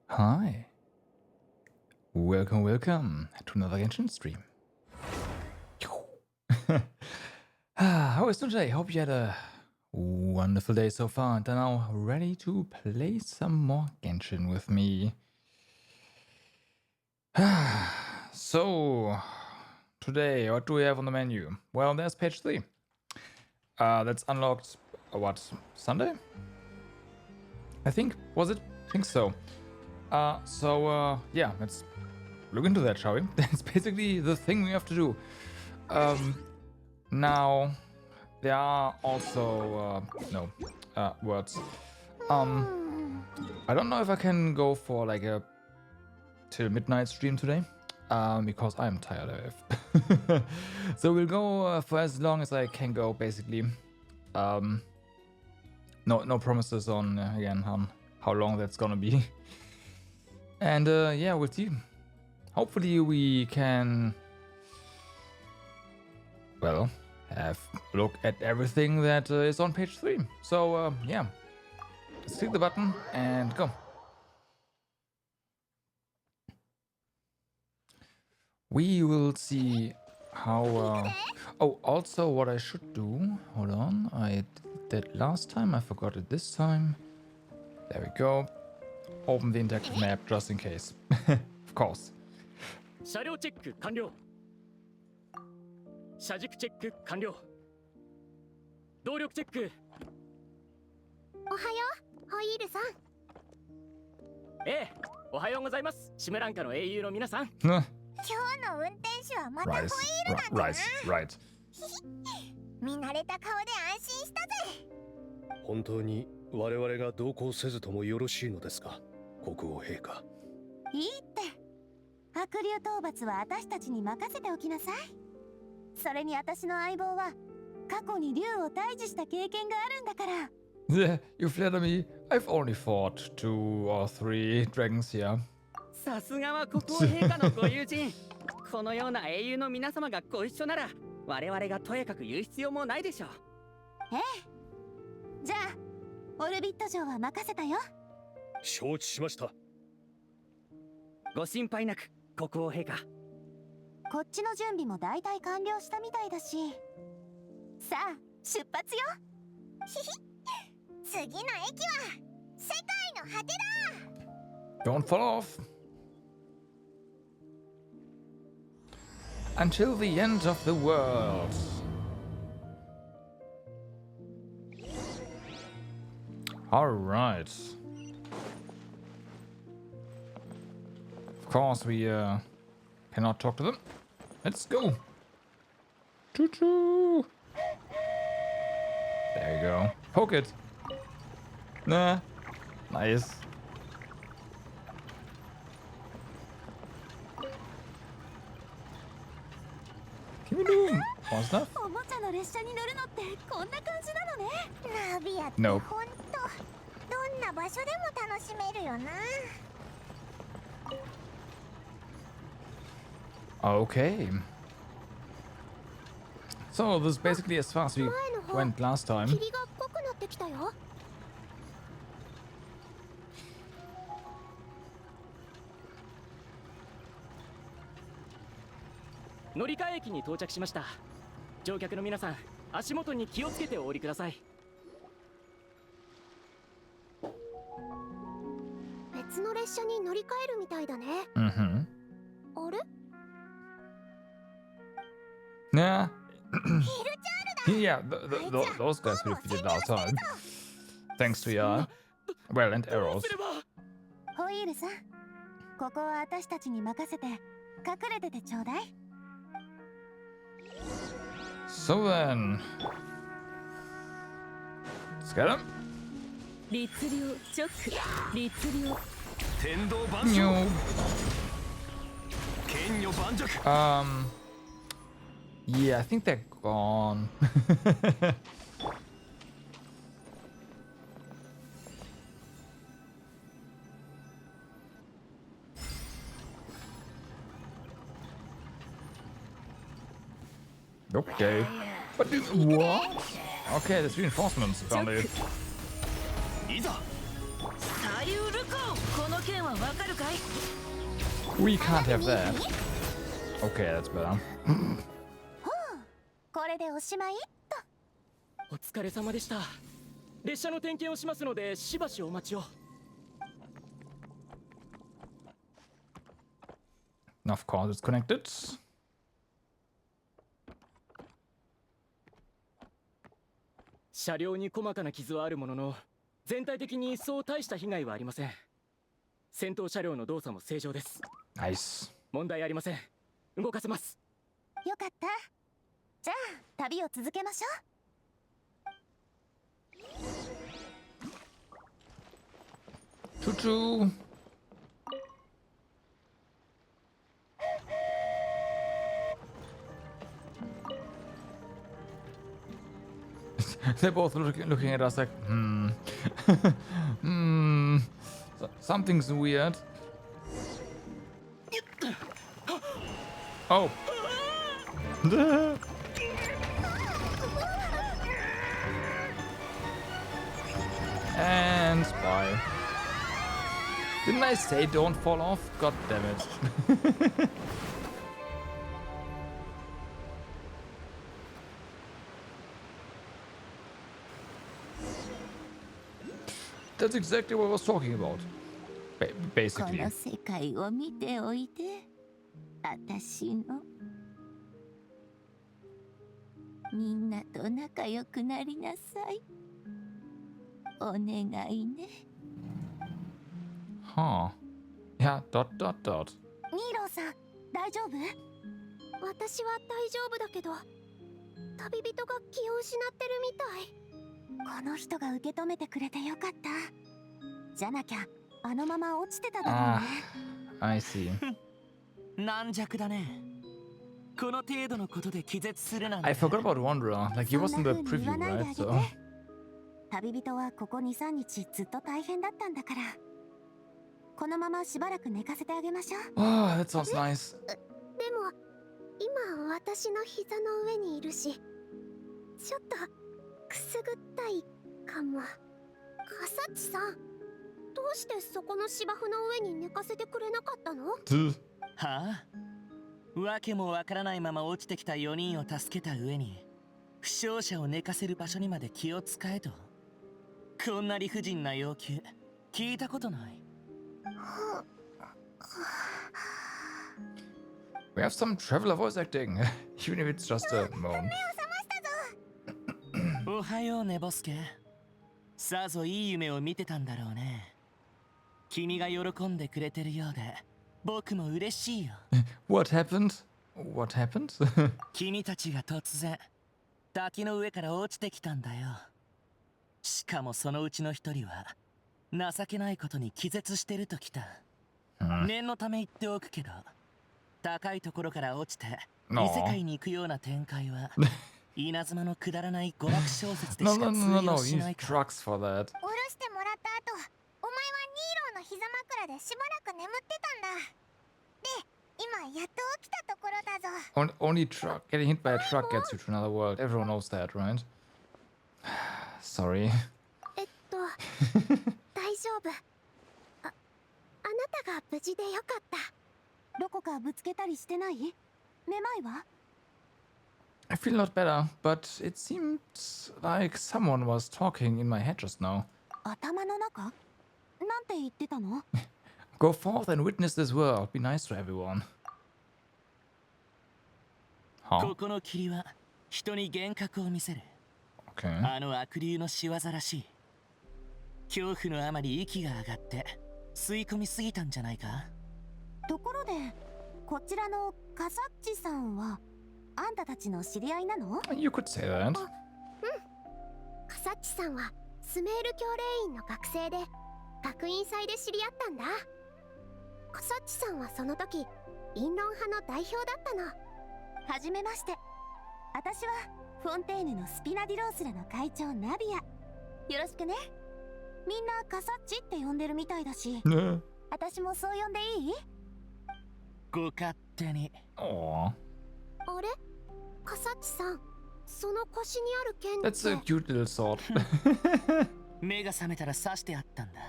Hi. Welcome to another Genshin stream. How is today? Hope you had a wonderful day so far and are now ready to play some more Genshin with me. So, today, what do we have on the menu? Well, there's page 3. That's unlocked, Sunday? I think, was it? I think so. Yeah, let's look into that, shall we? That's basically the thing we have to do. Now, there are also, words. I don't know if I can go for like a till midnight stream today, because I'm tired of. So we'll go for as long as I can go, basically. No promises on, again, on how long that's gonna be. And yeah, we'll see. Hopefully we can, well, have a look at everything that is on page 3. So yeah, let's click the button and go. We will see how... oh, also what I should do, hold on, I did that last time, I forgot it this time. There we go. Open the interactive map just in case. Of course. 車両チェック完了。車軸チェック完了。動力チェック。おはよう、ホイールさん。ええ、おはようございます。シムランカの英雄の皆さん。今日の運転手はまたホイールなんだな。Right. 見慣れた顔で安心したぜ。本当に我々が同行せずともよろしいのですか、国王陛下。いいって。悪竜討伐は私たちに任せておきなさい。それに私の相棒は過去に竜を退治した経験があるんだから。You flatter me. I've only fought 2 or 3 dragons here. さすがは国王陛下のご友人。このような英雄の皆様がご一緒なら、我々がとやかく言う必要もないでしょう。ええ。じゃあ、オルビット城は任せたよ。承知しました。ご心配なく、国王陛下。こっちの準備も大体完了したみたいだし。さあ、出発よ。ひひ。次の駅は世界の果てだ。 Don't fall off. Until the end of the world. Alright. Of course, we cannot talk to them. Let's go. Choo choo. There you go. Poke it. Nah. Nice. Can we do more stuff? おもちゃの列車に乗るのってこんな感じなのね。ナビアって Nope. ほんとどんな場所でも楽しめるよな。Okay. So this is basically as far as we went last time. 霧が濃くなってきたよ。乗り換え駅に到着しました。乗客の皆さん、足元に気をつけてお降りください。別の列車に乗り換えるみたいだね。Mm-hmm. あれ？ Yeah. ヒルチャ Yeah, ールだ。those guys we defeated last time. Thanks to your well and どう arrows. すれば。ホイールさん、ここは私たちに任せて隠れててちょうだい。So then, let's get him. 律流直律流天道万象 New. 剣女盤石 Yeah, I think they're gone. Okay. But what? Okay, there's reinforcements apparently. いざ左右ルコンこの件はわかるかい？ We can't have that. Okay, that's better. これでおしまいと。お疲れ様でした。列車の点検をしますのでしばしお待ちを。Of course, it's connected. 車両に細かな傷はあるものの、全体的にそう大した被害はありません。戦闘車両の動作も正常です。Nice. 問題ありません。動かせます。よかった。じゃあ旅を続けましょう。Choo choo. They're both looking at us like, something's weird. Oh. And bye. Didn't I say don't fall off? God damn it. That's exactly what I was talking about. こ Basically. の世界を見ておいて、私の。みんなと仲良くなりなさい。お願いね。Huh. Yeah, dot. ニーローさん、大丈夫？私は大丈夫だけど、旅人が気を失ってるみたい。この人が受け止めてくれてよかった。じゃなきゃ、あのまま落ちてただろうね。I see. 軟弱だね。この程度のことで気絶するなんて。 I forgot about Wanderer. Like he was in the そんな風に言 preview, わないであ right? げて。 So. 旅人はここ2、3日ずっと大変だったんだから。このまましばらく寝かせてあげましょう。Oh, that sounds nice. でも、今私の膝の上にいるし、ちょっとくすぐったいかも。カサッチさん、どうしてそこの芝生の上に寝かせてくれなかったの？はあ、わけもわからないまま落ちてきた4人を助けた上に、負傷者を寝かせる場所にまで気を使えと。こんな理不尽な要求、聞いたことない。We have some traveler voice acting, even if it's just a moan. おはようね、ボスケ。さぞいい夢を見てたんだろうね。君が喜んでくれてるようで、僕も嬉しいよ。What happened? What happened? 君たちが突然、滝の上から落ちてきたんだよ。しかもそのうちの一人は、情けないことに気絶してるときた。念のため言っておくけど、高いところから落ちて、異世界に行くような展開は、稲妻のくだらない娯楽小説でし No, か no, 通 no, no, no. 用 You しない need から。 drugs for that. おろしてもらった後、お前はニーローの膝枕でしばらく眠ってたんだ。で、今やっと起きたところだぞ。Only truck getting hit by a truck gets you to another world. Everyone knows that, right? Sorry. 大丈夫。あなたが無事でよかった。どこかぶつけたりしてない？めまいは？ I feel not better, but it seemed like someone was talking in my head just now. 頭の中？なんて言ってたの？ Go forth and witness this world. Be nice to everyone. ここの霧は人に幻覚を見せる。 Okay. あの悪竜の仕業らしい。恐怖のあまり息が上がって吸い込みすぎたんじゃないか？ところで、こちらのカサッチさんはあんたたちの知り合いなの？ You could say that. カサッチさんはスメール教令員の学生で学院祭で知り合ったんだ。カサッチさんはその時インロン派の代表だったの。はじめまして。私はフォンテーヌのスピナディロースらの会長ナビア。よろしくね。みんなカサッチって呼んでるみたいだし、私もそう呼んでいい？ご勝手に。 Aww. あれ？カサッチさん、その腰にある剣って。 That's a cute little sword. 目が覚めたら刺してあったんだ。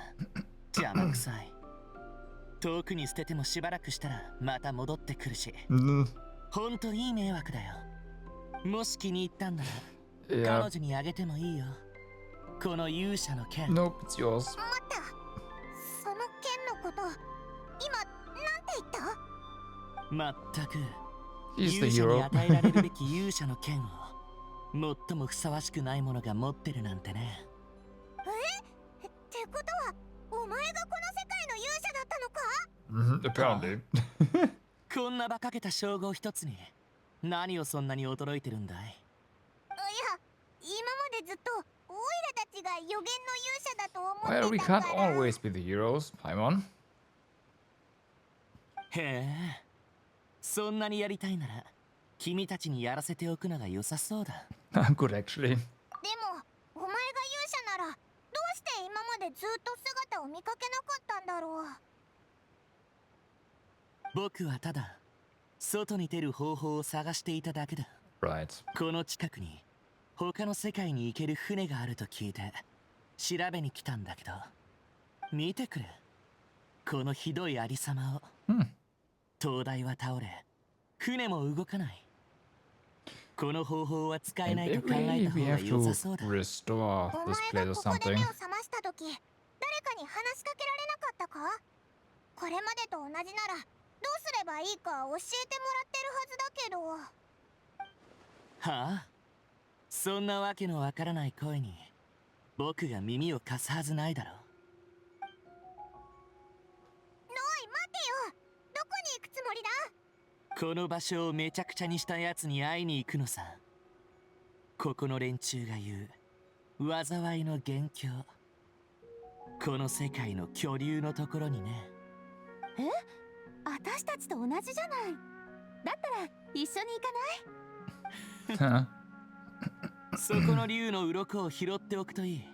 邪魔くさい。遠くに捨ててもしばらくしたらまた戻ってくるし、 Mm, ほんといい迷惑だよ。もし気に入ったんなら yeah. 彼女にあげてもいいよ。この勇者の剣。 Nope, it's yours. 待った。その剣のこと今なんて言った？まったく He's the 勇者に hero. 与えられるべき勇者の剣を最もふさわしくないものが持ってるなんてね。ってことはお前がこの世界の勇者だったのか？ Apparently. こんな馬鹿げた称号一つに何をそんなに驚いてるんだい？いや、今までずっとオイラたちが予言の勇者だと思 Well, っ we てた can't から。 always be the heroes, Paimon. へえ、そんなにやりたいなら君たちにやらせておくのが良さそうだ。Good, actually. でもお前が勇者ならどうして今までずっと姿を見かけなかったんだろう。僕はただ外に出る方法を探していただけだ。 Right. この近くに他の世界に行ける船があると聞いて調べに来たんだけど、見てくれこのひどいありさまを。 Hmm. 灯台は倒れ船も動かない。この方法は使え And ないと考え maybe た we 方が have 良さ to そうだ。 restore お this 前 place が or ここで something. 目を覚ました時誰かに話しかけられなかったか？これまでと同じならどうすればいいか教えてもらってるはずだけど。はあ、そんなわけのわからない声に僕が耳を貸すはずないだろう。おい待てよ、どこに行くつもりだ？この場所をめちゃくちゃにしたやつに会いに行くのさ。ここの連中が言う災いの元凶、この世界の巨竜のところにね。私たちと同じじゃない。だったら一緒に行かない？ Huh. そこの竜の鱗を拾っておくといい。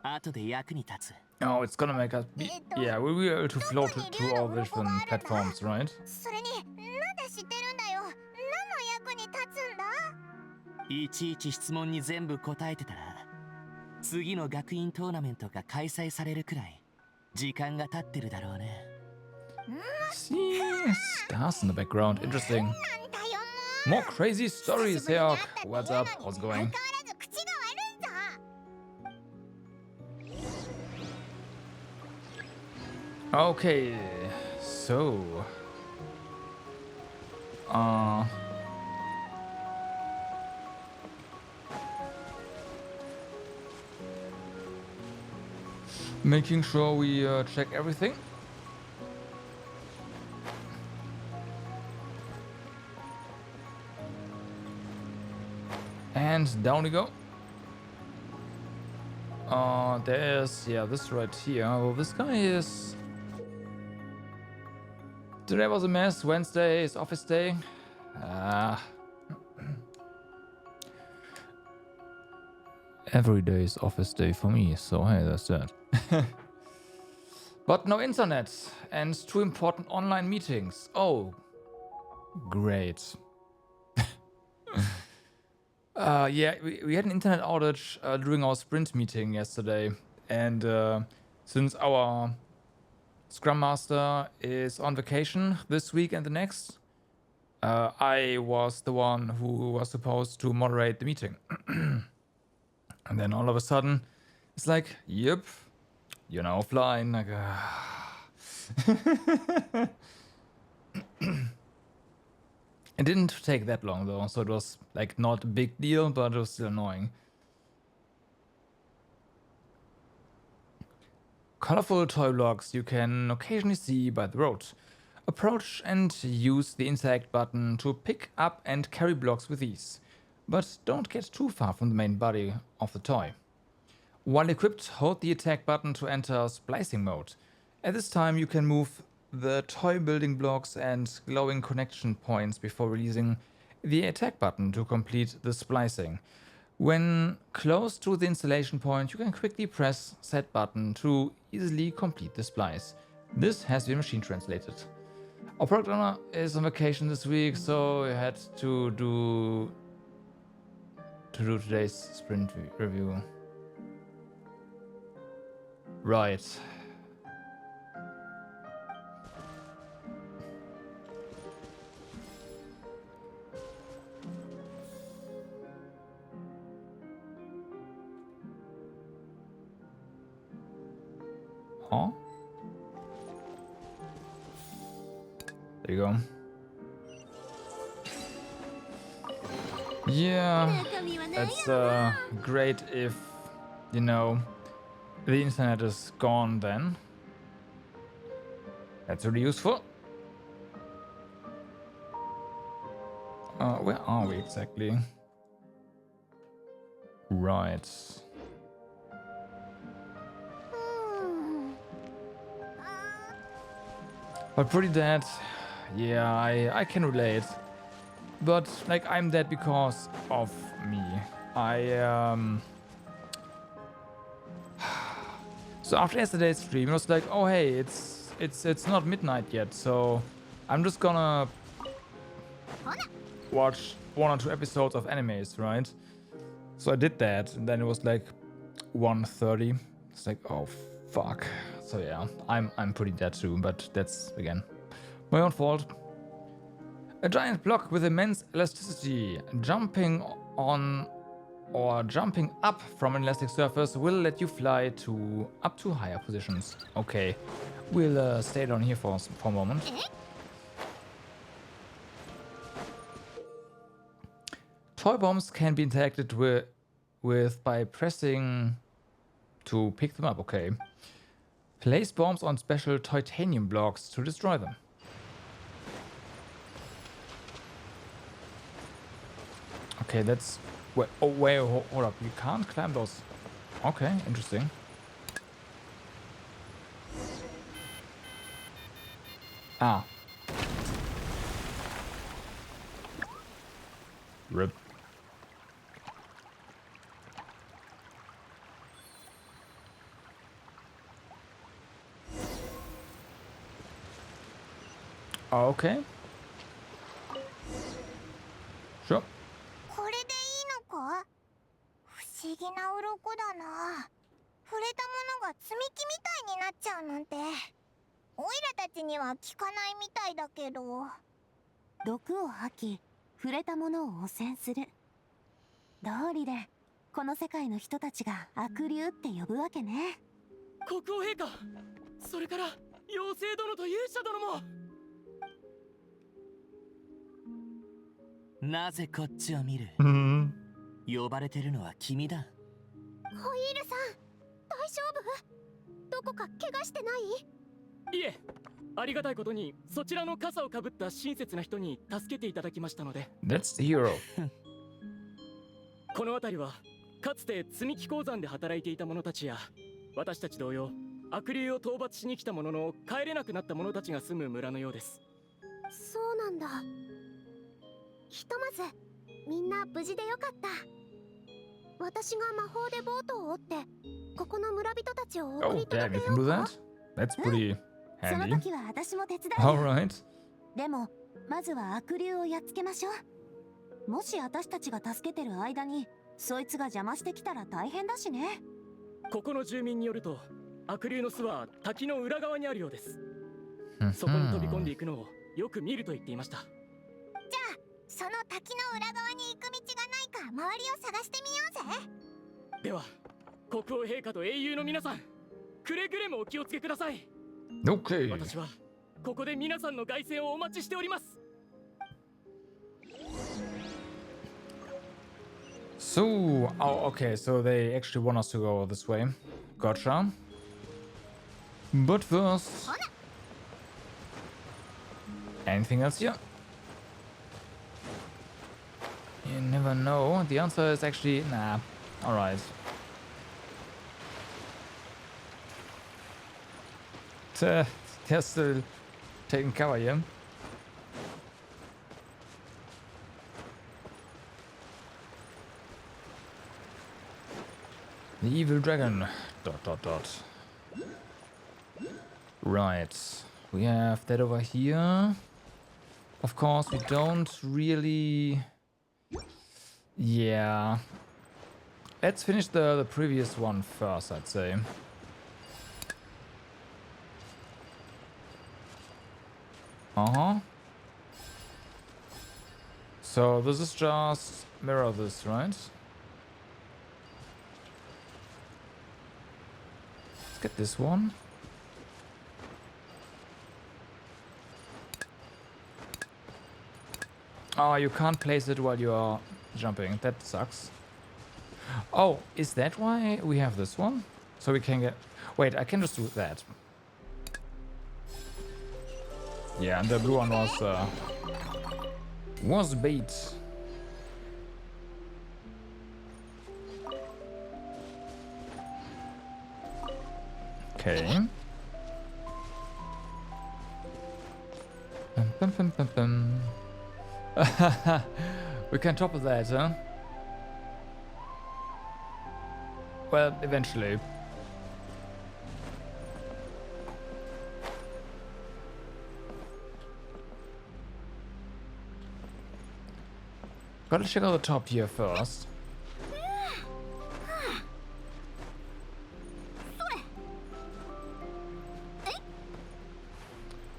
後で役に立つ。 Oh, it's gonna make us be. Yeah, we'll be able to float to all different platforms, right? それになんで知ってるんだよ。何の役に立つんだ？いちいち質問に全部答えてたら次の学院トーナメントが開催されるくらい時間が経ってるだろうね。 See stars in the background. Interesting. なんだよ More crazy stories here. What's up? How's it 相 going? 変わらず口が悪いぞ。 Okay, so making sure we check everything. And down we go. There's, yeah, this right here. Well, this guy is... Today was a mess. Wednesday is office day. Every day is office day for me, so hey, that's that. But no internet and 2 important online meetings. Oh, great. Yeah, we had an internet outage during our sprint meeting yesterday, and since our Scrum Master is on vacation this week and the next, I was the one who was supposed to moderate the meeting. And then all of a sudden, it's like, yep, you're now offline. Like, It didn't take that long though, so it was like not a big deal, but it was still annoying. Colorful toy blocks you can occasionally see by the road. Approach and use the interact button to pick up and carry blocks with ease, but don't get too far from the main body of the toy. While equipped, hold the attack button to enter splicing mode. At this time you can move the toy building blocks and glowing connection points before releasing the attack button to complete the splicing. When close to the installation point, you can quickly press set button to easily complete the splice. This has been machine translated. Our product owner is on vacation this week, so we had to do today's sprint review. Right. Huh? There you go. Yeah, it's great if, you know, the internet is gone then. That's really useful. Where are we exactly? Right. But pretty dead. Yeah, I can relate. But like I'm dead because of me. So after yesterday's stream, it was like, oh hey, it's not midnight yet, so I'm just gonna watch 1 or 2 episodes of animes, right? So I did that, and then it was like 1:30. It's like, oh fuck. So yeah, I'm pretty dead too, but that's again my own fault. A giant block with immense elasticity, jumping on or jumping up from an elastic surface will let you fly up to higher positions. Okay, we'll stay down here for a moment. Toy bombs can be interacted with by pressing to pick them up. Okay. Place bombs on special titanium blocks to destroy them. Okay, that's... Oh, wait, hold up. You can't climb those. Okay, interesting. Ah. Rip. Okay. Sure. これでいいのか？不思議な鱗だな。触れたものが積み木みたいになっちゃうなんて。オイラたちには効かないみたいだけど。毒を吐き、触れたものを汚染する。道理で、この世界の人たちが悪竜って呼ぶわけね。国王陛下、それから妖精殿と勇者殿も。なぜこっちを見る？呼ばれてるのは君だ。ホイールさん、大丈夫？どこか怪我してない？いえ、ありがたいことにそちらの傘をかぶった親切な人に助けていただきましたので。That's the hero. この辺りはかつて積み木鉱山で働いていた者たちや、私たち同様悪竜を討伐しに来たものの帰れなくなった者たちが住む村のようです。そうなんだ。ひとまずみんな無事でよかった。私が魔法でボートを折ってここの村人たちを送 Oh, り届 damn, you け can do ようか。 that? That's pretty その handy. 時は私も手伝うよ。Alright. でも、まずは悪竜をやっつけましょう。もし私たちが助けてる間に、そいつが邪魔してきたら大変だしね。ここの住民によると、悪竜の巣は滝の裏側にあるようです。そこに飛び込んでいくのをよく見ると言っていました。じゃあその滝の裏側に行く道がないか周りを探してみようぜ。では国王陛下と英雄の皆さん、くれぐれもお気をつけください。 Okay. 私はここで皆さんの凱旋をお待ちしております。 So, oh, okay, so they actually want us to go this way. Gotcha. But first... Anything else here? You never know. The answer is actually... Nah. Alright. They're still taking cover here. The evil dragon. ... Right. We have that over here. Of course, we don't really... Yeah. Let's finish the previous one first, I'd say. Uh-huh. So this is just mirror this, right? Let's get this one. Oh, you can't place it while you are jumping. That sucks. Oh, is that why we have this one? So we can get... Wait, I can just do that. Yeah, and the blue one was bait. Okay. Bum, bum, bum, bum. We can topple that, huh? Well, eventually. Gotta check out the top here first.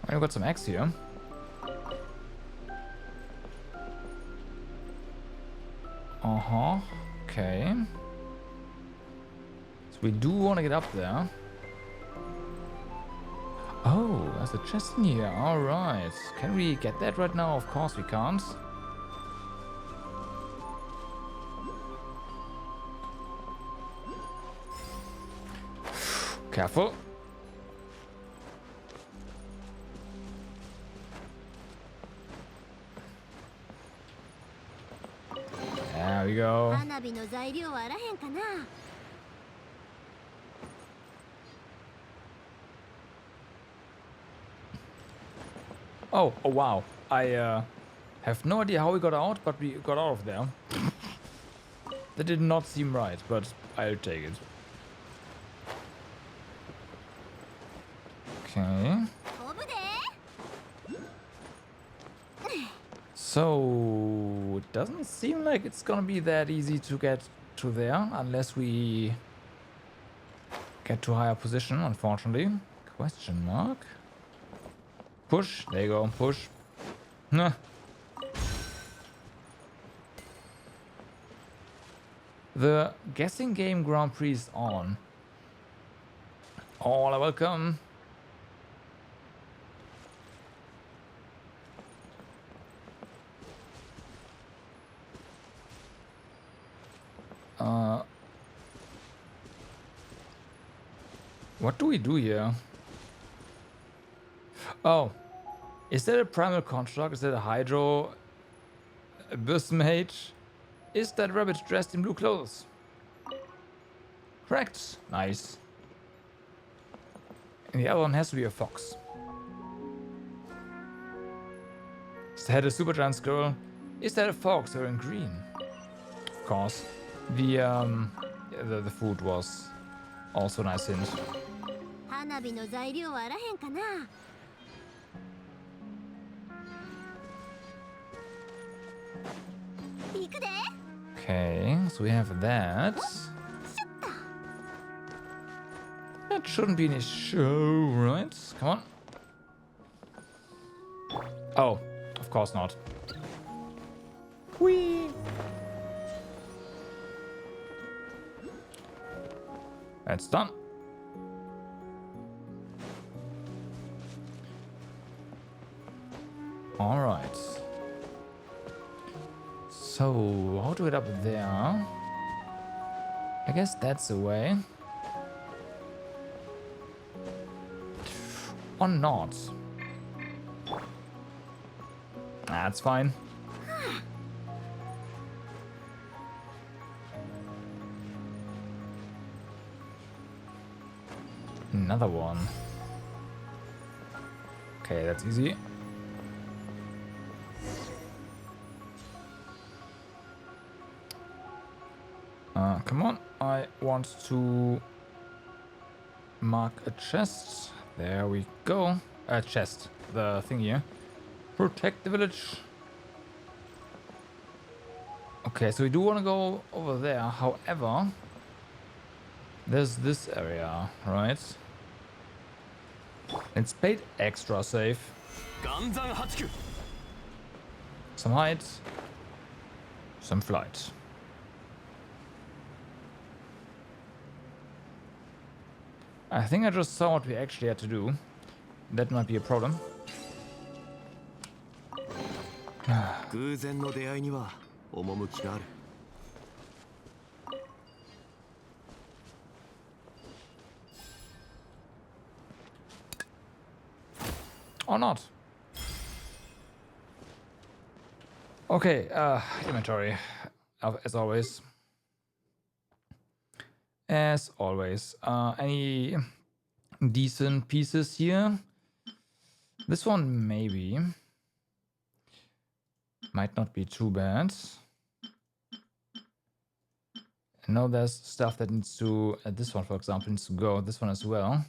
I've got some eggs here. Uh-huh. Okay. So we do want to get up there. Oh, there's a chest in here. Alright. Can we get that right now? Of course we can't. Careful. There we go. 花火の材料あらへんかな。 Oh, oh wow. I have no idea how we got out, but we got out of there. That did not seem right, but I'll take it. Okay. 飛ぶで。 So, it doesn't seem like it's gonna be that easy to get to there, unless we get to a higher position, unfortunately. Question mark. Push. There you go. Push. Nah. The guessing game Grand Prix is on. All are welcome. What do we do here? Oh, is that a primal construct? Is that a hydro abyss mage? Is that rabbit dressed in blue clothes? Correct. Nice. And the other one has to be a fox. Is that a super giant squirrel? Is that a fox wearing green? Of course. The food was also a nice hint. 花火の材料あらへんかな。 行くで。 Okay, so we have that. That shouldn't be an issue, right? Come on. Oh, of course not. Whee! That's done. All right. So, how to get up there? I guess that's the way. Or not. That's fine. Another one. Okay, that's easy. Come on, I want to mark a chest. There we go. A chest, the thing here. Protect the village. Okay, so we do want to go over there. However, there's this area, right? It's played extra safe. Some height, some flight. I think I just saw what we actually had to do. That might be a problem. 偶然の出会いには趣がある。 Or not. Okay, inventory. As always. As always. Any decent pieces here? This one maybe. Might not be too bad. I know there's stuff that needs to... this one, for example, needs to go. This one as well.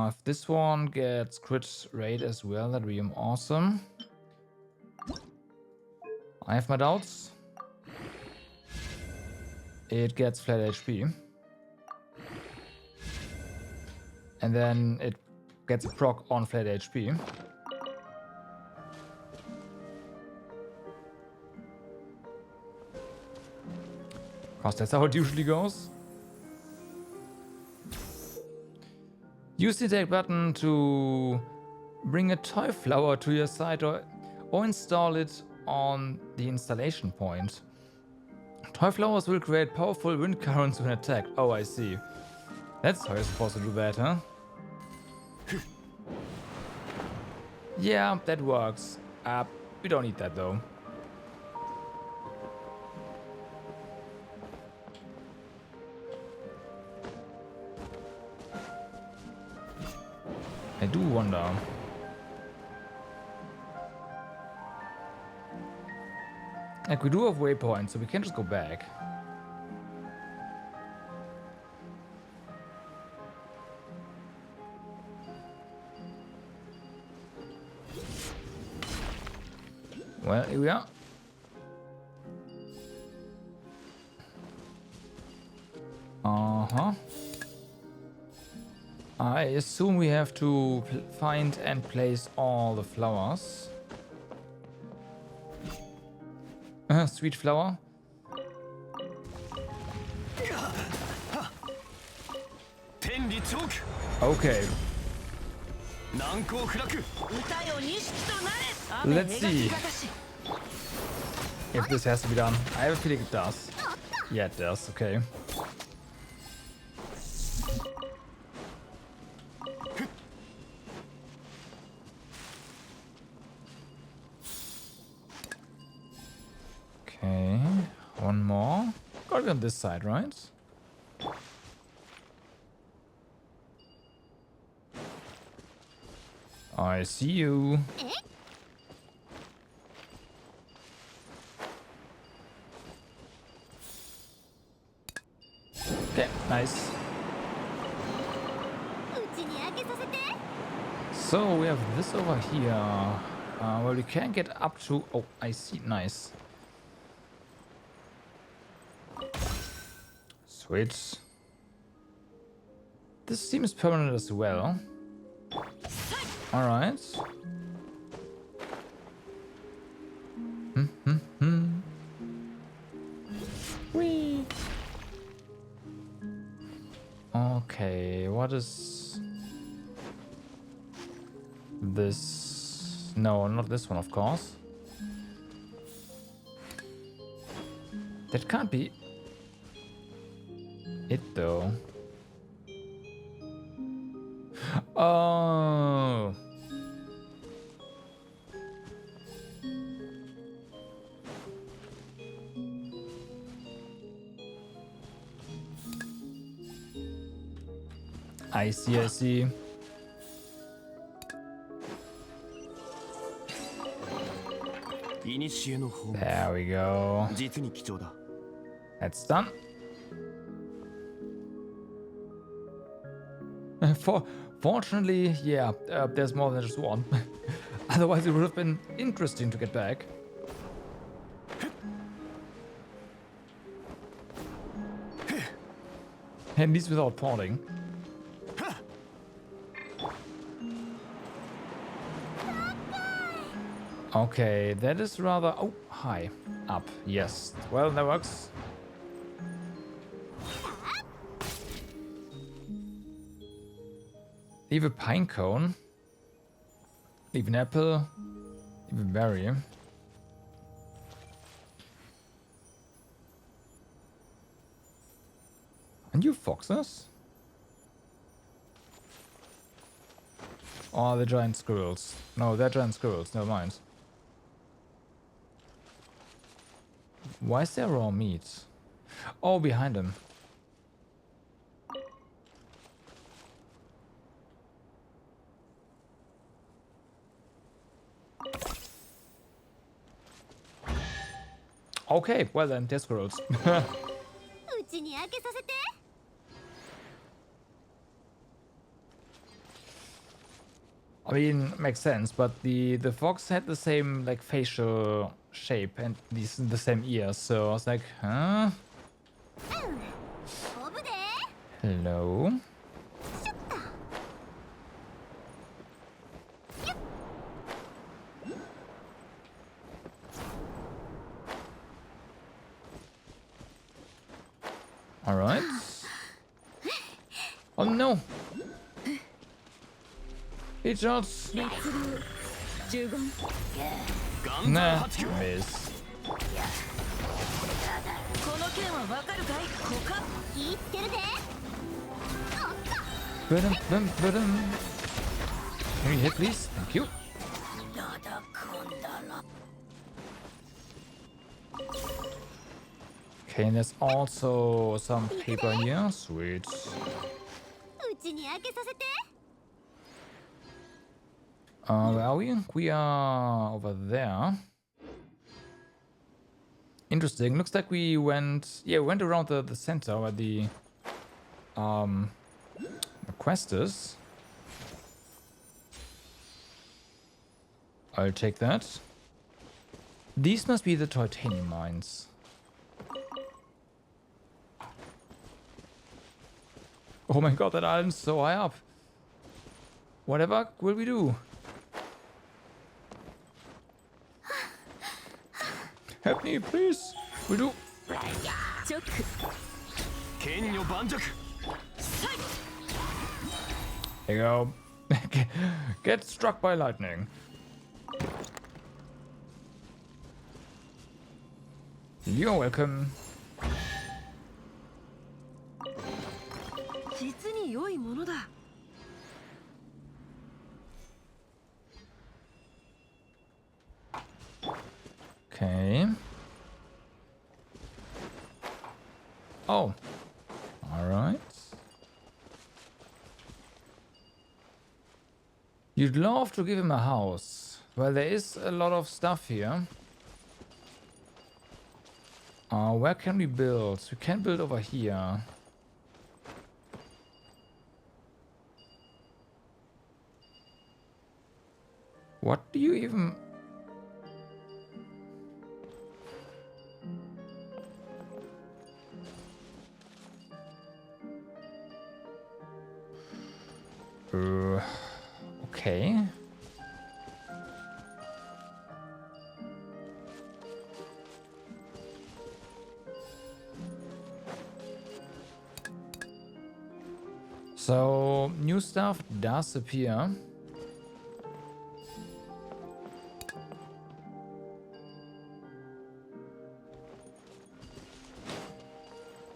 If this one gets crit rate as well, that'd be awesome. I have my doubts. It gets flat HP. And then it gets a proc on flat HP. Because that's how it usually goes. Use the attack button to bring a toy flower to your side or install it on the installation point. Toy flowers will create powerful wind currents when attacked. Oh, I see. That's how you're supposed to do that, huh? Yeah, that works. We don't need that though. I do wonder. Like, we do have waypoints, so we can just go back. Well, here we are. Uh-huh. I assume we have to find and place all the flowers. Sweet flower. Okay. Let's see if this has to be done. I have a feeling it does. Yeah, it does. Okay. Okay, one more. Gotta be on this side, right? I see you. Okay, nice. So we have this over here. Well, we can get up to... Oh, I see. Nice. Sweet. This seems permanent as well. Alright. Whee! Okay, what is this? No, not this one, of course. That can't be it, though. Oh. I see, I see. There we go. That's done. Fortunately, yeah, there's more than just one. Otherwise, it would have been interesting to get back. At least without falling. Okay, that is rather... Oh, high. Up, yes. Well, that works. Leave a pine cone. Leave an apple. Even berry. And you foxes? Oh, the giant squirrels. No, they're giant squirrels. Never mind. Why is there raw meat? Oh, behind him. Okay, well then, they're squirrels. うちに開けさせて。 I mean, makes sense, but the fox had the same like facial shape and the same ears, so I was like, huh? 飛ぶで。 Hello? All right. Oh no! He shots. 律令従言 Nah, miss. この件はわかるかい他言ってるで。 Badum, badum, badum. Can we hit, please? Thank you. Okay, and there's also some paper here. Sweet. うちに開けさせて。 Where are we? We are over there. Interesting. Looks like we went... Yeah, we went around the center where the quest is. I'll take that. These must be the titanium mines. Oh my god, that island's so high up. Whatever will we do? Help me, please. We do. チョック 剣女盤石 There you go. Get struck by lightning. You're welcome. 実に良いものだ Okay. Oh. All right. You'd love to give him a house. Well, there is a lot of stuff here. Where can we build? We can build over here. What do you even... Okay. So, new stuff does appear.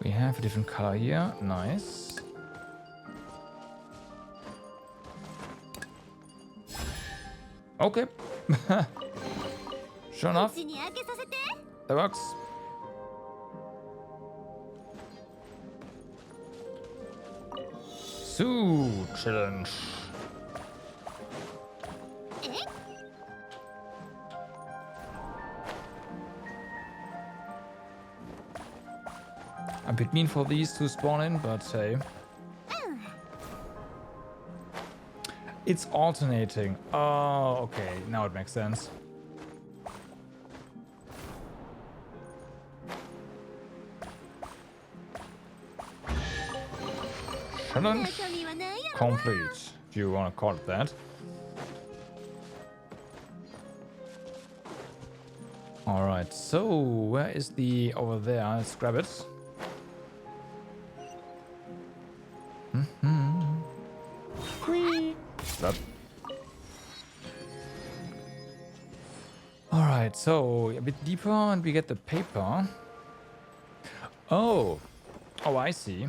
We have a different color here. Nice. Okay. Sure enough. うちに開けさせて。 That works. Sue challenge. A bit mean for these to spawn in, but hey. It's alternating. Oh, okay. Now it makes sense. Challenge 中身は何やろ。 complete, if you want to call it that. Alright, so where is the... over there? Let's grab it. Whee! That. Alright, so a bit deeper and we get the paper. Oh. Oh, I see.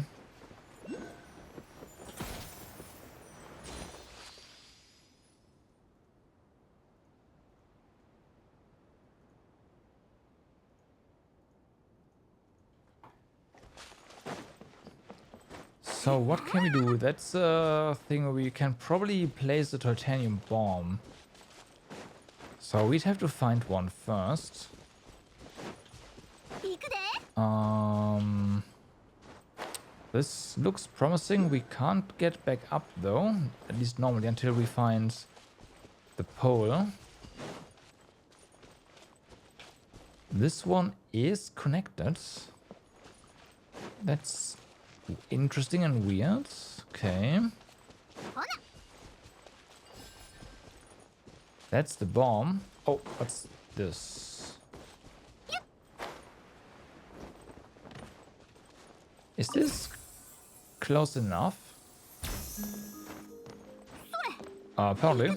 So what can we do? That's a thing where we can probably place the titanium bomb. So we'd have to find one first. 行くで This looks promising. We can't get back up though, at least normally until we find the pole. This one is connected. That's interesting and weird. Okay. That's the bomb. Oh, what's this? Is this close enough? Apparently.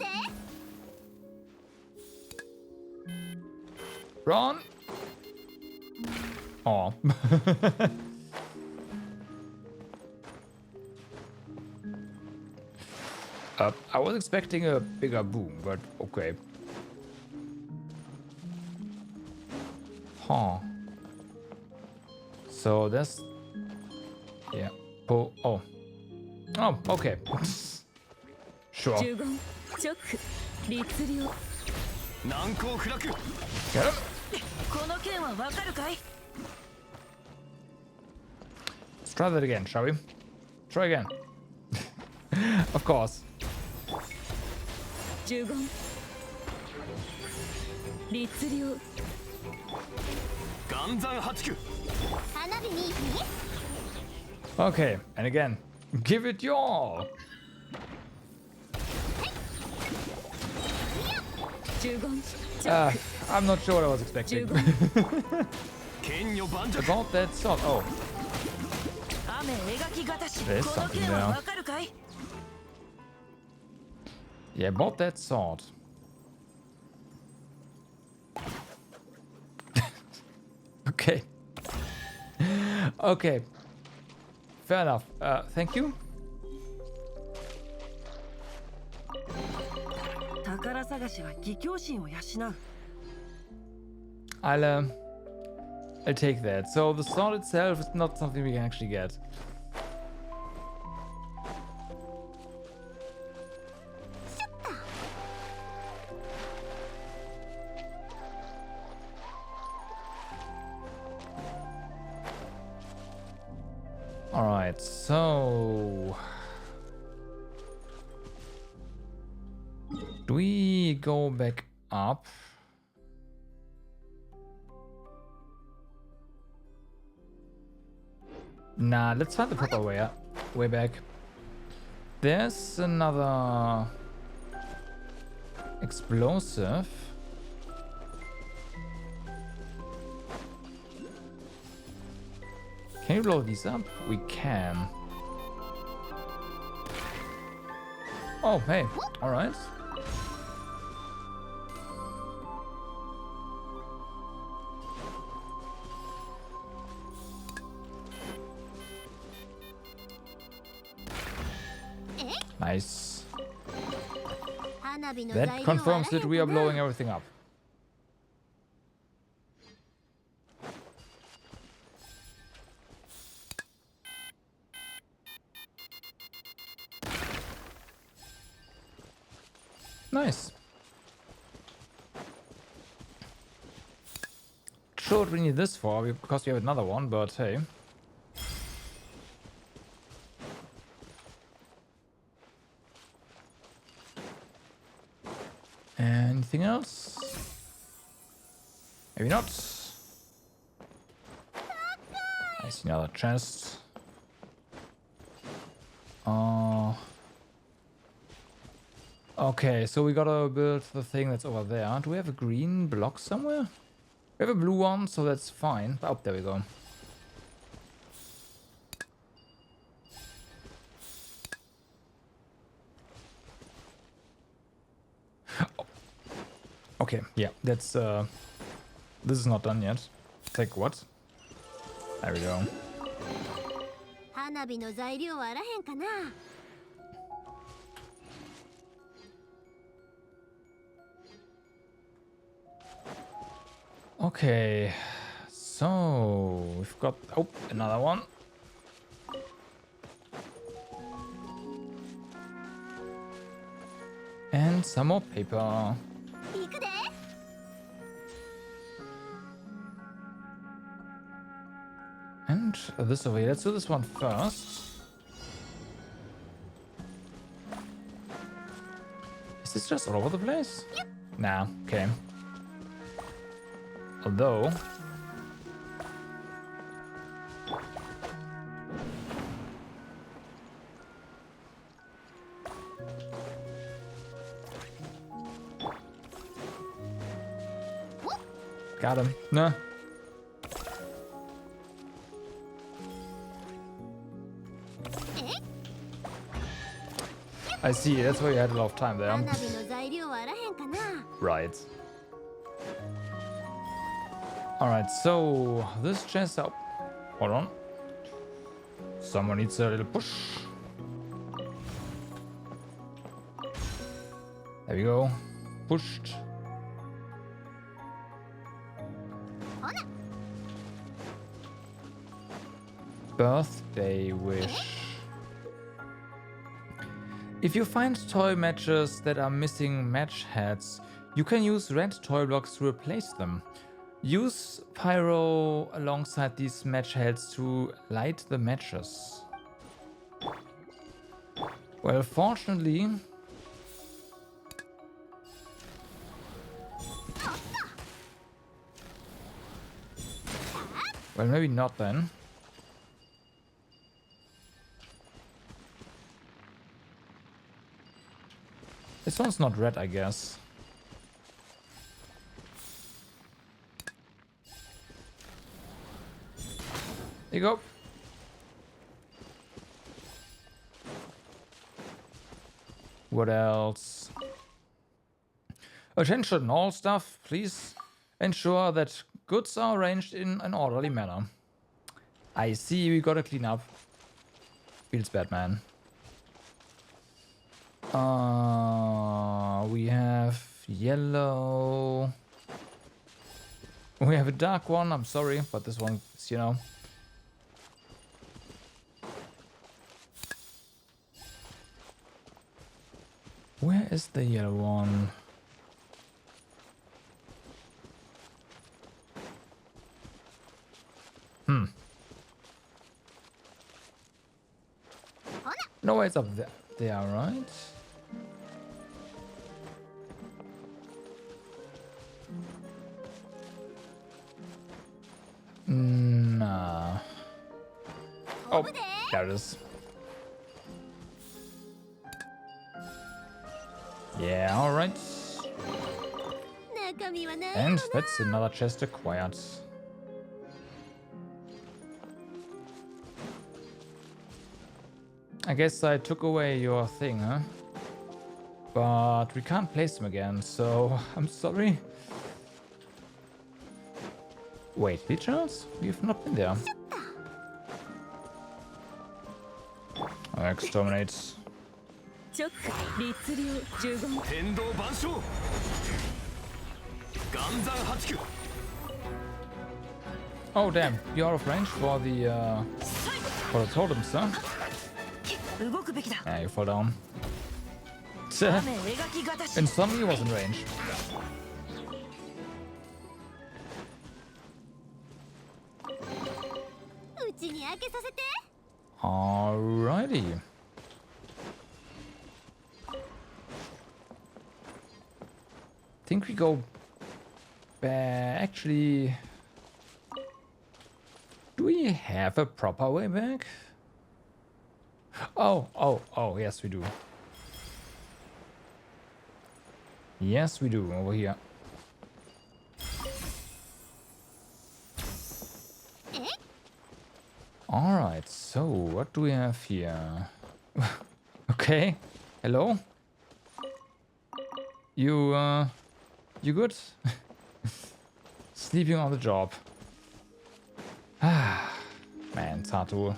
Run! Oh. I was expecting a bigger boom, but okay. Huh. So that's... Yeah. Oh. Oh. Oh, okay. Sure. 呪言直律令 難攻不落 Get him. この剣はわかるかい Let's try that again, shall we? Try again. Of course. 呪言律令岩山八九 花火に Okay, and again. Give it your all. 呪言 I'm not sure what I was expecting. 呪言 剣女盤石 About that sword. Oh, 雨描きがたし There's この something 剣は there. わかるかい yeah, about that sword. Okay. Okay. Fair enough. Thank you. 宝探しは義兄心を養う I'll take that. So the sword itself is not something we can actually get. Alright, so... Do we go back up? Nah, let's find the proper way back. There's another explosive. Can you blow these up? We can. Oh, hey. All right. Nice. 花火の That 材料は confirms that we are あらへんかな blowing everything up. Nice. Sure, what we need this for because we have another one, but hey. Anything else? Maybe not. I see another chest. Okay, so we gotta build the thing that's over there. Do we have a green block somewhere? We have a blue one, so that's fine. Oh, there we go. Okay, yeah, that's this is not done yet. Take what? There we go. 花火の材料はあらへんかな。 Okay, so we've got another one. And some more paper. 行くで。 And this over here. Let's do this one first. Is this just all over the place? Nah, okay. Although... Got him. Nah. I see, that's why you had a lot of time there. 花火の材料はあらへんかな。 Right. Alright, so this chest up. Hold on. Someone needs a little push. There we go. Pushed. Birthday wish. If you find toy matches that are missing match heads, you can use red toy blocks to replace them. Use pyro alongside these match heads to light the matches. Well, fortunately... Well, maybe not then. This one's not red, I guess. There you go. What else? Attention, all staff, please ensure that goods are arranged in an orderly manner. I see, we gotta clean up. Feels bad, man. We have yellow. We have a dark one, I'm sorry, but this one is, you know. Where is the yellow one? No, it's up there, right? Nah. Oh, there it is. Yeah, alright. And that's another chest acquired. I guess I took away your thing, huh? But we can't place them again, so I'm sorry. Wait, Beachhouse? We've not been there. Exterminate. Oh damn, you're out of range for the totems, huh? Yeah, you fall down. And suddenly he was in range. Alrighty. Think we go back. Actually, do we have a proper way back? Oh, yes we do. Yes we do, over here. Alright, so what do we have here? Okay, hello? You You good? Sleeping on the job. Ah, man, it's hard to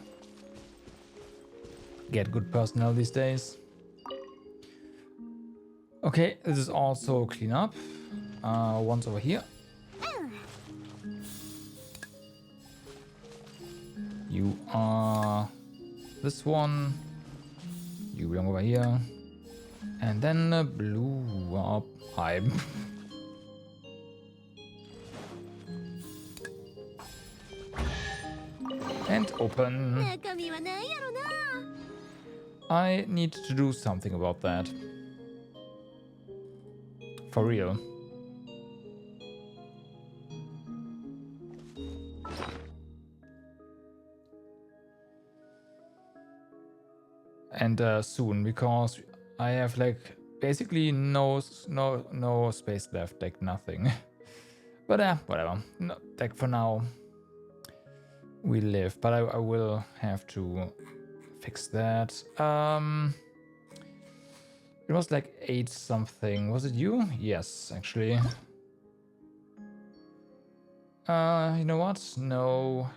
get good personnel these days. Okay, this is also clean up. One's over here. You are this one. You belong over here. And then blue up. Hi. And open. 中身は何やろな。 I need to do something about that. For real. And soon, because I have like basically no space left, like nothing. But whatever. No, like for now, we live. But I will have to fix that. It was like 8 something. Was it you? Yes, actually. You know what? No.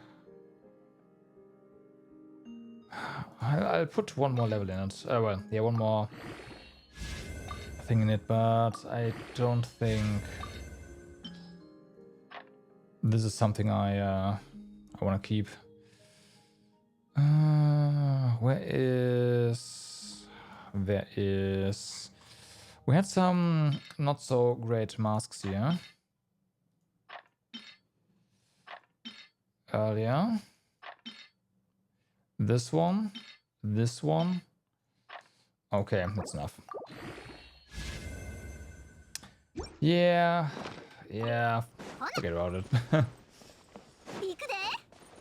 I'll put one more level in it. Well, yeah, one more thing in it, but I don't think this is something I want to keep. Where is... There is... We had some not so great masks here earlier. This one. This one. Okay, that's enough. Yeah. Yeah. Forget about it. 行くで。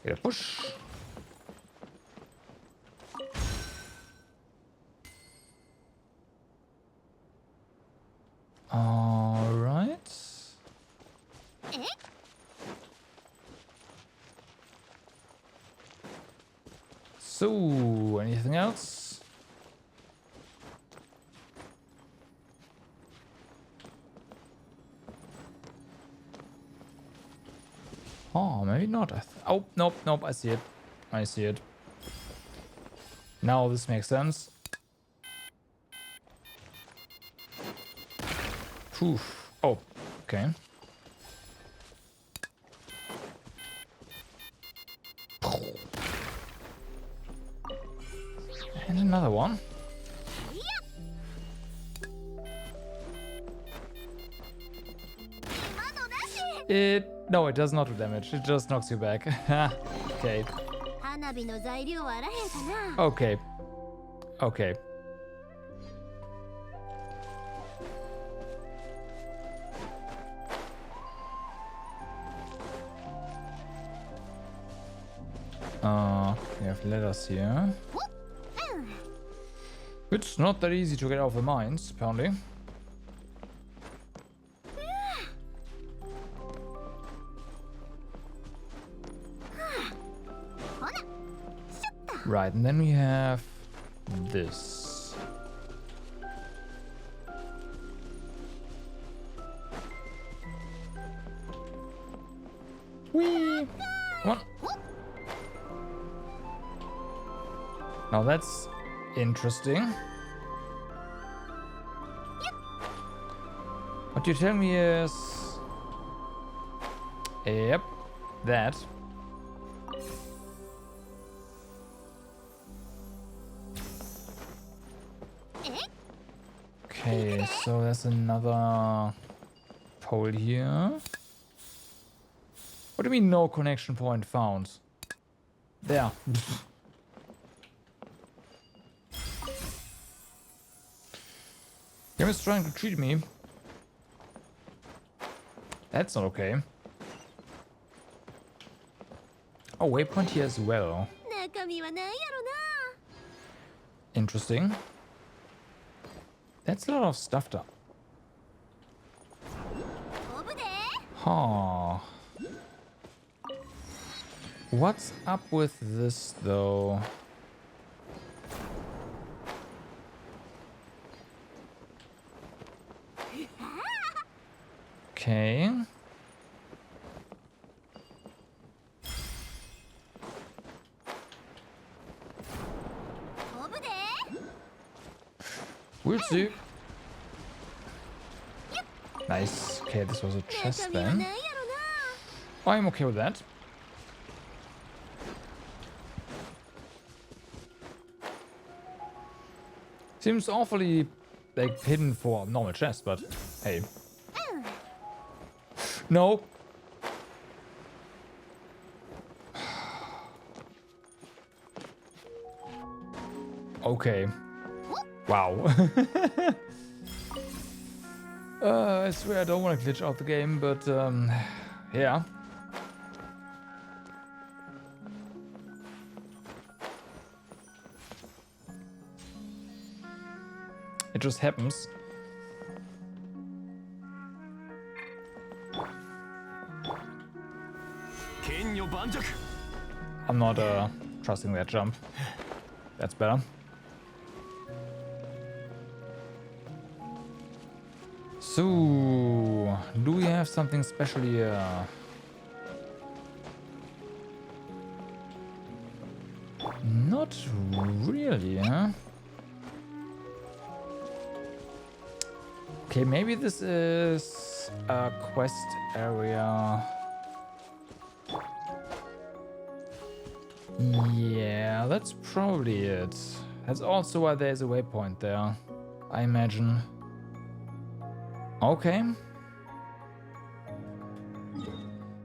Get a push. All right. So, anything else? Oh, maybe not. Oh, nope, nope, I see it. I see it. Now this makes sense. Poof. Oh, okay. And another one. No, it does not do damage. It just knocks you back. Okay. 花火の材料はあらへんかな。 Okay. Okay. We have letters here. It's not that easy to get out of the mines, apparently. Right, and then we have this. Whee! Come on. Now that's interesting. What you tell me is... Yep, that. Okay, so there's another pole here. What do you mean no connection point found? There. Game is trying to treat me. That's not okay. Oh, waypoint here as well. 中身は何やろな。 Interesting. That's a lot of stuff though. 飛ぶで。 Huh. What's up with this though? Okay. We'll see. Nice. Okay, this was a chest then. I'm okay with that. Seems awfully like hidden for a normal chest, but hey. No. Okay. Wow. I swear I don't want to glitch out the game, but yeah. It just happens. I'm not trusting that jump. That's better. So, do we have something special here? Not really, huh? Okay, maybe this is a quest area. Yeah, that's probably it. That's also why there's a waypoint there, I imagine. Okay.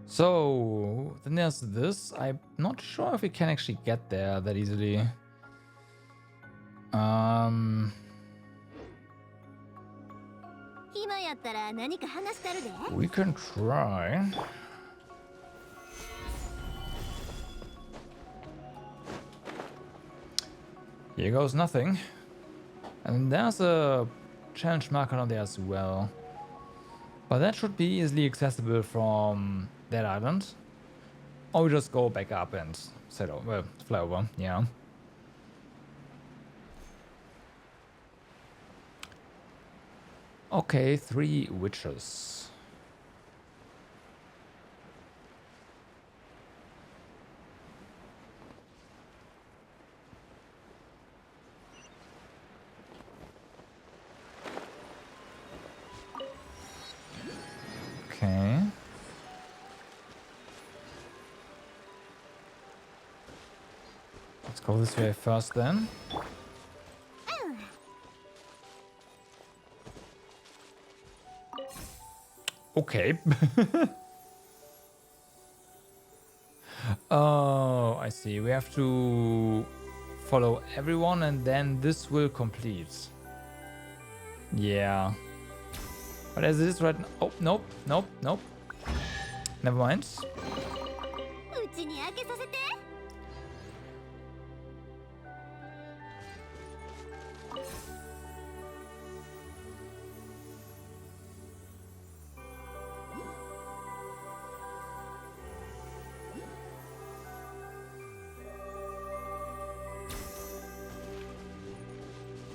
So, then there's this. I'm not sure if we can actually get there that easily. We can try. Here goes nothing. And there's a challenge marker on there as well. But that should be easily accessible from that island. Or we just go back up and set over, well, fly over, yeah. Okay, 3 witches. Okay. Let's go this way first then. Okay. Oh, I see. We have to follow everyone and then this will complete. Yeah. But as it is right now... Oh, nope, nope, nope. Never mind.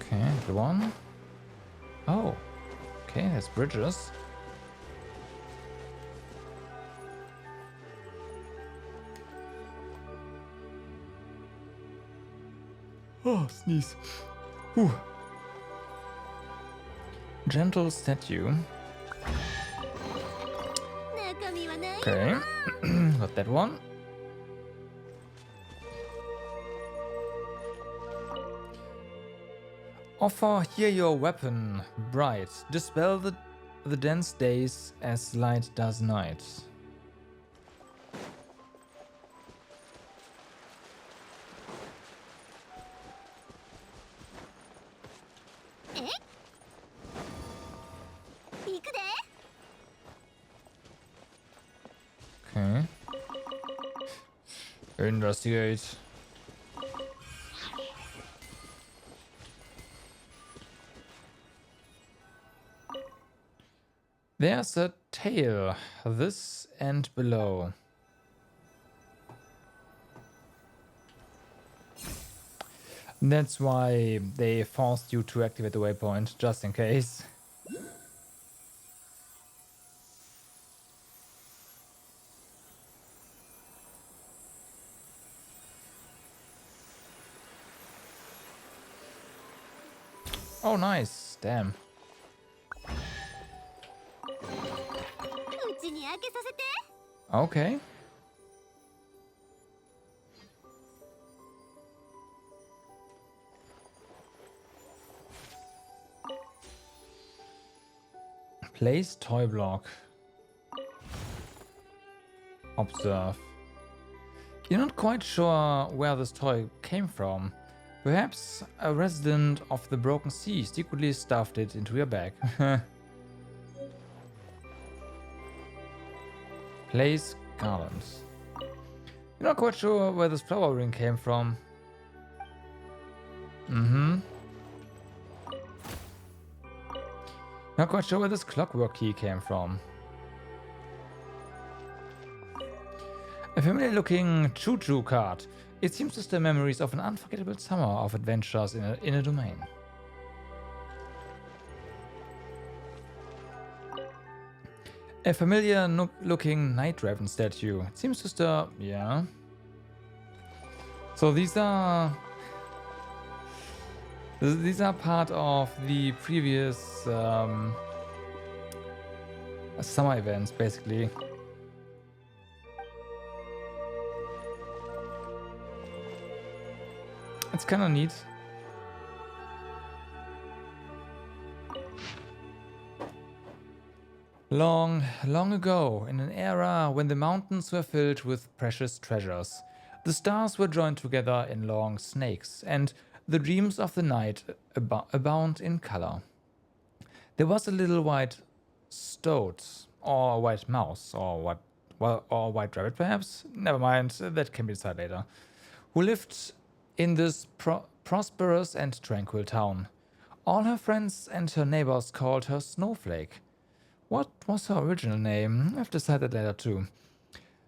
Okay, the one. Oh. Okay, there's bridges. Oh, sneeze. Whew. Gentle statue. Okay, got that one. Offer here your weapon, bright. Dispel the dense days as light does night. Okay. Investigate. There's a tail, this and below. That's why they forced you to activate the waypoint, just in case. Oh, nice. Damn. うちに開けさせて。 Okay. Place toy block. Observe. You're not quite sure where this toy came from. Perhaps a resident of the Broken Sea secretly stuffed it into your bag. Place garlands. You're not quite sure where this flower ring came from. Not quite sure where this clockwork key came from. A familiar looking choo-choo card. It seems to stir memories of an unforgettable summer of adventures in a domain. A familiar looking night raven statue. It seems to stir... yeah. So these are part of the previous summer events, basically. It's kind of neat. Long, long ago, in an era when the mountains were filled with precious treasures, the stars were joined together in long snakes, and the dreams of the night abound in color. There was a little white stoat, or a white mouse, or or a white rabbit perhaps? Never mind, that can be decided later. Who lived in this prosperous and tranquil town. All her friends and her neighbors called her Snowflake. What was her original name? I've decided later too.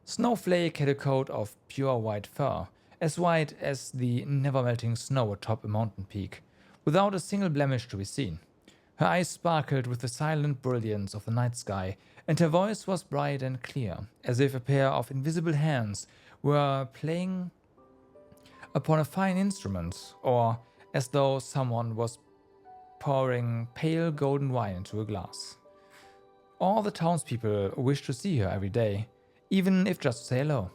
Snowflake had a coat of pure white fur, as white as the never-melting snow atop a mountain peak, without a single blemish to be seen. Her eyes sparkled with the silent brilliance of the night sky, and her voice was bright and clear, as if a pair of invisible hands were playing upon a fine instrument, or as though someone was pouring pale golden wine into a glass. All the townspeople wished to see her every day, even if just to say hello.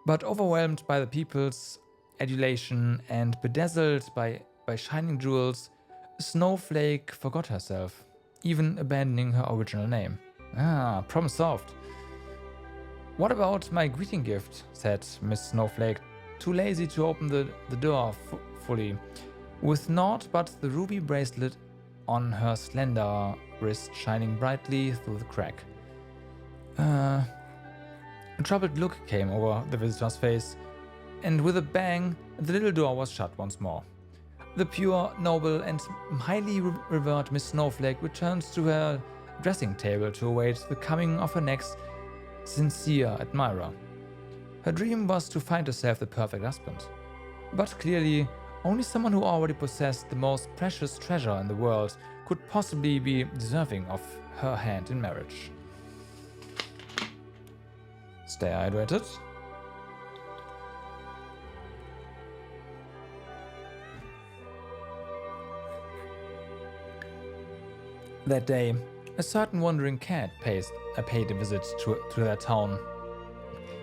But overwhelmed by the people's adulation and bedazzled by shining jewels, Snowflake forgot herself, even abandoning her original name. Ah, problem solved. What about my greeting gift? Said Miss Snowflake, too lazy to open the door fully, with naught but the ruby bracelet on her slender wrist shining brightly through the crack. A troubled look came over the visitor's face, and with a bang, the little door was shut once more. The pure, noble, and highly revered Miss Snowflake returned to her dressing table to await the coming of her next sincere admirer. Her dream was to find herself the perfect husband. But clearly, only someone who already possessed the most precious treasure in the world could possibly be deserving of her hand in marriage. Stay hydrated. That day, a certain wandering cat paid a visit to their town.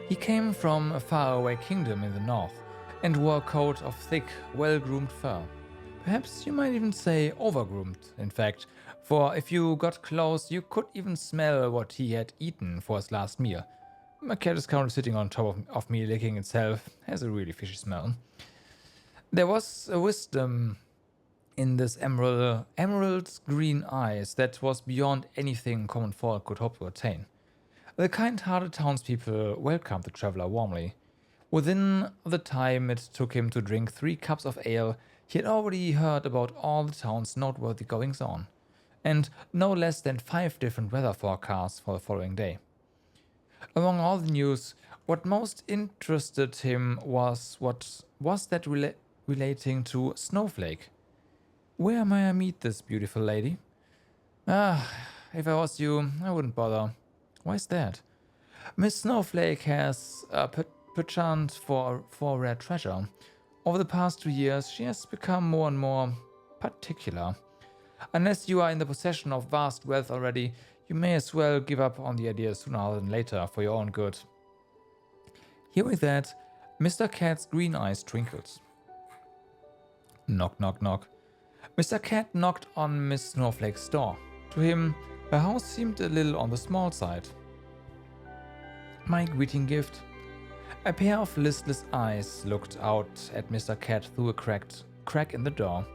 He came from a faraway kingdom in the north and wore a coat of thick, well-groomed fur. Perhaps you might even say overgroomed, in fact, for if you got close, you could even smell what he had eaten for his last meal. My cat is currently sitting on top of me, licking itself. Has a really fishy smell. There was a wisdom in this emerald green eyes that was beyond anything common folk could hope to attain. The kind-hearted townspeople welcomed the traveler warmly. Within the time it took him to drink 3 cups of ale, he had already heard about all the town's noteworthy goings-on, and no less than 5 different weather forecasts for the following day. Among all the news, what most interested him was that relating to Snowflake. Where may I meet this beautiful lady? If I was you, I wouldn't bother. Why is that? Miss Snowflake has a penchant for rare treasure. Over the past 2 years, she has become more and more particular. Unless you are in the possession of vast wealth already, you may as well give up on the idea sooner than later for your own good. Hearing that, Mr. Cat's green eyes twinkled. Knock, knock, knock. Mr. Cat knocked on Miss Snowflake's door. To him, her house seemed a little on the small side. My greeting gift. A pair of listless eyes looked out at Mr. Cat through a crack in the door.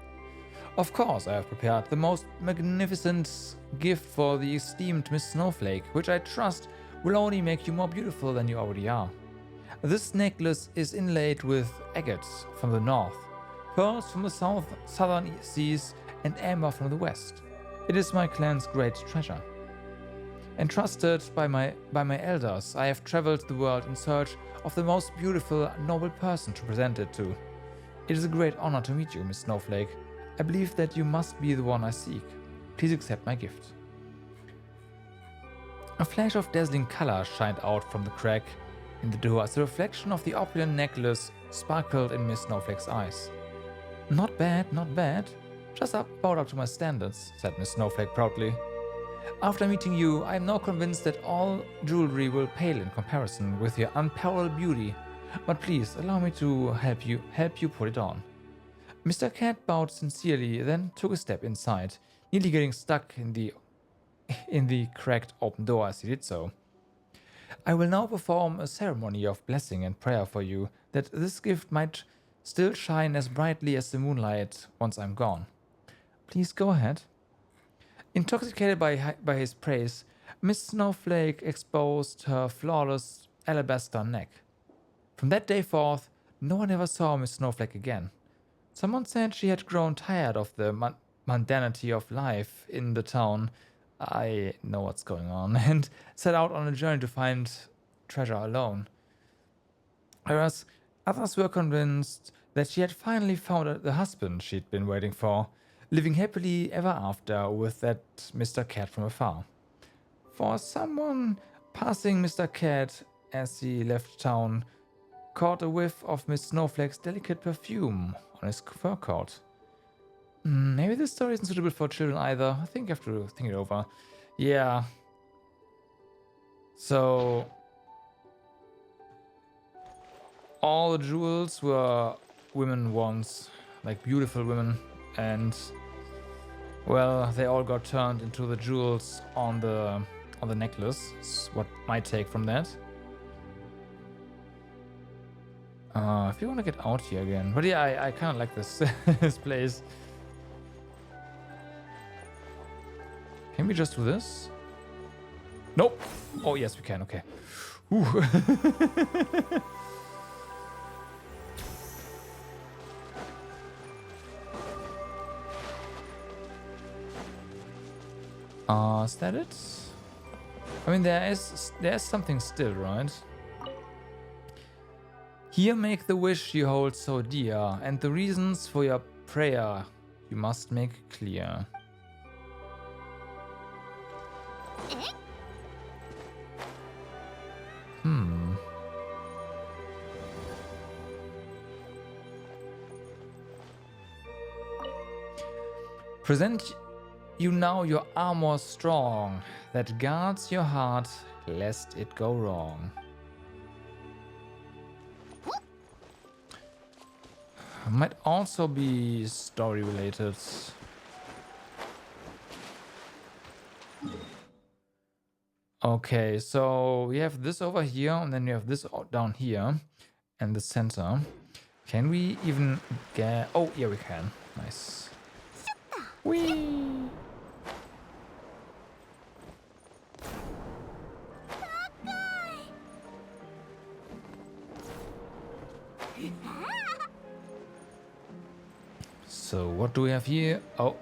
Of course, I have prepared the most magnificent gift for the esteemed Miss Snowflake, which I trust will only make you more beautiful than you already are. This necklace is inlaid with agates from the north, pearls from the southern seas, and amber from the west. It is my clan's great treasure. Entrusted by my elders, I have traveled the world in search of the most beautiful, noble person to present it to. It is a great honor to meet you, Miss Snowflake. I believe that you must be the one I seek. Please accept my gift. A flash of dazzling color shined out from the crack in the door as the reflection of the opulent necklace sparkled in Miss Snowflake's eyes. Not bad, not bad. Just about up to my standards, said Miss Snowflake proudly. After meeting you, I am now convinced that all jewelry will pale in comparison with your unparalleled beauty. But please allow me to help you put it on. Mr. Cat bowed sincerely, then took a step inside, nearly getting stuck in the cracked open door as he did so. I will now perform a ceremony of blessing and prayer for you, that this gift might still shine as brightly as the moonlight once I'm gone. Please go ahead. Intoxicated by his praise, Miss Snowflake exposed her flawless alabaster neck. From that day forth, no one ever saw Miss Snowflake again. Someone said she had grown tired of the mundanity of life in the town. I know what's going on, and set out on a journey to find treasure alone. Whereas others were convinced that she had finally found the husband she'd been waiting for, living happily ever after with that Mr. Cat from afar. For someone passing Mr. Cat as he left town caught a whiff of Miss Snowflake's delicate perfume on his fur coat. Maybe this story isn't suitable for children either. I think I have to think it over. Yeah. So all the jewels were women once, like beautiful women, and well, they all got turned into the jewels on the necklace. That's what my take from that. If you want to get out here again, but yeah, I kind of like this this place. Can we just do this? Nope. Oh yes, we can. Okay. Ooh. Is that it? I mean, there's something still, right? Here make the wish you hold so dear, and the reasons for your prayer you must make clear. Present you now your armor strong, that guards your heart, lest it go wrong. Might also be story related. Okay, so we have this over here, and then we have this down here, and the center. Can we even get... Oh, yeah, we can. Nice. Whee! So what do we have here? Oh.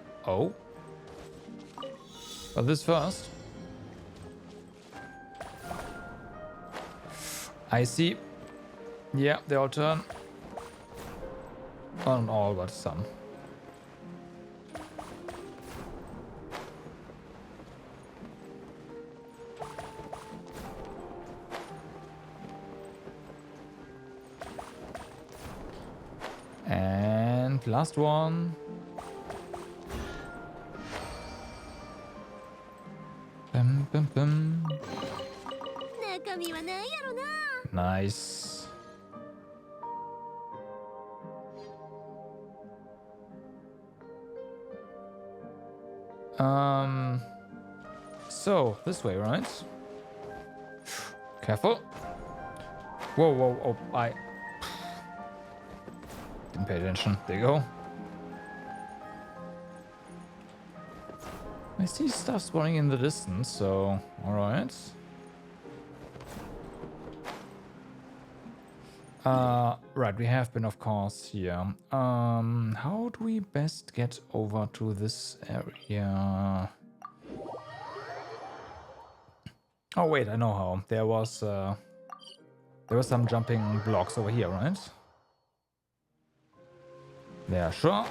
Well, this first. I see. Yeah, they all turn. Not all, but some. And last one. Bum, bum, bum. 中身は何やろな。 Nice. So this way, right? Careful. Whoa, whoa, oh, I didn't pay attention. There you go. I see stuff spawning in the distance, so alright. Right, we have been, of course, here. How do we best get over to this area? Oh wait, I know how. There was some jumping blocks over here, right? Yeah, sure.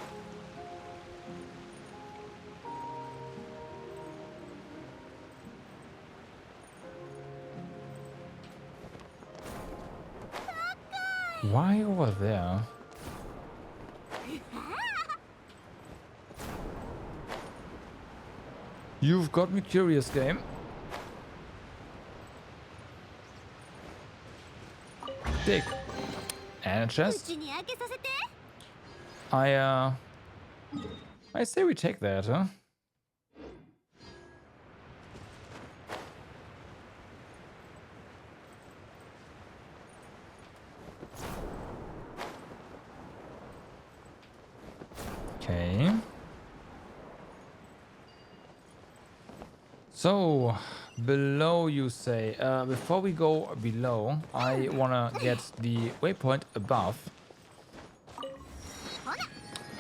Why over there? You've got me curious, game. Dig. And a う chest. ちに開けさせて。 I say we take that, huh? Okay. So, below you say, before we go below, I wanna get the waypoint above.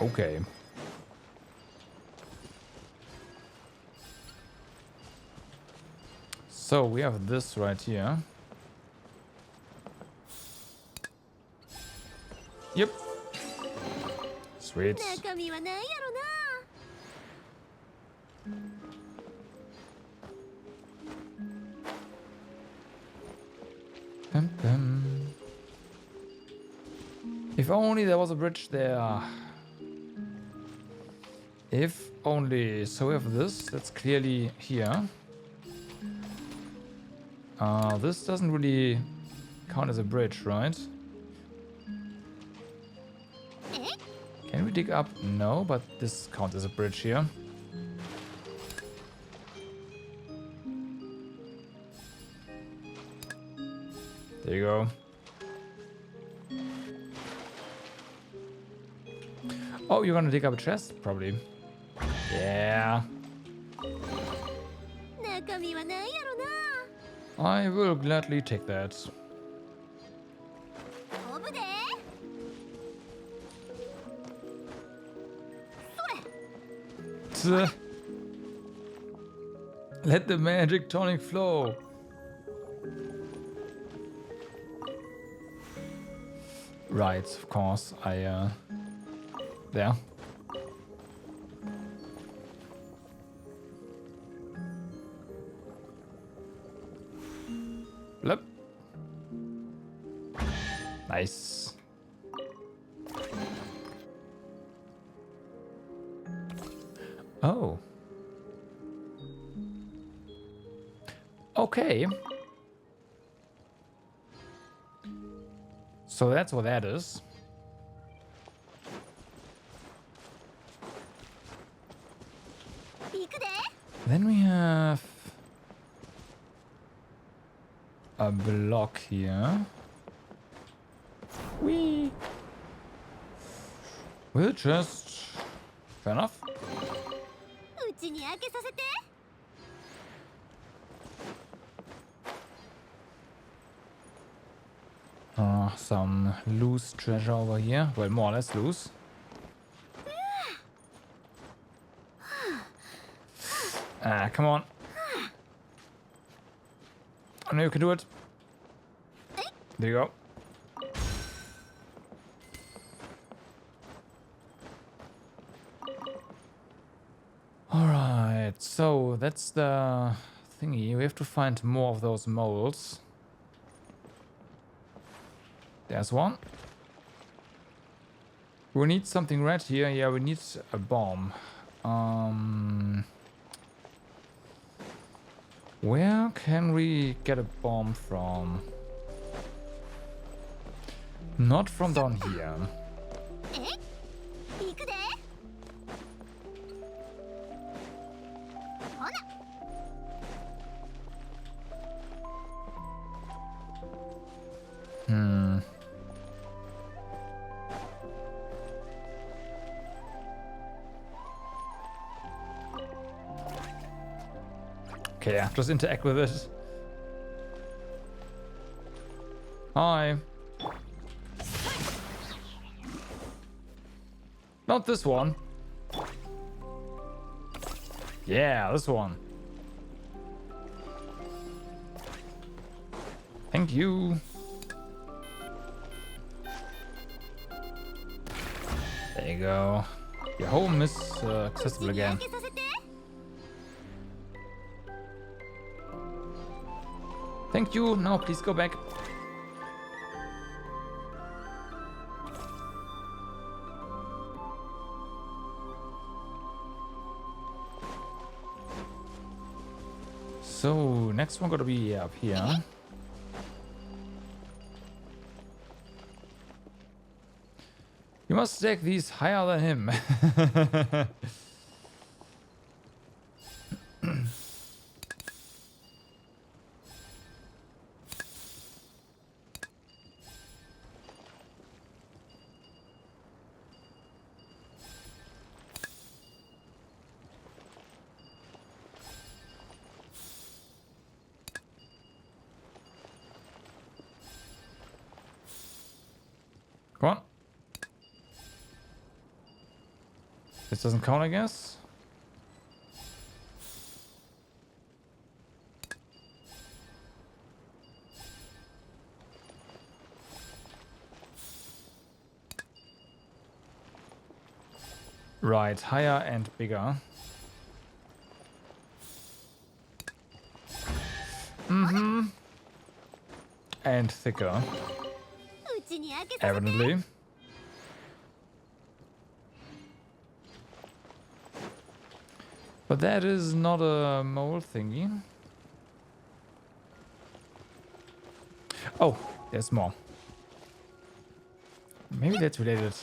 Okay. So, we have this right here. Yep. Sweet. 中身は何やろな。 Bum, bum. If only there was a bridge there. If only. So we have this. That's clearly here. This doesn't really count as a bridge, right? Can we dig up? No, but this counts as a bridge here. There you go. Oh, you're gonna dig up a chest? Probably. Yeah. 中身は何やろな。 I will gladly take that. 飛ぶで。それ。 Tch. Let the magic tonic flow. Right, of course. There. Blip. Nice. Oh. Okay. So that's what that is. Then we have a block here. Whee! We'll just... Fair enough. うちに開けさせて。 Some loose treasure over here. Well, more or less loose. Ah, come on. I know you can do it. There you go. Alright, so that's the thingy. We have to find more of those molds. There's one. We need something red here. Yeah, we need a bomb. Where can we get a bomb from? Not from down here. 行くで。ほな。Okay, yeah, just interact with it. Hi. Not this one. Yeah, this one. Thank you. There you go. Your home is accessible again. 開けさせて。 Thank you. Now please go back. So next one gotta be up here. You must stack these higher than him. Come on. This doesn't count, I guess. Right, higher and bigger. Mm-hmm. And thicker, うちに開けさせて。 evidently. But that is not a mole thingy. Oh, there's more. Maybe that's related.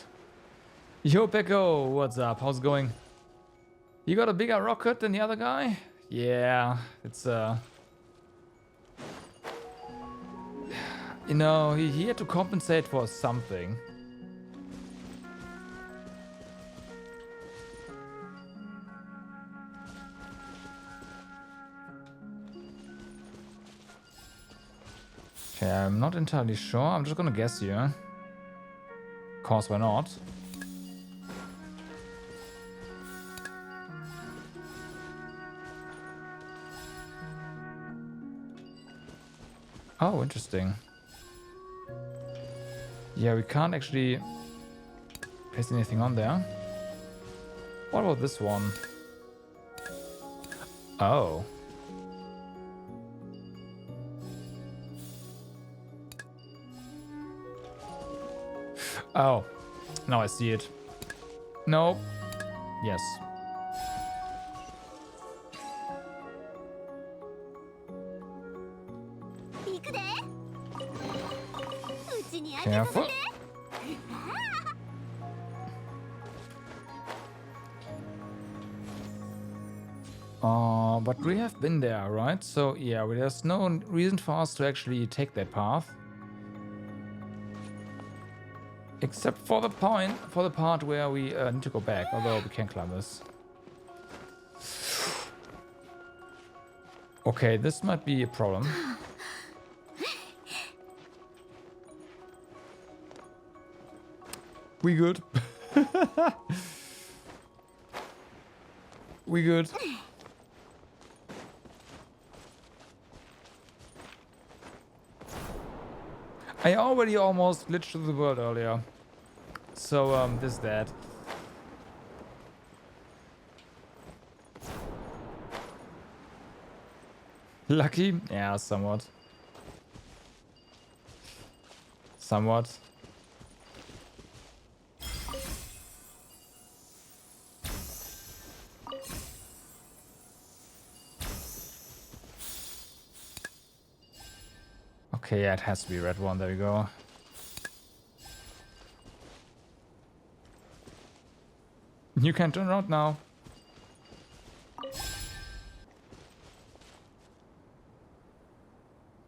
Yo, Pecco, what's up? How's it going? You got a bigger rocket than the other guy? Yeah, it's you know, he had to compensate for something. Okay, I'm not entirely sure. I'm just gonna guess here. Of course, why not? Oh, interesting. Yeah, we can't actually place anything on there. What about this one? Oh. Oh, now I see it. Nope. Yes. Careful. But we have been there, right? So yeah, there's no reason for us to actually take that path. Except for the part where we need to go back, although we can climb this. Okay, this might be a problem. We good? We good? I already almost glitched through the world earlier. So, this is that. Lucky? Yeah, somewhat. Somewhat. Okay, yeah, it has to be red one. There we go. You can turn around now.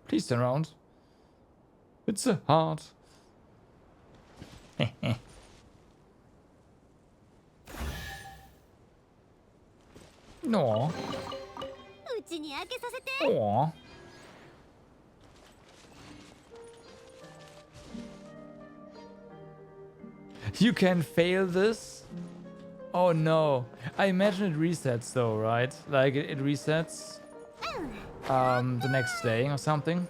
Please turn around. It's a heart. No. うちに開けさせて。 Aw. You can fail this? Oh no. I imagine it resets though, right? Like it resets the next day or something.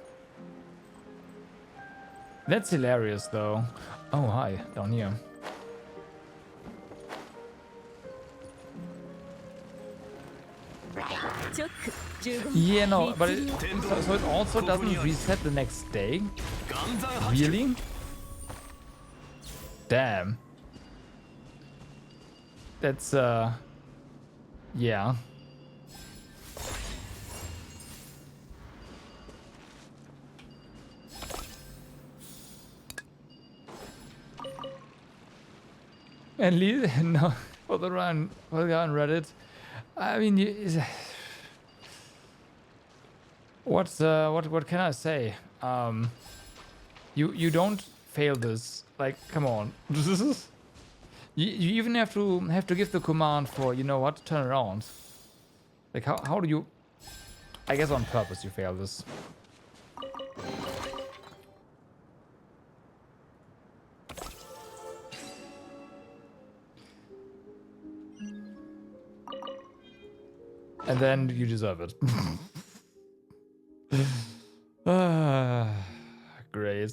That's hilarious though. Oh hi, down here. Yeah, no, but so it also doesn't reset the next day? Really? Damn. That's, yeah. At least, no, for the guy on Reddit. I mean, what can I say? You don't fail this. Like, come on. You even have to give the command for, you know what, turn around. Like how do you? I guess on purpose you fail this. And then you deserve it. Great.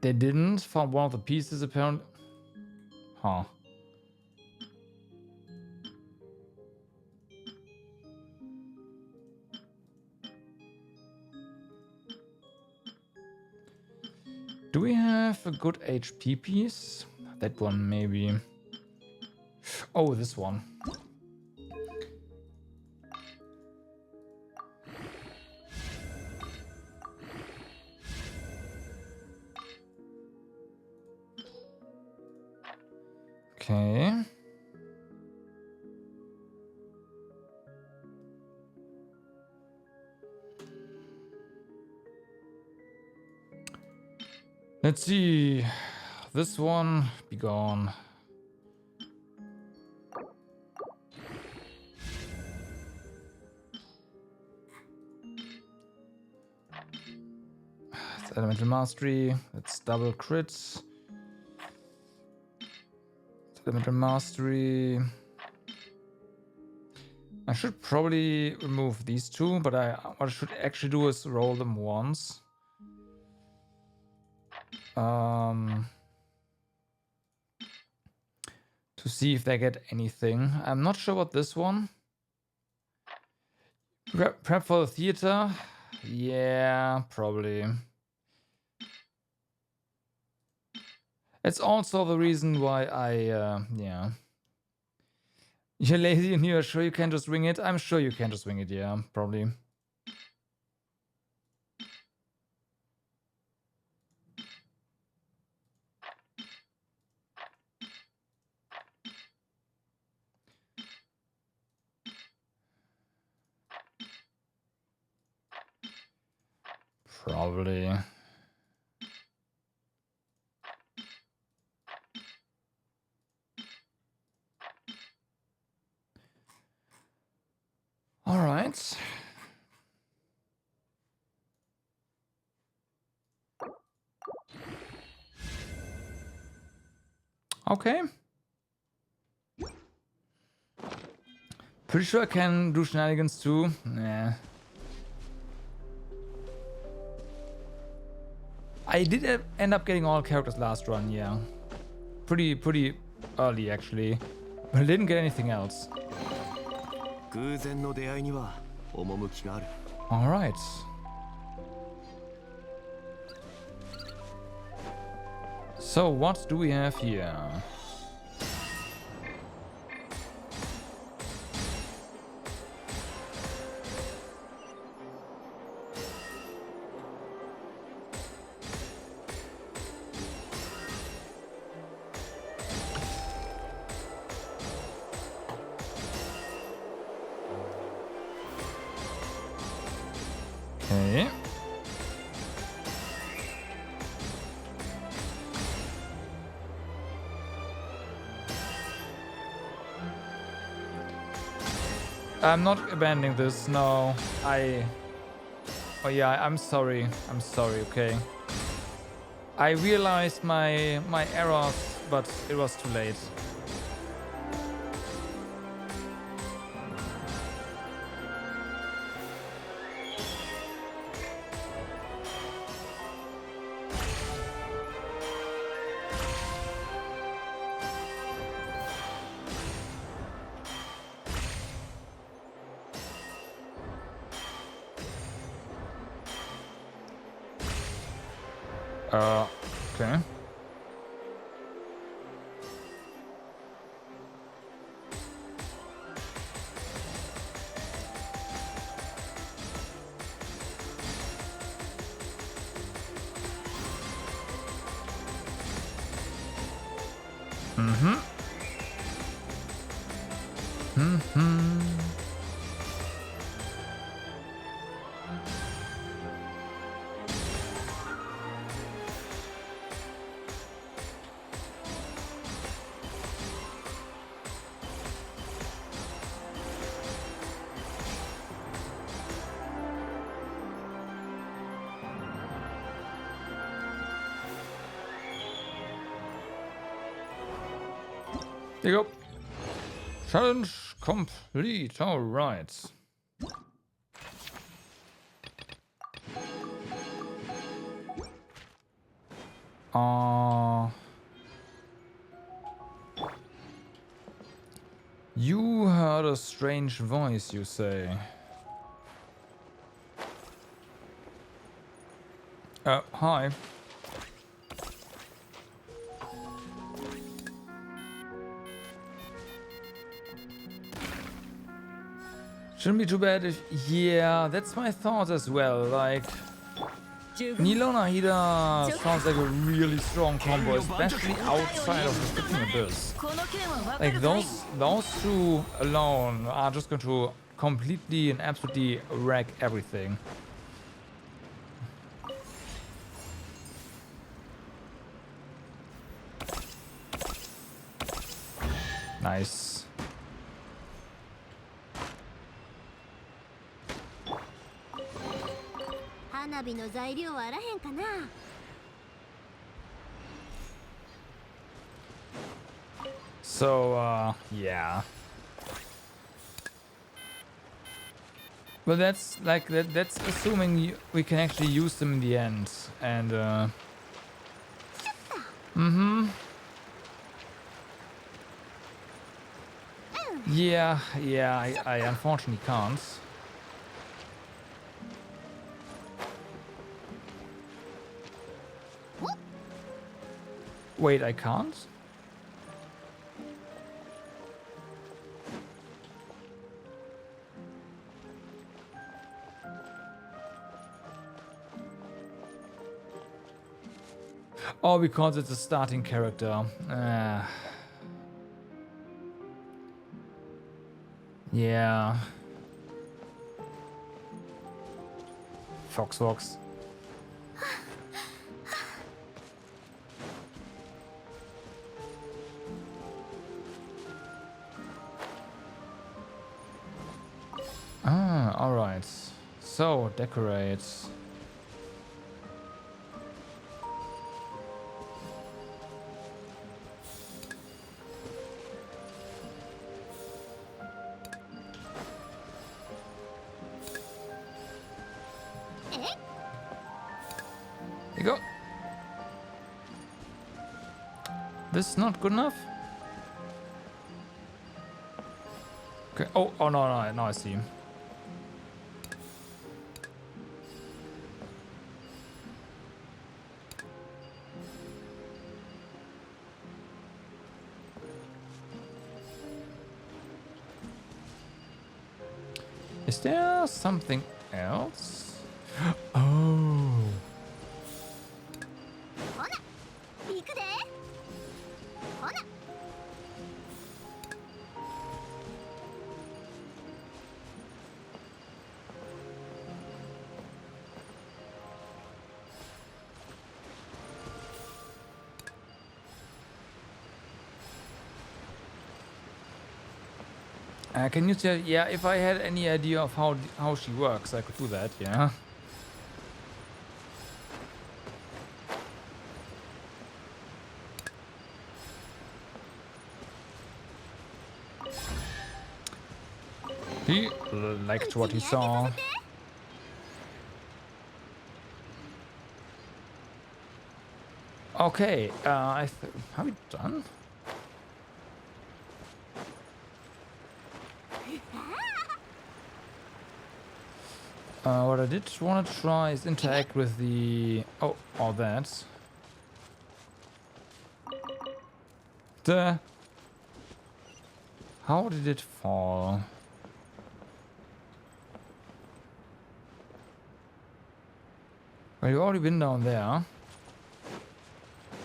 They didn't found one of the pieces apparently. Huh. Do we have a good HP piece? That one maybe. Oh, this one. Okay. Let's see. This one, be gone. It's elemental mastery. It's double crits. Elemental mastery. I should probably remove these two, but what I should actually do is roll them once. To see if they get anything. I'm not sure about this one. Prep for the theater? Yeah, probably. It's also the reason why yeah. You're lazy and you're sure you can just wing it? I'm sure you can just wing it, yeah, probably. Probably. All right. Okay. Pretty sure I can do shenanigans too. Nah. I did end up getting all characters last run, yeah. Pretty early actually. But I didn't get anything else. Alright. So what do we have here? Okay. I'm not abandoning this, no. Oh yeah, I'm sorry. I'm sorry, okay. I realized my errors, but it was too late. Okay. Mm-hmm. Mm-hmm. There you go. Challenge complete. All right. You heard a strange voice, you say. Hi. Shouldn't be too bad if... Yeah, that's my thought as well. Like, Nilona Hida sounds like a really strong combo, especially outside of the freaking abyss. Like, those two alone are just going to completely and absolutely wreck everything. Nice. So, yeah. Well, that's like that's assuming we can actually use them in the end, and yeah, I unfortunately can't. Wait, I can't? Oh, because it's a starting character. Yeah. Fox. All right. So, decorate. There you go. This is not good enough? Okay. Oh, no, now I see him. Is there something else? Oh. ほな行くでほな Can you tell? Yeah, if I had any idea of how she works, I could do that. Yeah. He liked what he saw. Okay, are we done? What I did want to try is interact with the... Oh, all that. How did it fall? Well, you've already been down there.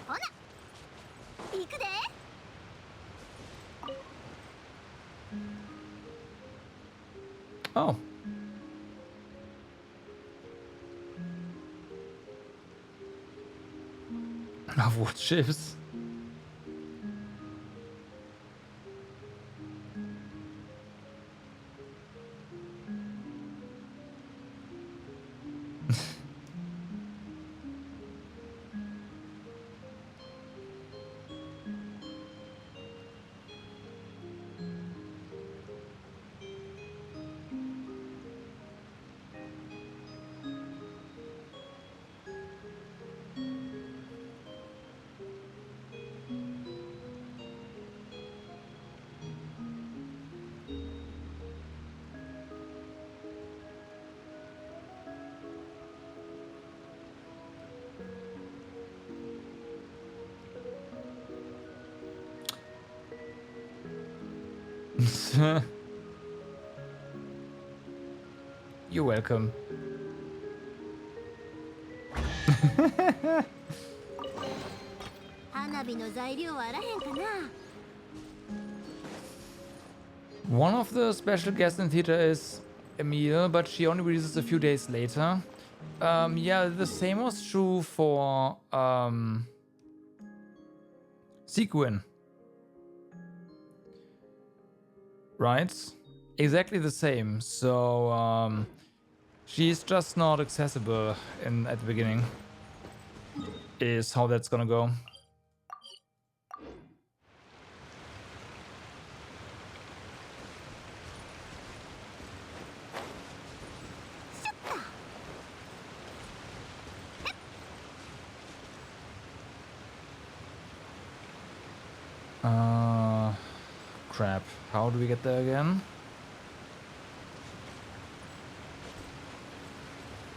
ほな行くで Oh. Of what ships? You're welcome. 花火の材料はあらへんかな One of the special guests in theater is Emile, but she only releases a few days later. Yeah, the same was true for Sequin. Right? Exactly the same. So she's just not accessible at the beginning. Is how that's gonna go. Crap. How do we get there again?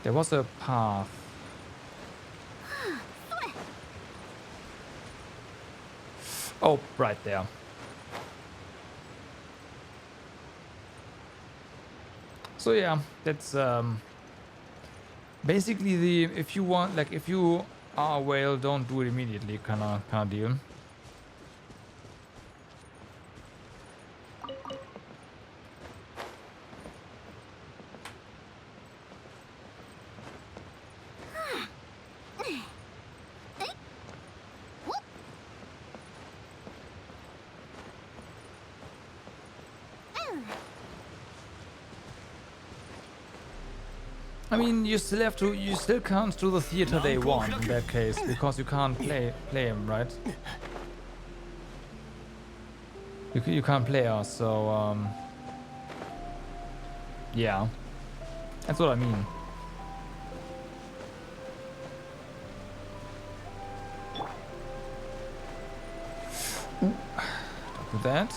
There was a path. Oh, right there. So yeah, that's basically the if you are a whale, don't do it immediately kind of deal. I mean, you still can't do the theater day one in that case, because you can't play him, right? You can't play us, so yeah, that's what I mean. Ooh. Don't do that.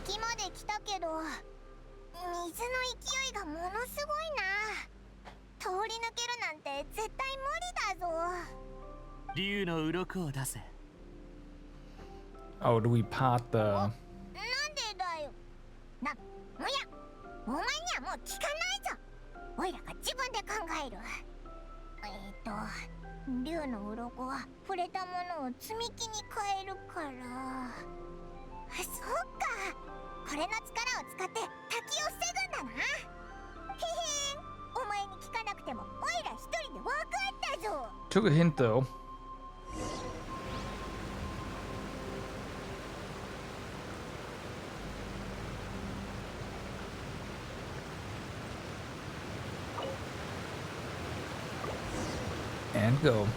滝まで来たけど水の勢いがものすごいな通り抜けるなんて絶対無理だぞ竜の鱗を出せ。Oh, do we part the... なんでだよ。おや、お前にはもう聞かないぞ。おいらが自分で考える。竜の鱗は触れたものを積み木に変えるから。そっか。これの力を使って滝を防ぐんだな。へへん。お前に聞かなくても、おいら一人で分かったぞ。 Took a hint though. And go.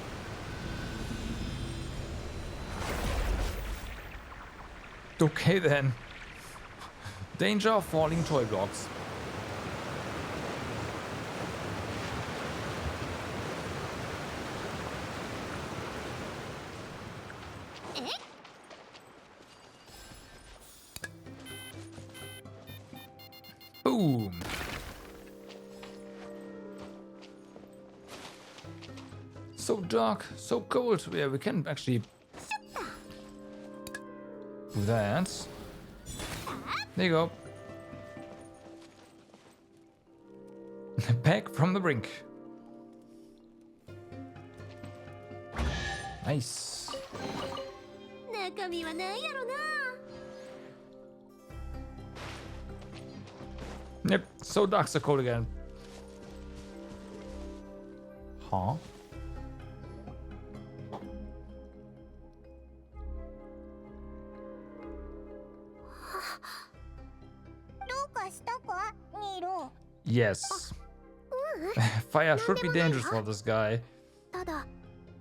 Okay then. Danger of falling toy blocks. Boom. So dark, so cold. Yeah, we can actually do that. There you go. Back from the brink. Nice. 中身は何やろな。 Yep, so dark, so cold again. Huh? どうかしたか、ニーロ。 Yes. Fire should be dangerous for this guy. ただ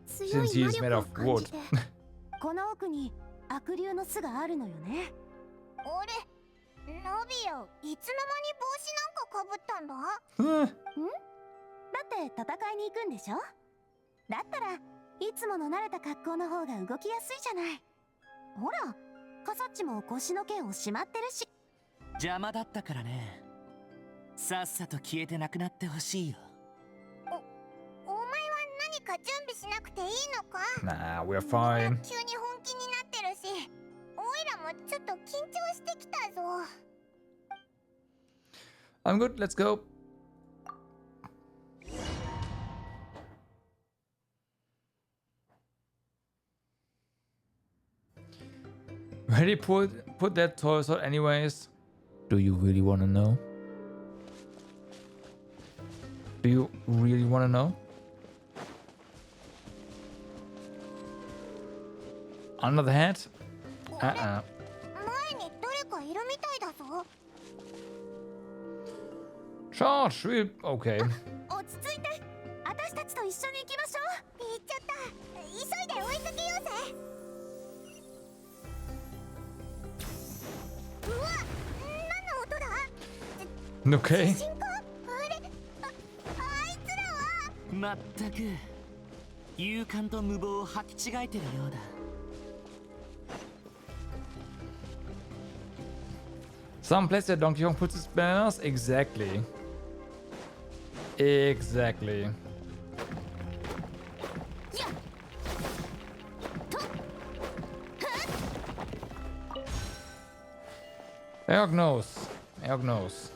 強 Since he い魔 is made 力を of 感 wood. じてこの奥に悪竜の巣があるのよね。俺、ナビア、いつの間に帽子なんかかぶったんだ。だって戦いに行くんでしょ。だったらいつもの慣れた格好の方が動きやすいじゃない。ほら、カサッチも腰の剣をしまってるし。邪魔だったからね。さっさと消えてなくなってほしいよ。お前は何か準備しなくていいのか。 Nah, we're fine. 急に本気になってるし、おいらもちょっと緊張してきたぞ。 I'm good, let's go. Ready put that toy out anyways? Do you really want to know? Do you really want to know? Under the hat? 前に誰かいるみたいだぞ。 Charge! Okay. 落ち着いて。私たちと一緒に行きましょう。行っちゃった。急いで追いかけようぜ。うわ、何の音だ。 Okay. 進行？あいつらは。まったく勇敢と無謀を履き違えてるようだ。Some place that Donkey Kong puts his banners? Exactly. Exactly. Erg knows. Erg knows.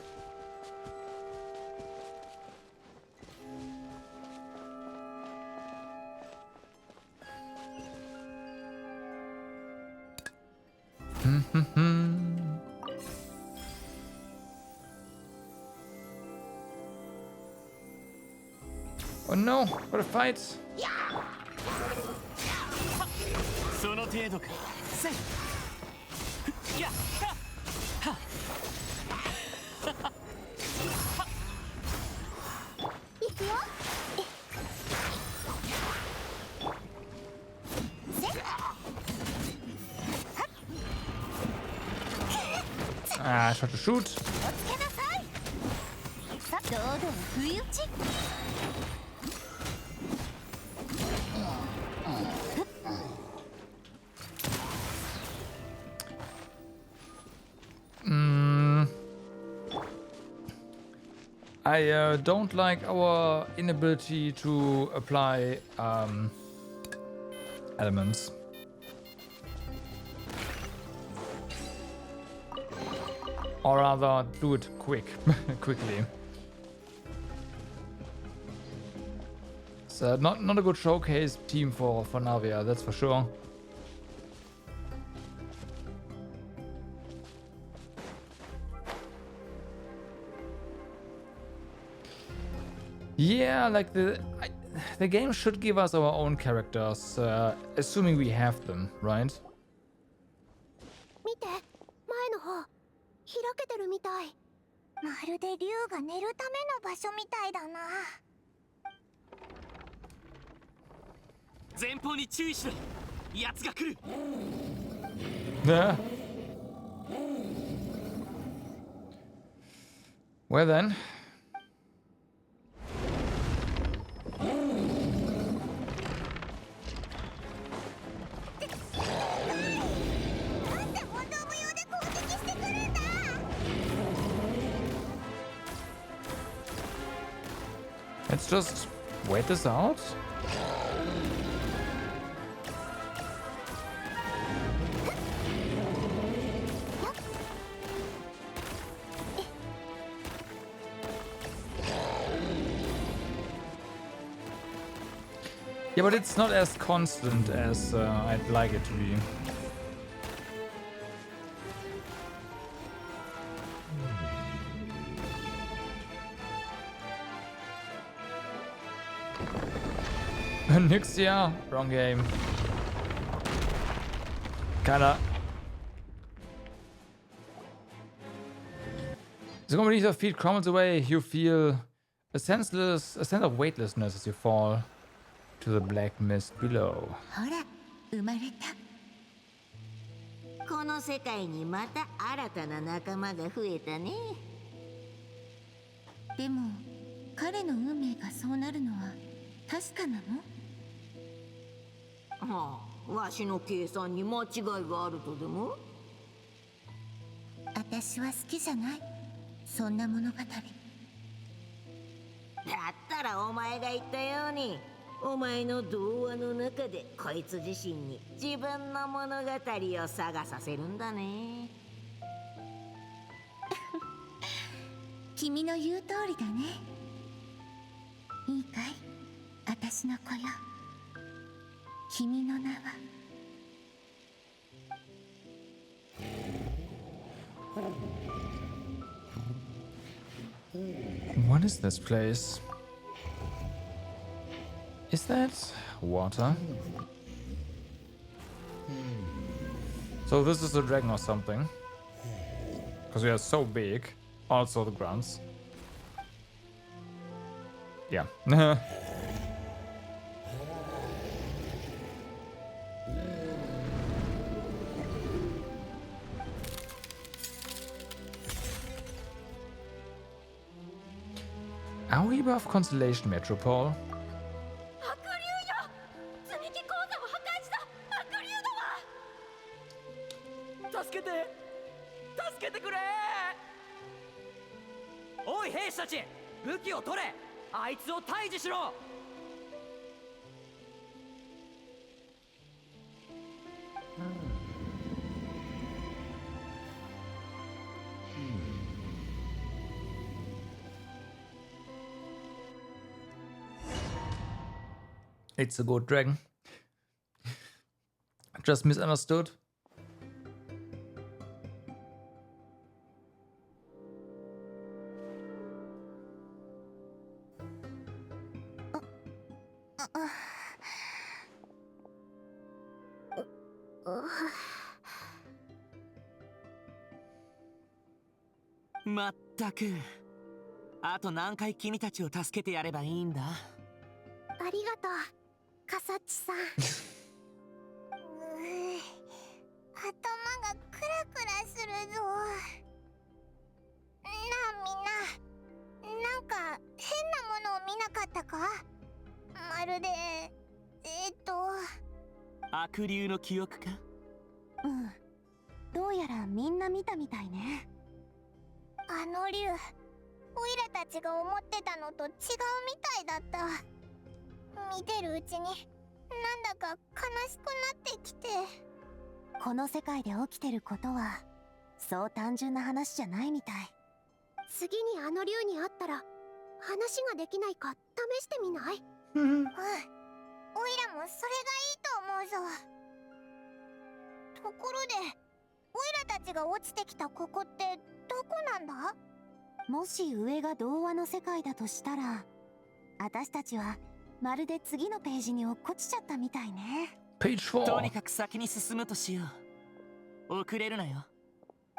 Oh no, what a fight! その程度か。せい。やっ。行くよ。Ah, I tried to shoot. おつけなさい。さあ、堂々不意打ち。I don't like our inability to apply elements. Or rather, do it quickly. It's not a good showcase team for Navia, that's for sure. Yeah, like the game should give us our own characters, assuming we have them, right? 見て、前の方開けてるみたい。まるで竜が寝るための場所みたいだな。前方に注意しろ。奴が来る。Yeah. Well then. なんで問答無用で攻撃してくるんだ。Let's just wait this out. Yeah, but it's not as constant as I'd like it to be. Nyxia, wrong game. Kinda. The combination of feet crumbles away. You feel a sense of weightlessness as you fall to the black mist below. ほら、生まれた。この世界にまた新たな仲間が増えたね。でも、彼の運命がそうなるのは確かなの？はあ、わしの計算に間違いがあるとでも？私は好きじゃない。そんな物語。だったらお前が言ったように。お前の童話の中でこいつ自身に自分の物語を探させるんだね。君の言う通りだね。いいかい？私の子よ。君の名は。What is this place? Is that water? So this is a dragon or something. Because we are so big. Also the grunts. Yeah. Are we above Constellation Metropole? 助けてくれ。おい兵士たち、武器を取れ。あいつを退治しろ。It's a good dragon. Just misunderstood.まったく。あと何回君たちを助けてやればいいんだ。ありがとう、カサッチさん。頭がクラクラするぞ。なあみんな、なんか変なものを見なかったか？まるで悪竜の記憶か？うん。どうやらみんな見たみたいね。あの竜、オイラたちが思ってたのと違うみたいだった。見てるうちになんだか悲しくなってきて。この世界で起きてることはそう単純な話じゃないみたい。次にあの竜に会ったら話ができないか試してみない？うんうん。オイラもそれがいいと思うぞ。ところで、オイラたちが落ちてきたここってどこなんだ？もし上が童話の世界だとしたら、私たちはまるで次のページに落っこちちゃったみたいね。Page とに 4. かく先に進むとしよう。遅れるなよ。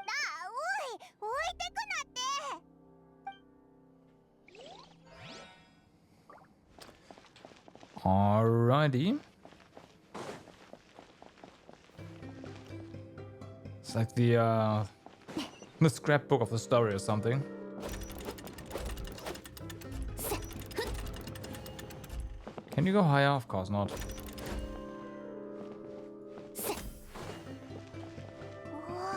おい、置いてくなって。 Alrighty. It's like the scrapbook of the story or something. Can you go higher? Of course not. うわ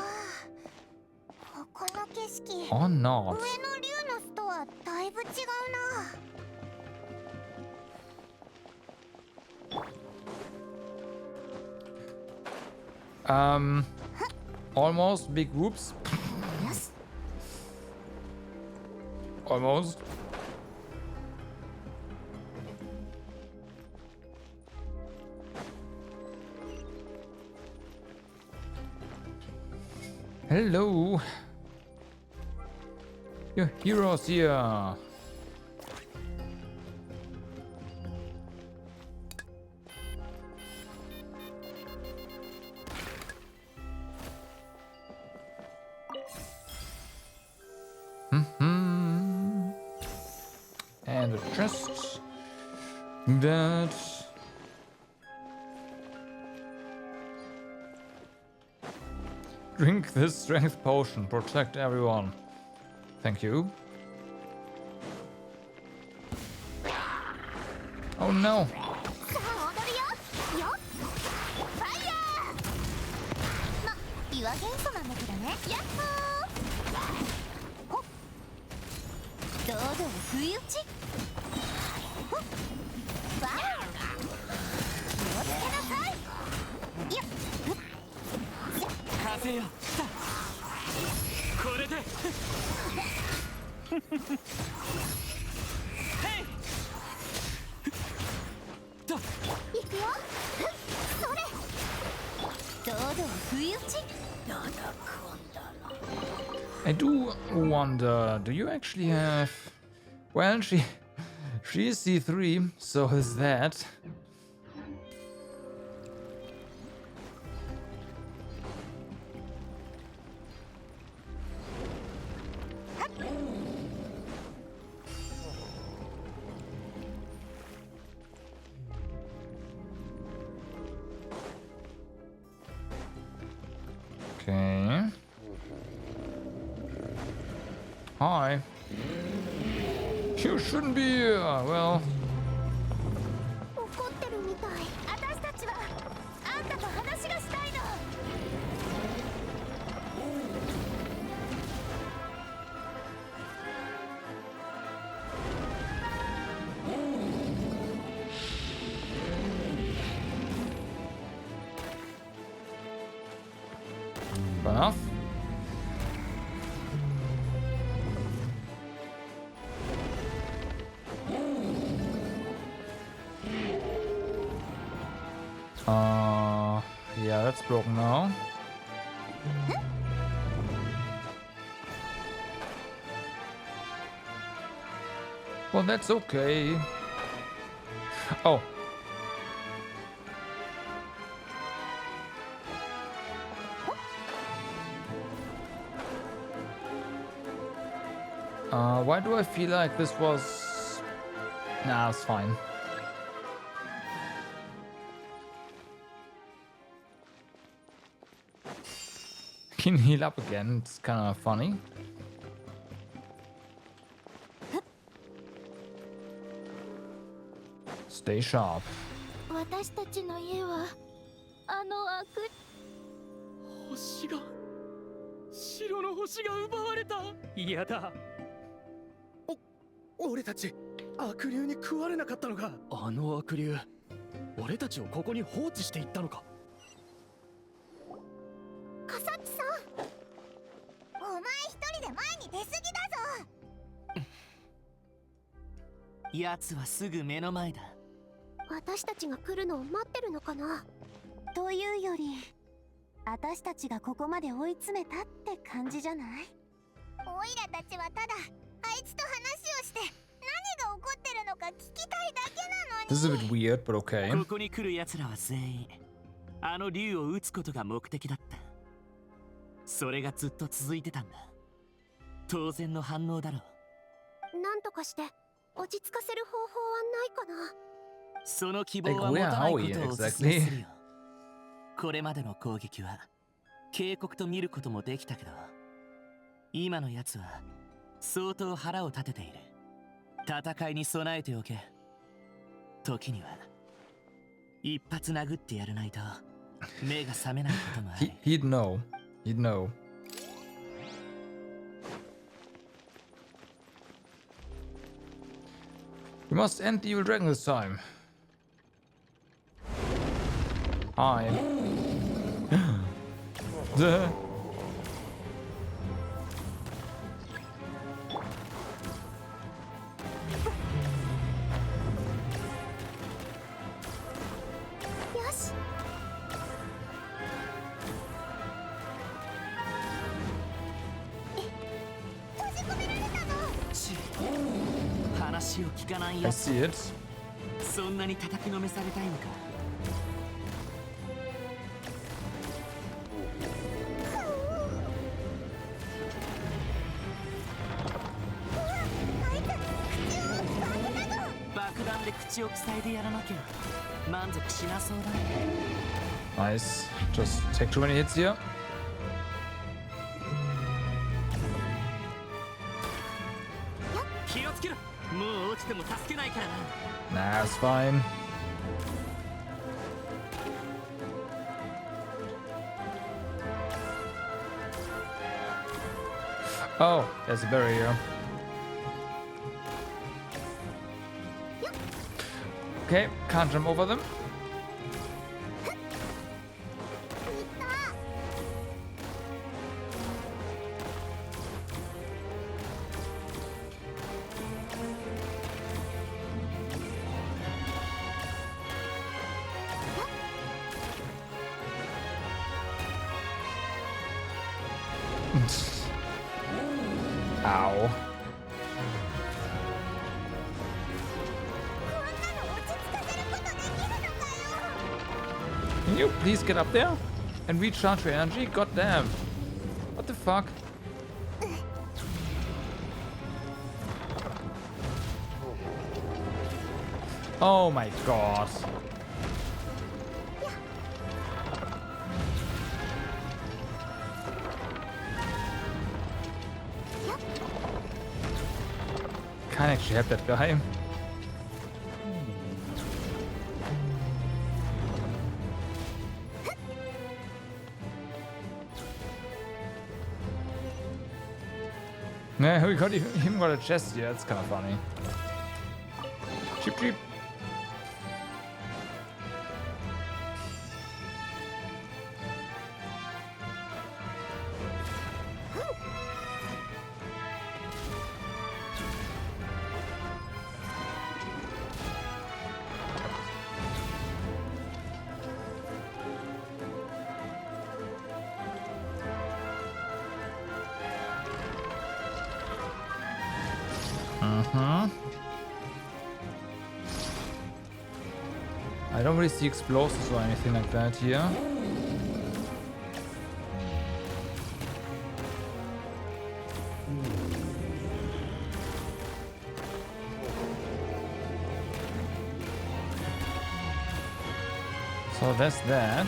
あ、ここの景色、 Or 上 not. の竜の巣とはだいぶ違うな。Almost big whoops. Yes. Almost. Hello. Your heroes here. And the chest. That. Drink this strength potion. Protect everyone. Thank you. Oh no. さあ踊るよ。よっ。ファイヤー。ま、岩元素なんだけどね。やっほー。ほっ。堂々不意打ち。ほっ。わあ。気をつけなさい。よっ。ふっ。風よこれでいくよ。ふっ。それ。堂々不意打ち。 I do wonder, do you actually have... Well, she is C3, so is that. Okay. Hi. You shouldn't be here. Well, 怒ってるみたい。私たちはあんたと話がしたいの。 enough. Yeah, that's broken now. Well, that's okay. Oh. Why do I feel like this was... Nah, it's fine. Can heal up again, it's kind of funny. Stay sharp. 私たちの家はあの悪星が白の星が奪われた。嫌だ。俺たち悪竜に食われなかったのか。あの悪竜、俺たちをここに放置していったのか。カサッチさん、奴はすぐ目の前だ。私たちが来るのを待ってるのかな。というより私たちがここまで追い詰めたって感じじゃない？オイラたちはただあいつと話をして何が起こってるのか聞きたいだけなのに。 This is a bit weird, but okay. ここに来る奴らは全員あの竜を撃つことが目的だった。それがずっと続いてたんだ。当然の反応だろう。なんとかして落ち着かせる方法はないかな。その希望は持たないことをお勧めするよ。これまでの攻撃は警告と見ることもできたけど、今のやつは相当腹を立てている。戦いに備えておけ。時には一発殴ってやらないと目が覚めないこともある。He'd know. He'd know. We must end the evil dragon this time. Hi. Duh. よし。閉じ込められたの。話を聞かない I やつ。 see it. そんなに叩きのめされたいのか。爆弾で口を塞いでやらなきゃ満足しなそうだね。 Nice. Just take too many hits here. 気をつけろ。もう落ちても助けないからな。 Nah, it's fine. Oh, there's a barrier. Okay, can't jump over them. Ow. Can you please get up there and recharge your energy? God damn. What the fuck? Oh my god. Can't actually help that guy. Nah, we got even got a chest here. That's kind of funny. Cheep cheep. I don't really see explosives or anything like that here. So that's that.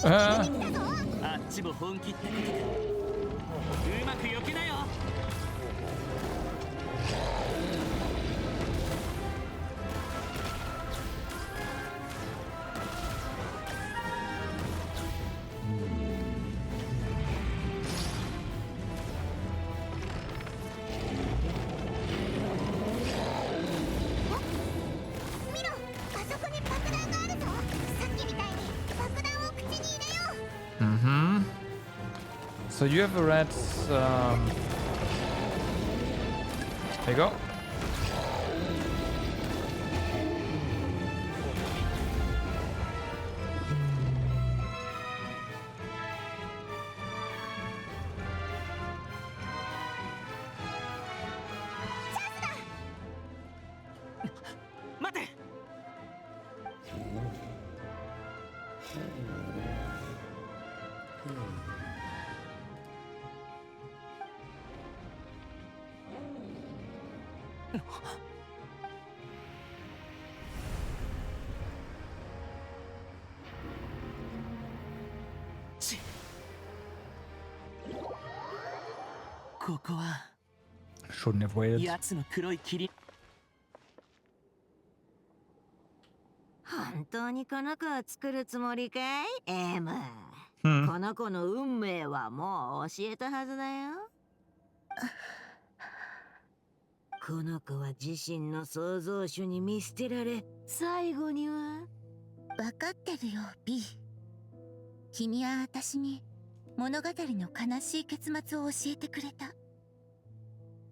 Uh, あっちも本気ってことか。うまく避けなよ。So you ever read? There you go.ここは Shouldn't have waited. 奴の黒い霧。本当にこの子を作るつもりかいエム、Hmm. この子の運命はもう教えたはずだよ。この子は自身の創造主に見捨てられ、最後には。分かってるよ、B。君は私に物語の悲しい結末を教えてくれた。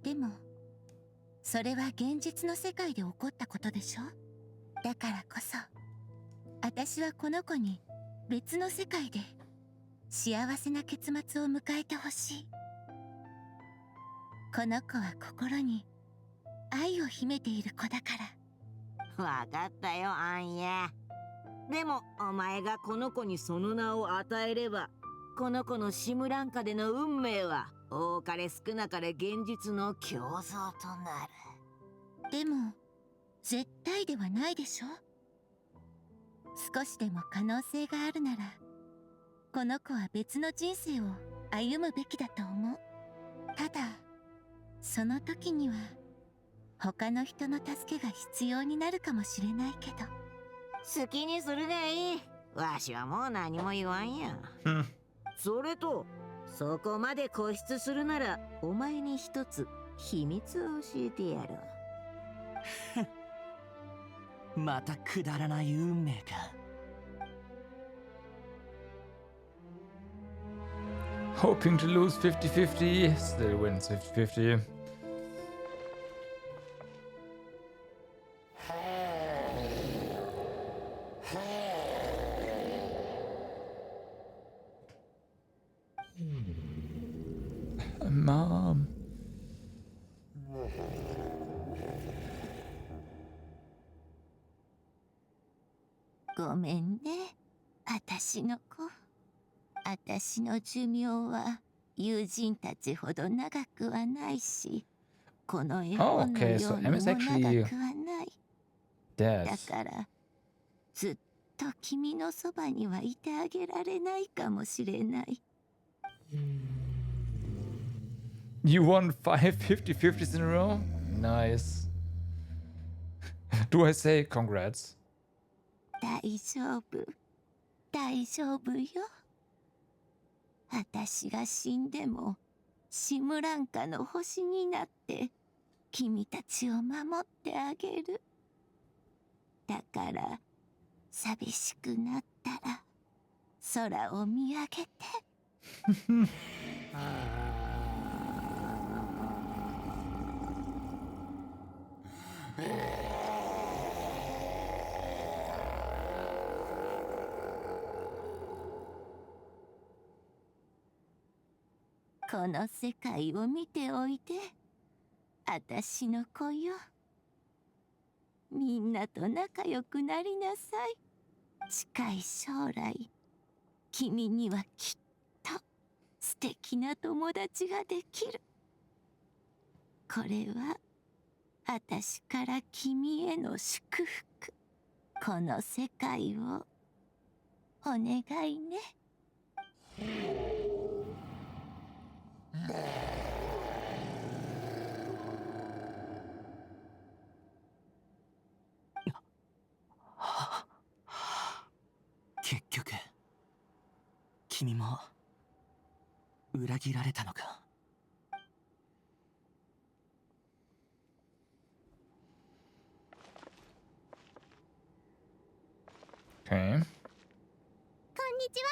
でも、それは現実の世界で起こったことでしょ？だからこそ、私はこの子に別の世界で幸せな結末を迎えてほしい。この子は心に愛を秘めている子だから。わかったよ、アンヤ。でも、お前がこの子にその名を与えれば、この子のシムランカでの運命は、多かれ少なかれ現実の胸像となる。でも、絶対ではないでしょ？少しでも可能性があるなら、この子は別の人生を歩むべきだと思う。ただ、その時には、他の人の助けが必要になるかもしれないけど。好きにするがいい。わしはもう何も言わんよ。Hmm. それと、そこまで固執するなら、お前に一つ秘密を教えてやろう。またくだらない運命か。Hoping to lose 50-50, still wins 50-50. Mom. ごめんね、私の子。私の寿命は友人たちほど長くはないし、この絵 Oh, 本の okay, よ so うに M も is 長く actually はない。 dead. だからずっと君のそばにはいてあげられないかもしれない。 You won 5 50-50s in a row? Nice. Do I say congrats? 大丈夫、大丈夫よ。私が死んでもシムランカの星になって君たちを守ってあげる。だから寂しくなったら空を見上げて。この世界を見ておいて、あたしの子よ。みんなと仲良くなりなさい。近い将来、君にはきっと素敵な友達ができる。これはあたしから君への祝福。この世界をお願いね。結局君も裏切られたのか。Okay. こんにちは、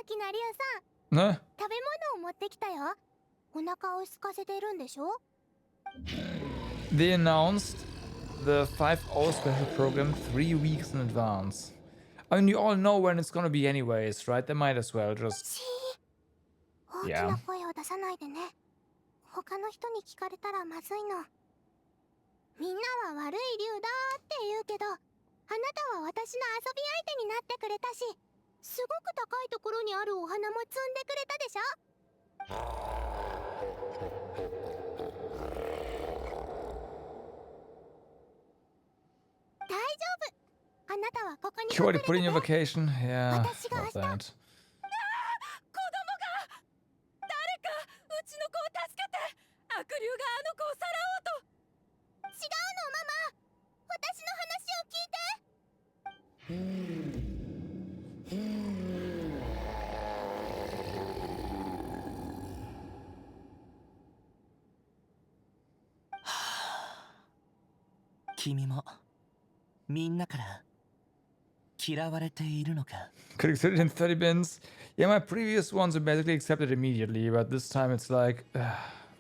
大きな竜さん。Ne? 食べ物を持ってきたよ。お腹を空かせてるんでしょ？ They announced the 5-0 special program 3 weeks in advance. I mean, you all know when it's gonna be anyways, right? They might as well just... 大きな声を出さないでね。他の人に聞かれたらまずいの。みんなは悪い竜だって言うけど、あなたは私の遊び相手になってくれたし、すごく高いところにあるお花も摘んでくれたでしょ？大丈夫。あなたはここに You 隠れ already て put in て。 your vacation? Yeah, 私が not 明日 that. 子供が誰かうちの子を助けて悪竜があの子をさらおうと。違うのママ。私の話を聞いて。君もみんなから嫌われているのか？ Could accept it in 30 bins. Yeah, my previous ones are basically accepted immediately, but this time it's like...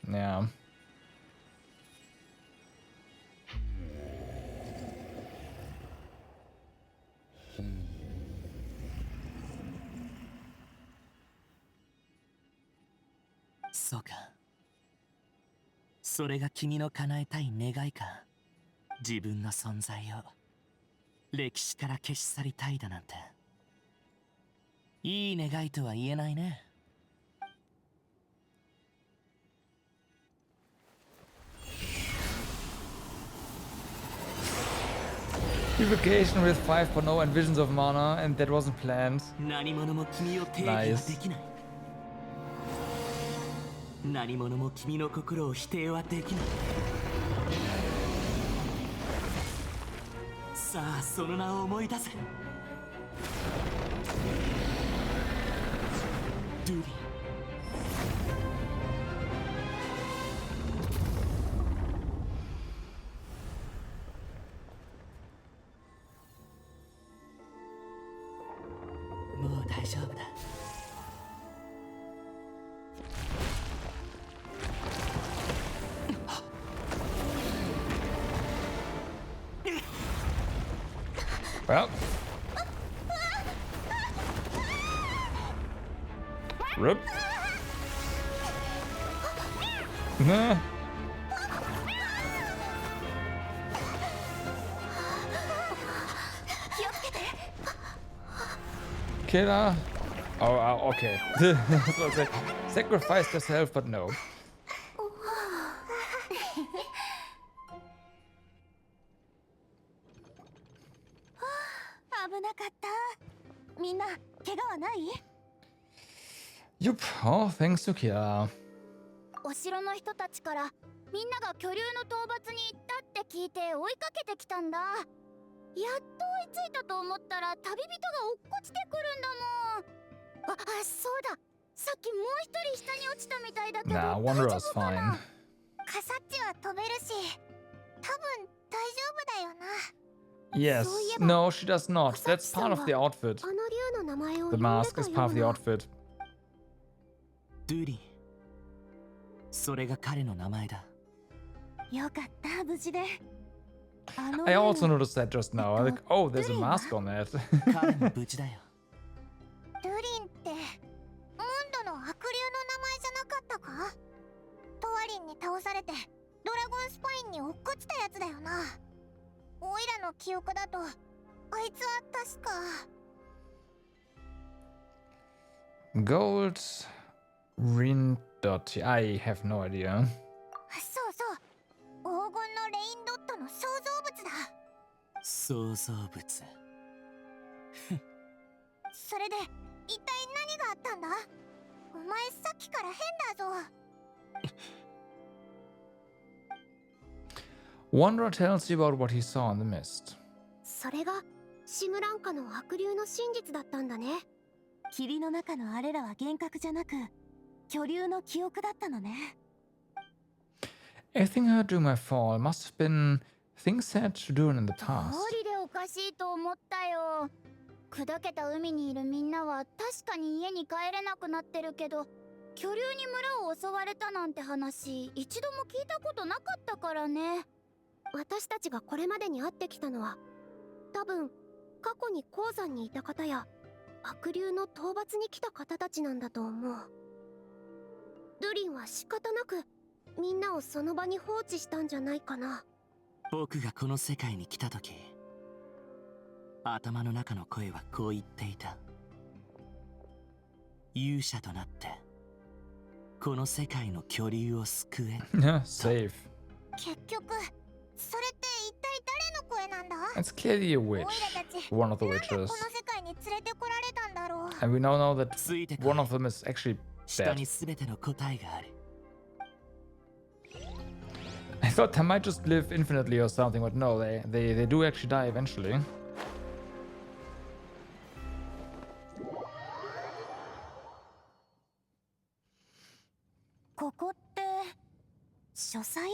yeah. そうか。それが君の叶えたい願いか。自分の存在を歴史から消し去りたいだなんて。いい願いとは言えないね。Evocation with 5.0 and visions of mana, and that wasn't planned. 何者も君を定義はできない。何者も君の心を否定はできない。さあ、その名を思い出せ。ドゥリー。もう大丈夫だ。Well. Rip. Nah. Killer. Oh, okay. That's what I said. Sacrifice yourself, but no. 危なかった。みんな怪我はない？ Yup. Oh, thanks to Kira. お城の人たちからみんなが巨竜の討伐に行ったって聞いて追いかけてきたんだ。やっと追いついたと思ったら旅人が落っこちてくるんだもん。そうだ。さっきもう一人下に落ちたみたいだけど。Nah, 大丈 Wanderer's 夫かな？ fine. カサッチは飛べるし、多分大丈夫だよな。 Yes. No, she does not. That's part of the outfit. あの竜の名前を The 呼んでたような。 mask is part of the outfit. ドゥリー。それが彼の名前だ。よかった、無事で。I also noticed that just now. I'm like, oh, there's a mask on that. 彼も無事だよ。ドゥリンってモンドの悪竜の名前じゃなかったか？トワリンに倒されてドラゴンスパインに落っこちたやつだよな。オイラの記憶だとあいつは確か Gold Rin dot. I have no idea. そうそう、黄金のレインドットの創造物だ。創造物。それで一体何があったんだ？お前さっきから変だぞ。Wanderer tells you about what he saw in the mist. それがシムランカの悪竜の真実だったんだね。霧の中のあれらは幻覚じゃなく巨竜の記憶だったのね。 Everything I heard during my fall must have been things said to do in the 道 past. 理でおかしいと思ったよ。砕けた海にいるみんなは確かに家に帰れなくなってるけど、巨竜に村を襲われたなんて話一度も聞いたことなかったからね。私たちがこれまでに会ってきたのは多分過去に鉱山にいた方や悪竜の討伐に来た方たちなんだと思う。ドゥリンは仕方なくみんなをその場に放置したんじゃないかな。僕がこの世界に来た時、頭の中の声はこう言っていた。勇者となってこの世界の巨竜を救え。Safe. 結局それって一体誰の声なんだ？ It's clearly a オ witch. イラたち One of the なんでこの witches. 世界に連れてこられたんだろう。 And we now know that ついてこ one い。 of them is actually 下 dead. に全ての答えがある。I thought they might just live infinitely or something, but no, they do actually die eventually. ここって書斎？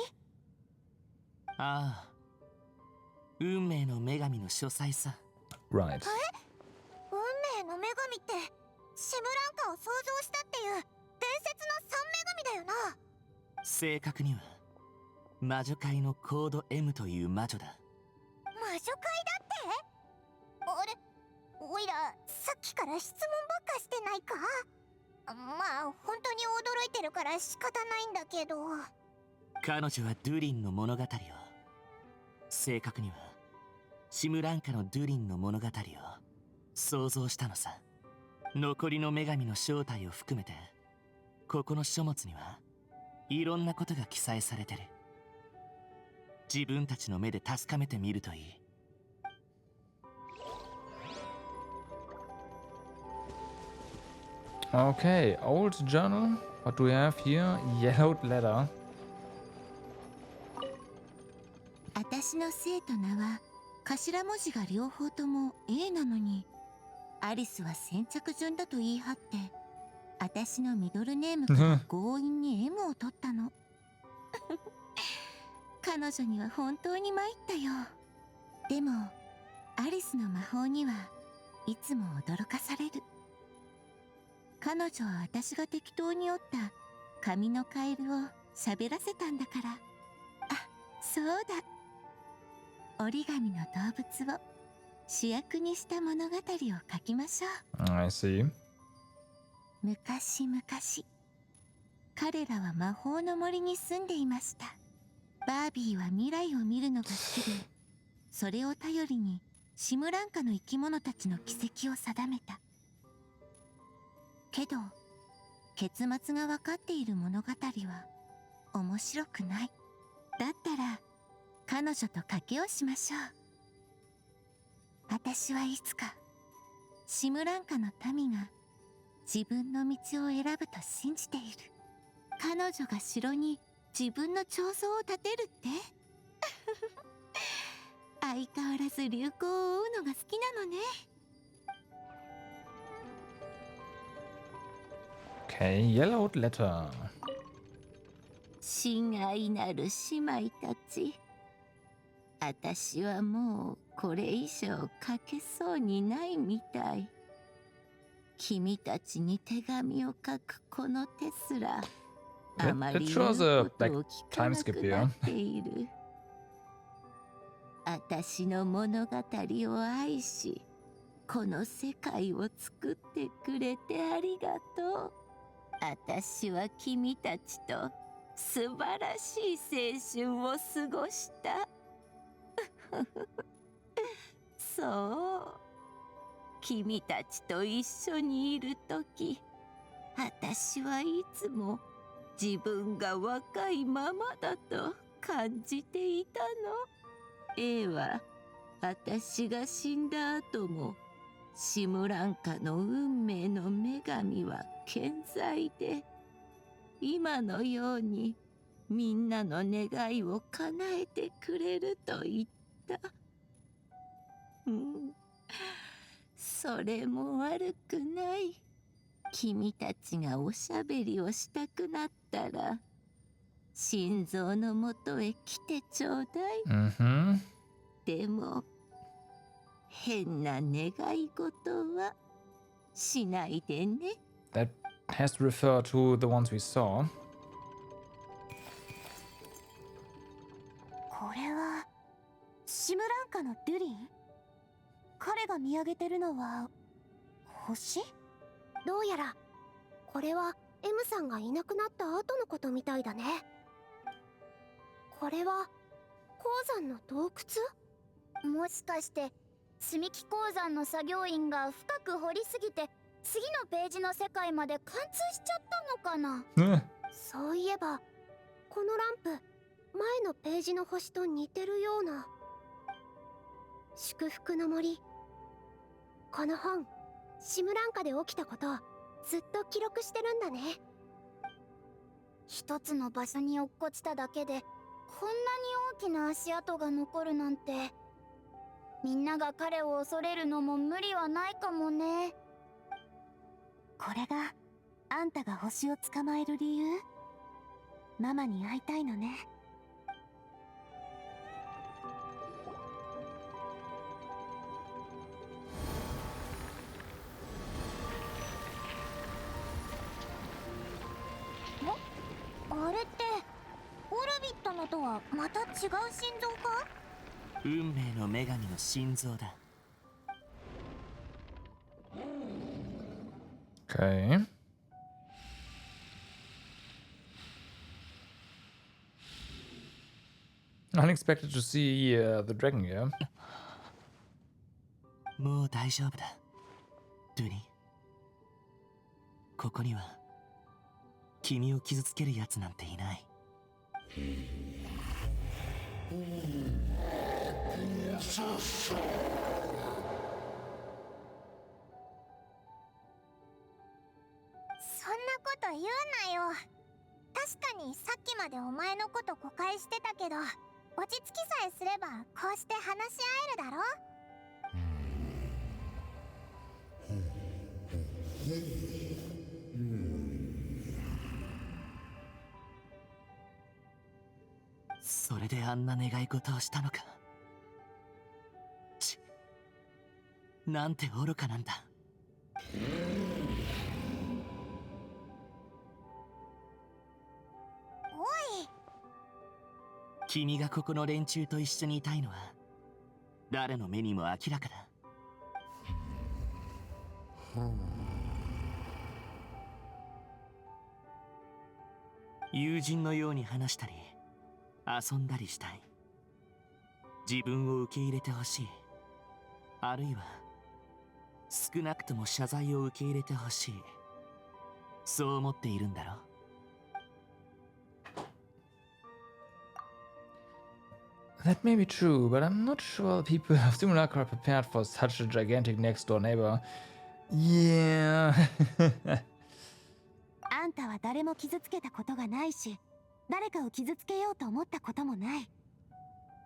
ああ、運命の女神の書斎さ。 Right. 運命の女神ってシムランカを創造したっていう伝説の三女神だよな。正確には魔女界のコード M という魔女だ。魔女界だって？あれ、オイラさっきから質問ばっかしてないか？まあ本当に驚いてるから仕方ないんだけど。彼女はドゥリンの物語を、正確にはシムランカのドゥリンの物語を想像したのさ。残りの女神の正体を含めて、ここの書物にはいろんなことが記載されてる。自分たちの目で確かめてみるといい。Okay, old journal. What do we have here? Yellowed letter. 私の姓と名は頭文字が両方とも A なのに、アリスは先着順だと言い張って私のミドルネームから強引に M を取ったの。彼女には本当に参ったよ。でもアリスの魔法にはいつも驚かされる。彼女は私が適当に折った紙のカエルを喋らせたんだから。あ、そうだ、折り紙の動物を主役にした物語を書きましょう。 I see. 昔々、彼らは魔法の森に住んでいました。バービーは未来を見るのが好きで、それを頼りにシムランカの生き物たちの軌跡を定めた。けど結末が分かっている物語は面白くない。だったら彼女と賭けをしましょう。私はいつかシムランカの民が自分の道を選ぶと信じている。彼女が城に自分の彫像を建てるって相変わらず流行を追うのが好きなのね。Okay, yellowed letter. 親愛なる姉妹たち、私はもうこれ以上書けそうにないみたい。君たちに手紙を書くこの手すらあまり It 言う shows a ことを聞かな time skip くな here. っている。私の物語を愛し、この世界を作ってくれてありがとう。私は君たちと素晴らしい青春を過ごした。そう、君たちと一緒にいるとき、私はいつも自分が若いままだと感じていたの。A は私が死んだ後もシムランカの運命の女神は健在で、今のようにみんなの願いを叶えてくれると言った。それも悪くない。君たちがおしゃべりをしたくなったら心臓のもとへ来てちょうだい。Mm-hmm. でも変な願い事はしないでね。 That has to refer to the ones we saw. これはシムランカのデュリン？彼が見上げてるのは星？どうやらこれは M さんがいなくなった後のことみたいだね。これは鉱山の洞窟？もしかして積み木鉱山の作業員が深く掘りすぎて次のページの世界まで貫通しちゃったのかな。そういえばこのランプ前のページの星と似てるような。祝福の森。この本シムランカで起きたことをずっと記録してるんだね。一つの場所に落っこちただけでこんなに大きな足跡が残るなんて。みんなが彼を恐れるのも無理はないかもね。これがあんたが星を捕まえる理由？ママに会いたいのね。あれってオルビットのとはまた違う心臓か？運命の女神の心臓だ。 Okay. Unexpected to see the dragon here. もう大丈夫だ、ドゥニ。ここには君を傷つけるやつなんていない。そんなこと言うなよ。確かにさっきまでお前のこと誤解してたけど、落ち着きさえすればこうして話し合えるだろ。それであんな願い事をしたのか。ち、なんて愚かなんだ。おい、君がここの連中と一緒にいたいのは誰の目にも明らかだ。友人のように話したり遊んだりしたい。自分を受け入れてほしい。あるいは少なくとも謝罪を受け入れてほしい。そう思っているんだろ。 That may be true, but I'm not sure people of Simulacra are prepared for such a gigantic next-door neighbor. Yeah. あんたは誰も傷つけたことがないし、誰かを傷つけようと思ったこともない。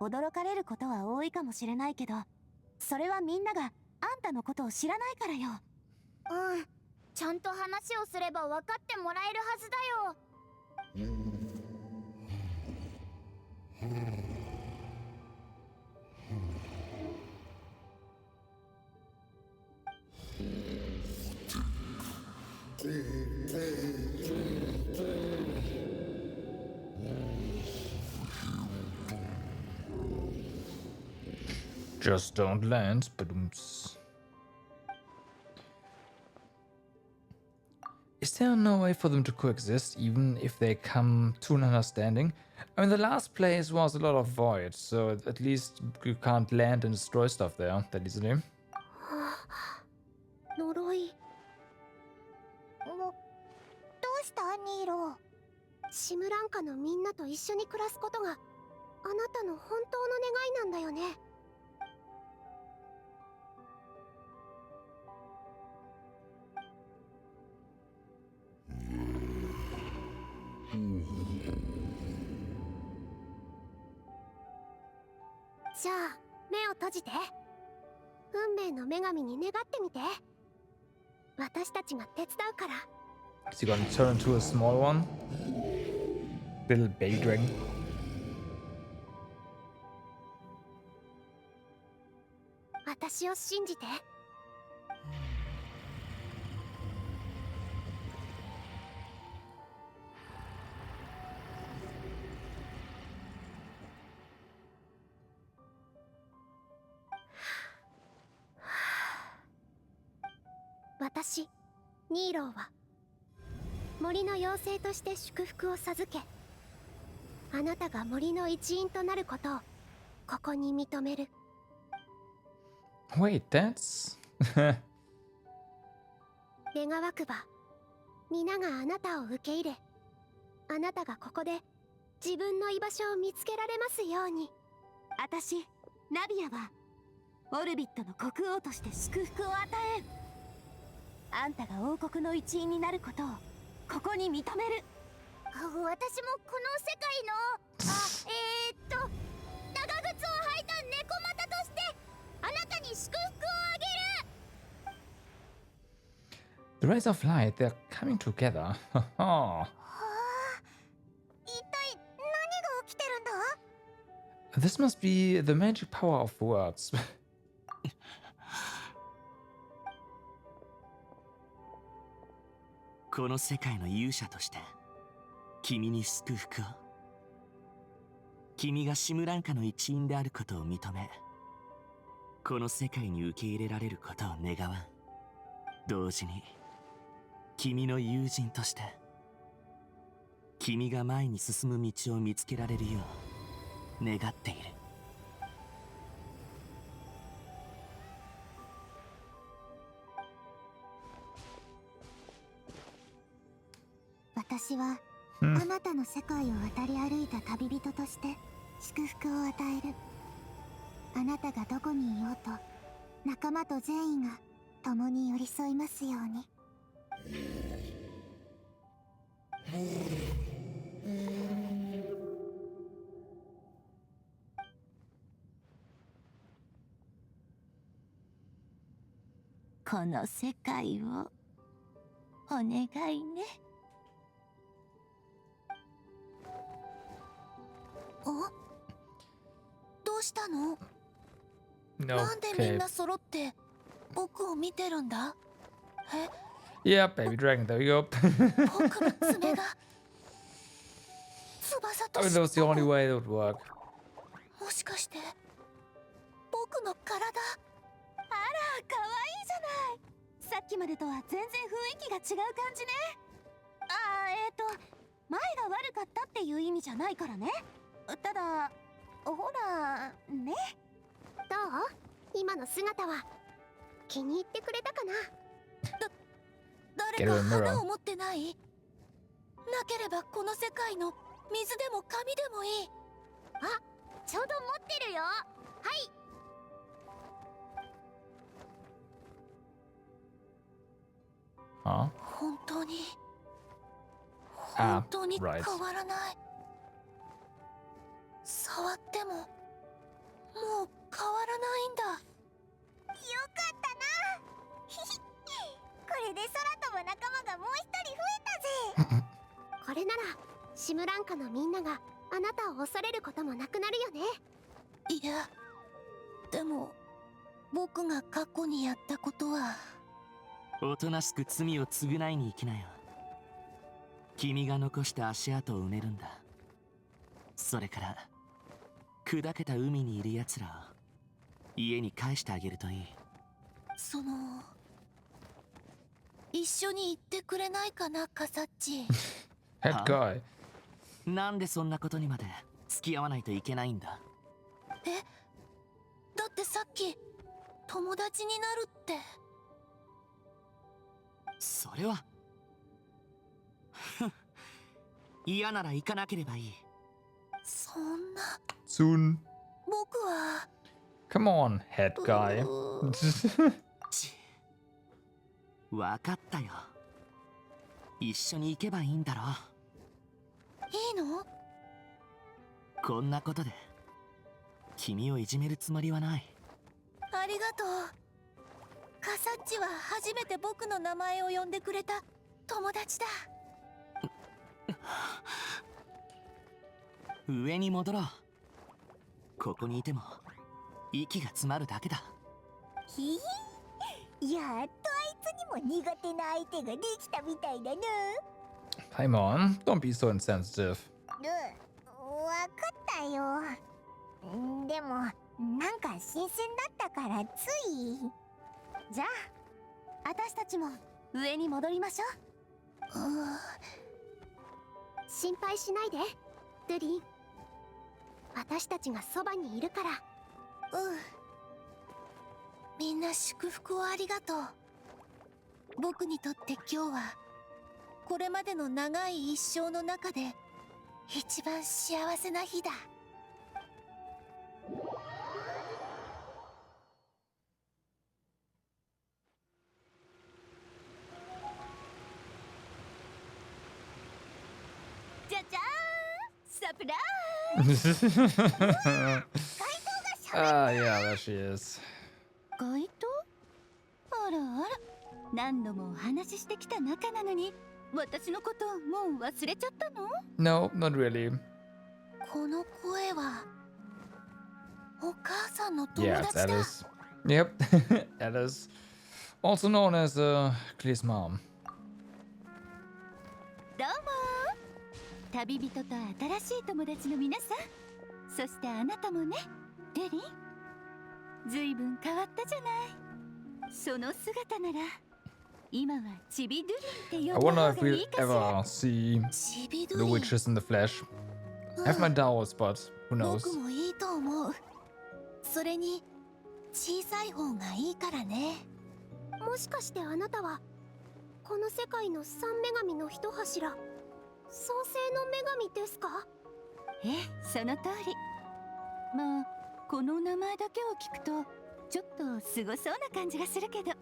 驚かれることは多いかもしれないけど、それはみんながあんたのことを知らないからよ。うん、ちゃんと話をすれば分かってもらえるはずだよ。Just don't land. Badooms. Is there no way for them to coexist, even if they come to an understanding? I mean, the last place was a lot of void, so at least you can't land and destroy stuff there that easily. 呪い。どうしたニーロ？シムランカのみんなと一緒に暮らすことがあなたの本当の願いなんだよね。じゃあ目を閉じて。運命の女神に願ってみて。私たちが手伝うから。 Is he gonna turn into a small one? Little baby dragon? 私私を信じて。私ニーローは森の妖精として祝福を授け、あなたが森の一員となることをここに認める。 Wait, that's 願わくば皆があなたを受け入れ、あなたがここで自分の居場所を見つけられますように。私ナビアはオルビットの国王として祝福を与えん。あんたが王国の一員になることをここに認める。私もこの世界の長靴を履いた猫股としてあなたに祝福をあげる。 the rays of light. They're coming together. はあ、一体何が起きてるんだ？ This must be the magic power of words. この世界の勇者として君に祝福を。君がシムランカの一員であることを認め、この世界に受け入れられることを願わん。同時に君の友人として君が前に進む道を見つけられるよう願っている。私はあなたの世界を渡り歩いた旅人として祝福を与える。あなたがどこにいようと仲間と善意が共に寄り添いますように。この世界をお願いね。どうしたの？なんでみん Okay. な揃って僕を見てるんだ？ Yeah, baby dragon. There we go. 僕の爪が翼と I mean, 尻 that was the 尾 only も way it would work. もしかして僕の体？あら、可愛いじゃない。さっきまでとは全然雰囲気が違う感じね。前が悪かったっていう意味じゃないからね。ただほらね。どう？今の姿は気に入ってくれたかな？誰か花を持ってない？なければこの世界の水でも紙でもいい。あ、ちょうど持ってるよ。はい。Huh? 本当に Ah, 本当に right. 変わらない。触ってももう変わらないんだ。よかったな。これで空飛ぶ仲間がもう一人増えたぜ。これならシムランカのみんながあなたを恐れることもなくなるよね。いや、でも僕が過去にやったことは。おとなしく罪を償いに行きなよ。君が残した足跡を埋めるんだ。それから砕けた海にいる奴らを家に返してあげるといい。一緒に行ってくれないかな、カサッチ。 Head guy. なんでそんなことにまで付き合わないといけないんだ。だってさっき友達になるって。それは嫌なら行かなければいい。そんな。 Soon. 僕は Come on, head guy. ちわかったよ。一緒に行けばいいんだろう。いいの？こんなことで君をいじめるつもりはない。ありがとう。カサッチは初めて僕の名前を呼んでくれた友達だ。上に戻ろう。ここにいても息が詰まるだけだ。ひひ、やっとあいつにも苦手な相手ができたみたいだな。Paimon, don't be so insensitive. わかったよ。でもなんか新鮮だったからつい。じゃあ私たちも上に戻りましょう。心配しないでドゥリン、私たちがそばにいるから。みんな祝福をありがとう。僕にとって今日はこれまでの長い一生の中で一番幸せな日だ。じゃじゃーん、サプライズ。 Ah, yeah, there she is. 街灯？あらあら、何度もお話ししてきた仲なのに私のこともう忘れちゃったの？ No, not really. この声はお母さんの友 Yeah, 達 it's だ。 Alice. Yep, Alice. Also known as Clee's mom. どうもー、旅人と新しい友達の皆さん、そしてあなたもね、ルリン。ずいぶん変わったじゃない。その姿なら今はチビドゥリンって I 呼んだ wonder 方 if がい we'll いかしら。 ever see チビド the リン、 witches in the flesh. I have my doubts, but who knows? 僕もいいと思う。それに小さい方がいいからね。もしかしてあなたはこの世界の三女神の一柱、創世の女神ですか？ええ、その通り。まあこの名前だけを聞くとちょっとすごそうな感じがするけど、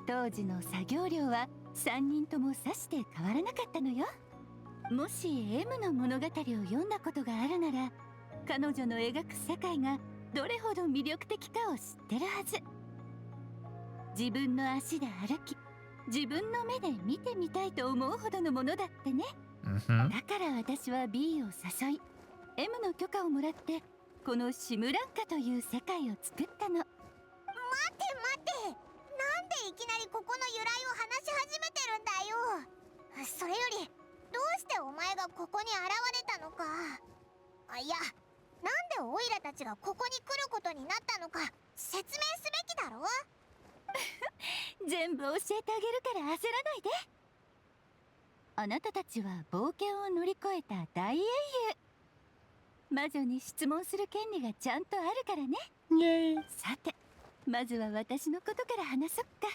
当時の作業量は3人ともさして変わらなかったのよ。もし M の物語を読んだことがあるなら、彼女の描く世界がどれほど魅力的かを知ってるはず。自分の足で歩き、自分の目で見てみたいと思うほどのものだってね。 Mm-hmm. だから私は B を誘い、 M の許可をもらってこのシムランカという世界を作ったの。待て待て、なんでいきなりここの由来を話し始めてるんだよ。それよりどうしてお前がここに現れたのか。いや、なんでオイラたちがここに来ることになったのか説明すべきだろ。全部教えてあげるから焦らないで。あなたたちは冒険を乗り越えた大英雄。魔女に質問する権利がちゃんとあるからね。さて、まずは私のことから話そっか。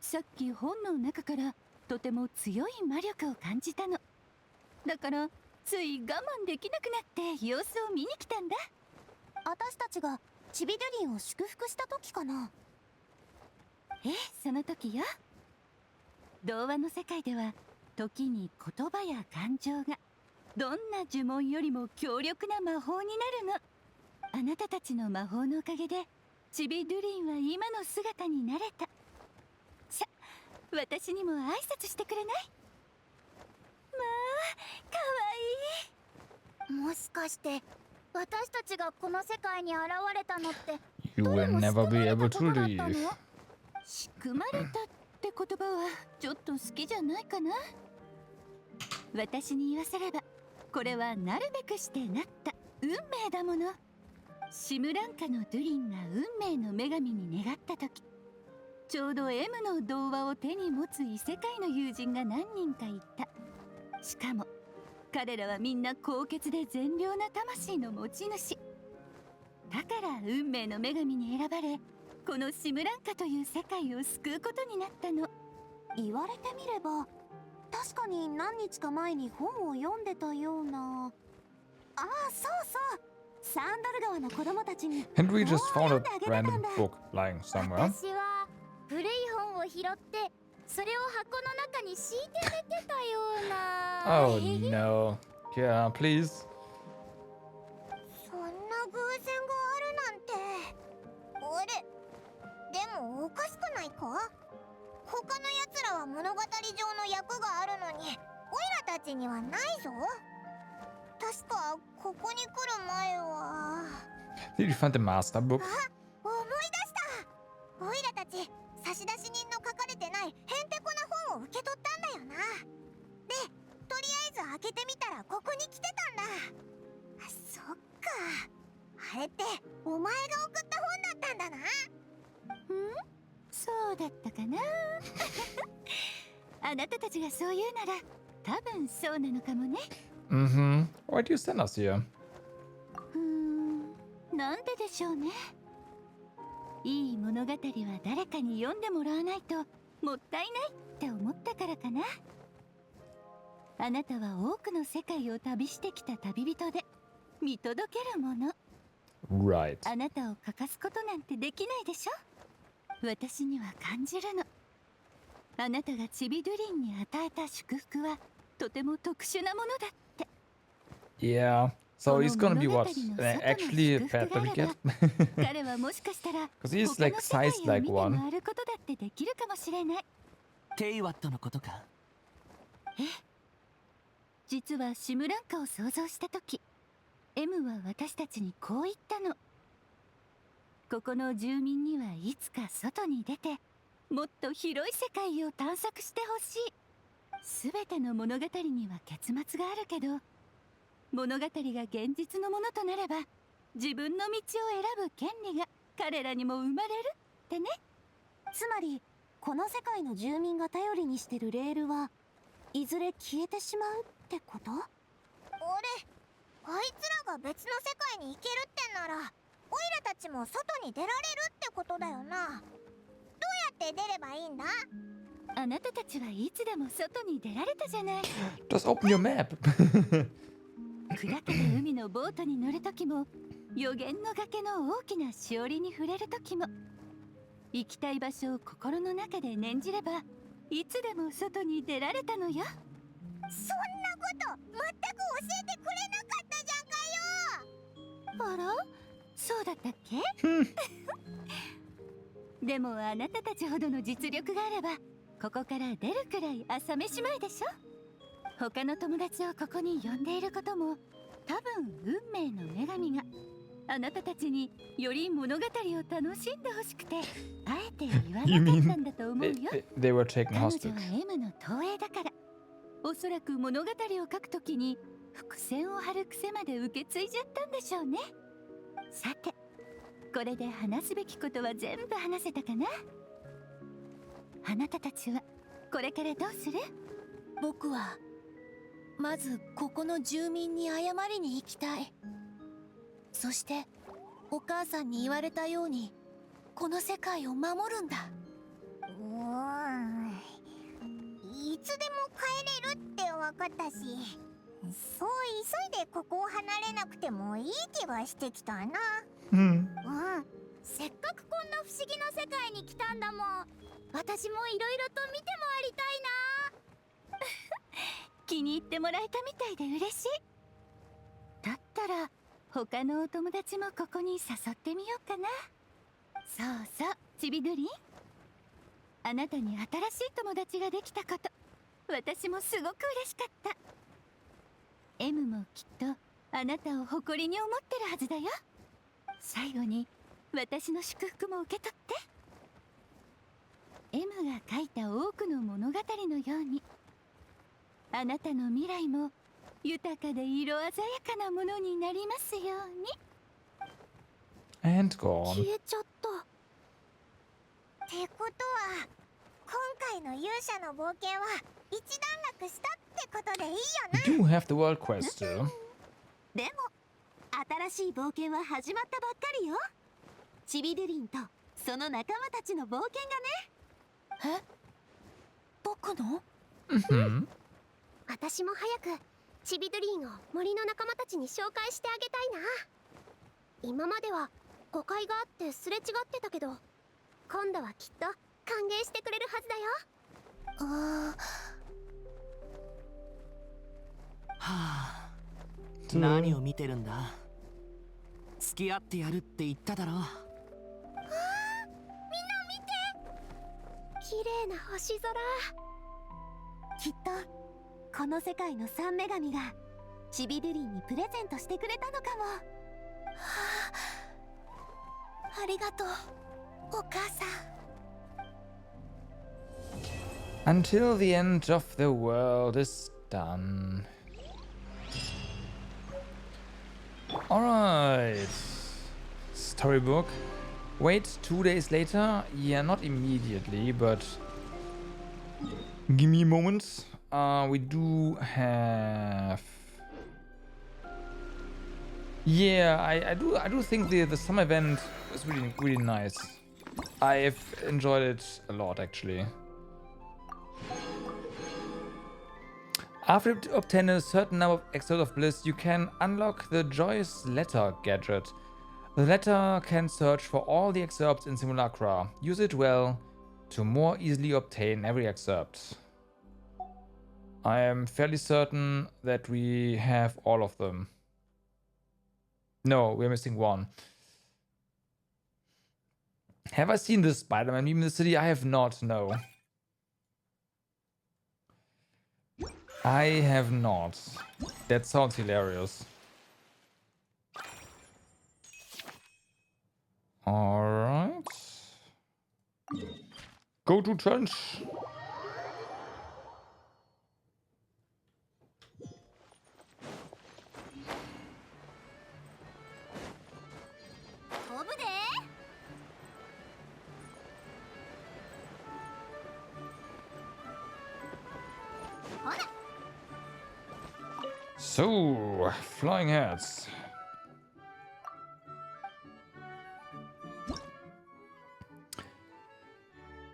さっき本の中からとても強い魔力を感じたの。だからつい我慢できなくなって様子を見に来たんだ。私たちがチビドゥリンを祝福した時かな。ええ、その時よ。童話の世界では時に言葉や感情がどんな呪文よりも強力な魔法になるの。あなたたちの魔法のおかげでチビドゥリンは今の姿になれた。さ、私にも挨拶してくれない？まあ、かわいい。もしかして私たちがこの世界に現れたのって You will never be able to leave. 仕組まれたって言葉はちょっと好きじゃないかな。私に言わせればこれはなるべくしてなった運命だもの。シムランカのドゥリンが運命の女神に願った時、ちょうど M の童話を手に持つ異世界の友人が何人かいた。しかも彼らはみんな高潔で善良な魂の持ち主だから、運命の女神に選ばれこのシムランカという世界を救うことになったの。言われてみれば確かに何日か前に本を読んでたような。ああ、そうそう、サンドル川の子供たちに And we just found a random book lying somewhere. 私は古い本を拾ってそれを箱の中に敷いて寝てたような。 Oh no. Yeah, please. そんな偶然があるなんて。あれ、でもおかしくないか？他のやつらは物語上の役があるのにオイラたちにはないぞ。確かここに来る前は。 Did you find the master book? 思い出した。に来てたんだ。そっか、あれってお前が送った本だったんだな。そうだったかな。あなたたちがそう言うなら多分そうなのかもね。Why do you send us here? なんででしょうね。いい物語は誰かに読んでもらわないともったいないって思ったからかな。あなたは多くの世界を旅してきた旅人で見届けるもの。 Right. あなたを欠かすことなんてできないでしょ。私には感じるの。あなたがチビドゥリンに与えた祝福はとても特殊なものだって。 Yeah. So he's gonna be what? Actually a pet that we get? 彼はもしかしたら Because he's like sized like 他の世界を見 one. て回ることだってできるかもしれない。テイワットのことか。実はシムランカを想像した時、 M は私たちにこう言ったの。ここの住民にはいつか外に出てもっと広い世界を探索してほしい。すべての物語には結末があるけど、物語が現実のものとなれば自分の道を選ぶ権利が彼らにも生まれるってね。つまりこの世界の住民が頼りにしてるレールはいずれ消えてしまうってこと？あいつらが別の世界に行けるってなら、オイラたちも外に出られるってことだよな。どうやって出ればいいんだ？あなたたちはいつでも外に出られたじゃない。 Just open your map. 砕けた海のボートに乗るときも、予言の崖の大きなしおりに触れるときも、行きたい場所を心の中で念じればいつでも外に出られたのよ。そんなこと全く教えてくれなかったじゃんかよ。あら、そうだったっけ？でもあなたたちほどの実力があればここから出るくらい朝飯前でしょ。他の友達をここに呼んでいることも多分運命の女神があなたたちにより物語を楽しんでほしくてあえて言わなかったんだと思うよ。They were taken 彼女 hostage. は M の投影だから、おそらく物語を書くときに伏線を張る癖まで受け継いじゃったんでしょうね。さて、これで話すべきことは全部話せたかな。あなたたちはこれからどうする？僕はまずここの住民に謝りに行きたい。そしてお母さんに言われたようにこの世界を守るんだ。いつでも帰れるって分かったし、そう急いでここを離れなくてもいい気はしてきたな。せっかくこんな不思議な世界に来たんだもん。私もいろいろと見て回りたいな。気に入ってもらえたみたいで嬉しい。だったら他のお友達もここに誘ってみようかな。そうそう、ちびドゥリン、あなたに新しい友達ができたこと、私もすごく嬉しかった。 M もきっとあなたを誇りに思ってるはずだよ。最後に私の祝福も受け取って。 M が書いた多くの物語のように、あなたの未来も豊かで色鮮やかなものになりますように。 And gone. 消えちゃった。ってことは今回の勇者の冒険は一段落したってことでいいよ You do have the world quest still. でも新しい冒険は始まったばっかりよ。チビドゥリンとその仲間たちの冒険がね。え？僕の？私も早くチビドゥリンを森の仲間たちに紹介してあげたいな。今までは誤解があってすれ違ってたけど、今度はきっと歓迎してくれるはずだよ。はあ、何を見てるんだ。付き合ってやるって言っただろ。綺麗な星空。きっとこの世界の三女神がチビドゥリンにプレゼントしてくれたのかも。ありがとう、お母さん。 Until the end of the world is done. Alright. Storybook. Wait 2 days later? Yeah, not immediately, but give me a moment. We do have. Yeah, I do think the summer event is really nice. I've enjoyed it a lot actually. After you obtain a certain number of excerpts of bliss, you can unlock the Joyous Letter gadget. The letter can search for all the excerpts in Simulacra. Use it well to more easily obtain every excerpt. I am fairly certain that we have all of them. No, we're missing one. Have I seen this Spider-Man meme in the city? I have not, no. I have not. That sounds hilarious. Alright. Go to church. So, flying heads.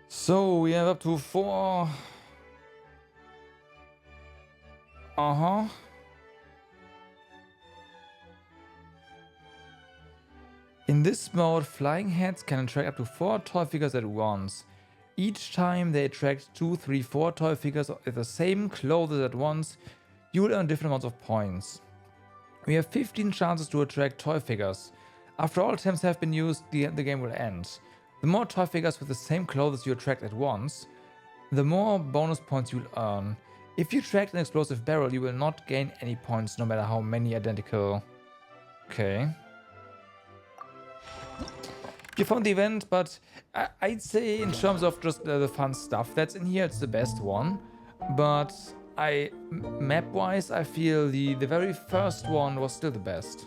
So, we have up to 4. Uh-huh. In this mode, flying heads can attract up to 4 toy figures at once. Each time they attract 2, 3, 4 toy figures with the same clothes at once, you will earn different amounts of points. We have 15 chances to attract toy figures. After all attempts have been used, the game will end. The more toy figures with the same clothes you attract at once, the more bonus points you'll earn. If you attract an explosive barrel, you will not gain any points no matter how many identical. Okay. You found the event, but I'd say in terms of just the fun stuff that's in here, it's the best one. But map-wise, I feel the very first one was still the best.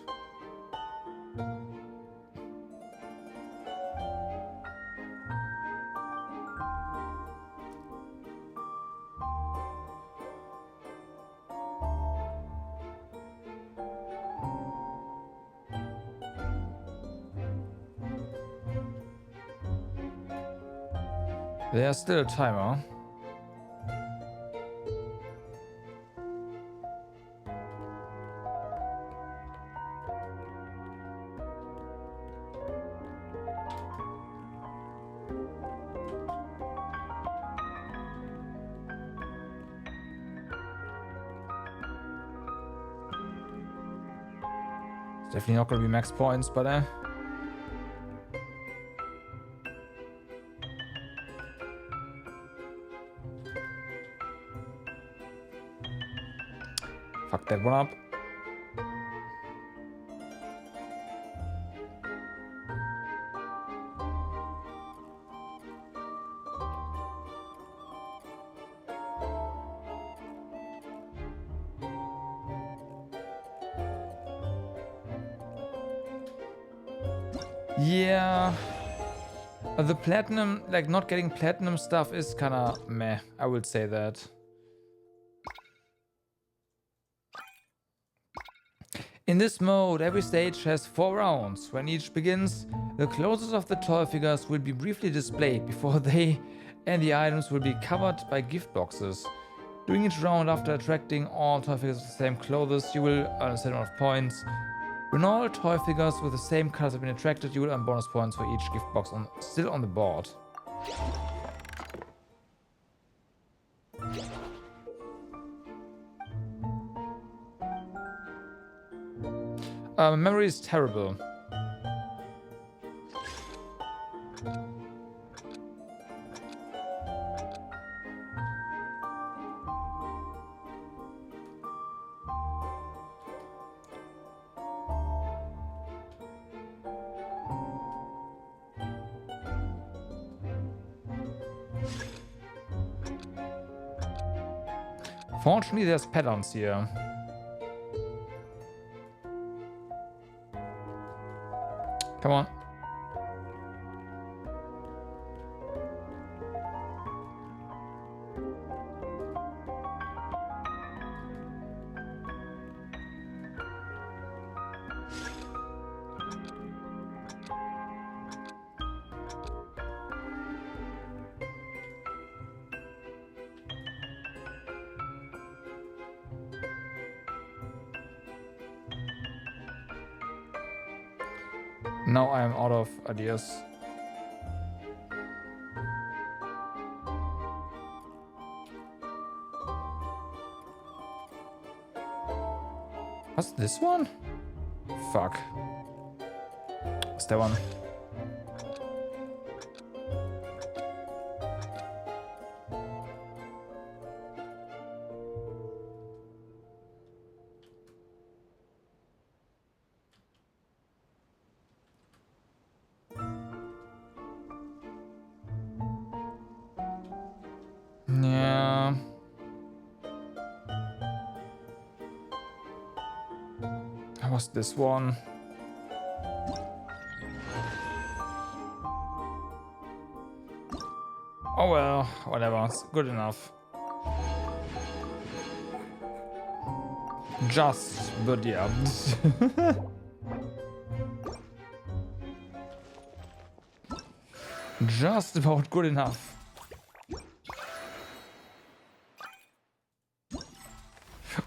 There's still a timer. It's definitely not gonna be max points, but fuck that one up. Yeah. The platinum, like not getting platinum stuff is kinda meh, I would say that. In this mode, every stage has 4 rounds. When each begins, the clothes of the toy figures will be briefly displayed before they and the items will be covered by gift boxes. Doing each round after attracting all toy figures with the same clothes, you will earn a set amount of points. When all toy figures with the same colors have been attracted, you will earn bonus points for each gift box still on the board. Memory is terrible. Fortunately, there's patterns here. Come on. Now I'm out of ideas. What's this one? Fuck. What's that one? Yeah. What's this one? Oh well, whatever, it's good enough. Just, but yeah. Just about good enough.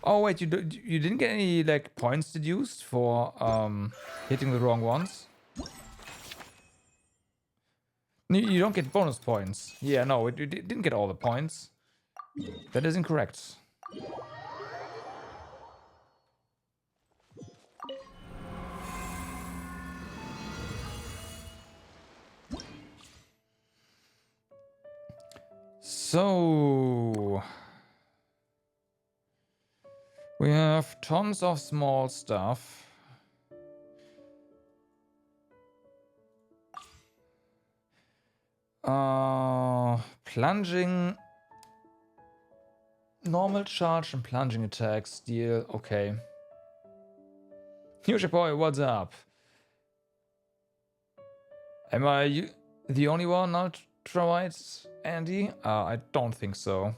Oh wait, you didn't get any like points deduced for hitting the wrong ones? You don't get bonus points. Yeah, no, you didn't get all the points. That is incorrect. So we have tons of small stuff. Plunging, normal charge and plunging attack, steal, okay. Huge boy, what's up? Am I the only one Ultrawide, Andy? I don't think so.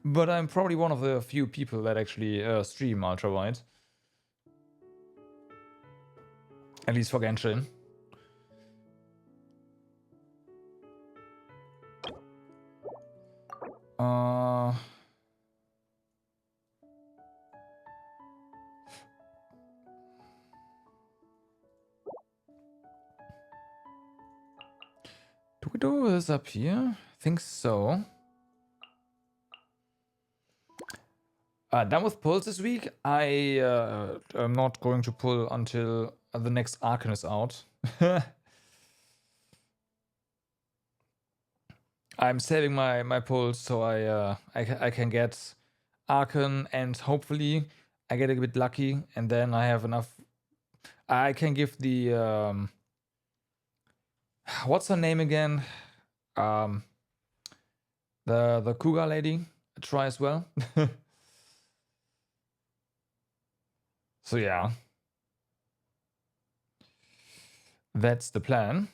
But I'm probably one of the few people that actually stream Ultrawide. At least for Genshin. Do we do this up here? Think so. Done with pulls this week. I am not going to pull until the next Archon is out. I'm saving my pulls so I can get Archon, and hopefully I get a bit lucky, and then I have enough. I can give the what's her name again? The cougar lady a try as well. So yeah, that's the plan.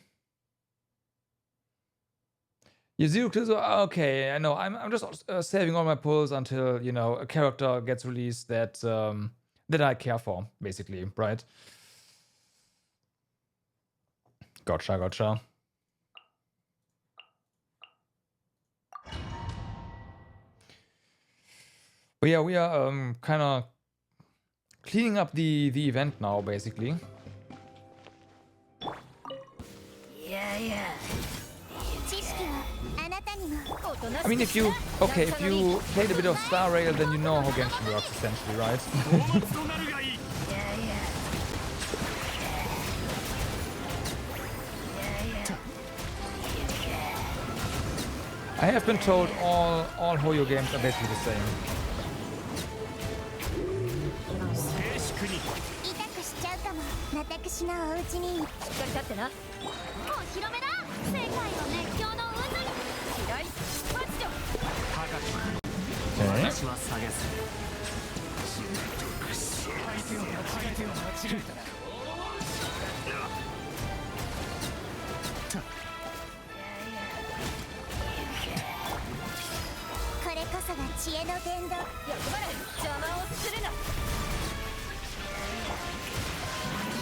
You zero kills. Okay, I know. I'm just saving all my pulls until, you know, a character gets released that that I care for, basically, right? Gotcha. But yeah, we are kind of cleaning up the event now, basically. Yeah. I mean, if you played a bit of Star Rail, then you know how Genshin works, essentially, right? I have been told all Hoyo games are basically the same. これこそが知恵の伝道。欲張れ、邪魔をするな。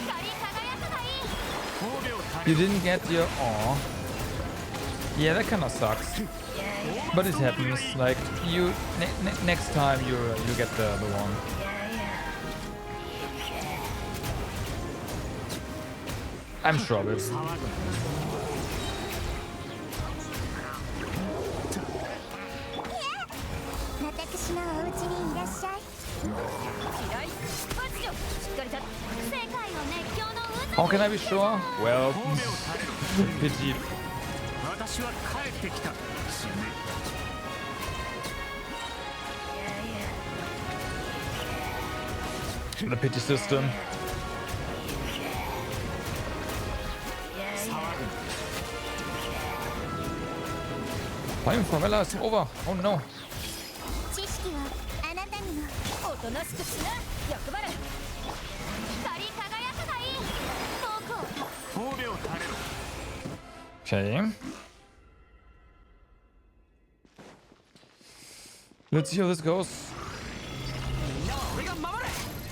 光り輝くがいい。 You didn't get your... Aw. Yeah, that kind of sucks. But it happens. Like, you... next time you get the one. I'm sure of it. 私のお家にいらっしゃい。嫌い。マジよ。しっかり立つ。世界の熱狂の渦。 How can I be sure? Well, pity. 私は帰ってきた。 The pity system. Time for Vela is over. Oh no. 知識はあなたにも。おとなしくしな。欲張れ。光り輝くがいい。遠くを。褒美を垂れろ。 Okay. Let's see how this goes. みんなは俺が守れ。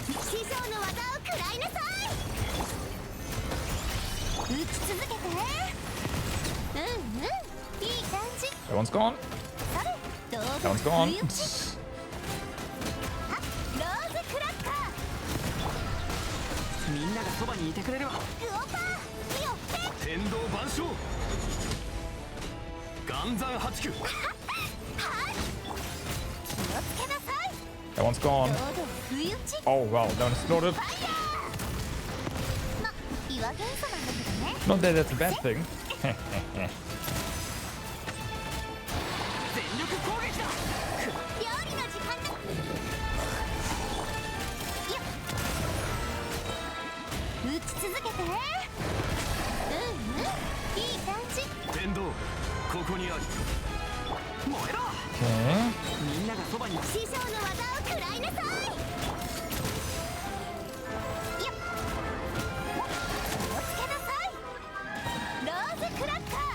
師匠の技を食らいなさい。打ち続けて。いい感じ。 That one's gone. それ。どう That ぞ one's gone. ローズクラッカー。みんながそばにいてくれるわ。グオパー。火をペッ。天道万象岩山八九気をつけなさい。 That one's gone. どうぞ不意打ち。 Oh wow, that one exploded. ファイヤー。ま、岩元素なんだけどね。 Not that that's a bad thing. 全力攻撃だ。料理の時間だ。よっ。打ち続けて。いい感じ。天道ここにあり燃えろ。 Okay. みんながそばに。師匠の技を食らいなさい。よっ。気をつけなさい。ローズクラッカー。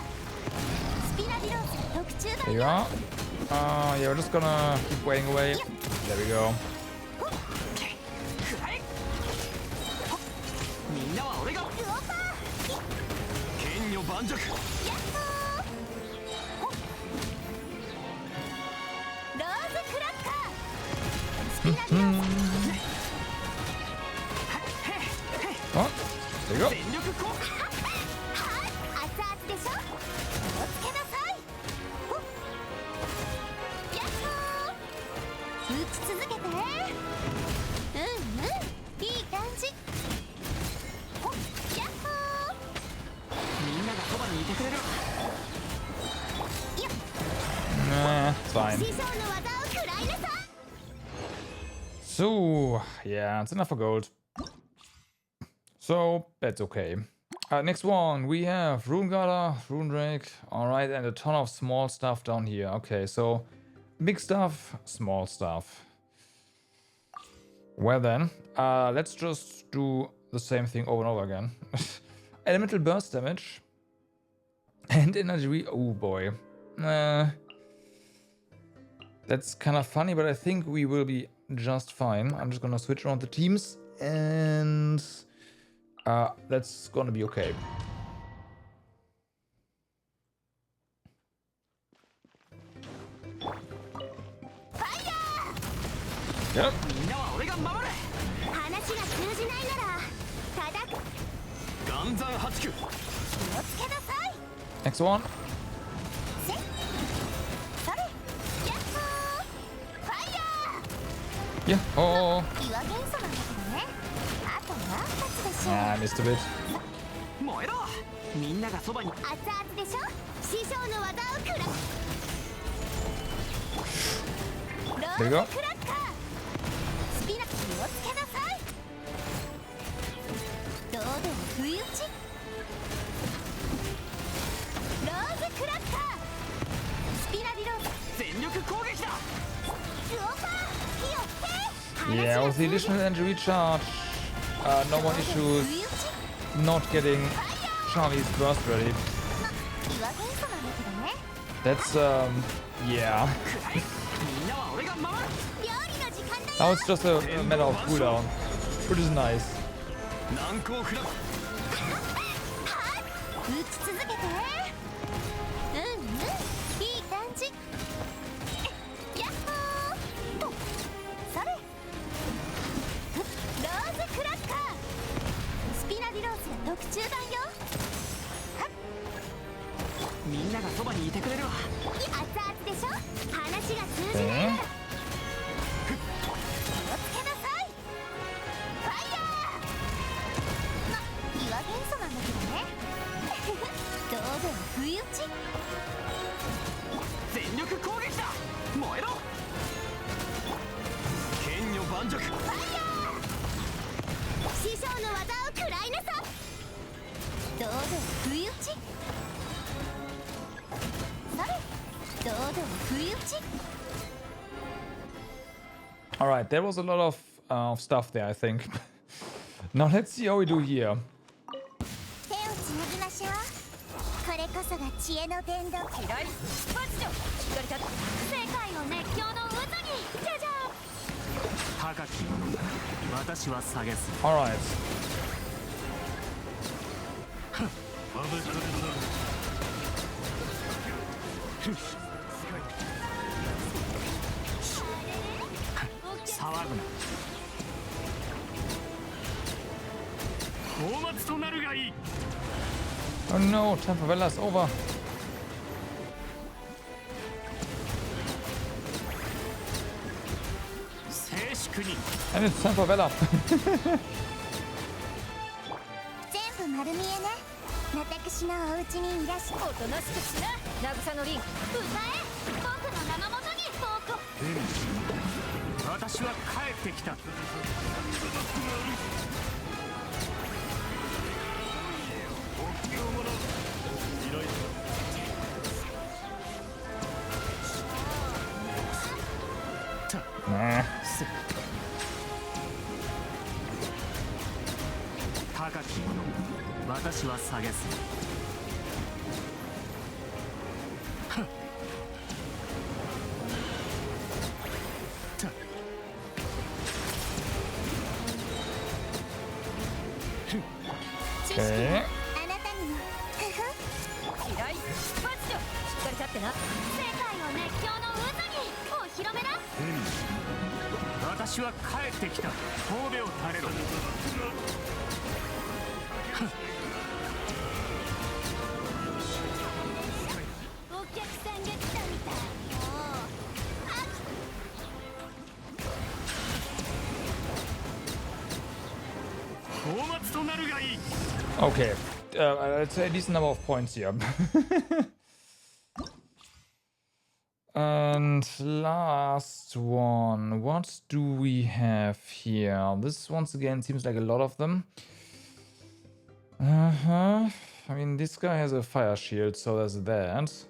スピナディローズ特注 There you だよ。 are. Yeah, we're just gonna keep waiting away. There we go. くらえ。みんなは俺が。グオパー。剣女盤石やっほー。ローズクラッカー。スピナディローズ。 Oh, there you go. 全力攻撃。はい、熱々でしょ。気をつけなさい。ほっ。やっほー。打ち続けて。いい感じ。ほっ。やっほみんながそばにいてくれるわ。ー。よっ。 Nah, it's fine. 師匠の技を食らいなさい。 So, yeah, it's enough for gold. So, that's okay. Next one, we have Rune Gala, Rune Drake, alright, and a ton of small stuff down here. Okay, so big stuff, small stuff. Well then, let's just do the same thing over and over again. Elemental burst damage and energy. Oh boy. That's kind of funny, but I think we will be just fine. I'm just gonna switch around the teams and that's gonna be okay. Yep. みんなは俺が守れ。話が通じないなら叩く。岩山八九気をつけなさい。 Next one. せっ。それ。やっほー。ファイヤー。 Yeah. Oh. 岩元素なんだけどね。あと何発でしょう。 Yeah, I missed a bit. 燃えろ。みんながそばに。熱々でしょ。師匠の技を食らう。 There you go. クラッカー。スピナ気をつけなさい。どうでも不意打ち。ローズクラッカー。スピナディローズ。全力攻撃だ。グオパー。火をペー。 Yeah, with the additional energy recharge, no more issues. 不意打ち。not getting Charlie's burst ready. That's yeah. Now it's just a matter of cooldown, which is nice. 打ち続けて。いい感じ。やっほーとそれ。ローズクラッカー。スピナディロースが特注版よ。みんながそばにいてくれるわ。熱々でしょ。話が通じる。気をつけなさい。ファイヤー。岩元素なんだけどね。道具は不意打ち。全力攻撃だ。燃えろ。剣女盤石。ファイヤー。師匠の技を食らいなさ。道具は不意打ち。それ。道具は不意打ち。Alright, there was a lot of stuff there, I think. Now let's see how we do here. 手をつなぎましょう。これこそが知恵の伝道。嫌い。バチョ。しっかり立って。世界を熱狂の渦に。じゃじゃ。高き者だ。私は下げす。Alright. 騒ぐな。大松となるがいい。Oh no, time for Vella's over. 静粛に。And it's time for Vella. 全部丸見えね。私のお家にいらっしゃい。おとなしくしな。渚のリン。歌え。僕の名のもとに報告。私は帰ってきた。Nah. 高き者、私は下げす。知識は Okay. あなたにも。嫌い。バチョ。しっかり立ってな。世界を熱狂の渦に。お披露目だ。私は帰ってきた。神戸を垂れろ。お客さんが来たみたい。大松となるがいい。 Okay. I'd say a decent number of points here. And last one. What do we have here? This once again seems like a lot of them. I mean, this guy has a fire shield, so there's that.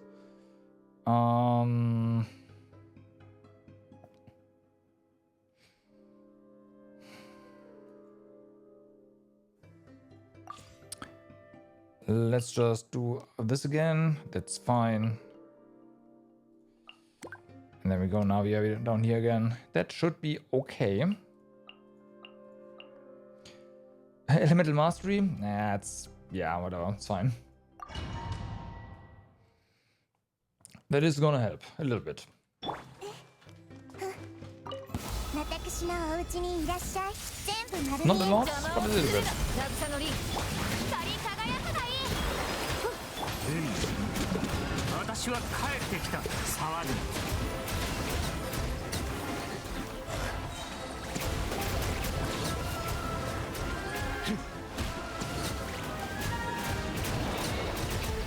Let's just do this again. That's fine. And then we go now. We are down here again. That should be okay. Elemental Mastery? Nah, it's... yeah, whatever. It's fine. That is gonna help a little bit. 私のお家にいらっしゃい。全部丸 Not 見 a え。 lot, but a little bit. 渚のリン。光り輝くがいい。私は帰ってきた。騒ぐ。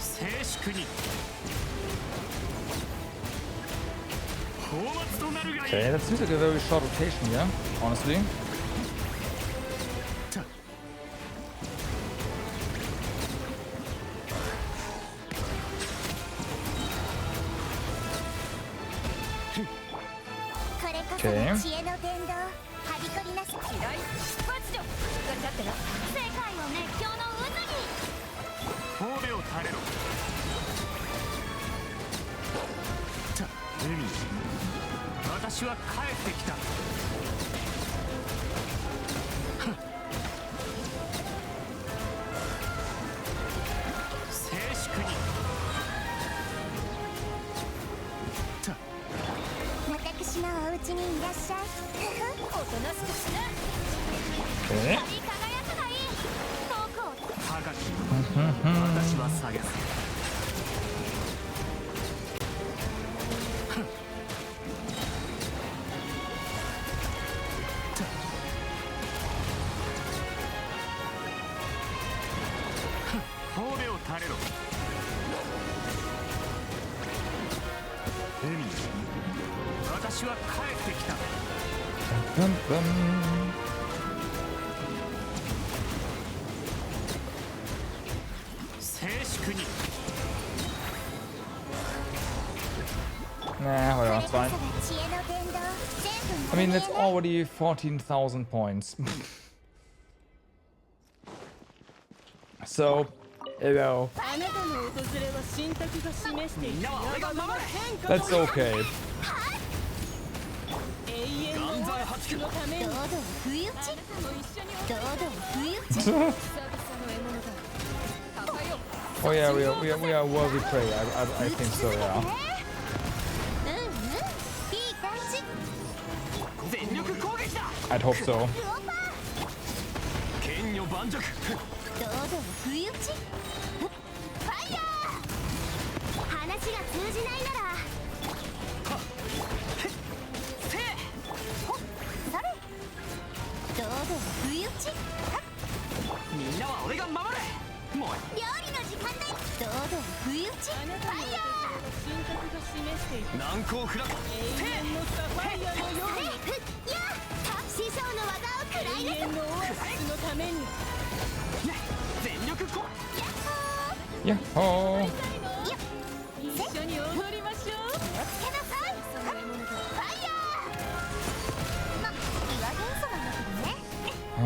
静粛に。大松となるがいい。 Okay, that seems like a very short rotation here, honestly. Okay. 知恵の伝道。はびこりなし。嫌い。バチョ。しっかり立ってな。世界を熱狂の渦私は帰ってきた。静粛に。私のお家にいらっしゃい。おとなしくしな。え光り輝くがいい。遠くを高き私は下げす。神戸を垂れろ。海に私は帰ってきた。Bum, bum. 静粛に。 Nah, whatever, it's fine. 知恵の伝道。 I mean, that's already 14,000 points. So, there you go. あなたの訪れは神託が示している山場の変化 That's okay. 永遠のオアシスのために。堂々不意打ち。あなたも一緒に堂々不意打ち。久々の獲物だ。高よ。 Oh yeah, we are worthy prey. I think so, yeah. いい感じ。全力攻撃だ。 I'd hope so. ルオパ剣女盤石。堂々不意打ち。ファイヤー。話が通じないなら。せい。それ。堂々不意打ち。みんなは俺が守れ。もう料理の時間です。堂々不意打ち。あなたの訪れは神託が示している難攻不落。永遠のサファイアのように。師匠の技を食らい永なさい。遠のオアシスのために。全力攻。 Yahoo! 一緒に踊りましょう。つけなさい。ファイヤー。ま、岩元素なんだけどね。 Ah,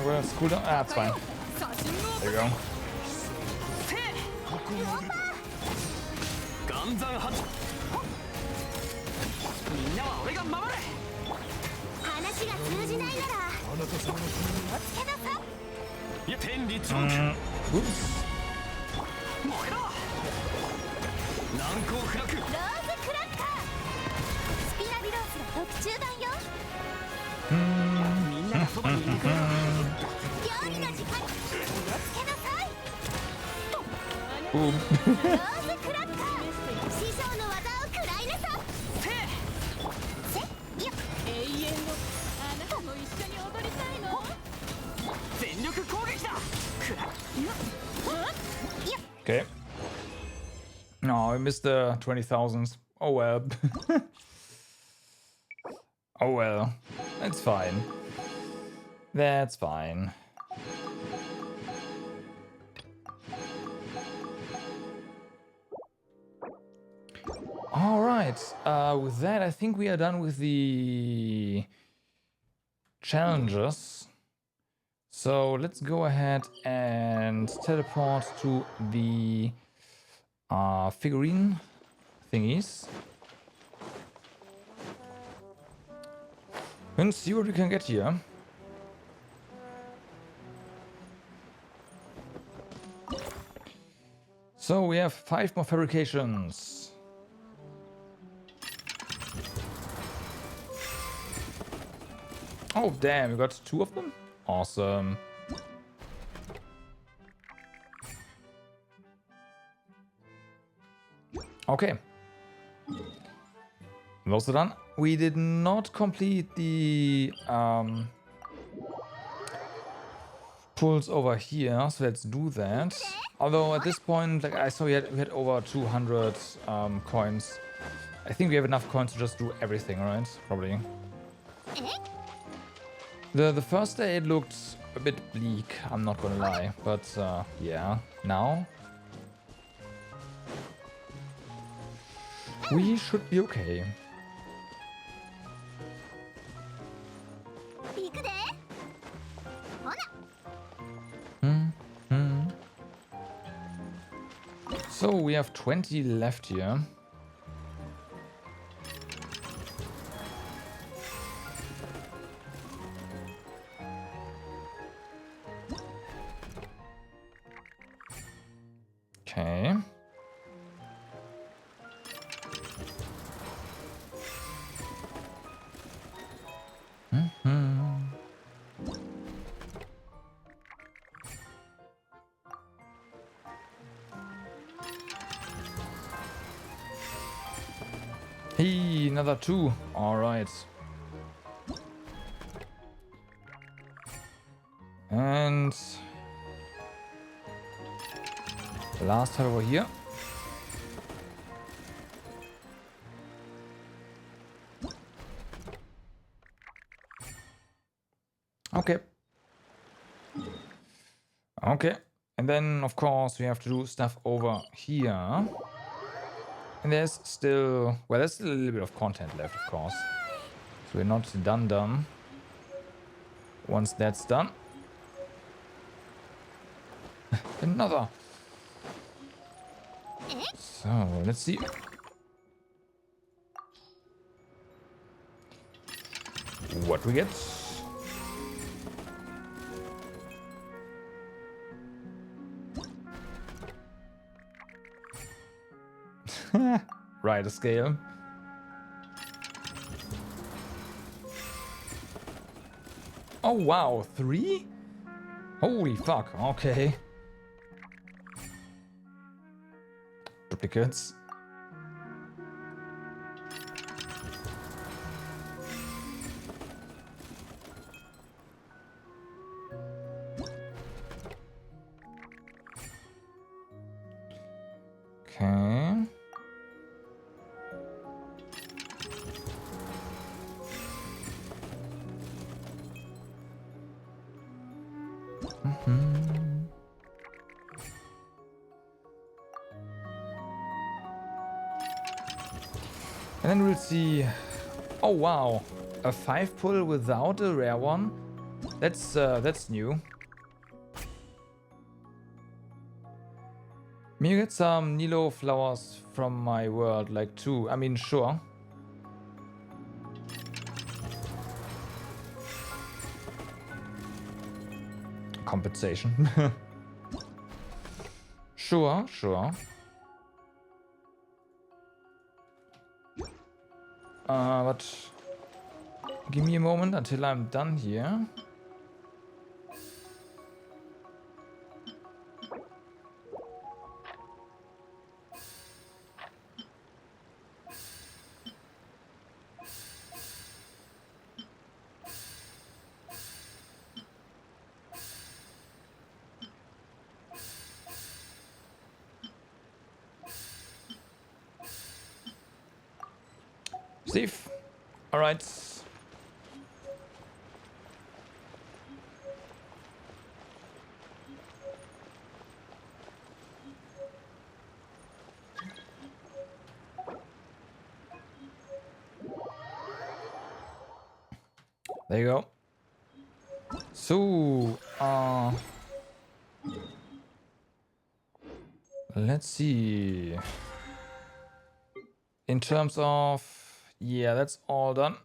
well, it's cool down. Ah, it's fine. 写真を There you go. 岩山発。みんなは俺が守れ。話が通じないなら。あなた様の気をつけなさい。いや天理チョーク。 Oops. 燃えろ。難攻不落。ローズクラッカー。スピナビロースの特注版よ。みんながそばにいてくれよ。料理の時間。気をつけなさい。 Boom. ローズクラッカー。師匠の技を食らいなさい。せ、よっ。永遠のあなたも一緒に踊りたいの。全力攻撃だ。 Okay. No, I missed the 20,000s. Oh well. Oh well. That's fine. That's fine. All right. With that, I think we are done with the challenges. So let's go ahead and teleport to the figurine thingies and see what we can get here. So we have 5 more fabrications. Oh damn, we got 2 of them? Awesome. Okay. Those are done. We did not complete the pulls over here, so let's do that. Although at this point, like I saw, we had over 200 coins. I think we have enough coins to just do everything, right? Probably. The first day it looked a bit bleak, I'm not gonna lie, but yeah, now we should be okay. So we have 20 left here. Okay. Mm-hmm. Hey, another 2. All right. And the last hut over here. Okay. Okay. And then, of course, we have to do stuff over here. And there's still... Well, there's still a little bit of content left, of course. So we're not done. Once that's done... Another! So, let's see. What we get. Rider scale. Oh wow, 3? Holy fuck, okay. Duplicates. Okay. And then we'll see... Oh wow, a 5 pull without a rare one? That's new. May you get some Nilo flowers from my world, like 2? I mean, sure. Compensation. Sure. But give me a moment until I'm done here. Safe. All right. There you go. So, let's see. In terms of, yeah, that's all done.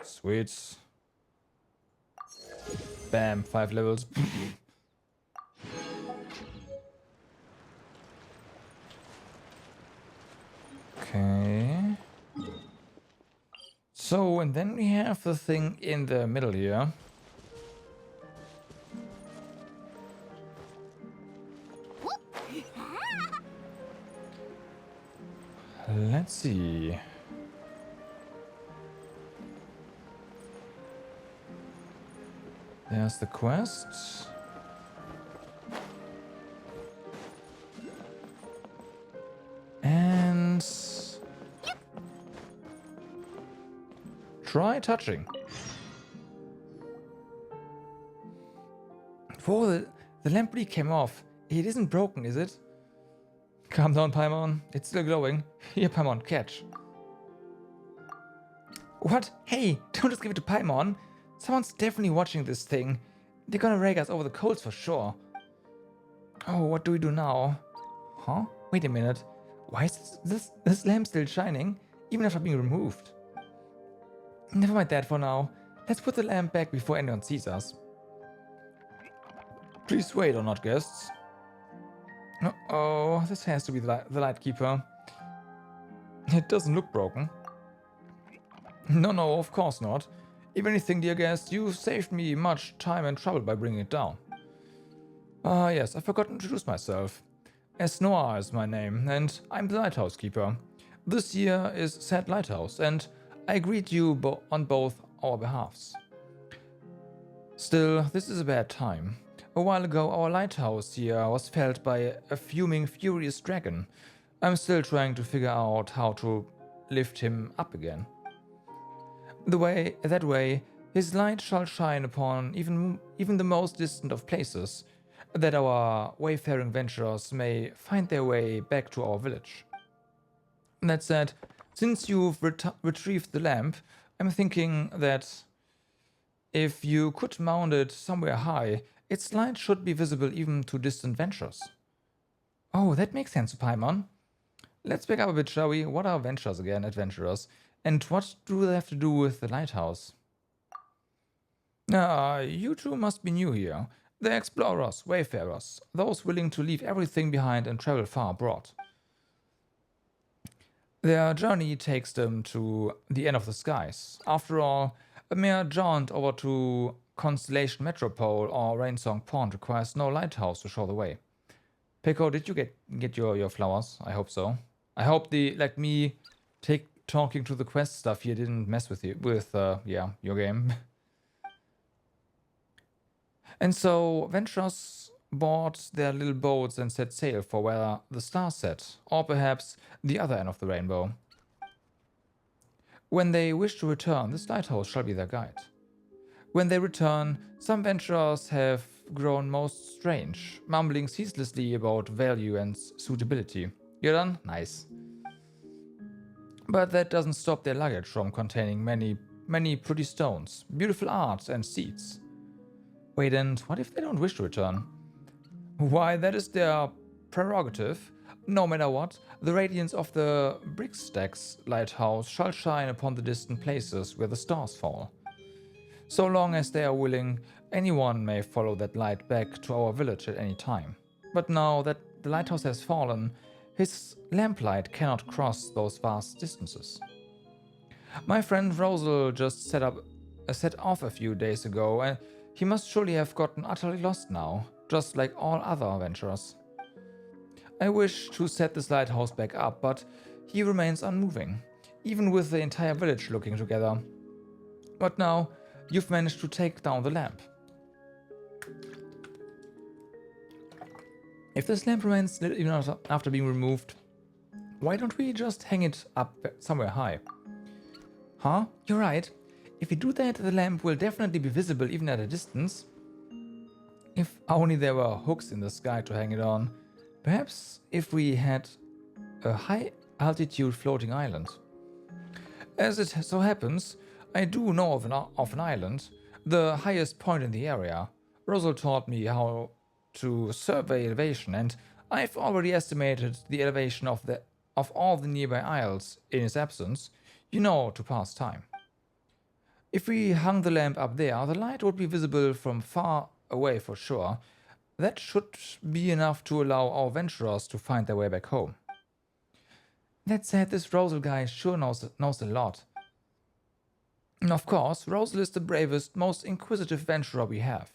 Sweet. Bam, 5 levels. Okay. So, and then we have the thing in the middle here. Let's see. There's the quest. And try touching. Whoa, the lamp really came off. It isn't broken, is it? Calm down, Paimon. It's still glowing. Here, Paimon, catch. What? Hey, don't just give it to Paimon. Someone's definitely watching this thing. They're gonna rake us over the coals for sure. Oh, what do we do now? Huh? Wait a minute. Why is this lamp still shining, even after being removed? Never mind that for now. Let's put the lamp back before anyone sees us. Please wait or not, guests. Oh, this has to be the Lightkeeper. It doesn't look broken. No, of course not. If anything, dear guest, you saved me much time and trouble by bringing it down. Ah, yes, I forgot to introduce myself. Esnoir is my name, and I'm the Lighthouse Keeper. This here is Sad Lighthouse, and I greet you on both our behalves. Still, this is a bad time. A while ago, our lighthouse here was felled by a fuming, furious dragon. I'm still trying to figure out how to lift him up again. That way, his light shall shine upon even the most distant of places, that our wayfaring venturers may find their way back to our village. That said, since you've retrieved the lamp, I'm thinking that if you could mount it somewhere high, its light should be visible even to distant venturers. Oh, that makes sense, Paimon. Let's back up a bit, shall we? What are ventures again, adventurers? And what do they have to do with the lighthouse? You two must be new here. They're explorers, wayfarers, those willing to leave everything behind and travel far abroad. Their journey takes them to the end of the skies. After all, a mere jaunt over to Constellation Metropole or Rainsong Pond requires no lighthouse to show the way. Peko, did you get your flowers? I hope so. I hope me talking to the quest stuff here didn't mess with your game. And so venturers board their little boats and set sail for where the stars set, or perhaps the other end of the rainbow. When they wish to return, this lighthouse shall be their guide. When they return, some venturers have grown most strange, mumbling ceaselessly about value and suitability. You're done? Nice. But that doesn't stop their luggage from containing many pretty stones, beautiful art, and seeds. Wait, and what if they don't wish to return? Why, that is their prerogative. No matter what, the radiance of the Brickstacks lighthouse shall shine upon the distant places where the stars fall. So long as they are willing, anyone may follow that light back to our village at any time. But now that the lighthouse has fallen, his lamplight cannot cross those vast distances. My friend Rosal just set off a few days ago, and he must surely have gotten utterly lost now, just like all other adventurers. I wish to set this lighthouse back up, but he remains unmoving, even with the entire village looking together. But now, you've managed to take down the lamp. If this lamp remains lit even after being removed, why don't we just hang it up somewhere high? Huh? You're right. If we do that, the lamp will definitely be visible even at a distance. If only there were hooks in the sky to hang it on. Perhaps if we had a high-altitude floating island. As it so happens, I do know of an island, the highest point in the area. Rosal taught me how to survey elevation, and I've already estimated the elevation of all the nearby isles in his absence, to pass time. If we hung the lamp up there, the light would be visible from far away for sure. That should be enough to allow our venturers to find their way back home. That said, this Rosal guy sure knows a lot. And of course, Rosal is the bravest, most inquisitive venturer we have.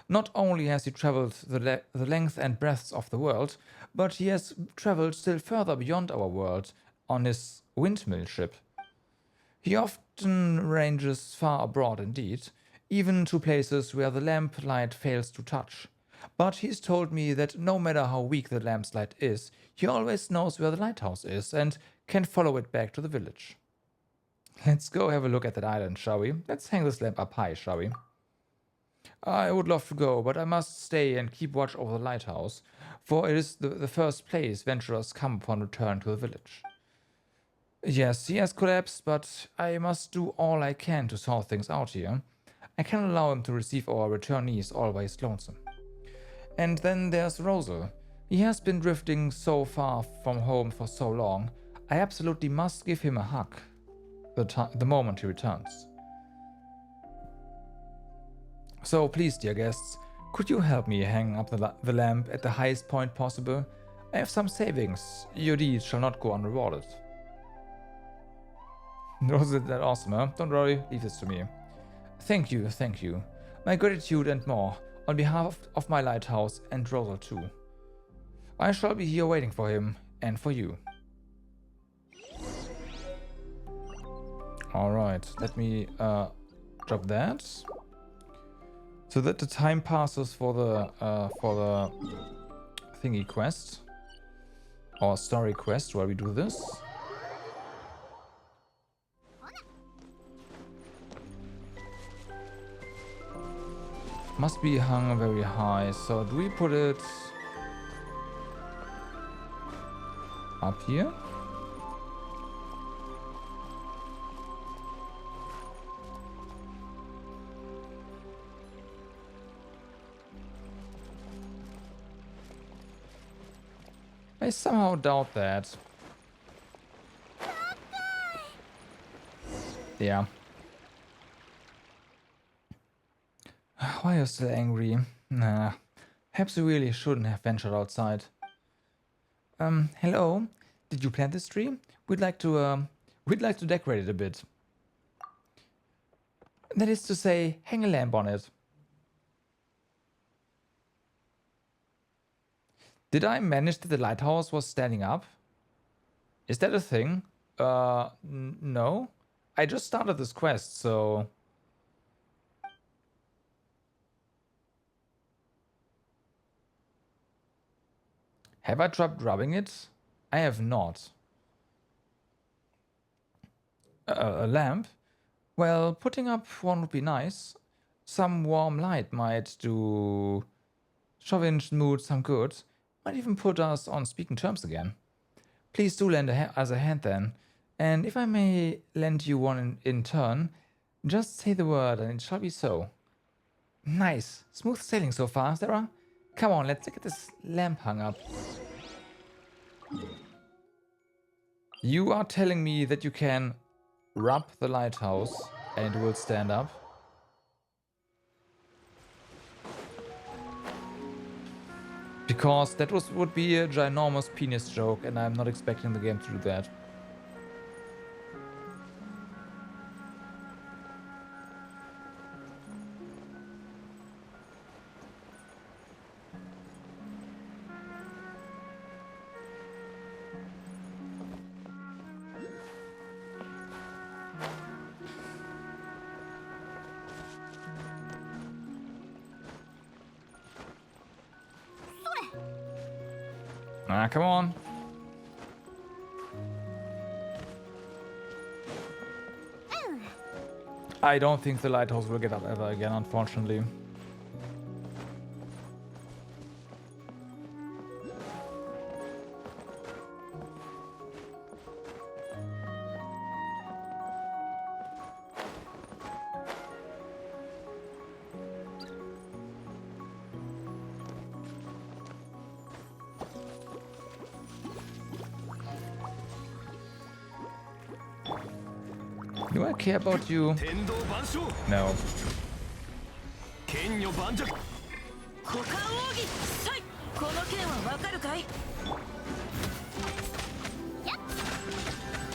Not only has he traveled the length and breadth of the world, but he has traveled still further beyond our world on his windmill ship. He often ranges far abroad indeed, even to places where the lamp light fails to touch. But he's told me that no matter how weak the lamp's light is, he always knows where the lighthouse is and can follow it back to the village. Let's go have a look at that island, shall we? Let's hang this lamp up high, shall we? I would love to go, but I must stay and keep watch over the lighthouse, for it is the first place venturers come upon return to the village. Yes, he has collapsed, but I must do all I can to sort things out here. I cannot allow him to receive our returnees always lonesome. And then there's Rosal. He has been drifting so far from home for so long, I absolutely must give him a hug the moment he returns. So please, dear guests, could you help me hang up the lamp at the highest point possible? I have some savings. Your deeds shall not go unrewarded. Wasn't that awesome, huh? Don't worry, leave this to me. Thank you, thank you. My gratitude and more, on behalf of my lighthouse and Rosal too. I shall be here waiting for him, and for you. Alright, let me drop that. So that the time passes for the thingy quest. Or story quest while we do this. Must be hung very high, so do we put it up here? I somehow doubt that. Yeah. Why are you still angry? Nah. Perhaps you really shouldn't have ventured outside. Hello? Did you plant this tree? We'd like to decorate it a bit. That is to say, hang a lamp on it. Did I manage that the lighthouse was standing up? Is that a thing? No. I just started this quest, so... Have I tried rubbing it? I have not. A lamp? Well, putting up one would be nice. Some warm light might do Chauvin's mood some good. Might even put us on speaking terms again. Please do lend us a hand then. And if I may lend you one in turn, just say the word and it shall be so. Nice. Smooth sailing so far, Sarah. Come on, let's get this lamp hung up. You are telling me that you can rub the lighthouse and it will stand up? Because that would be a ginormous penis joke and I'm not expecting the game to do that. Ah, come on. I don't think the lighthouse will get up ever again, unfortunately. Do I care about you? No.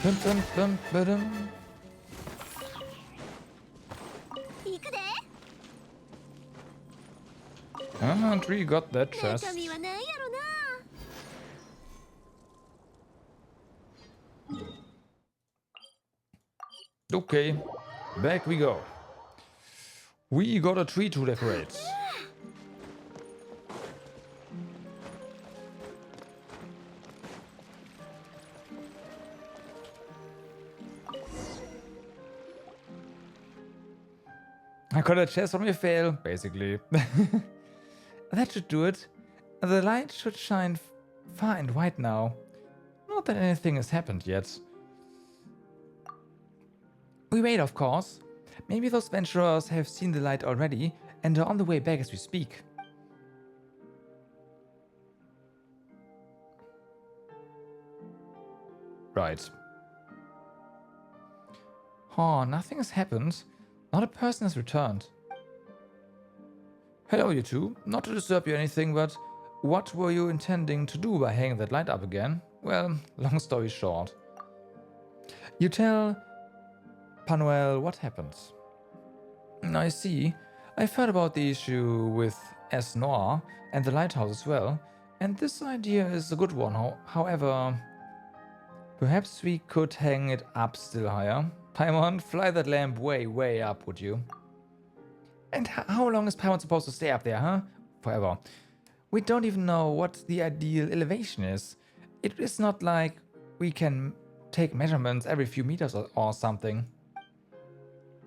Bum, bum, bum, ba-dum. Tree got that chest. Okay, back we go. We got a tree to decorate. I got a chest from your fail, basically. That should do it. The light should shine far and wide now. Not that anything has happened yet. We wait, of course. Maybe those venturers have seen the light already and are on the way back as we speak. Right. Oh, nothing has happened. Not a person has returned. Hello, you two. Not to disturb you or anything, but What were you intending to do by hanging that light up again? Well, long story short. You tell Panuel what happened. I see. I've heard about the issue with S. Noir and the lighthouse as well, and this idea is a good one. However, perhaps we could hang it up still higher. Paimon, fly that lamp way, way up, would you? And how long is Paimon supposed to stay up there, huh? Forever. We don't even know what the ideal elevation is. It is not like we can take measurements every few meters or something.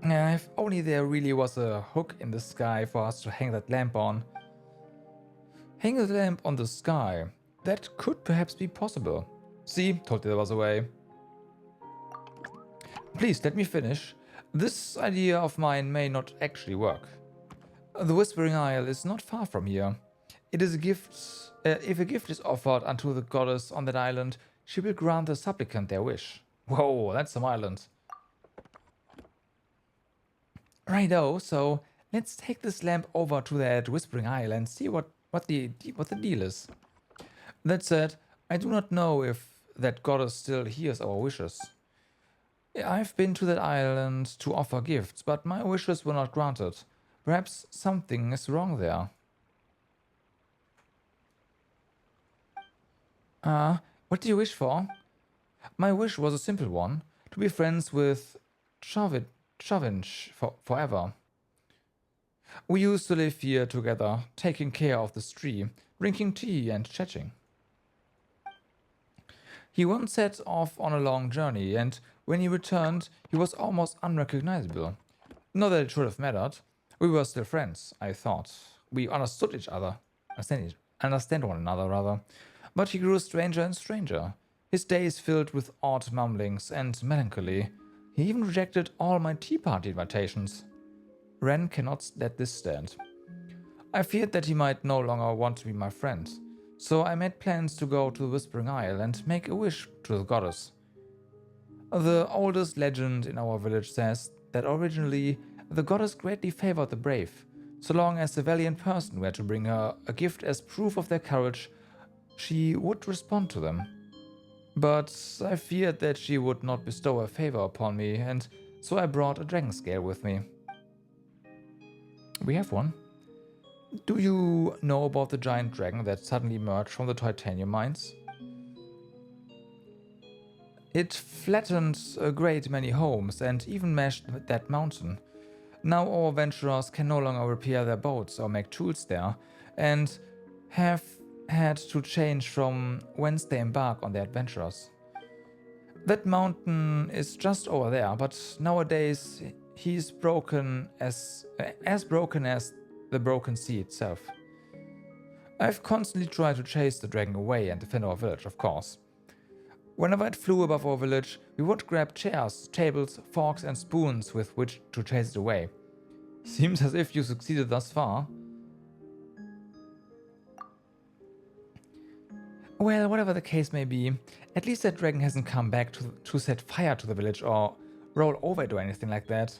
If only there really was a hook in the sky for us to hang that lamp on. Hang the lamp on the sky. That could perhaps be possible. See, told you there was a way. Please, let me finish. This idea of mine may not actually work. The Whispering Isle is not far from here. It is a gift. If a gift is offered unto the goddess on that island, she will grant the supplicant their wish. Whoa, that's some island. Righto, so let's take this lamp over to that Whispering Isle and see what the deal is. That said, I do not know if that goddess still hears our wishes. I've been to that island to offer gifts, but my wishes were not granted. Perhaps something is wrong there. What do you wish for? My wish was a simple one, to be friends with Chavinch forever. We used to live here together, taking care of the stream, drinking tea and chatting. He once set off on a long journey, and when he returned, he was almost unrecognizable. Not that it should have mattered. We were still friends, I thought. We understood each other. Understand one another, rather. But he grew stranger and stranger. His days filled with odd mumblings and melancholy. He even rejected all my tea party invitations. Ren cannot let this stand. I feared that he might no longer want to be my friend, so I made plans to go to the Whispering Isle and make a wish to the goddess. The oldest legend in our village says that originally the goddess greatly favored the brave. So long as a valiant person were to bring her a gift as proof of their courage, she would respond to them. But I feared that she would not bestow her favor upon me, and so I brought a dragon scale with me. We have one. Do you know about the giant dragon that suddenly emerged from the titanium mines? It flattened a great many homes and even mashed that mountain. Now our adventurers can no longer repair their boats or make tools there, and have had to change from whence they embark on their adventures. That mountain is just over there, but nowadays he's broken as broken as the broken sea itself. I've constantly tried to chase the dragon away and defend our village, of course. Whenever it flew above our village, we would grab chairs, tables, forks and spoons with which to chase it away. Seems as if you succeeded thus far. Well, whatever the case may be, at least that dragon hasn't come back to set fire to the village or roll over it or anything like that.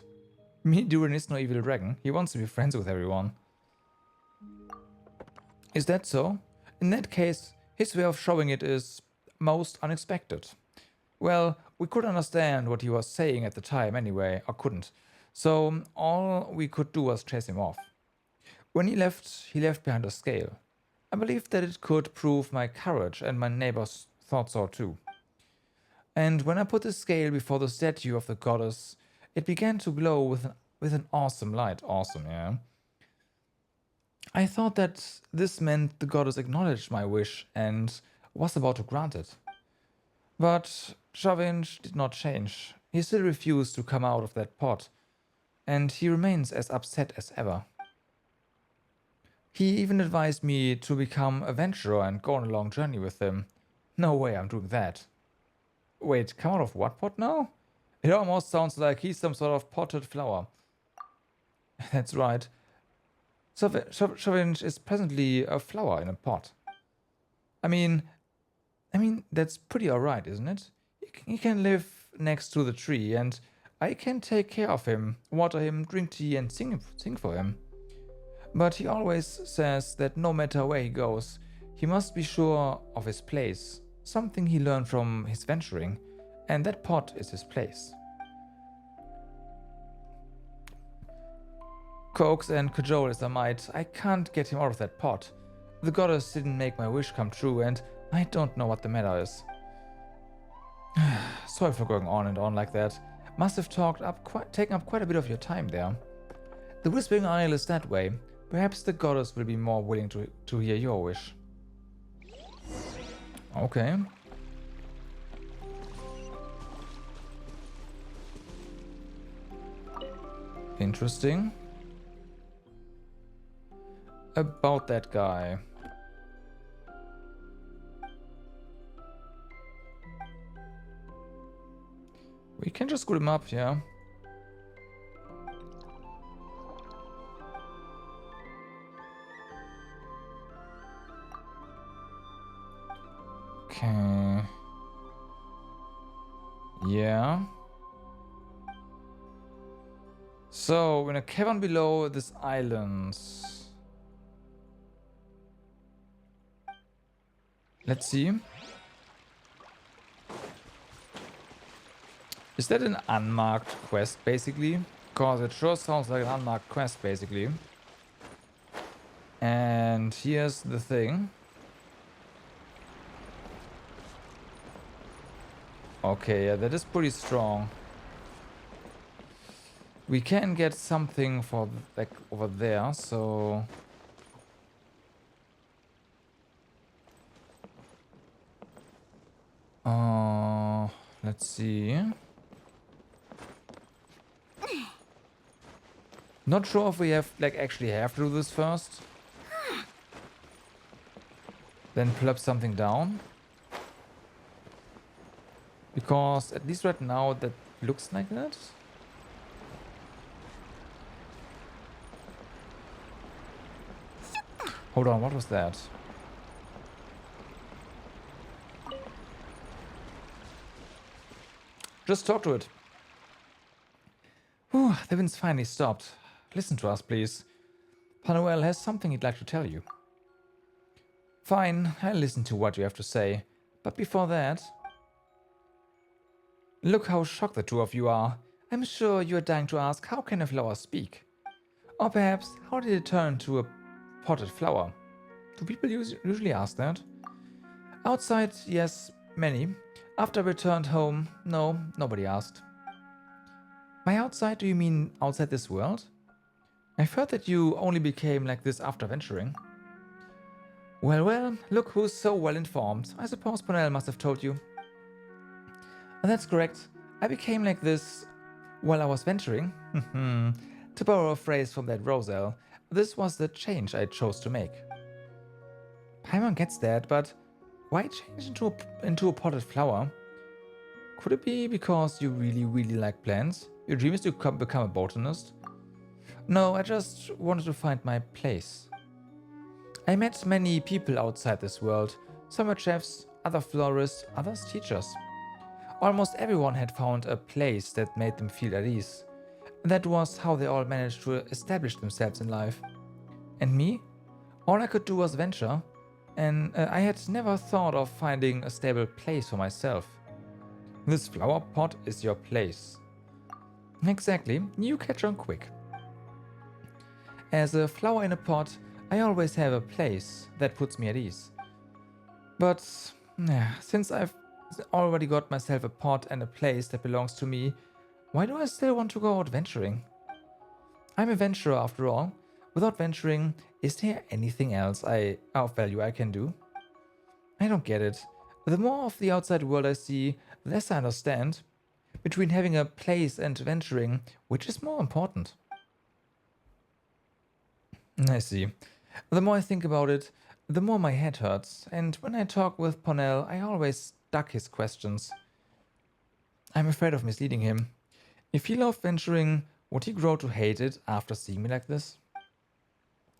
Durin is no evil dragon. He wants to be friends with everyone. Is that so? In that case, his way of showing it is most unexpected. Well, we could understand what he was saying at the time anyway, or couldn't. So all we could do was chase him off. When he left behind a scale. I believed that it could prove my courage, and my neighbors thought so too. And when I put the scale before the statue of the goddess, it began to glow with an awesome light. Awesome, yeah. I thought that this meant the goddess acknowledged my wish and was about to grant it. But Chavinch did not change. He still refused to come out of that pot, and he remains as upset as ever. He even advised me to become a venturer and go on a long journey with him. No way I'm doing that. Wait, come out of what pot now? It almost sounds like he's some sort of potted flower. That's right. Chavinch is presently a flower in a pot. I mean, that's pretty alright, isn't it? He can live next to the tree, and I can take care of him, water him, drink tea, and sing for him. But he always says that no matter where he goes, he must be sure of his place, something he learned from his venturing, and that pot is his place. Coax and cajole as I might, I can't get him out of that pot. The goddess didn't make my wish come true, and I don't know what the matter is. Sorry for going on and on like that. Must have taken up quite a bit of your time there. The Whispering Isle is that way. Perhaps the goddess will be more willing to hear your wish. Okay. Interesting. About that guy. We can just scoot him up, yeah. Okay. Yeah. So, in a cavern below this island. Let's see. Is that an unmarked quest, basically? Because it sure sounds like an unmarked quest, basically. And here's the thing. Okay, yeah, that is pretty strong. We can get something for, like, over there, so... let's see. Not sure if we have, like, actually have to do this first. Then plop something down. Because, at least right now, that looks like that. Hold on, what was that? Just talk to it. Whew, the wind's finally stopped. Listen to us, please. Panuel has something he'd like to tell you. Fine, I'll listen to what you have to say. But before that... Look how shocked the two of you are. I'm sure you're dying to ask, how can a flower speak? Or perhaps, how did it turn into a potted flower? Do people usually ask that? Outside, yes, many. After I returned home, no, nobody asked. By outside, do you mean outside this world? I've heard that you only became like this after venturing. Well, look who's so well informed. I suppose Ponel must have told you. That's correct. I became like this while I was venturing. To borrow a phrase from that Roselle, this was the change I chose to make. Paimon gets that, but why change into a potted flower? Could it be because you really like plants? Your dream is to become a botanist? No, I just wanted to find my place. I met many people outside this world. Some were chefs, other florists, others teachers. Almost everyone had found a place that made them feel at ease. That was how they all managed to establish themselves in life. And me? All I could do was venture, and I had never thought of finding a stable place for myself. This flower pot is your place. Exactly, you catch on quick. As a flower in a pot, I always have a place that puts me at ease. But since I've already got myself a pot and a place that belongs to me, why do I still want to go out venturing? I'm a venturer after all. Without venturing, is there anything else of value I can do? I don't get it. The more of the outside world I see, the less I understand. Between having a place and venturing, which is more important? I see. The more I think about it, the more my head hurts, and when I talk with Ponel, I always duck his questions. I'm afraid of misleading him. If he loved venturing, would he grow to hate it after seeing me like this?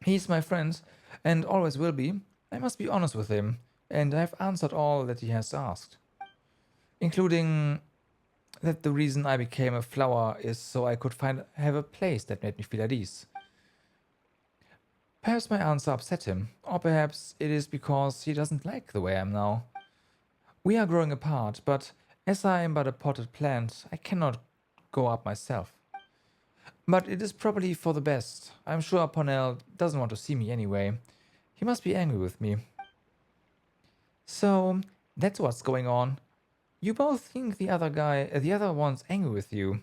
He's my friend, and always will be. I must be honest with him, and I've answered all that he has asked. Including that the reason I became a flower is so I could have a place that made me feel at ease. Perhaps my answer upset him, or perhaps it is because he doesn't like the way I am now. We are growing apart, but as I am but a potted plant, I cannot go up myself. But it is probably for the best. I'm sure Ponel doesn't want to see me anyway. He must be angry with me. So, that's what's going on. You both think the other one's angry with you.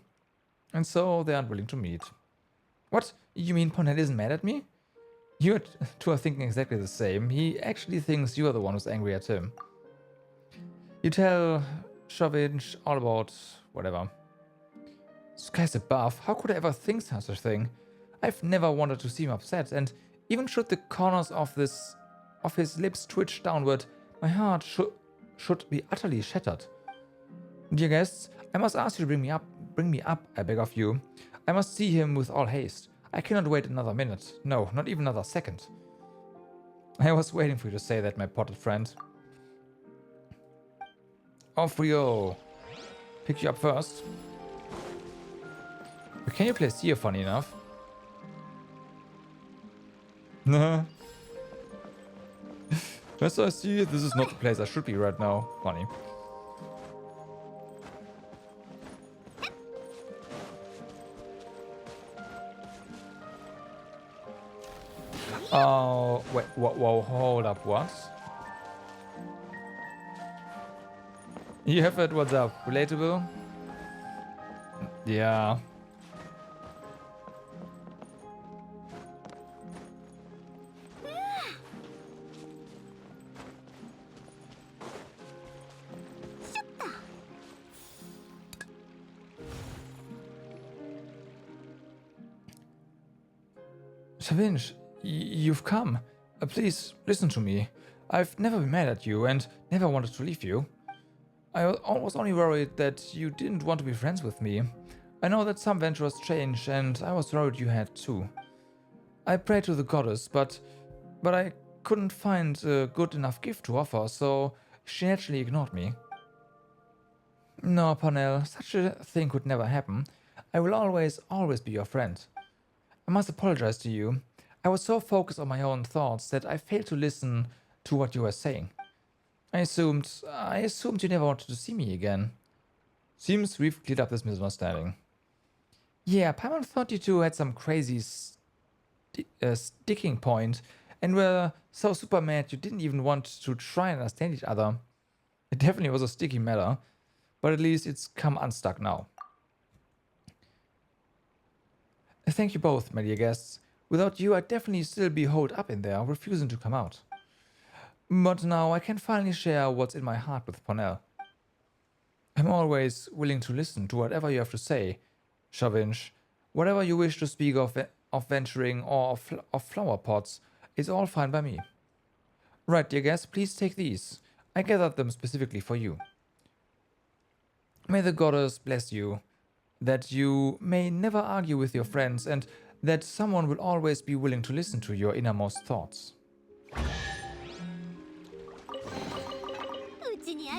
And so they aren't willing to meet. What? You mean Ponel isn't mad at me? You two are thinking exactly the same. He actually thinks you are the one who's angry at him. You tell Shavinch all about whatever. Skies above, how could I ever think such a thing? I've never wanted to see him upset, and even should the corners of his lips twitch downward, my heart should be utterly shattered. Dear guests, I must ask you to bring me up, I beg of you. I must see him with all haste. I cannot wait another minute. No, not even another second. I was waiting for you to say that, my potted friend. Off we go. Pick you up first. Can you play Seer, funny enough? Nah. As I see, this is not the place I should be right now. Funny. Oh, wait, whoa, hold up, what? You have it, what's up? Relatable? Yeah. Shavinch, you've come. Please listen to me. I've never been mad at you and never wanted to leave you. I was only worried that you didn't want to be friends with me. I know that some venturers change, and I was worried you had too. I prayed to the goddess, but I couldn't find a good enough gift to offer, so she naturally ignored me. No, Parnell, such a thing could never happen. I will always be your friend. I must apologize to you. I was so focused on my own thoughts that I failed to listen to what you were saying. I assumed you never wanted to see me again. Seems we've cleared up this misunderstanding. Yeah, Paimon thought you two had some crazy sticking point and were so super mad you didn't even want to try and understand each other. It definitely was a sticky matter, but at least it's come unstuck now. Thank you both, my dear guests. Without you, I'd definitely still be holed up in there, refusing to come out. But now I can finally share what's in my heart with Ponel. I'm always willing to listen to whatever you have to say, Shavinch. Whatever you wish to speak of venturing or of flower pots, is all fine by me. Right, dear guests, please take these. I gathered them specifically for you. May the goddess bless you, that you may never argue with your friends, and that someone will always be willing to listen to your innermost thoughts.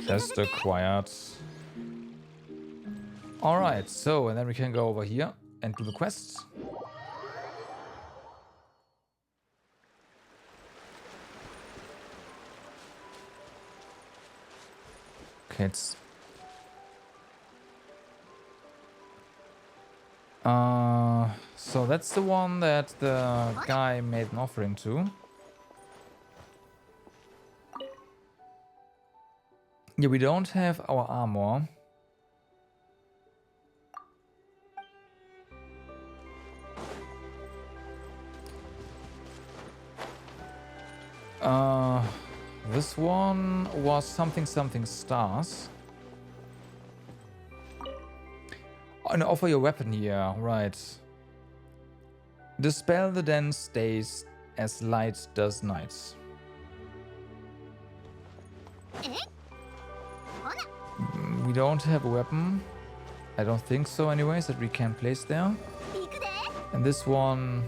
Just acquired. Alright, so, and then we can go over here and do the quests. Okay, it's... so that's the one that the guy made an offering to. Yeah, we don't have our armor. This one was something stars. And offer your weapon here, right. Dispel the dense days as light does nights. We don't have a weapon. I don't think so anyways, that we can place there. And this one...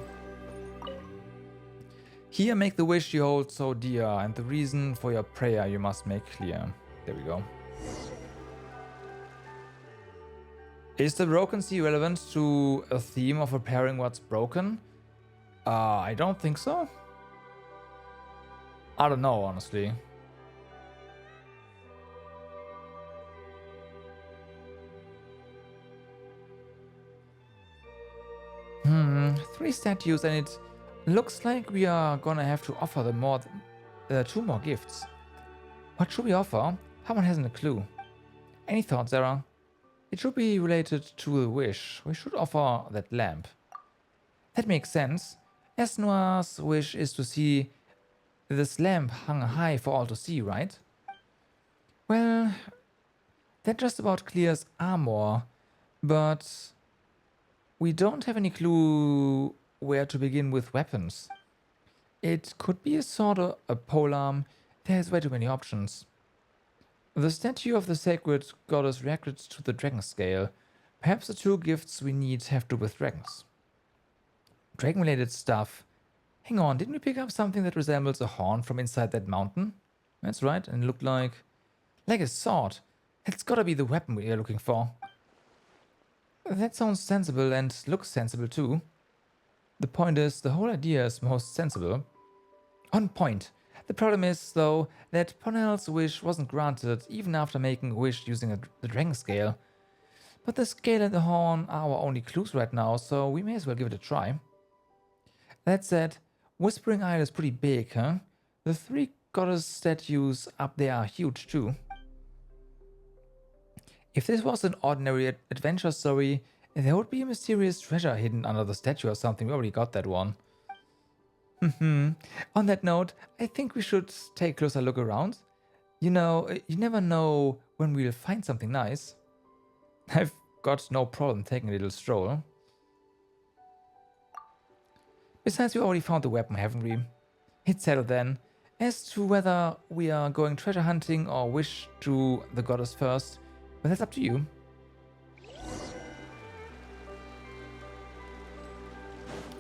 Here make the wish you hold so dear, and the reason for your prayer you must make clear. There we go. Is the broken sea relevant to a theme of repairing what's broken? I don't think so. I don't know, honestly. Three statues, and it looks like we are gonna have to offer them two more gifts. What should we offer? Someone hasn't a clue. Any thoughts, Zara? It should be related to the wish. We should offer that lamp. That makes sense. Esnoir's wish is to see this lamp hung high for all to see, right? Well, that just about clears Armor, but we don't have any clue where to begin with weapons. It could be a sword or a polearm. There's way too many options. The statue of the sacred goddess reacted to the dragon scale. Perhaps the two gifts we need have to do with dragons. Dragon-related stuff. Hang on, didn't we pick up something that resembles a horn from inside that mountain? That's right, and it looked like a sword. That's gotta be the weapon we are looking for. That sounds sensible and looks sensible too. The point is, the whole idea is most sensible. On point. The problem is, though, that Ponel's wish wasn't granted even after making a wish using the dragon scale. But the scale and the horn are our only clues right now, so we may as well give it a try. That said, Whispering Isle is pretty big, huh? The three goddess statues up there are huge too. If this was an ordinary adventure story, there would be a mysterious treasure hidden under the statue or something. We already got that one. On that note, I think we should take a closer look around. You know, you never know when we'll find something nice. I've got no problem taking a little stroll. Besides, we already found the weapon, haven't we? It's settled then. As to whether we are going treasure hunting or wish to the goddess first, well, that's up to you.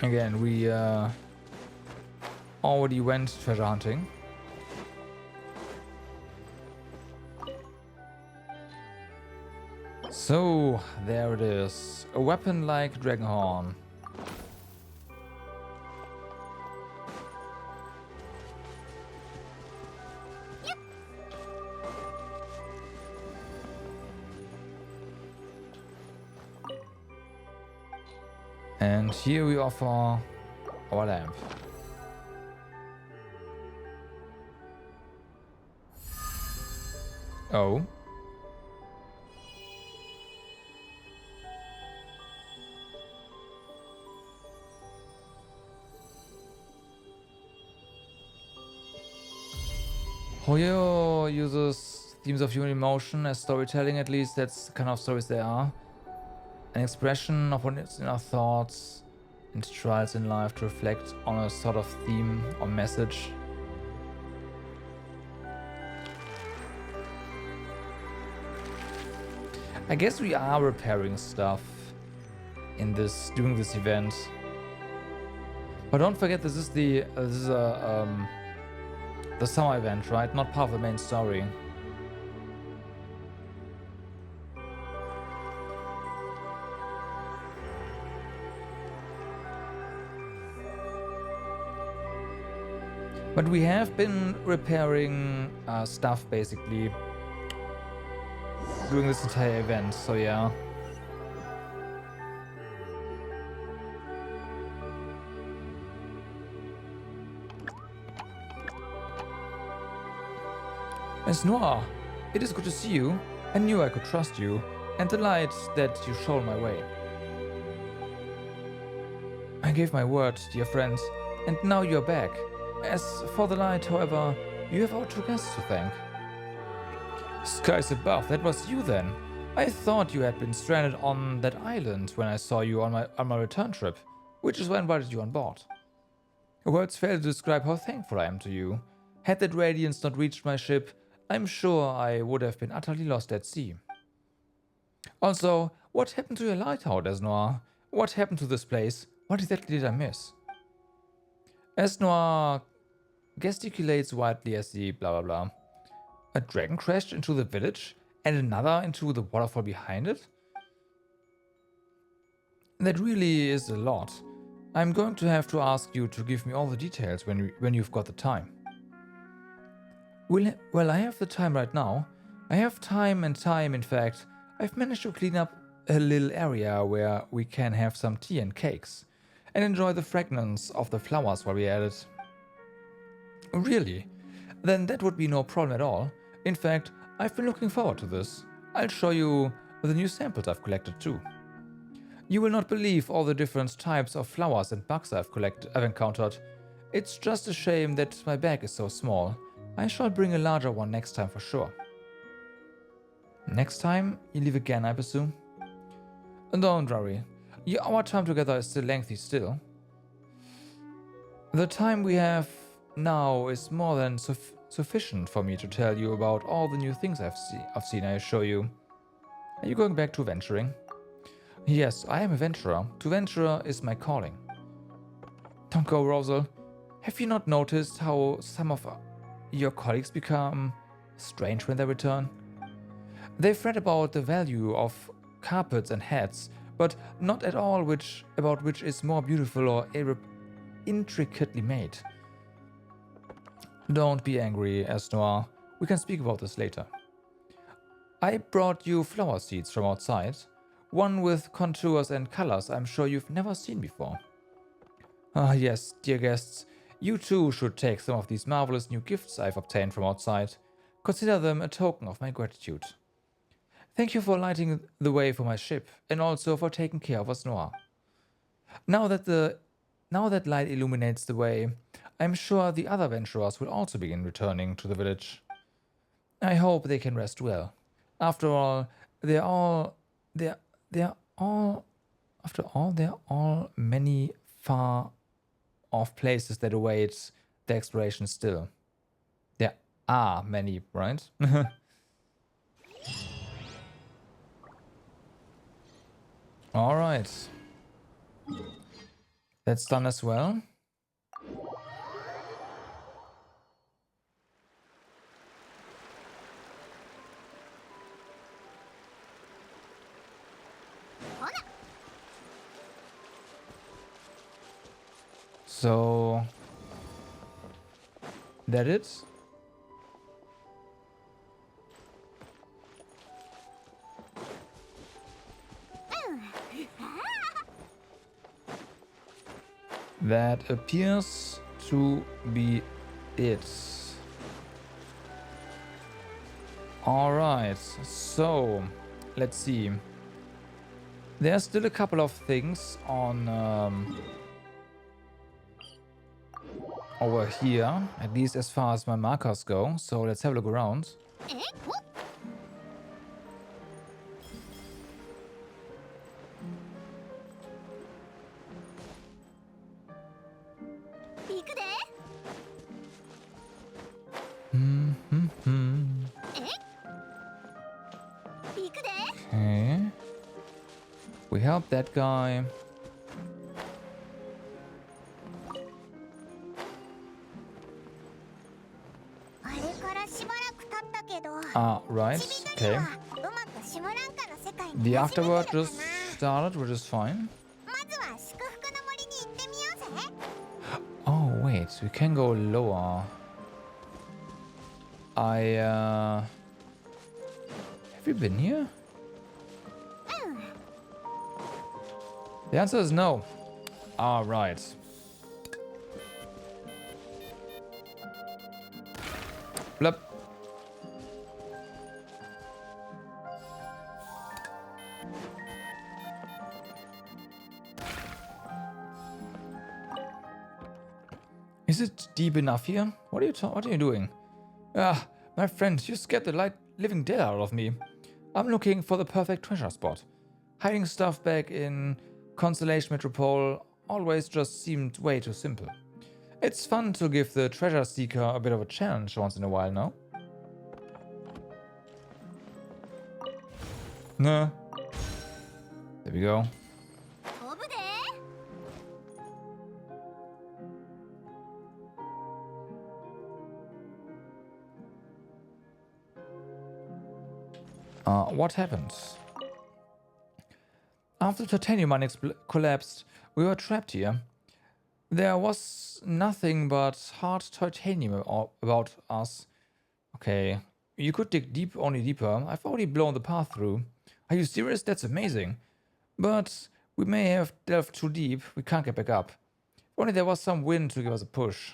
Again, we already went treasure hunting. So, there it is. A weapon like Dragonhorn. And here we offer our lamp. Oh. Hoyo uses themes of human emotion as storytelling, at least that's the kind of stories they are. An expression of one's inner thoughts and trials in life to reflect on a sort of theme or message. I guess we are repairing stuff during this event. But don't forget, this is the summer event, right? Not part of the main story. But we have been repairing stuff basically during this entire event, so yeah. Miss Noir, it is good to see you. I knew I could trust you, and the light that you shone my way. I gave my word, dear friend, and now you're back. As for the light, however, you have our two guests to thank. Skies above, that was you then. I thought you had been stranded on that island when I saw you on my return trip, which is why I invited you on board. Words fail to describe how thankful I am to you. Had that radiance not reached my ship, I'm sure I would have been utterly lost at sea. Also, what happened to your lighthouse, Esnoir? What happened to this place? What exactly did I miss? Esnoir gesticulates wildly as the blah blah blah. A dragon crashed into the village and another into the waterfall behind it? That really is a lot. I'm going to have to ask you to give me all the details when you've got the time. Well, I have the time right now. I have time and time, in fact. I've managed to clean up a little area where we can have some tea and cakes and enjoy the fragrance of the flowers while we're at it. Really? Then that would be no problem at all. In fact, I've been looking forward to this. I'll show you the new samples I've collected too. You will not believe all the different types of flowers and bugs I've encountered. It's just a shame that my bag is so small. I shall bring a larger one next time for sure. Next time, you leave again, I presume? Don't worry. Our time together is still lengthy still. The time we have now is more than sufficient for me to tell you about all the new things I've seen, I assure you. Are you going back to venturing? Yes, I am a venturer. To venture is my calling. Don't go, Rosal. Have you not noticed how some of your colleagues become strange when they return? They've read about the value of carpets and hats, but not at all about which is more beautiful or intricately made. Don't be angry, Esnoir. We can speak about this later. I brought you flower seeds from outside, one with contours and colors I'm sure you've never seen before. Ah yes, dear guests, you too should take some of these marvelous new gifts I've obtained from outside. Consider them a token of my gratitude. Thank you for lighting the way for my ship, and also for taking care of us, Noah. Now that light illuminates the way, I'm sure the other venturers will also begin returning to the village. I hope they can rest well. After all, there are many far off places that await the exploration still. There are many, right? All right. That's done as well. So that it? That appears to be it. Alright, so let's see. There's still a couple of things on over here, at least as far as my markers go. So let's have a look around. Okay. We helped that guy. Ah, right. Okay. The afterword just started, which is fine. Oh, wait. We can go lower. Have you been here? The answer is no. All right. Blup. Is it deep enough here? What are you doing? Ah, my friend, you scared the living dead out of me. I'm looking for the perfect treasure spot. Hiding stuff back in Constellation Metropole always just seemed way too simple. It's fun to give the treasure seeker a bit of a challenge once in a while, no? Nah. There we go. What happened? After the titanium mine collapsed, we were trapped here. There was nothing but hard titanium about us. Okay. You could dig deep, only deeper. I've already blown the path through. Are you serious? That's amazing. But we may have delved too deep. We can't get back up. If only there was some wind to give us a push.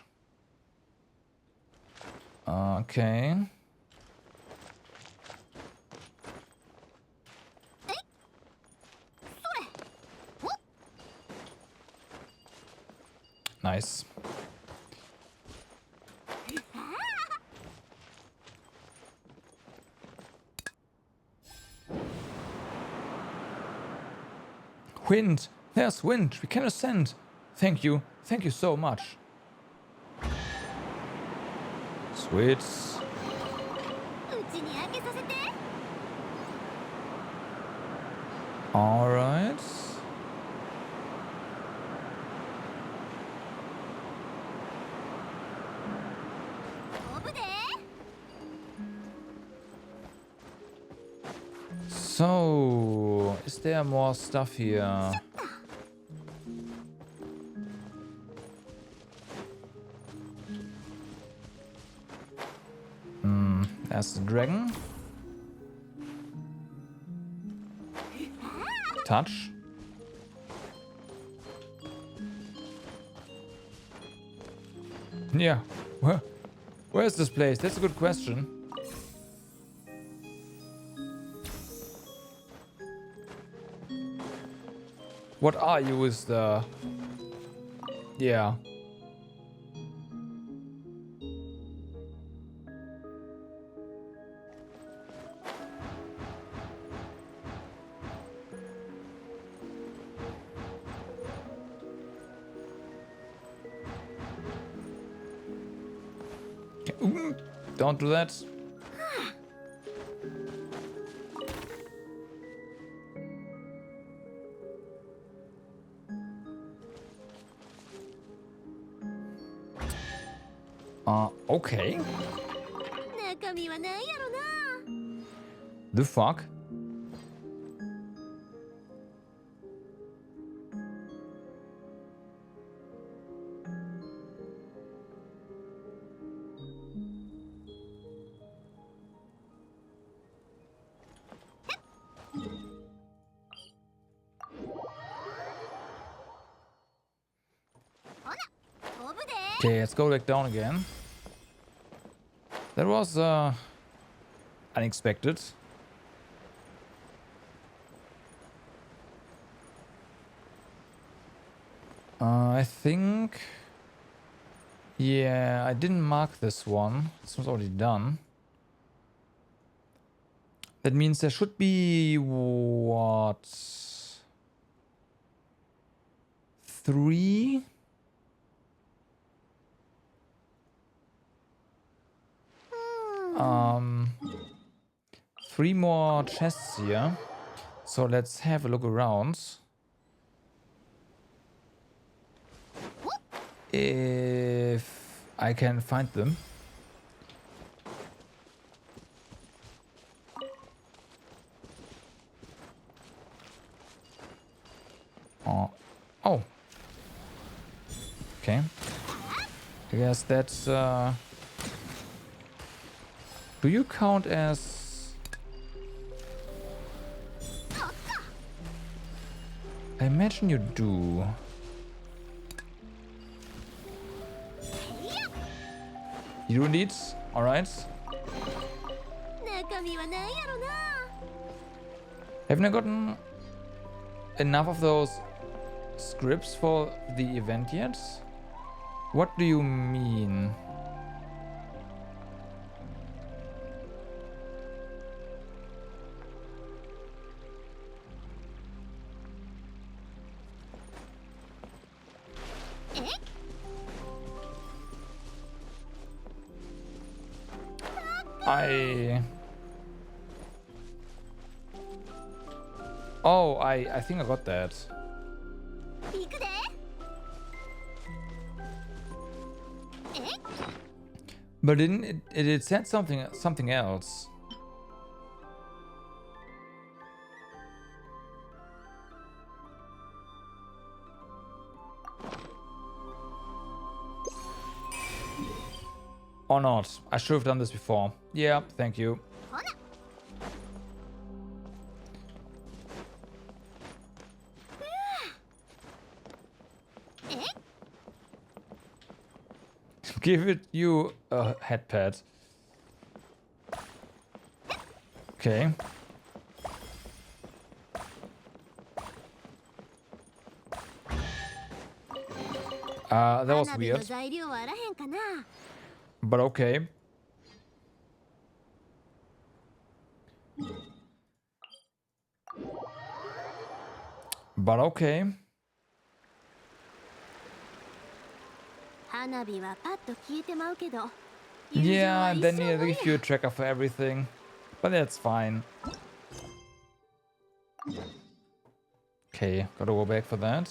Okay. Nice. Wind! There's wind! We can ascend! Thank you. Thank you so much. Sweet. うちに開けさせて。 Alright. So, is there more stuff here? There's the dragon. Touch. Yeah. Where is this place? That's a good question. What are you is the... Yeah. Ooh, don't do that. Okay. 中身は何やろな。 The fuck? Okay, let's go back down again. That was unexpected. I think... Yeah, I didn't mark this one. This one's already done. That means there should be... what? 3? Three more chests here. So let's have a look around. If I can find them. Oh. Okay. I guess that's... Do you count as... I imagine you do. You do indeed? Alright. Haven't I gotten enough of those scripts for the event yet? What do you mean? Oh, I think I got that. But didn't it said something else. Or not. I should have done this before. Yeah, thank you. Give it you a head pad. Okay. That was 花火の weird, 材料はあらへんかな。 but okay. But okay. 花火はパッと消えてまうけど。 Yeah, and then they give you a tracker for everything. But that's fine. Okay, gotta go back for that.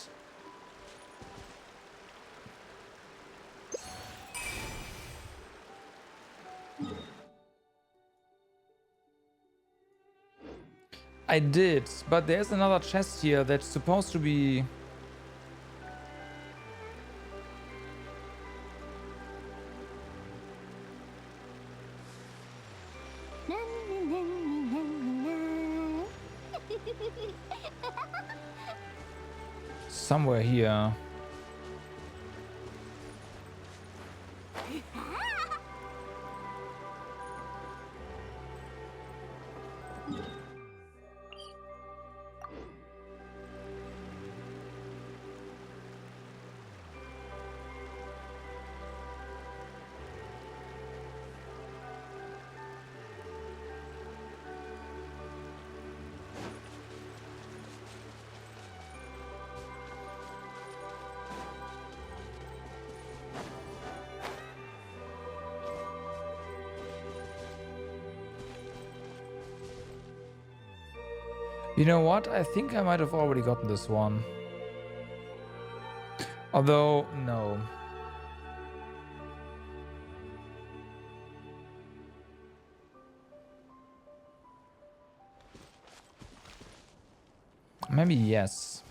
I did, but there's another chest here that's supposed to be... somewhere here. You know what? I think I might have already gotten this one. Although, no. Maybe yes.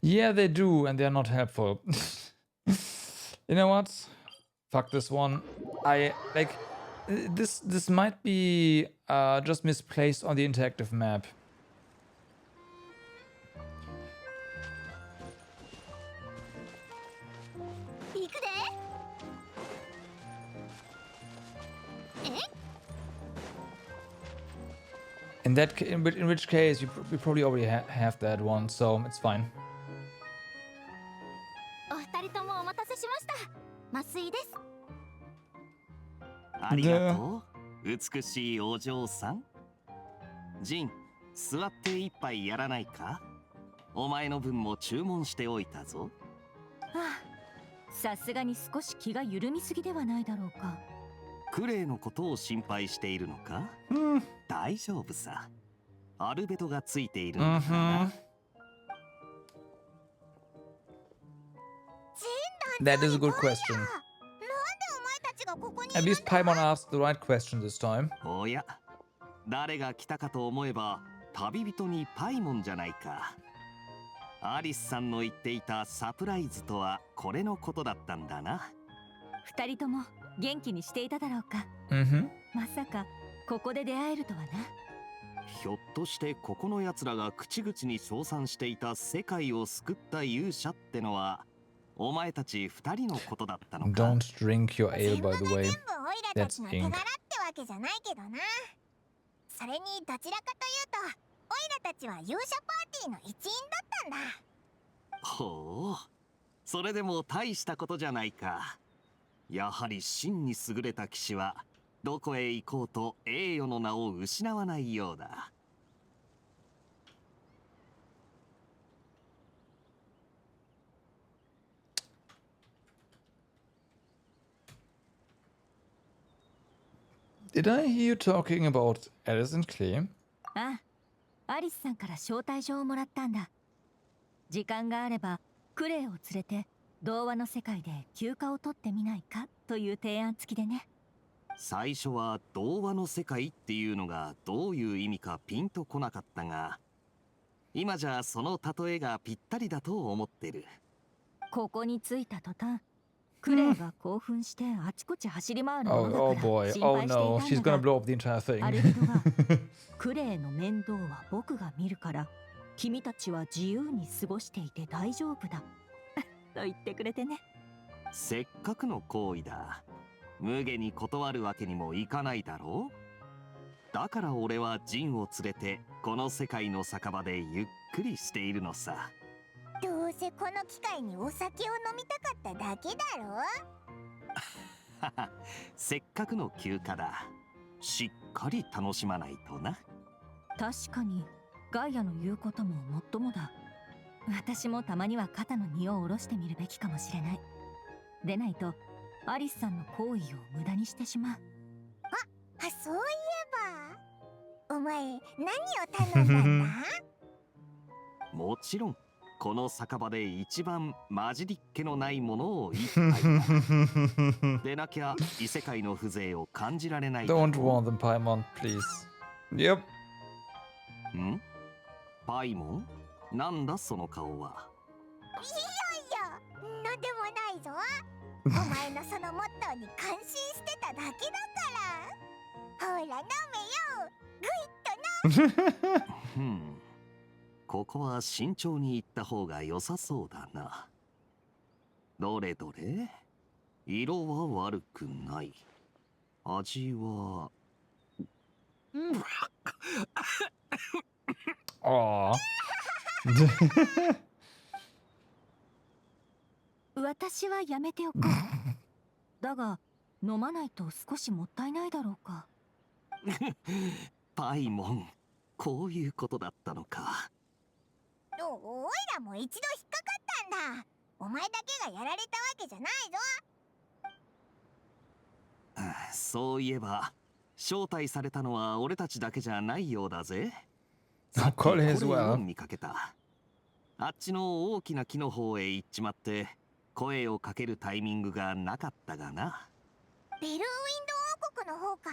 Yeah, they do, and they're not helpful. You know what? Fuck this one. This might be just misplaced on the interactive map. In which case you probably already have that one, so it's fine. お二人ともお待たせしました。麻酔です。ありがとう、美しいお嬢さん。ジン、座って一杯やらないか？お前の分も注文しておいたぞ。ああ、さすがに少し気が緩みすぎではないだろうか。クレイのことを心配しているのか？大丈夫さ。アルベドがついているのかな。That is a good question. At least Paimon asked the right question this time. おや、誰が来たかと思えば旅人にパイモンじゃないか。アリスさんの言っていたサプライズとはこれのことだったんだな。二人とも元気にしていただろうか。まさかここで出会えるとはな。ひょっとしてここの奴らが口々に称賛していた世界を救った勇者ってのはお前たち二人のことだったのか。 Don't drink your ale, by the way. That's ink. それにどちらかというとオイラたちは勇者パーティーの一員だったんだ。ほう、それでも大したことじゃないか。やはり真に優れた騎士はどこへ行こうと栄誉の名を失わないようだ。Did I hear you talking about Alice and Clay? ああ、アリスさんから招待状をもらったんだ。時間があればクレイを連れて童話の世界で休暇を取ってみないかという提案付きでね。最初は童話の世界っていうのがどういう意味かピンとこなかったが、今じゃその例えがぴったりだと思ってる。ここに着いた途端クレイが興奮してあちこち走り回るも Oh, の oh だから boy. 心 Oh 配 no. してい She's た gonna んだ blow up the entire がアル thing. ビドがクレイの面倒は僕が見るから君たちは自由に過ごしていて大丈夫だと言ってくれてね。せっかくの行為だ。無下に断るわけにもいかないだろう。だから俺はジンを連れてこの世界の酒場でゆっくりしているのさ。どうせこの機会にお酒を飲みたかっただけだろ。せっかくの休暇だ。しっかり楽しまないとな。確かにガイアの言うことももっともだ。私もたまには肩の荷を下ろしてみるべきかもしれない。でないとアリスさんの行為を無駄にしてしまう。あ、そういえばお前何を頼んだんだ？もちろんこの酒場で一番混じりっ気のないものを一杯だ。でなきゃ異世界の風情を感じられないだろう。 Don't warn them, Paimon, please. Yep. ん？パイモン？なんだその顔は。いやいや、なんでもないぞ。お前のそのモットーに感心してただけだから。ほら飲めよ、ぐいっとな。ふん。ここは慎重に行った方が良さそうだな。どれどれ？色は悪くない。味は。Aw. 私はやめておこう。だが飲まないと少しもったいないだろうか。パイモン、こういうことだったのか。おいらも一度引っかかったんだ。お前だけがやられたわけじゃないぞ。そういえば招待されたのは俺たちだけじゃないようだぜ。これ as これ well. を見かけた。あっちの大きな木の方へ行っちまって声をかけるタイミングがなかったがな。ベルウィンド王国の方か？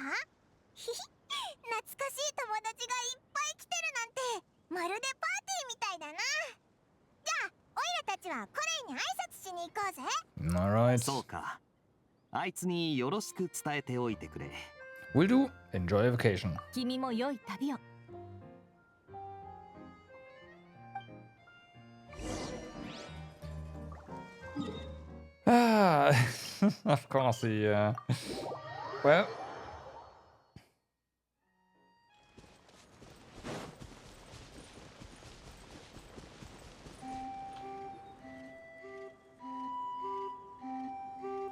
ひひ、懐かしい友達がいっぱい来てるなんてまるでパーティーみたいだな。じゃあオイラたちはコレイに挨拶しに行こうぜ。 Alright. そうか。あいつによろしく伝えておいてくれ。 Will do. Enjoy vacation. 君も良い旅を。Ah, of course he, well.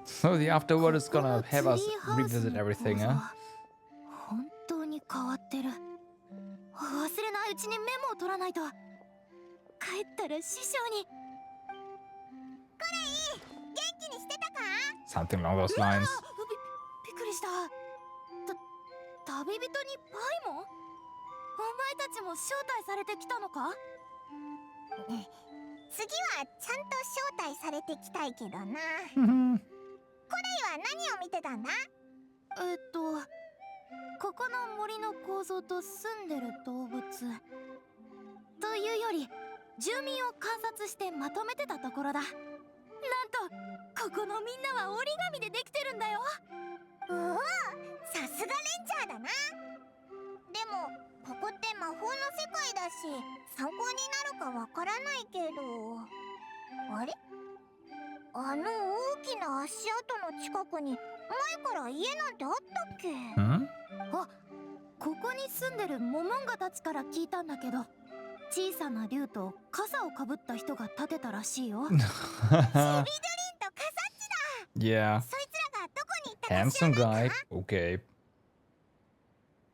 So the afterword is gonna have us revisit everything, huh? 本当に変わってる。忘れないうちにメモを取らないと。帰ったら師匠に。コレイ、元気にしてたか？ Something along those lines. びっくりした。旅人にパイモン？お前たちも招待されてきたのか？次はちゃんと招待されてきたいけどな。コレイは何を見てたんだ？ここの森の構造と住んでる動物というより住民を観察してまとめてたところだ。なんとここのみんなは折り紙でできてるんだよ。おお、さすがレンジャーだな。でもここって魔法の世界だし参考になるかわからないけど。あれ、あの大きな足跡の近くに前から家なんてあったっけ？ Hmm? ここに住んでるモモンガたちから聞いたんだけど、小さな竜と傘をかぶった人が建てたらしいよ。シビドリンとカサッチだ。 Yeah. そいつらがどこに行ったか知ら Handsome ない guy. か？ Okay.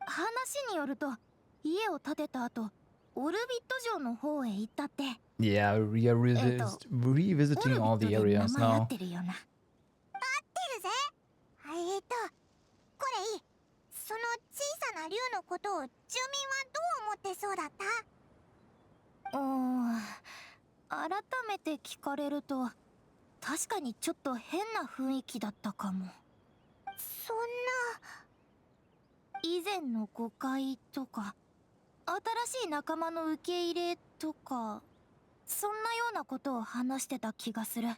話によると家を建てた後オルビット城の方へ行ったって。 Yeah, we are revisiting all the オルビッ areas トで名前合 now. ってるよな。合ってるぜ。これその小さな竜のことを住民はどう思ってそうだった？改めて聞かれると確かにちょっと変な雰囲気だったかも。そん以前の誤解とか新しい仲間の受け入れとかそんなようなことを話してた気がする。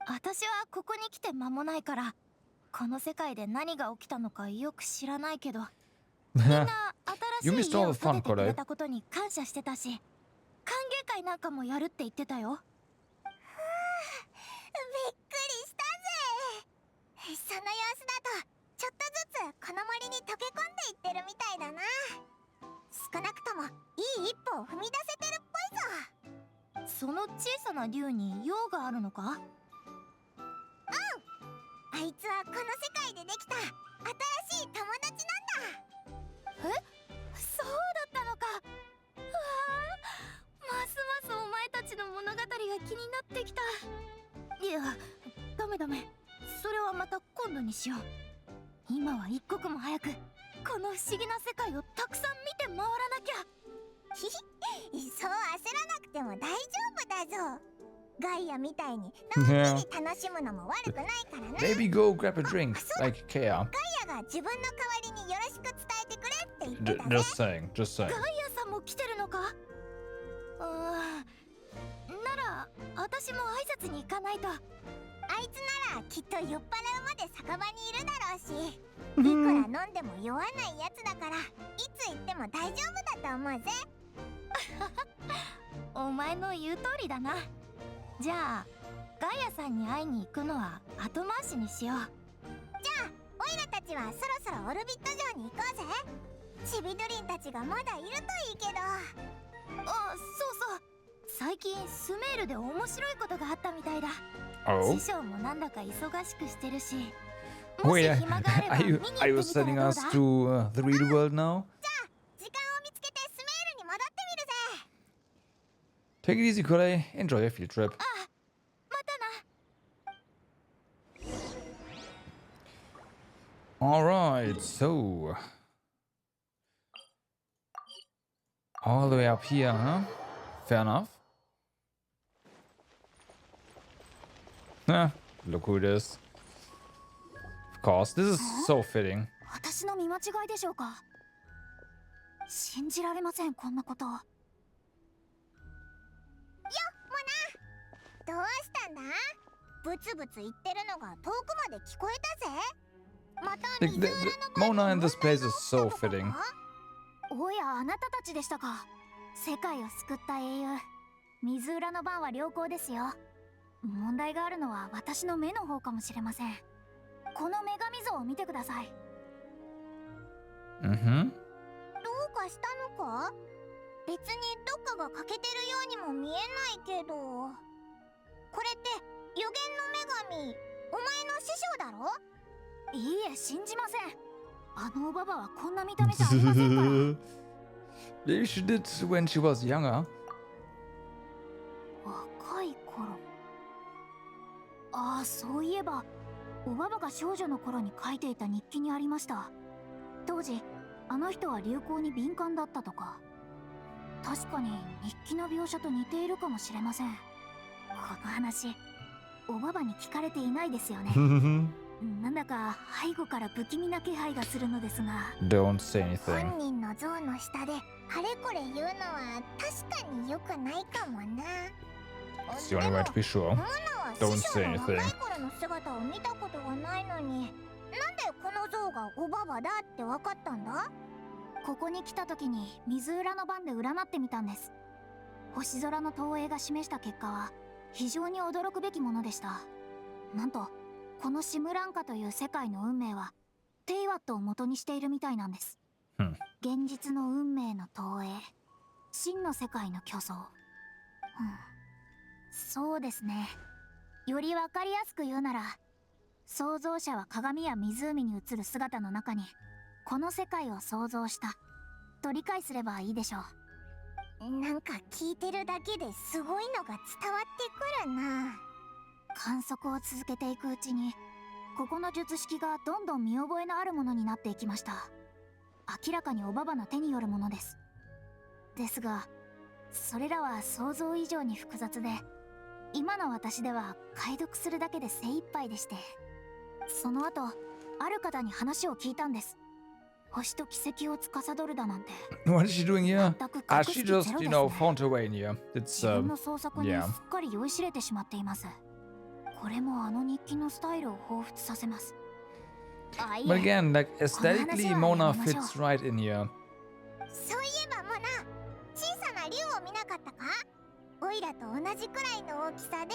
私はここに来て間もないから、この世界で何が起きたのかよく知らないけど、みんな新 You しい missed 家 all を the 建 fun, ててくれ Koday. たことに感謝してたし、歓迎会なんかもやるって言ってたよ。びっくりしたぜ。その様子だとちょっとずつこの森に溶け込んでいってるみたいだな。少なくともいい一歩を踏み出せてるっぽいぞ。その小さな竜に用があるのか？あいつはこの世界でできた新しい友達なんだ。そうだったのか。うわあ、ますますお前たちの物語が気になってきた。いや、ダメダメ。それはまた今度にしよう。今は一刻も早くこの不思議な世界をたくさん見て回らなきゃ。ひひ、そう焦らなくても大丈夫だぞ。ガイアみたいにのんびり楽しむのも悪くないからな。 Maybe go grab a drink, like Kea. ガイアが自分の代わりによろしく伝えてくれって言ってた Just ぜ。 saying, just saying. ガイアさんも来てるのか？なら私も挨拶に行かないと。あいつならきっと酔っ払うまで酒場にいるだろうし、いくら飲んでも酔わないやつだから、いつ行っても大丈夫だと思うぜ。お前の言う通りだな。じゃあガイアさんに会いに行くのは後回しにしよう。じゃあオイラたちはそろそろオルビット城に行こうぜ。チビドリンたちがまだいるといいけど。そうそう、最近スメールで面白いことがあったみたいだ。 Oh? 師匠もなんだか忙しくしてるし、 Oh もし yeah. 暇があれば Are 見 you に行ってみた are ら you どう sending だ？ us to the real world now? 時間を見つけてスメールに戻ってみるぜ。 Take it easy, Koday. Enjoy your field trip. またな。 Alright, so all the way up here, huh? Fair enough. Look who it is. Of course, this is so fitting. 私の見間違いでしょうか。信じられません、こんなこと。どうしたんだ？ブツブツ言ってるのが遠くまで聞こえたぜ。また The, 水 the, 裏 the の前 Mona に in this 問題 place が is 起きた so とか fitting. か？おや、あなたたちでしたか。世界を救った英雄。水裏の番は良好ですよ。問題があるのは私の目の方かもしれません。この女神像を見てください。Mm-hmm. どうかしたのか？別にどっかが欠けてるようにも見えないけど。これって予言の女神、お前の師匠だろ？いいえ、信じません。あのおばばはこんな見た目じゃありませんから。Maybe she did when she was younger. 若い頃。ああ、そういえばおばばが少女の頃に書いていた日記にありました。当時あの人は流行に敏感だったとか。確かに日記の描写と似ているかもしれません。この話おばばに聞かれていないですよね。なんだか背後から不気味な気配がするのですが。 Don't say anything. 本人の像の下であれこれ言うのは確かに良くないかもな。 It's the only way to be sure. モナは Don't 師匠 say の anything. 若い頃の姿を見たことがないのに、なんでこの像がおばばだって分かったんだ？ここに来た時に水裏の番で占ってみたんです。星空の投影が示した結果は非常に驚くべきものでした。なんとこのシムランカという世界の運命はテイワットを元にしているみたいなんです。現実の運命の投影、真の世界の虚像。そうですね。より分かりやすく言うなら、創造者は鏡や湖に映る姿の中にこの世界を創造したと理解すればいいでしょう。なんか聞いてるだけですごいのが伝わってくるな。観測を続けていくうちにここの術式がどんどん見覚えのあるものになっていきました。明らかにおばばの手によるものです。ですがそれらは想像以上に複雑で、今の私では解読するだけで精一杯でして、その後ある方に話を聞いたんです。星と奇跡を司るだなんて。 What is she doing here? 全く She 隠す just, ゼロ you です know, ね。 found her way in here. It's, 自分の創作に yeah. すっかり酔いしれてしまっています。これもあの日記のスタイルを彷彿させます。あ、い But え、 again, like この aesthetically, 話は Mona やめましょう。 fits right in here. そういえばモナ、小さな竜を見なかったか？オイラと同じくらいの大きさで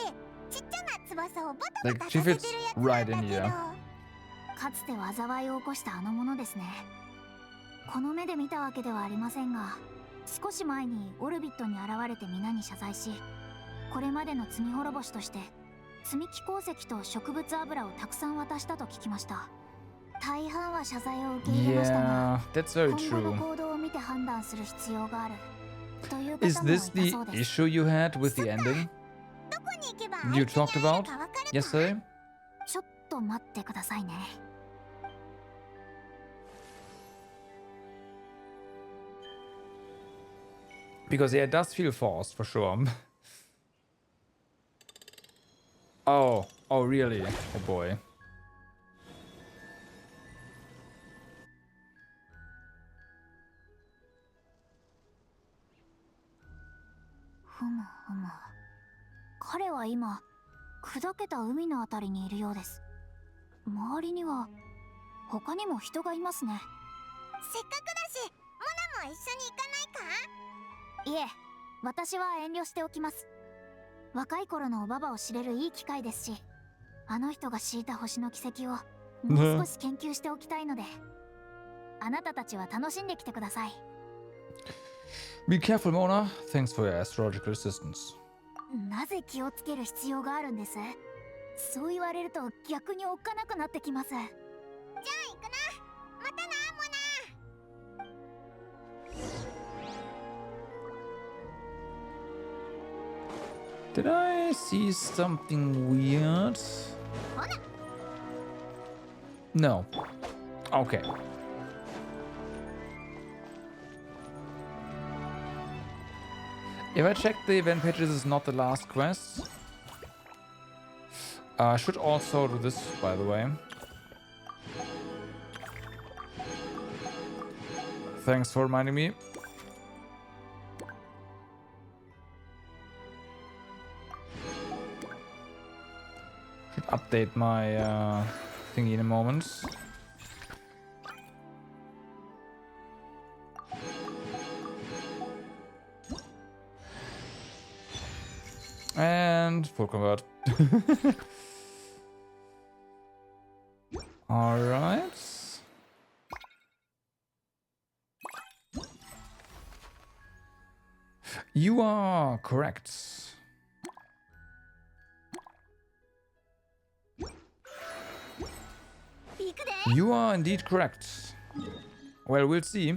ちっちゃな翼をバタバ Like タ she させ fits てるやつなん right だ in けど。 here. かつて災いを起こしたあのものですね。この目で見たわけではありませんが、少し前にオルビットに現れて皆に謝罪し、これまでの罪滅ぼしとして積み木鉱石と植物油をたくさん渡したと聞きました。大半は謝罪を受け入れましたが、 Yeah, that's very 今後の true. 行動を見て判断する必要があるという Is 方もい this た the そうです。 issue you had with the ending どこに行けば you 相手 talked に会え about るかわかるか？ yesterday? ちょっと待ってくださいね。Because yeah, it does feel forced for sure. Oh, oh really? Oh boy. ふむふむ。彼は今、砕けた海のあたりにいるようです。周りには他にも人がいますね。せっかくだしモナも一緒に行かないか？いえ、私は遠慮しておきます。若い頃のおばばを知れるいい機会ですし、あの人が敷いた星の軌跡をもう少し研究しておきたいので、あなたたちは楽しんできてください。 Be careful, Mona. Thanks for your astrological assistance. なぜ気をつける必要があるんです？そう言われると逆におっかなくなってきます。じゃあ行くな。またなモナ。 Did I see something weird? No. Okay. If I check the event page, this is not the last quest. I should also do this, by the way. Thanks for reminding me. Should update my thingy in a moment. And full convert. All right. You are correct. You are indeed correct. Well, we'll see.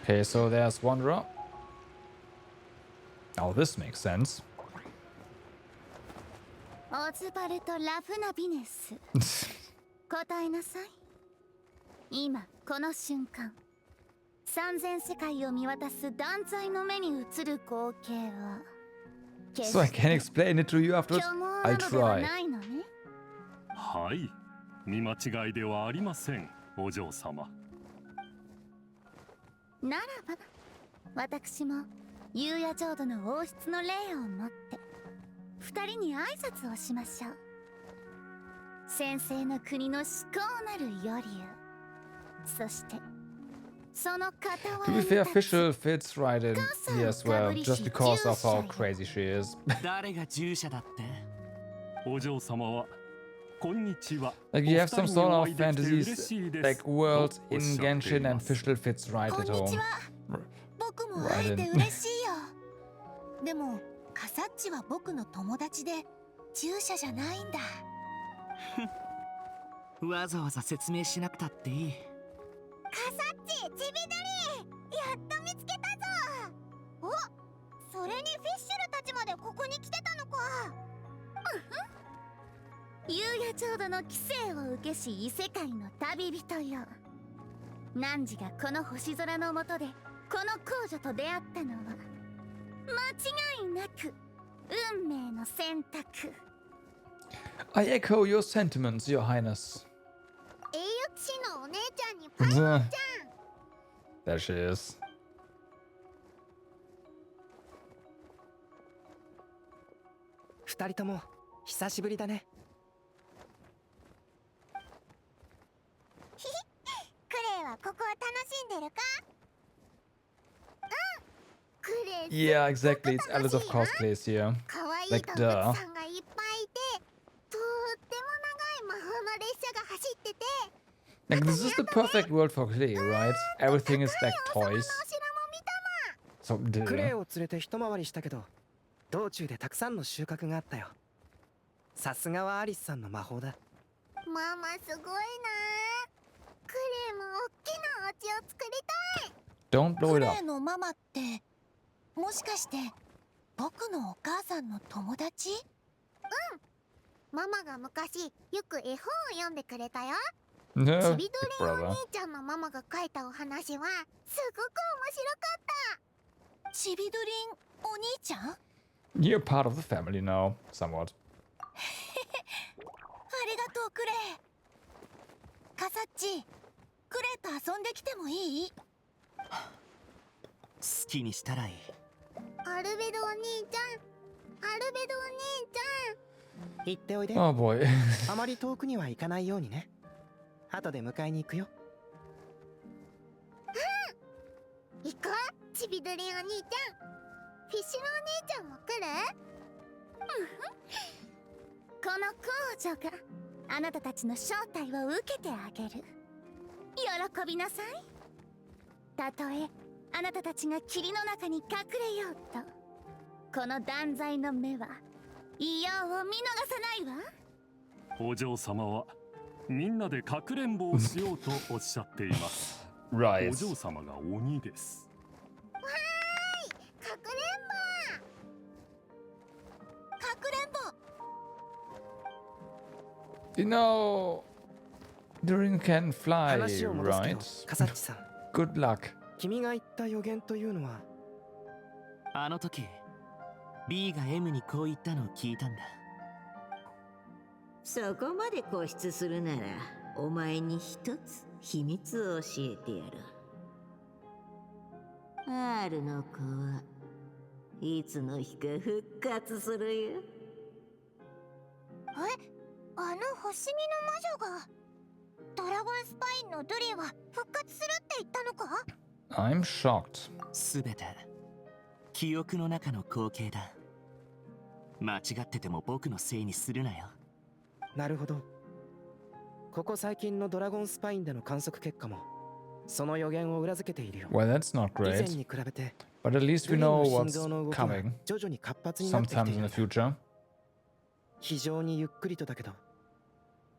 Okay, so there's Wanderer. Oh, this makes sense. オズバルト・ラフナビネス答えなさい。今この瞬間、三千世界を見渡す断罪の目に映る光景は So I can explain it to you afterwards. 虚妄 I'll なのでは try. ないのね。はい、見間違いではありません、お嬢様。ならば私も夕夜浄土の王室の霊を持って二人に挨拶をしましょう。先生の国の至高なるよりそしてその傍 To ら be に fair, 立つ Fischl fits right in here as well, just because of how crazy she is. 誰が従者だって？お嬢様はこんにちは。 Like you have some sort of お二人にお会いできて嬉 fantasies, しいです like worlds とお in っしゃってい Genshin, and ます Fischl fits right こ at んに home. ちは。僕も会えて嬉しいよ。でもカサッチは僕の友達で従者じゃないんだ。わざわざ説明しなくたっていい。カサッチ、チビドリやっと見つけたぞ。お、それにフィッシュルたちまでここに来てたのか。夕夜浄土の規制を受けし異世界の旅人よ。汝がこの星空の下でこの皇女と出会ったのは間違いなく運命の選択。 I echo your sentiments, Your Highness. 栄誉騎士のお姉ちゃんにパイロンちゃん。There she is. 二人とも久しぶりだね。クレイはここは楽しんでるか？うん。クレイ Yeah, exactly. It's a lot of cosplays here. かわいい Like 動物 duh. さんがいっぱいいて、とっても長い魔法の列車が走ってて、 Like this is the perfect world for Clay, right? Everything is like 王様 toys. のお城も見た So クレイ duh. を連れて一回りしたけど、道中でたくさんの収穫があったよ。さすがはアリスさんの魔法だ。な。ママすごいな。クレイも大きなお家を作りたい。 Don't blow ク it レ up. イのママってもしかして僕のお母さんの友達？ママが昔よく絵本を読んでくれたよ。 No, ち big びどりんお brother. 兄ちゃんのママが書いたお話はすごく面白かった。ちびどりんお兄ちゃん？ You're part of the family now, somewhat. ありがとうクレイ。カサッチ、クレイと遊んできてもいい？好きにしたらいい。アルベドお兄ちゃん、アルベドお兄ち行っておいで。 Oh boy. あまり遠くには行かないようにね。後で迎えに行くよ。ゃん。行こう、ちびどりんお兄ちゃん。フィッシュのお姉ちゃんも来る？この公女があなたたちの招待を受けてあげる。喜びなさい。たとえあなたたちが霧の中に隠れようと、この断罪の目は異様を見逃さないわ。お嬢様はみんなでかくれんぼをしようとおっしゃっています。Right. お嬢様が鬼です。わーい、かくれんぼ。かくれんぼ。 You know, Durin can fly, 話を戻すけど、 right? カサッチさん。 Good luck. 君が言った予言というのは、あの時 B が M にこう言ったのを聞いたんだ。そこまで固執するならお前に一つ秘密を教えてやる。 R の子はいつの日か復活するよ。え、あの星見の魔女がドラゴンスパインのドリンは復活するって言ったのか？ I'm shocked. すべて記憶の中の光景だ。間違ってても僕のせいにするなよ。なるほど。ここ最近のドラゴンスパインでの観測結果もその予言を裏付けているよ。 Well, that's not 以前 great. に比べて But at least ド we リン know の心 what's 臓の動きが coming 徐々に活発になってきて sometimes い in る the。future. 非常にゆっくりとだけど、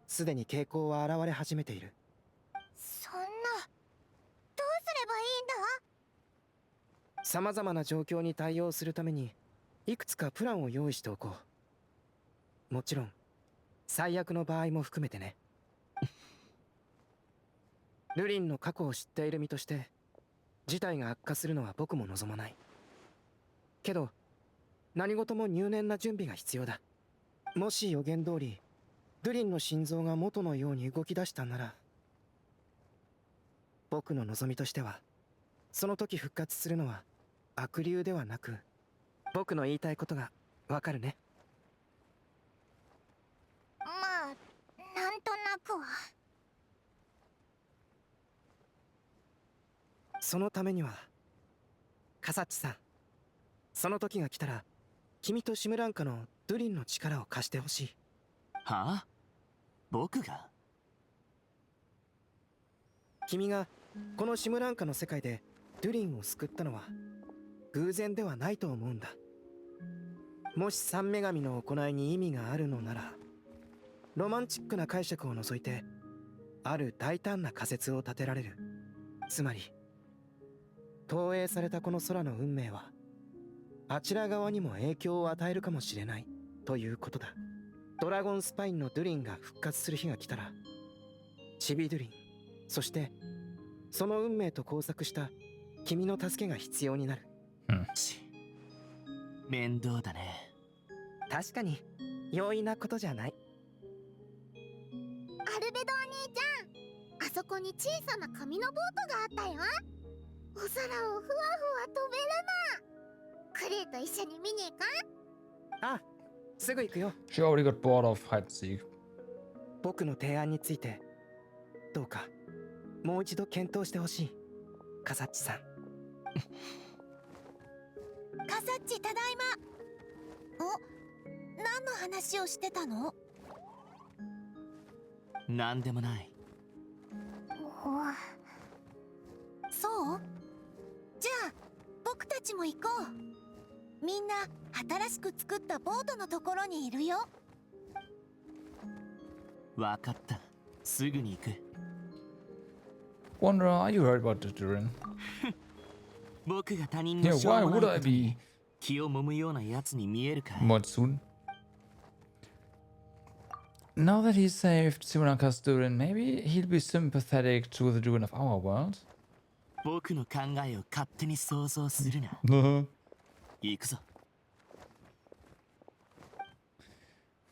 すでに傾向は現れ始めている。そんな、どうすればいいんだ？さまざまな状況に対応するためにいくつかプランを用意しておこう。もちろん最悪の場合も含めてね。ルリンの過去を知っている身として事態が悪化するのは僕も望まない。けど何事も入念な準備が必要だ。もし予言通りルリンの心臓が元のように動き出したなら、僕の望みとしてはその時復活するのは悪竜ではなく、僕の言いたいことがわかるね。まあ、なんとなくは。そのためにはカサッチさん、その時が来たら君とシムランカのドゥリンの力を貸してほしい。はあ？僕が？君がこのシムランカの世界でドゥリンを救ったのは偶然ではないと思うんだ。もし三女神の行いに意味があるのなら、ロマンチックな解釈を除いてある大胆な仮説を立てられる。つまり投影されたこの空の運命はあちら側にも影響を与えるかもしれないということだ。ドラゴンスパインのドゥリンが復活する日が来たら、チビドゥリン、そしてその運命と交錯した君の助けが必要になる。面倒だね。確かに容易なことじゃない。アルベドお兄ちゃん、あそこに小さな紙のボートがあったよ。空をふわふわ飛べるの。クレイと一緒に見に行かん？あ、すぐ行くよ。 She already got bored of hide and seek. 僕の提案についてどうかもう一度検討してほしい、カサッチさん。カサッチ、ただいま。何の話をしてたの？なんでもない。そう？じゃあ僕たちも行こう。みんな新しく作ったボートのところにいるよ。わかった。すぐに行く。Wanderer, are you worried about the Durin? 僕が他人の Yeah, しょう why もない would こ I とに be 気を揉むようなやつに見えるかい？ Monsoon? Now that he saved Simonaka's Durin, maybe he'll be sympathetic to the Durin of our world? 僕の考えを勝手に想像するな。行くぞ。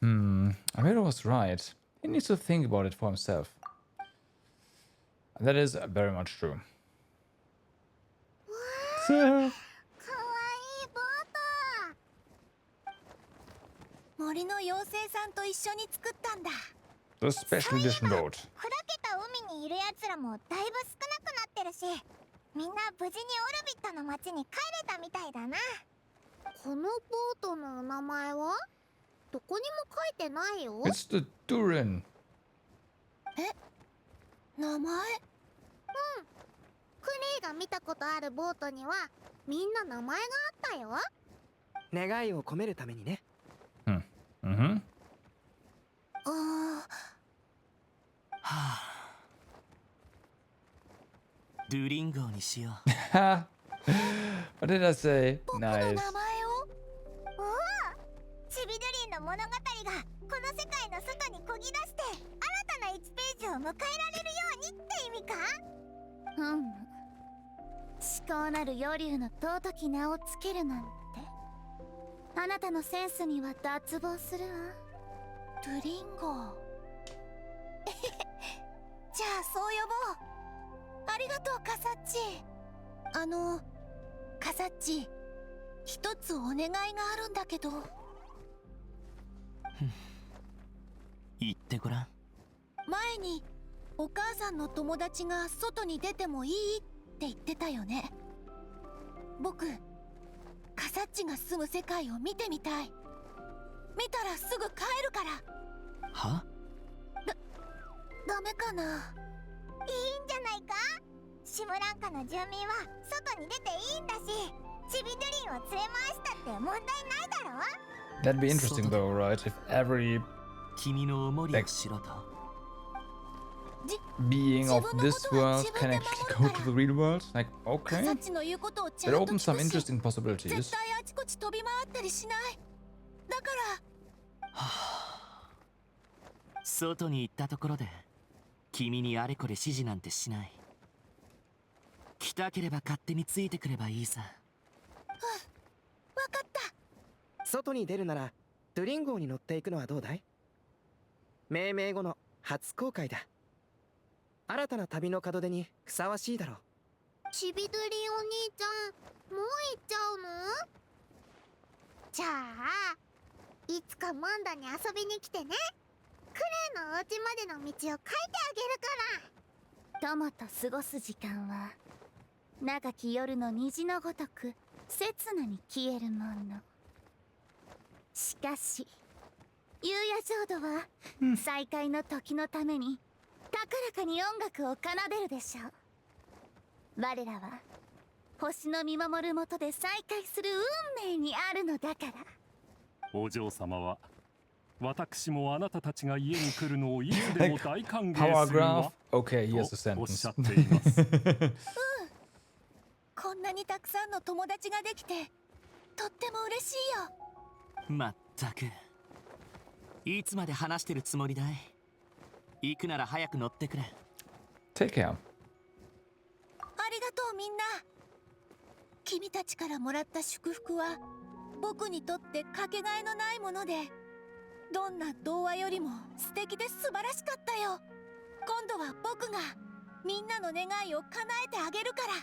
Amiro was right. He needs to think about it for himself. That is very much true. かわいいボー森の妖精さんと一緒に作ったんだ。 The special edition boat. ト。砕けた海にいるやつらもだいぶ少なくなってるし、みんな無事にオルビットの町に帰れたみたいだな。このボートの名前はどこにも書いてないよ。 It's the Durin. 名前？クレイが見たことあるボートにはみんな名前があったよ。願いを込めるためにね。Mm-hmm. ドゥリン号にしよう。Ha! What did I say? 僕の Nice. 名前を？チビドリンの物語がこの世界の外にこぎ出して新たな1ページを迎えられるようにって意味か？思考なる余竜の尊き名をつけるなんて、あなたのセンスには脱帽するわ。ドゥリンゴ。じゃあそう呼ぼう。ありがとう、カサッチ。カサッチ、一つお願いがあるんだけど。言ってごらん。前にお母さんの友達が外に出てもいいって言ってたよね。僕、カサッチが住む世界を見てみたい。見たらすぐ帰るから。は？ダメかな？いいんじゃないか？シムランカの住民は外に出ていいんだし、チビドリンを連れ回したって問題ないだろ？ That'd be interesting though, right? If every 君のおもりをしろと。being of this world can actually go to the real world? Like, カ okay. サッチの言うことをちゃん That と opens 聞 some くし、 interesting possibilities. 絶対あちこち飛び回ったりしない。だから外に行ったところで君にあれこれ指示なんてしない。来たければ勝手についてくればいいさ。わかった。外に出るならドゥリン号に乗っていくのはどうだい？命名後の初公開だ。新たな旅の門出にふさわしいだろう。チビドリンお兄ちゃん、もう行っちゃうの？じゃあいつかモンドに遊びに来てね。クレイのお家までの道を書いてあげるから。友と過ごす時間は長き夜の虹のごとく刹那に消えるもの。しかし夕夜浄土は再会の時のために高らかに音楽を奏でるでしょう。我らは星の見守るもとで再会する運命にあるのだから。お嬢様は私もあなたたちが家に来るのをいつでも大歓迎する Paragraph. わ Okay, here's the とおっしゃ sentence. っていますこんなにたくさんの友達ができてとっても嬉しいよ。まったくいつまで話してるつもりだい？行くなら早く乗ってくれ。 Take care. ありがとうみんな。君たちからもらった祝福は僕にとってかけがえのないもので、どんな童話よりも素敵で素晴らしかったよ。今度は僕がみんなの願いを叶えてあげるから。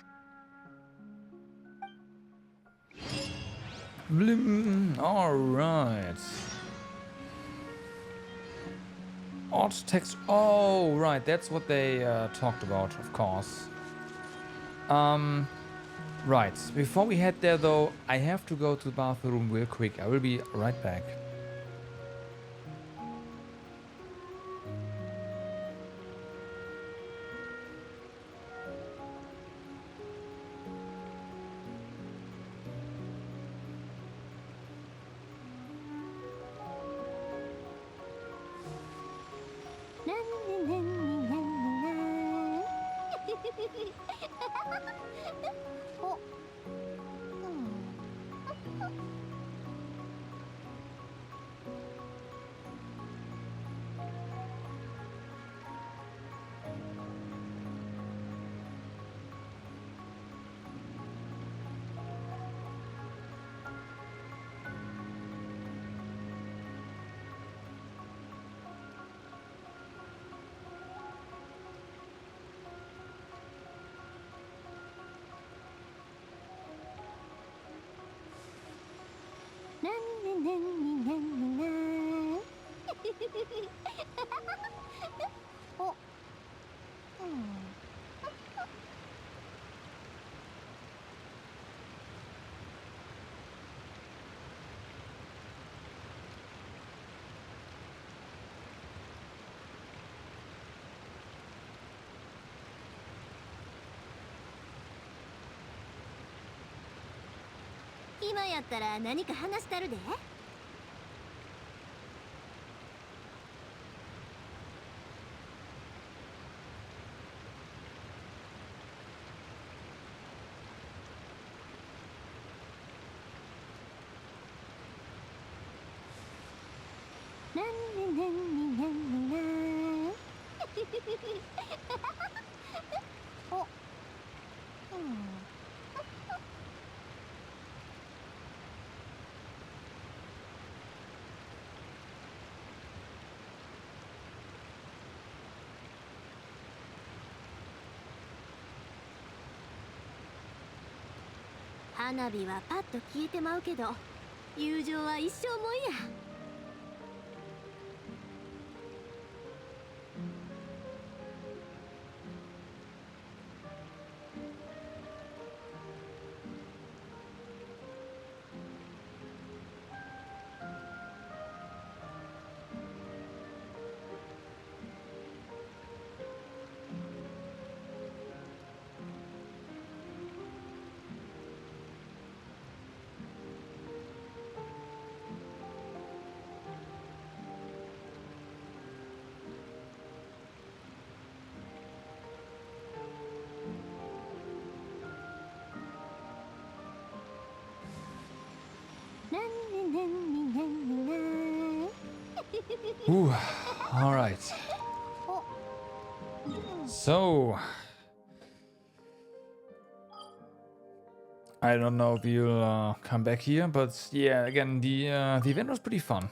Blim. All right. Alt text. Oh, right. That's what they talked about, of course. Right. Before we head there, though, I have to go to the bathroom real quick. I will be right back.今やったら何か話したるで。花火はパッと消えてまうけど、友情は一生もんや。Ooh, all right. So, I don't know if you'll come back here, but yeah, again, the event was pretty fun.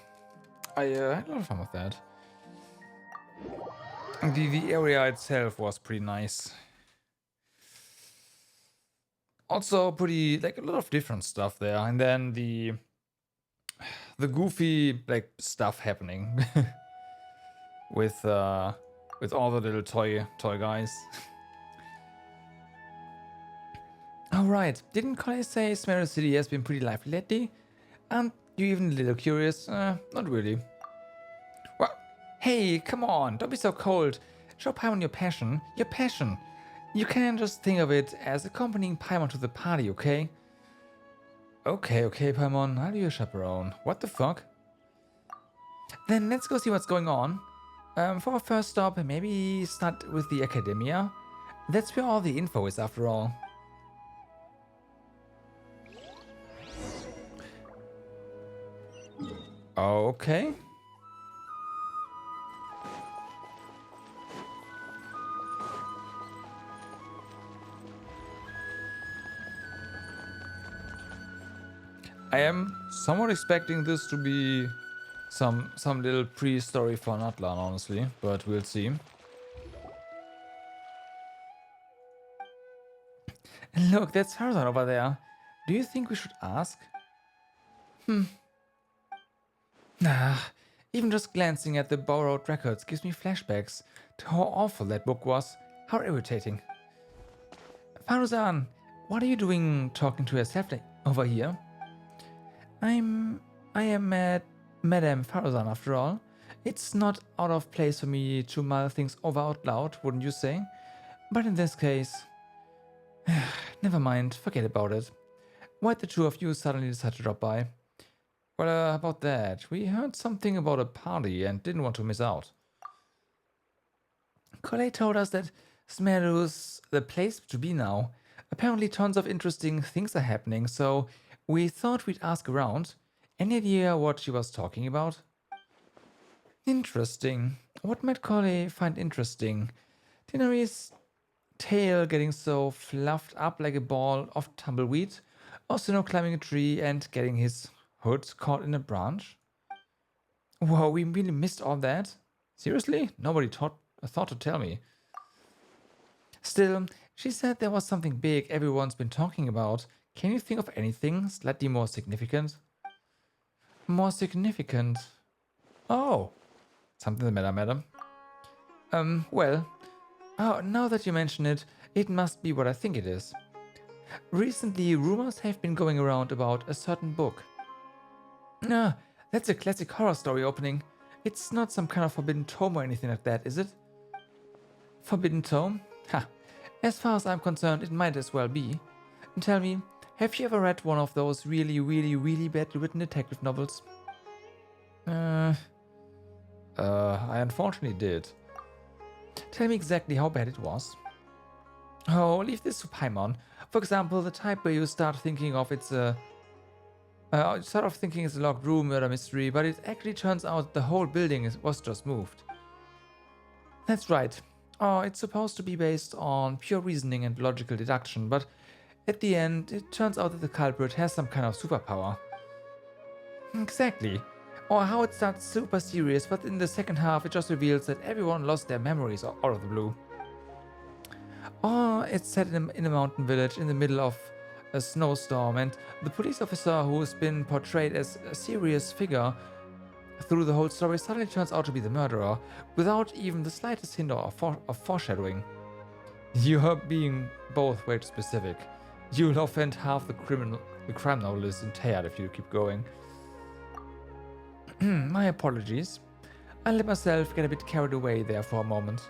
I had a lot of fun with that. The area itself was pretty nice. Also, pretty like a lot of different stuff there, and then the goofy like stuff happening with all the little toy guys. All right, didn't Colin say Smear City has been pretty lively lately? Aren't you even a little curious? Not really. Well, hey, come on, don't be so cold. Show Paimon your passion. Your passion. You can't just think of it as accompanying Paimon to the party, okay? Okay, Paimon, I'll be your chaperone. What the fuck? Then let's go see what's going on. For our first stop, maybe start with the Academia. That's where all the info is, after all. Okay. I am somewhat expecting this to be some little pre-story for Natlan, honestly, but we'll see. Look, that's Tarzan over there. Do you think we should ask? Ah, even just glancing at the borrowed records gives me flashbacks to how awful that book was. How irritating. Faruzan, what are you doing talking to yourself over here? I am Madame Faruzan after all. It's not out of place for me to mull things over out loud, wouldn't you say? But in this case... never mind, forget about it. Why'd the two of you suddenly decide to drop by? Well, about that, we heard something about a party and didn't want to miss out. Colette told us that Smeru's the place to be now. Apparently tons of interesting things are happening, so we thought we'd ask around. Any idea what she was talking about? Interesting. What might Colette find interesting? Tinari's tail getting so fluffed up like a ball of tumbleweed? Or Sino climbing a tree and getting his hood caught in a branch? Whoa, we really missed all that? Seriously? Nobody thought to tell me. Still, she said there was something big everyone's been talking about. Can you think of anything slightly more significant? More significant? Oh, something the matter, madam? Well, now that you mention it, it must be what I think it is. Recently, rumors have been going around about a certain book. Ah, that's a classic horror story opening. It's not some kind of forbidden tome or anything like that, is it? Forbidden tome? Ha! As far as I'm concerned, it might as well be. And tell me, have you ever read one of those really, really, really badly written detective novels? I unfortunately did. Tell me exactly how bad it was. Oh, leave this to Paimon. For example, the type where you start thinking of it's a locked room murder mystery, but it actually turns out the whole building was just moved. That's right. Oh, it's supposed to be based on pure reasoning and logical deduction, but at the end, it turns out that the culprit has some kind of superpower. Exactly. Or how it starts super serious, but in the second half it just reveals that everyone lost their memories out of the blue. Or it's set in a mountain village in the middle of a snowstorm, and the police officer who's been portrayed as a serious figure through the whole story suddenly turns out to be the murderer, without even the slightest hint of foreshadowing. You're being both way too specific. You'll offend half the crime novelists in Teyvat if you keep going. My apologies. I let myself get a bit carried away there for a moment.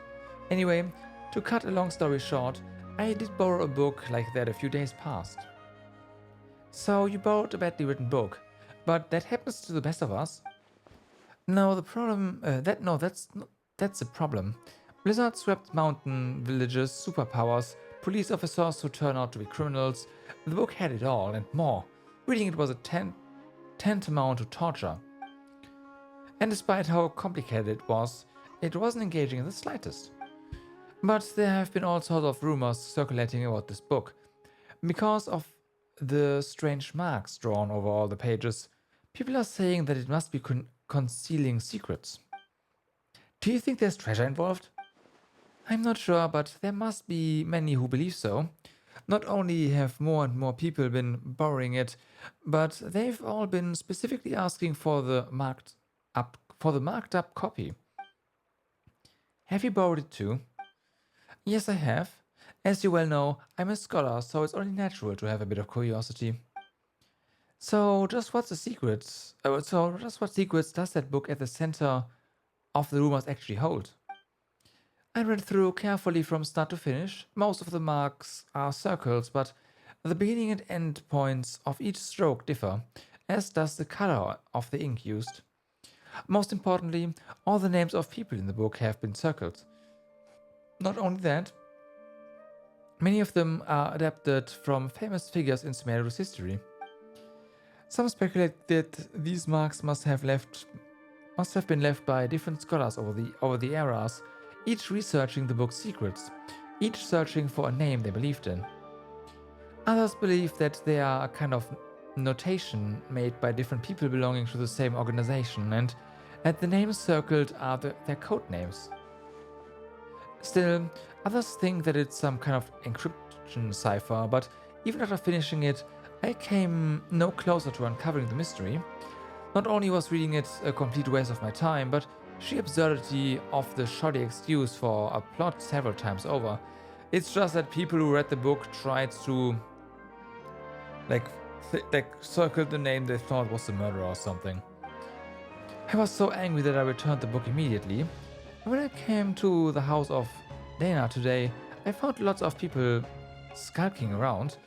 Anyway, to cut a long story short, I did borrow a book like that a few days past. So you borrowed a badly written book, but that happens to the best of us. No, that's the problem. Blizzard swept mountain villages, superpowers, police officers who turn out to be criminals. The book had it all and more. Reading it was a tantamount to torture. And despite how complicated it wasn't engaging in the slightest. But there have been all sorts of rumors circulating about this book. Because of the strange marks drawn over all the pages, people are saying that it must be concealing secrets. Do you think there's treasure involved? I'm not sure, but there must be many who believe so. Not only have more and more people been borrowing it, but they've all been specifically asking for the marked up copy. Have you borrowed it too? Yes, I have. As you well know, I'm a scholar, so it's only natural to have a bit of curiosity. So, just what secrets does that book at the center of the rumors actually hold? I read through carefully from start to finish. Most of the marks are circles, but the beginning and end points of each stroke differ, as does the color of the ink used. Most importantly, all the names of people in the book have been circled. Not only that, many of them are adapted from famous figures in Sumeru's history. Some speculate that these marks must have been left by different scholars over the eras, each researching the book's secrets, each searching for a name they believed in. Others believe that they are a kind of notation made by different people belonging to the same organization, and that the names circled are their code names. Still, others think that it's some kind of encryption cipher, but even after finishing it, I came no closer to uncovering the mystery. Not only was reading it a complete waste of my time, but sheer absurdity of the shoddy excuse for a plot several times over. It's just that people who read the book tried to like circle the name they thought was the murderer or something. I was so angry that I returned the book immediately. And when I came to the house of Dana today, I found lots of people skulking around.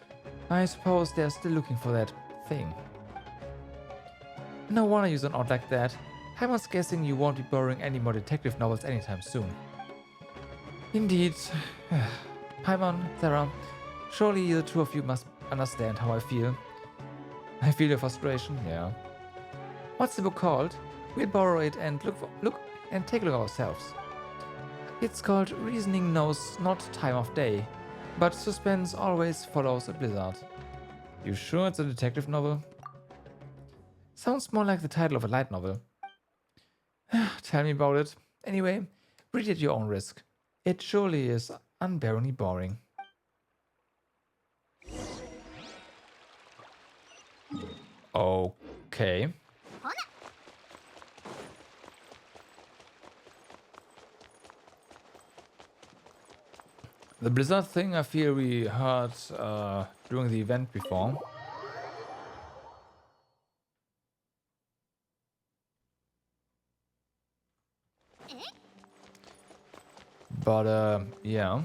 I suppose they're still looking for that thing. No wonder you zone out like that. I was guessing you won't be borrowing any more detective novels anytime soon. Indeed. Paimon, Sarah, surely the two of you must understand how I feel. I feel your frustration, yeah. What's the book called? We'll borrow it and take a look ourselves. It's called Reasoning Knows Not Time of Day, but suspense always follows a blizzard. You sure it's a detective novel? Sounds more like the title of a light novel. Tell me about it. Anyway, read at your own risk. It surely is unbearably boring. Okay. The blizzard thing I feel we heard during the event before. But yeah.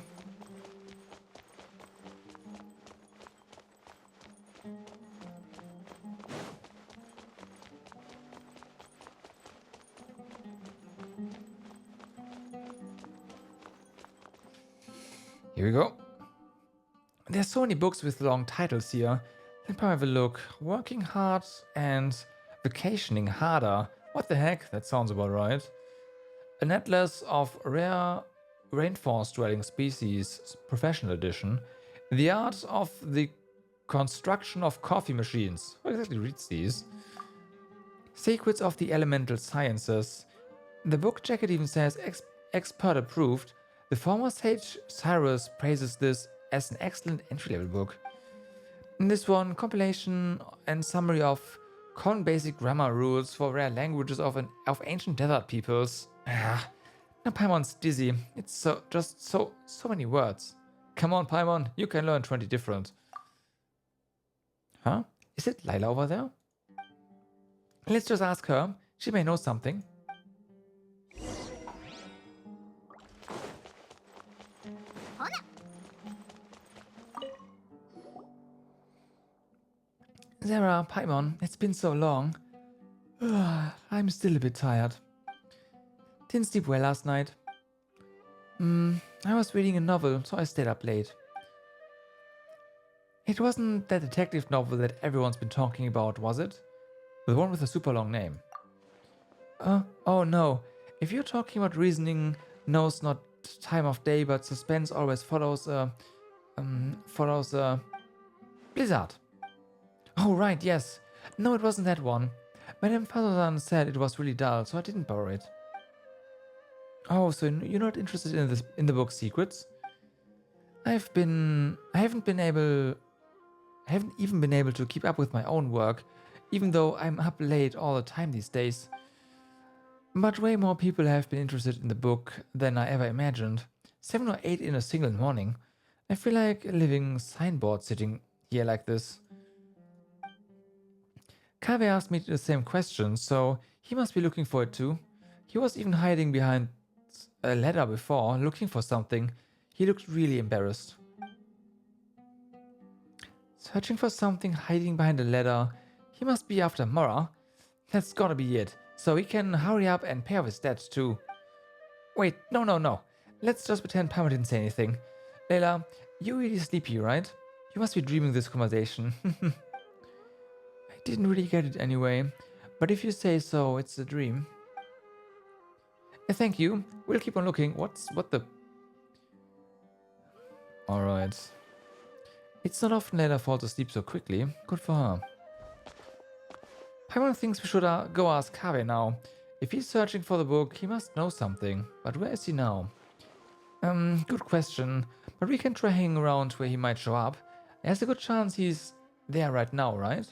Here we go. There's so many books with long titles here. Let me have a look. Working hard and vacationing harder. What the heck? That sounds about right. An atlas of rare rainforest dwelling species, professional edition. The art of the construction of coffee machines. What exactly reads these? Secrets of the elemental sciences. The book jacket even says expert approved. The former sage Cyrus praises this as an excellent entry-level book. In this one, compilation and summary of common basic grammar rules for rare languages of ancient desert peoples. Now Paimon's dizzy. It's so many words. Come on, Paimon, you can learn 20 different. Huh? Is it Lila over there? Let's just ask her. She may know something. Zara, Paimon, it's been so long. I'm still a bit tired. Didn't sleep well last night. I was reading a novel, so I stayed up late. It wasn't that detective novel that everyone's been talking about, was it? The one with a super long name. Oh no. If you're talking about reasoning knows not time of day, but suspense always follows blizzard. Oh right, yes. No, it wasn't that one. My father said it was really dull, so I didn't borrow it. Oh, so you're not interested in the book Secrets? I haven't even been able to keep up with my own work, even though I'm up late all the time these days. But way more people have been interested in the book than I ever imagined. 7 or 8 in a single morning. I feel like a living signboard sitting here like this. Kave asked me the same question, so he must be looking for it too. He was even hiding behind a ladder before, looking for something. He looked really embarrassed. Searching for something, hiding behind a ladder. He must be after Mora. That's gotta be it. So he can hurry up and pay off his debt too. Wait, no. Let's just pretend Paimon didn't say anything. Layla, you're really sleepy, right? You must be dreaming this conversation. I didn't really get it anyway. But if you say so, it's a dream. Thank you. We'll keep on looking. What the... Alright. It's not often Layla falls asleep so quickly. Good for her. Paimon thinks we should go ask Kave now. If he's searching for the book, he must know something. But where is he now? Good question. But we can try hanging around where he might show up. There's a good chance he's there right now, right?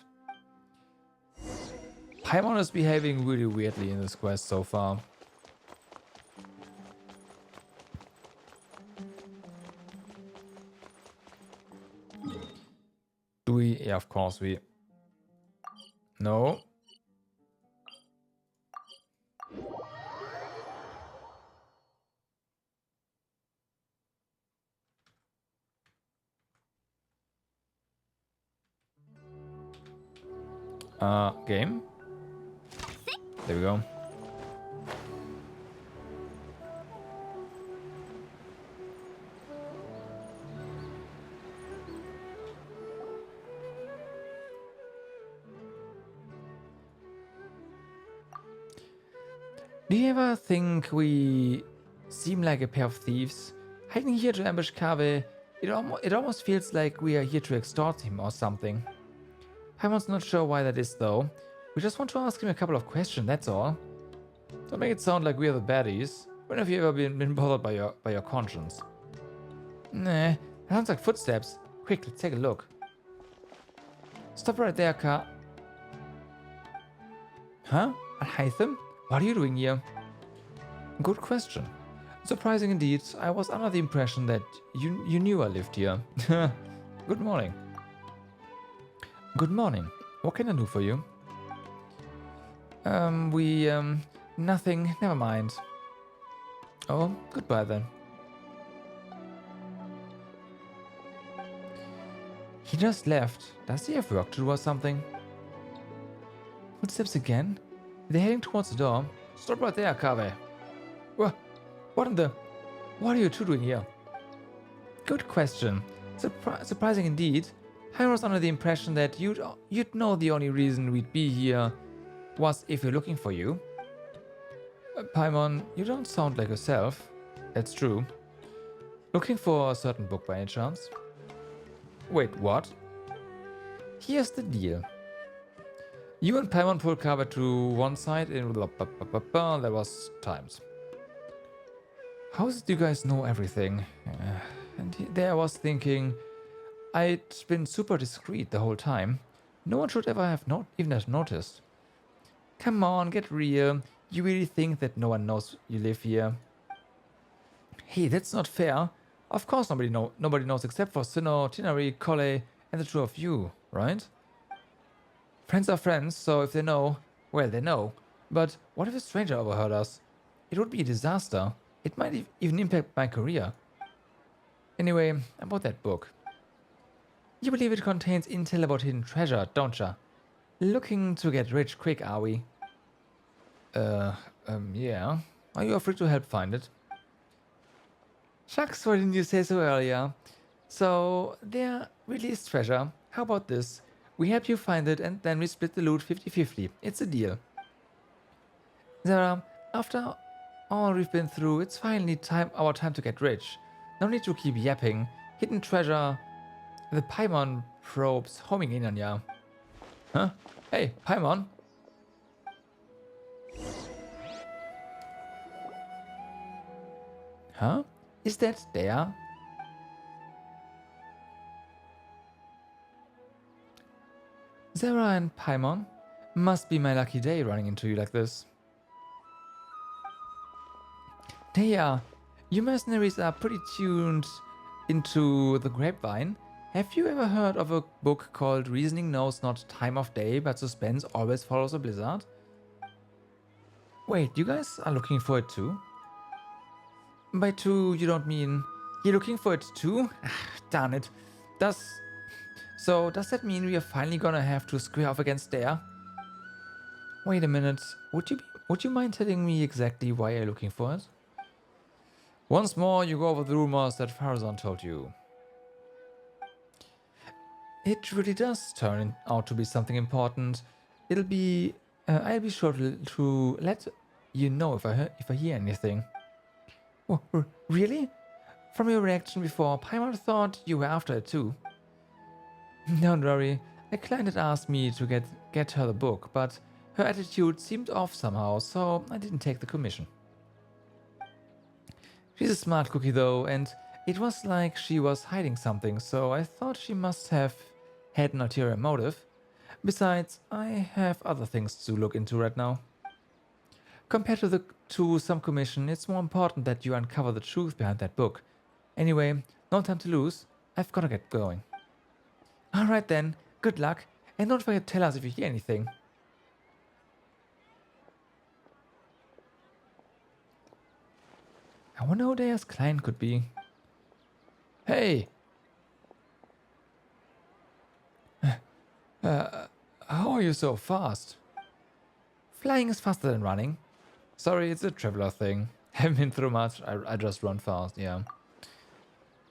Paimon is behaving really weirdly in this quest so far. Do we? Yeah, of course we. No. Game. There we go. Do you ever think we seem like a pair of thieves? Hiding here to ambush Kave, it almost feels like we are here to extort him or something. Paimon's not sure why that is though. We just want to ask him a couple of questions, that's all. Don't make it sound like we are the baddies. When have you ever been bothered by your conscience? Nah, it sounds like footsteps. Quick, let's take a look. Stop right there, Ka. Huh? Hytham? What are you doing here? Good question. Surprising indeed. I was under the impression that you knew I lived here. Good morning. Good morning. What can I do for you? Nothing. Never mind. Oh, goodbye then. He just left. Does he have work to do or something? Footsteps again? They're heading towards the door. Stop right there, Kave. What are you two doing here? Good question. Surprising indeed. I was under the impression that you'd know the only reason we'd be here was if we're looking for you. Paimon, you don't sound like yourself. That's true. Looking for a certain book by any chance? Wait, what? Here's the deal. You and Paimon pulled Kave to one side in there was times. How is it you guys know everything? And there I was thinking, I'd been super discreet the whole time. No one should ever have even have noticed. Come on, get real. You really think that no one knows you live here? Hey, that's not fair. Of course nobody knows except for Sinnoh, Tinari, Collei, and the two of you, right? Friends are friends, so if they know, well, they know. But what if a stranger overheard us? It would be a disaster. It might even impact my career. Anyway, about that book. You believe it contains intel about hidden treasure, don't ya? Looking to get rich quick, are we? Yeah. Are you free to help find it? Shucks, why didn't you say so earlier? So, there really is treasure. How about this? We help you find it and then we split the loot 50-50. It's a deal. Zara, after all we've been through, it's finally our time to get rich. No need to keep yapping. Hidden treasure. The Paimon probes homing in on ya. Huh? Hey, Paimon. Huh? Is that there? Zara and Paimon? Must be my lucky day running into you like this. Teya, you mercenaries are pretty tuned into the grapevine. Have you ever heard of a book called Reasoning Knows Not Time of Day, but Suspense Always Follows a Blizzard? Wait, you guys are looking for it too? By two, you don't mean you're looking for it too? Darn it. Does that mean we are finally gonna have to square off against Dare? Wait a minute. Would you mind telling me exactly why you're looking for it? Once more, you go over the rumors that Farazan told you. It really does turn out to be something important. I'll be sure to let you know if I hear anything. Oh, really? From your reaction before, Paimon thought you were after it too. Don't worry, a client had asked me to get her the book, but her attitude seemed off somehow, so I didn't take the commission. She's a smart cookie though, and it was like she was hiding something, so I thought she must have had an ulterior motive. Besides, I have other things to look into right now. Compared to some commission, it's more important that you uncover the truth behind that book. Anyway, no time to lose. I've gotta get going. Alright then, good luck, and don't forget to tell us if you hear anything. I wonder who Dea's client could be. Hey! How are you so fast? Flying is faster than running. Sorry, it's a traveler thing. Haven't been through much, I just run fast, yeah.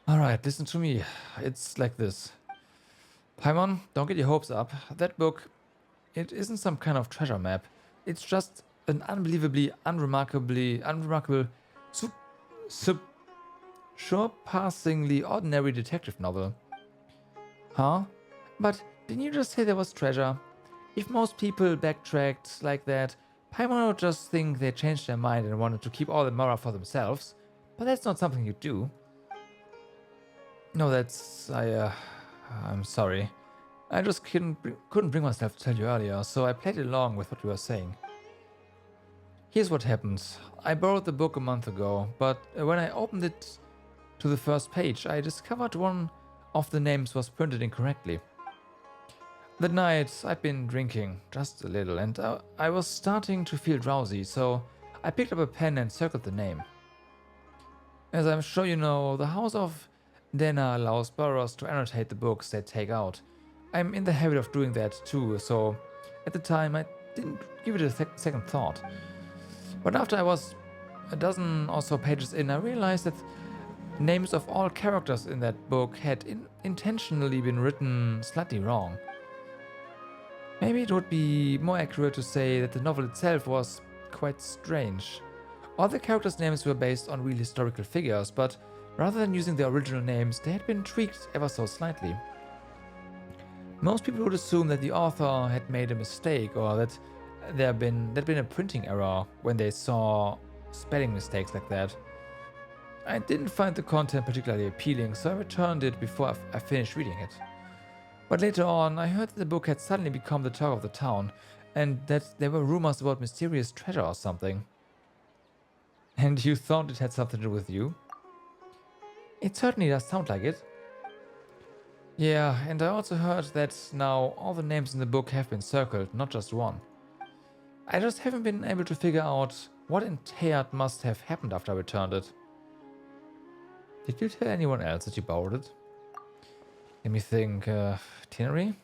Alright, listen to me. It's like this. Paimon, don't get your hopes up. That book, it isn't some kind of treasure map. It's just an unbelievably, unremarkable, surpassingly ordinary detective novel. Huh? But didn't you just say there was treasure? If most people backtracked like that, Paimon would just think they changed their mind and wanted to keep all the Mora for themselves. But that's not something you do. No, that's... I'm sorry. I just couldn't bring myself to tell you earlier, so I played along with what you were saying. Here's what happened. I borrowed the book a month ago, but when I opened it to the first page, I discovered one of the names was printed incorrectly. That night, I'd been drinking, just a little, and I was starting to feel drowsy, so I picked up a pen and circled the name. As I'm sure you know, the House of Dena allows borrowers to annotate the books they take out. I'm in the habit of doing that too, so at the time I didn't give it a second thought. But after I was a dozen or so pages in, I realized that names of all characters in that book had intentionally been written slightly wrong. Maybe it would be more accurate to say that the novel itself was quite strange. All the characters' names were based on real historical figures, but rather than using their original names, they had been tweaked ever so slightly. Most people would assume that the author had made a mistake or that there'd been a printing error when they saw spelling mistakes like that. I didn't find the content particularly appealing, so I returned it before I finished reading it. But later on, I heard that the book had suddenly become the talk of the town, and that there were rumors about mysterious treasure or something. And you thought it had something to do with you? It certainly does sound like it. Yeah, and I also heard that now all the names in the book have been circled, not just one. I just haven't been able to figure out what in Teyvat must have happened after I returned it. Did you tell anyone else that you borrowed it? Let me think, Tinnery?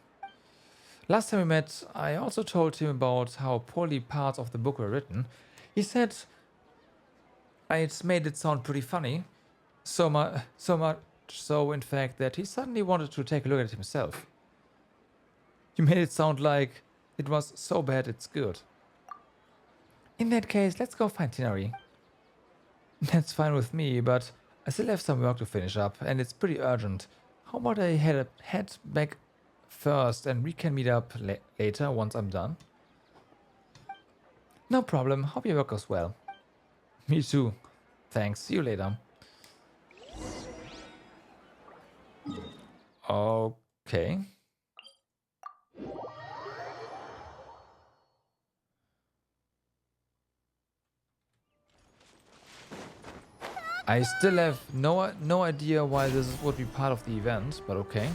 Last time we met, I also told him about how poorly parts of the book were written. He said I'd made it sound pretty funny, so much so, in fact, that he suddenly wanted to take a look at it himself. You made it sound like it was so bad it's good. In that case, let's go find Tinnery. That's fine with me, but I still have some work to finish up, and it's pretty urgent. How about I head back first and we can meet up later once I'm done? No problem. Hope your work goes well. Me too. Thanks. See you later. Okay. I still have no idea why this would be part of the event, but okay.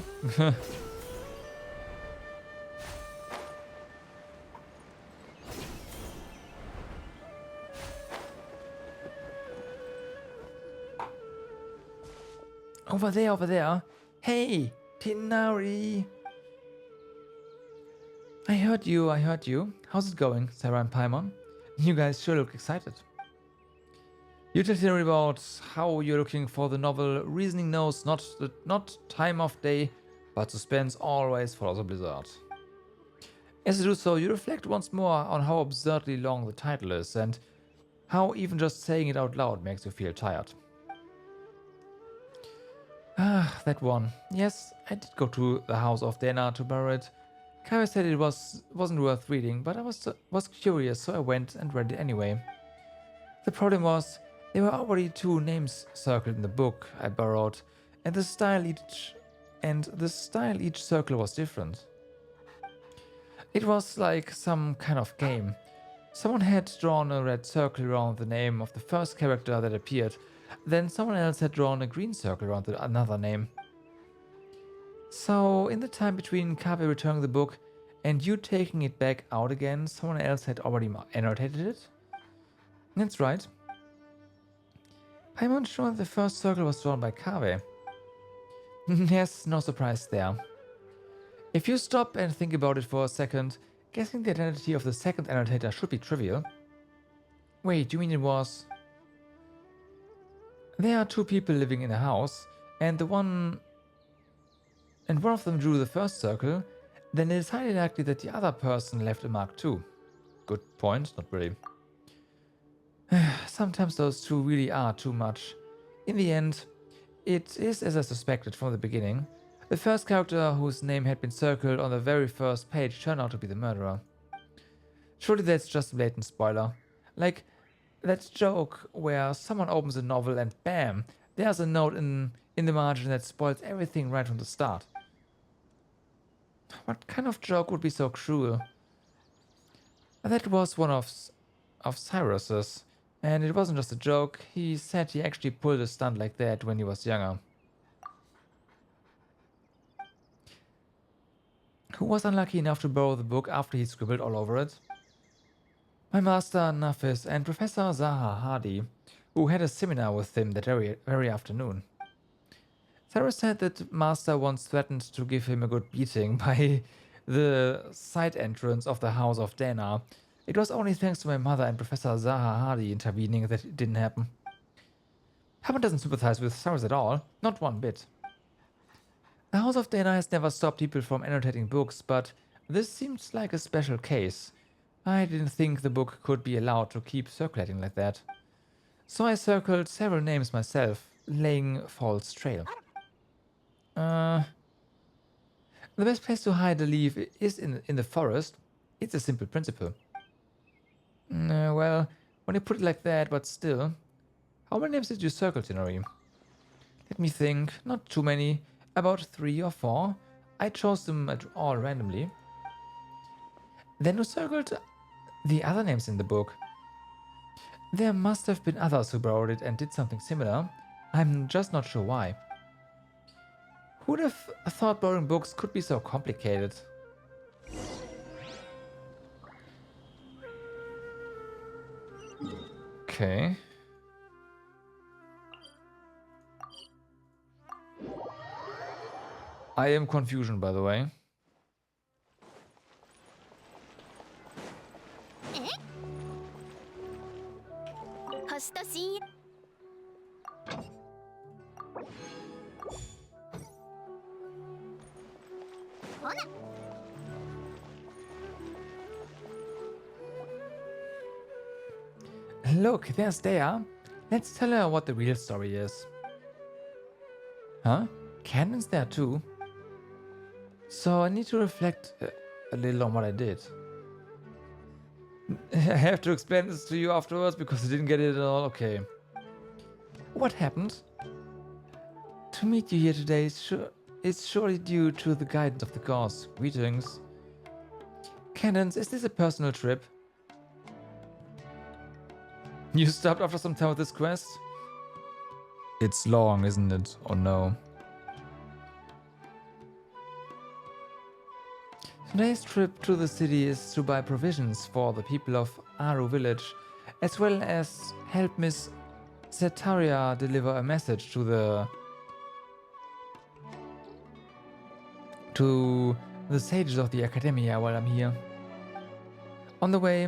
Over there. Hey, Tinari. I heard you. How's it going, Sarah and Paimon? You guys sure look excited. You tell Tinari about how you're looking for the novel Reasoning knows not time of day, but suspense always follows a blizzard. As you do so, you reflect once more on how absurdly long the title is, and how even just saying it out loud makes you feel tired. Ah, that one. Yes, I did go to the House of Dena to borrow it. Kaya said it wasn't worth reading, but I was curious, so I went and read it anyway. The problem was, there were already 2 names circled in the book I borrowed, and the style and the style each circle was different. It was like some kind of game. Someone had drawn a red circle around the name of the first character that appeared, then someone else had drawn a green circle around another name. So, in the time between Kaveh returning the book and you taking it back out again, someone else had already annotated it? That's right. I'm unsure the first circle was drawn by Kaveh. Yes, no surprise there. If you stop and think about it for a second, guessing the identity of the second annotator should be trivial. Wait, you mean it was... There are two people living in a house, and one of them drew the first circle, then it is highly likely that the other person left a mark too. Good point, not really. Sometimes those two really are too much. In the end, it is as I suspected from the beginning. The first character whose name had been circled on the very first page turned out to be the murderer. Surely that's just a blatant spoiler. Like that joke where someone opens a novel and bam, there's a note in the margin that spoils everything right from the start. What kind of joke would be so cruel? That was one of Cyrus's, and it wasn't just a joke. He said he actually pulled a stunt like that when he was younger. Who was unlucky enough to borrow the book after he scribbled all over it? My master Nafis and Professor Zaha Hardy, who had a seminar with him that very afternoon. Cyrus said that master once threatened to give him a good beating by the side entrance of the house of Dana. It was only thanks to my mother and Professor Zaha Hardy intervening that it didn't happen. Hammond doesn't sympathize with Cyrus at all, not one bit. The House of Dana has never stopped people from annotating books, but this seems like a special case. I didn't think the book could be allowed to keep circulating like that. So I circled several names myself, laying false trail. The best place to hide a leaf is in the forest. It's a simple principle. Well, when you put it like that, but still. How many names did you circle, Tinori? Let me think. Not too many. About 3 or 4. I chose them all randomly. Then you circled the other names in the book. There must have been others who borrowed it and did something similar. I'm just not sure why. Who would have thought borrowing books could be so complicated? Okay. I am confusion, by the way. Look, there's Dea. Let's tell her what the real story is. Huh? Canon's there too? So I need to reflect a little on what I did. I have to explain this to you afterwards because I didn't get it at all. Okay. What happened? To meet you here today is surely due to the guidance of the gods. Greetings. Canons, is this a personal trip? You stopped after some time with this quest? It's long, isn't it? Oh no. Today's trip to the city is to buy provisions for the people of Aru village, as well as help Miss Zetaria deliver a message to the sages of the Academia while I'm here. On the way,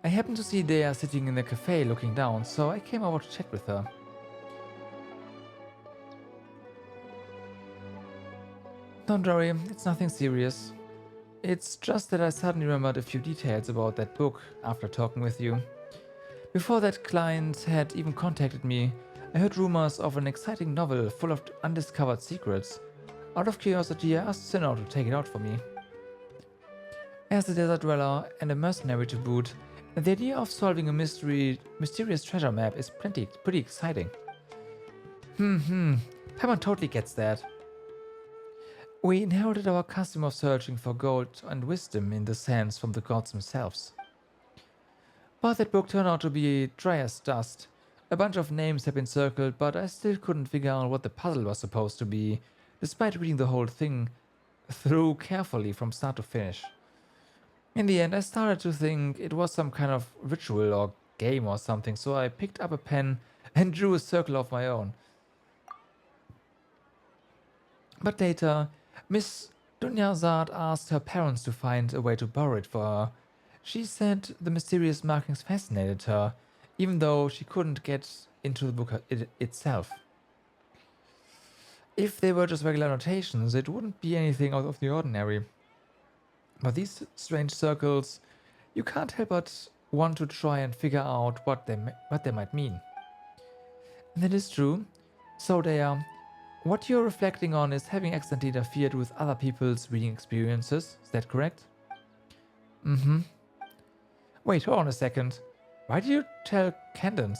I happened to see Dea sitting in the cafe looking down, so I came over to chat with her. Don't worry, it's nothing serious. It's just that I suddenly remembered a few details about that book after talking with you. Before that client had even contacted me, I heard rumors of an exciting novel full of undiscovered secrets. Out of curiosity, I asked Sinnoh to take it out for me. As a desert dweller and a mercenary to boot, the idea of solving a mysterious treasure map is pretty exciting. Paimon totally gets that. We inherited our custom of searching for gold and wisdom in the sands from the gods themselves. But that book turned out to be dry as dust. A bunch of names have been circled, but I still couldn't figure out what the puzzle was supposed to be, despite reading the whole thing through carefully from start to finish. In the end, I started to think it was some kind of ritual or game or something, so I picked up a pen and drew a circle of my own. But later, Miss Dunyazad asked her parents to find a way to borrow it for her. She said the mysterious markings fascinated her, even though she couldn't get into the book itself. If they were just regular notations, it wouldn't be anything out of the ordinary. But these strange circles, you can't help but want to try and figure out what they might mean. And that is true. So what you're reflecting on is having accidentally interfered with other people's reading experiences. Is that correct? Mm-hmm. Wait, hold on a second. Why do you tell Candence?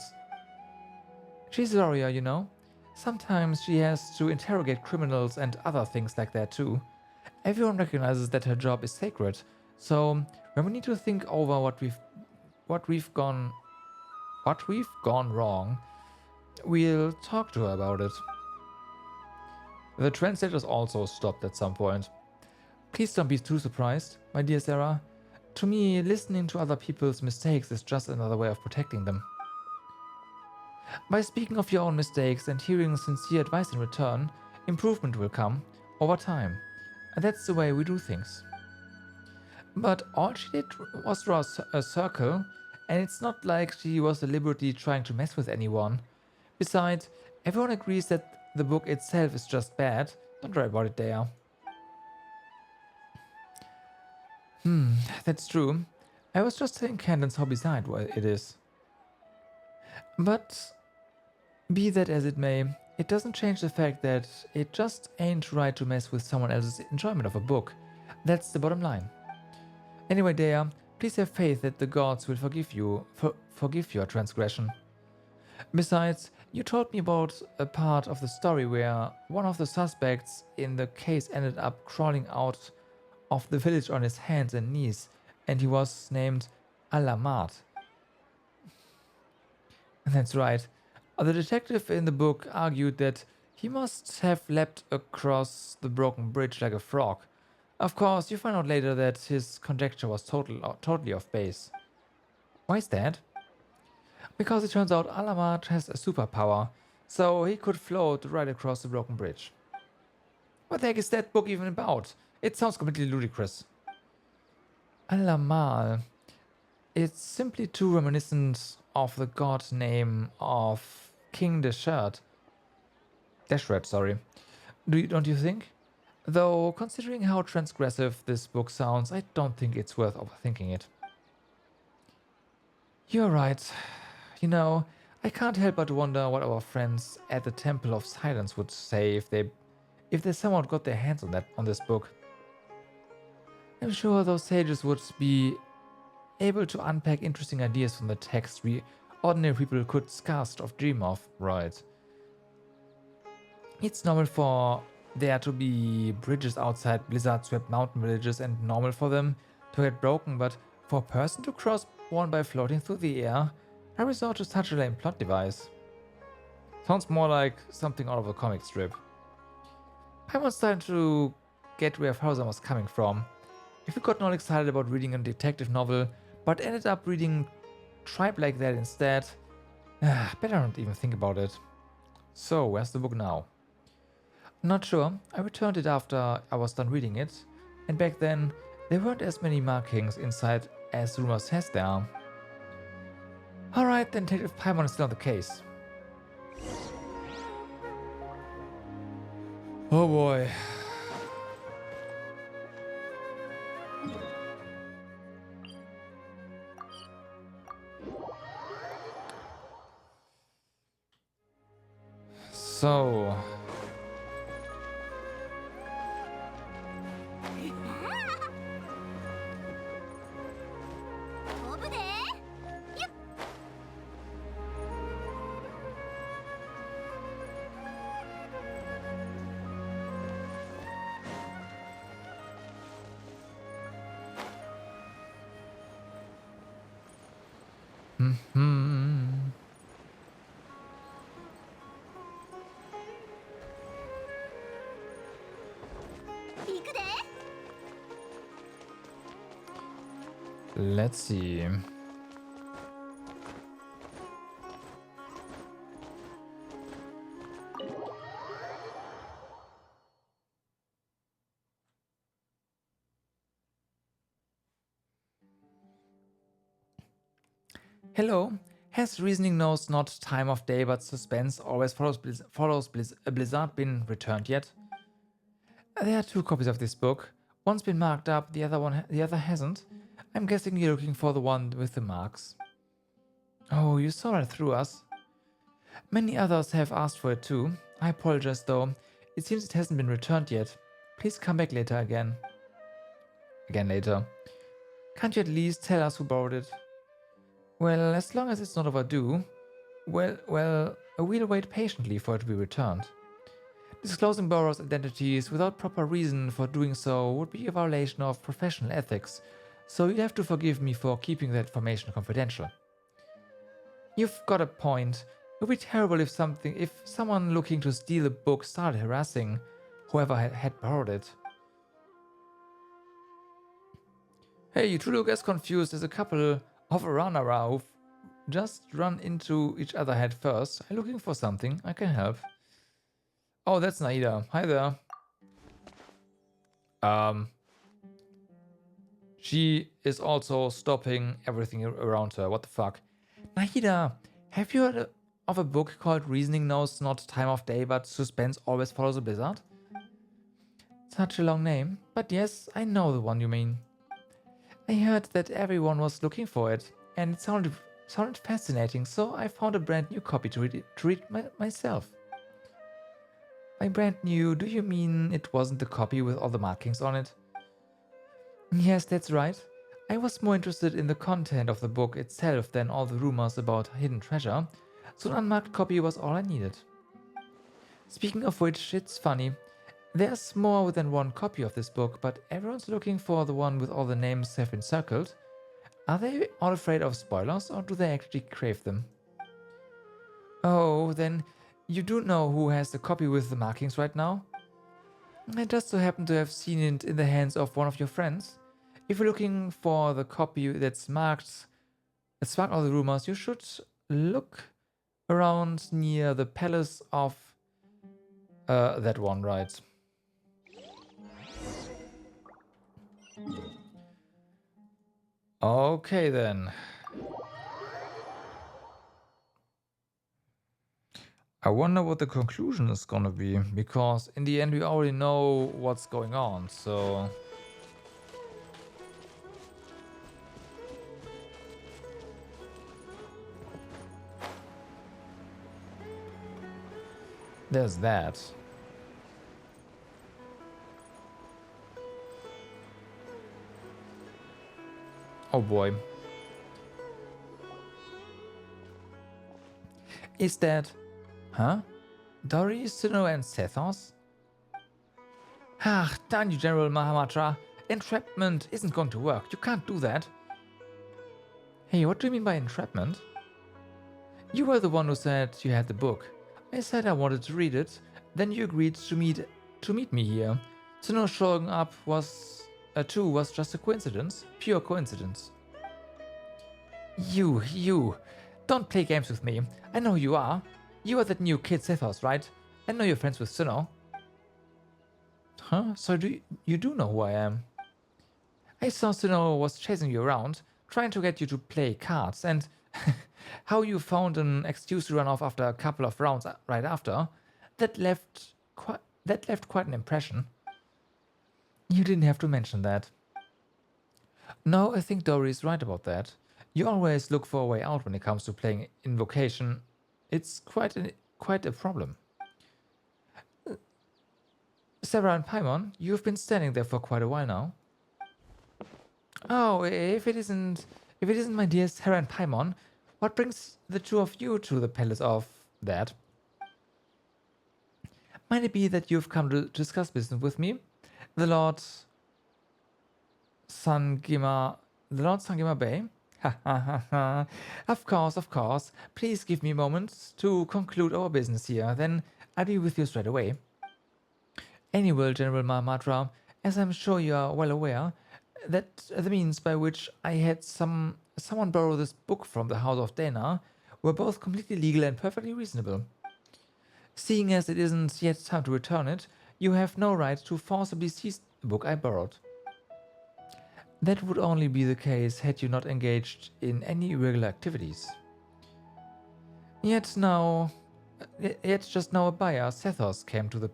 She's a warrior, you know. Sometimes she has to interrogate criminals and other things like that too. Everyone recognizes that her job is sacred, so when we need to think over what we've gone wrong, we'll talk to her about it. The translators also stopped at some point. Please don't be too surprised, my dear Sarah. To me, listening to other people's mistakes is just another way of protecting them. By speaking of your own mistakes and hearing sincere advice in return, improvement will come over time. And that's the way we do things. But all she did was draw a circle, and it's not like she was deliberately trying to mess with anyone. Besides, everyone agrees that the book itself is just bad. Don't worry about it, Dea. That's true. I was just telling Candence how bizarre it is. But be that as it may, it doesn't change the fact that it just ain't right to mess with someone else's enjoyment of a book. That's the bottom line. Anyway, Dea, please have faith that the gods will forgive your transgression. Besides, you told me about a part of the story where one of the suspects in the case ended up crawling out of the village on his hands and knees, and he was named Alamat. That's right. The detective in the book argued that he must have leapt across the broken bridge like a frog. Of course, you find out later that his conjecture was totally off base. Why is that? Because it turns out Alamat has a superpower, so he could float right across the broken bridge. What the heck is that book even about? It sounds completely ludicrous. Alamal. It's simply too reminiscent of the god name of King Deshret, sorry. Don't you think? Though, considering how transgressive this book sounds, I don't think it's worth overthinking it. You're right. You know, I can't help but wonder what our friends at the Temple of Silence would say if they somehow got their hands on this book. I'm sure those sages would be able to unpack interesting ideas from the text we ordinary people could scarce dream of, right? It's normal for there to be bridges outside blizzard-swept mountain villages and normal for them to get broken, but for a person to cross one by floating through the air, I resort to such a lame plot device. Sounds more like something out of a comic strip. I was starting to get where Frozen was coming from. If you got all excited about reading a detective novel, but ended up reading tribe like that instead, better not even think about it. So, where's the book now? Not sure. I returned it after I was done reading it, and back then, there weren't as many markings inside as rumor says there are. Alright, then Detective Paimon is still on the case. Oh boy. So... Let's see. Hello. Has reasoning knows not time of day but suspense always follows a blizzard been returned yet? There are 2 copies of this book. One's been marked up, the other hasn't. I'm guessing you're looking for the one with the marks. Oh, you saw it through us. Many others have asked for it too. I apologize though. It seems it hasn't been returned yet. Please come back later again. Again later. Can't you at least tell us who borrowed it? Well, as long as it's not overdue, well, we'll wait patiently for it to be returned. Disclosing borrowers' identities without proper reason for doing so would be a violation of professional ethics, so you'd have to forgive me for keeping that information confidential. You've got a point. It would be terrible if someone looking to steal a book started harassing whoever had borrowed it. Hey, you two look as confused as a couple of Aranara who've just run into each other head first. I'm looking for something. I can help. Oh, that's Naida. Hi there. She is also stopping everything around her. What the fuck? Naida, have you heard of a book called Reasoning Knows Not Time of Day but Suspense Always Follows a Blizzard? Such a long name. But yes, I know the one you mean. I heard that everyone was looking for it, and it sounded fascinating, so I found a brand new copy to read myself. By brand new, do you mean it wasn't the copy with all the markings on it? Yes, that's right. I was more interested in the content of the book itself than all the rumors about hidden treasure, so an unmarked copy was all I needed. Speaking of which, it's funny. There's more than one copy of this book, but everyone's looking for the one with all the names have been circled. Are they all afraid of spoilers, or do they actually crave them? Oh, then you do know who has the copy with the markings right now? I just so happen to have seen it in the hands of one of your friends. If you're looking for the copy that's marked, that sparked all the rumors, you should look around near the palace of that one, right? Okay then. I wonder what the conclusion is gonna be, because in the end we already know what's going on, so... There's that. Oh boy. Is that... Huh? Dory, Sinnoh and Sethos? Ah, darn you, General Mahamatra. Entrapment isn't going to work. You can't do that. Hey, what do you mean by entrapment? You were the one who said you had the book. I said I wanted to read it. Then you agreed to meet me here. Sinnoh showing up was just a coincidence. Pure coincidence. You. Don't play games with me. I know who you are. You are that new kid Sethos, right? I know you're friends with Sinnoh. Huh? So you do know who I am? I saw Sinnoh was chasing you around, trying to get you to play cards, and how you found an excuse to run off after a couple of rounds right after, that left quite an impression. You didn't have to mention that. No, I think Dory's right about that. You always look for a way out when it comes to playing Invocation. It's quite a problem. Sarah and Paimon, you've been standing there for quite a while now. Oh, if it isn't my dear Sarah and Paimon, what brings the two of you to the palace of that? Might it be that you've come to discuss business with me? The Lord Sangima Bay? Ha ha ha ha. Of course, of course. Please give me a moment to conclude our business here, then I'll be with you straight away. Anyway, General Mahmatra, as I'm sure you are well aware, that the means by which I had someone borrow this book from the House of Dana were both completely legal and perfectly reasonable. Seeing as it isn't yet time to return it, you have no right to forcibly seize the book I borrowed. That would only be the case had you not engaged in any irregular activities. Yet just now a buyer, Sethos, came to the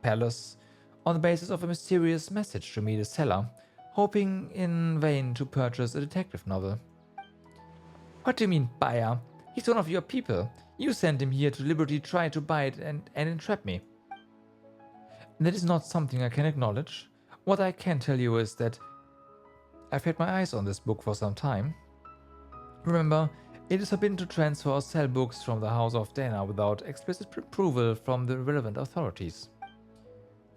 palace on the basis of a mysterious message to me, the seller, hoping in vain to purchase a detective novel. What do you mean, buyer? He's one of your people. You sent him here to deliberately try to buy it and entrap me. That is not something I can acknowledge. What I can tell you is that I've had my eyes on this book for some time. Remember, it is forbidden to transfer or sell books from the House of Dana without explicit approval from the relevant authorities.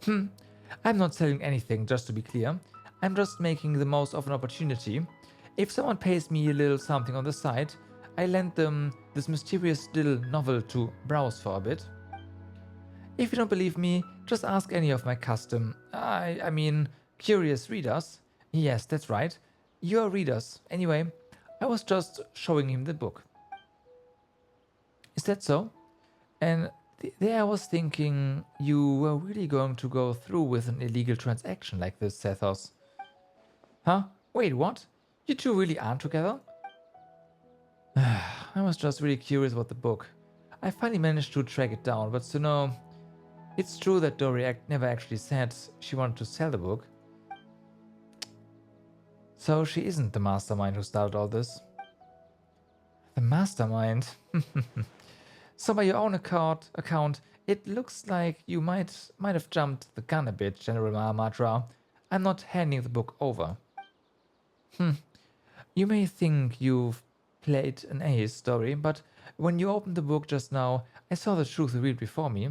I'm not selling anything, just to be clear. I'm just making the most of an opportunity. If someone pays me a little something on the side, I lend them this mysterious little novel to browse for a bit. If you don't believe me, just ask any of my I mean, curious readers. Yes, that's right. You're readers. Anyway, I was just showing him the book. Is that so? And there I was thinking you were really going to go through with an illegal transaction like this, Sethos. Huh? Wait, what? You two really aren't together? I was just really curious about the book. I finally managed to track it down, but it's true that Dory never actually said she wanted to sell the book. So she isn't the mastermind who started all this. The mastermind? So by your own account, it looks like you might have jumped the gun a bit, General Mahamatra. I'm not handing the book over. You may think you've played an ace, Dory, but when you opened the book just now, I saw the truth revealed before me.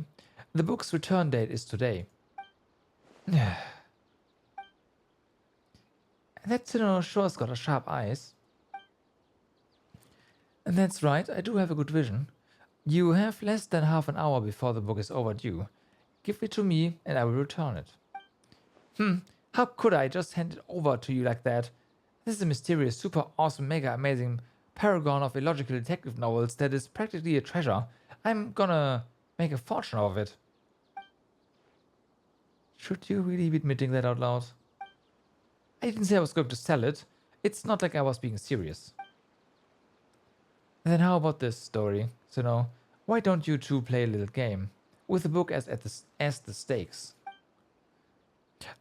The book's return date is today. That Cyrano sure's got a sharp eyes. And that's right, I do have a good vision. You have less than half an hour before the book is overdue. Give it to me and I will return it. How could I just hand it over to you like that? This is a mysterious, super awesome, mega amazing paragon of illogical detective novels that is practically a treasure. I'm gonna make a fortune of it. Should you really be admitting that out loud? I didn't say I was going to sell it. It's not like I was being serious. Then how about this story? So why don't you two play a little game? With the book as the stakes.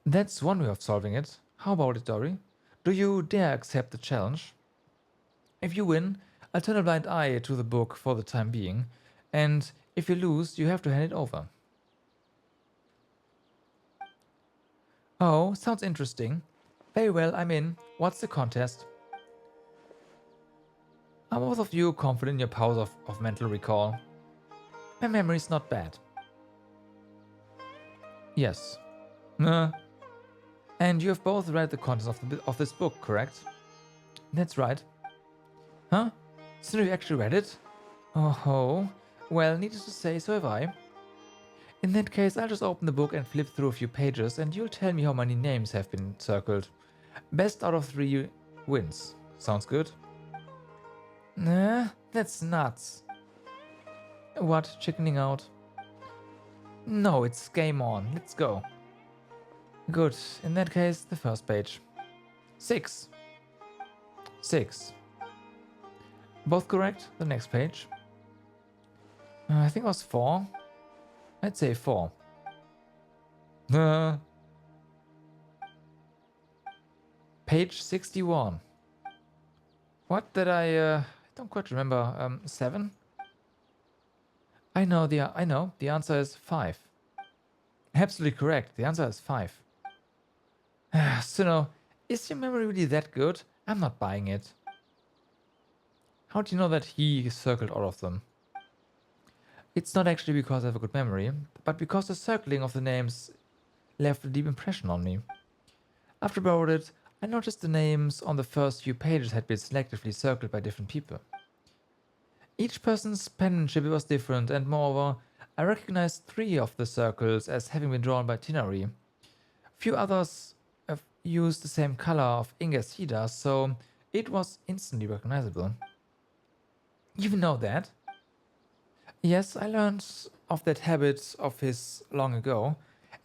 That's one way of solving it. How about it, Dory? Do you dare accept the challenge? If you win, I'll turn a blind eye to the book for the time being. And if you lose, you have to hand it over. Oh, sounds interesting. Very well, I'm in. What's the contest? Are both of you confident in your powers of mental recall? My memory's not bad. Yes. And you have both read the contents of this book, correct? That's right. Huh? So you actually read it? Oh ho. Well, needless to say, so have I. In that case, I'll just open the book and flip through a few pages and you'll tell me how many names have been circled. Best out of 3 wins. Sounds good? Nah, that's nuts. What, chickening out? No, it's game on. Let's go. Good. In that case, the first page. 6. 6. Both correct? The next page. I think it was 4. I'd say 4. Page 61. What did I don't quite remember. 7? I know the answer is 5. Absolutely correct. The answer is 5. So is your memory really that good? I'm not buying it. How do you know that he circled all of them? It's not actually because I have a good memory, but because the circling of the names left a deep impression on me. After I borrowed it, I noticed the names on the first few pages had been selectively circled by different people. Each person's penmanship was different, and moreover, I recognized 3 of the circles as having been drawn by Tinari. A few others have used the same color of ink as he does, so it was instantly recognizable. You even know that? Yes, I learned of that habit of his long ago.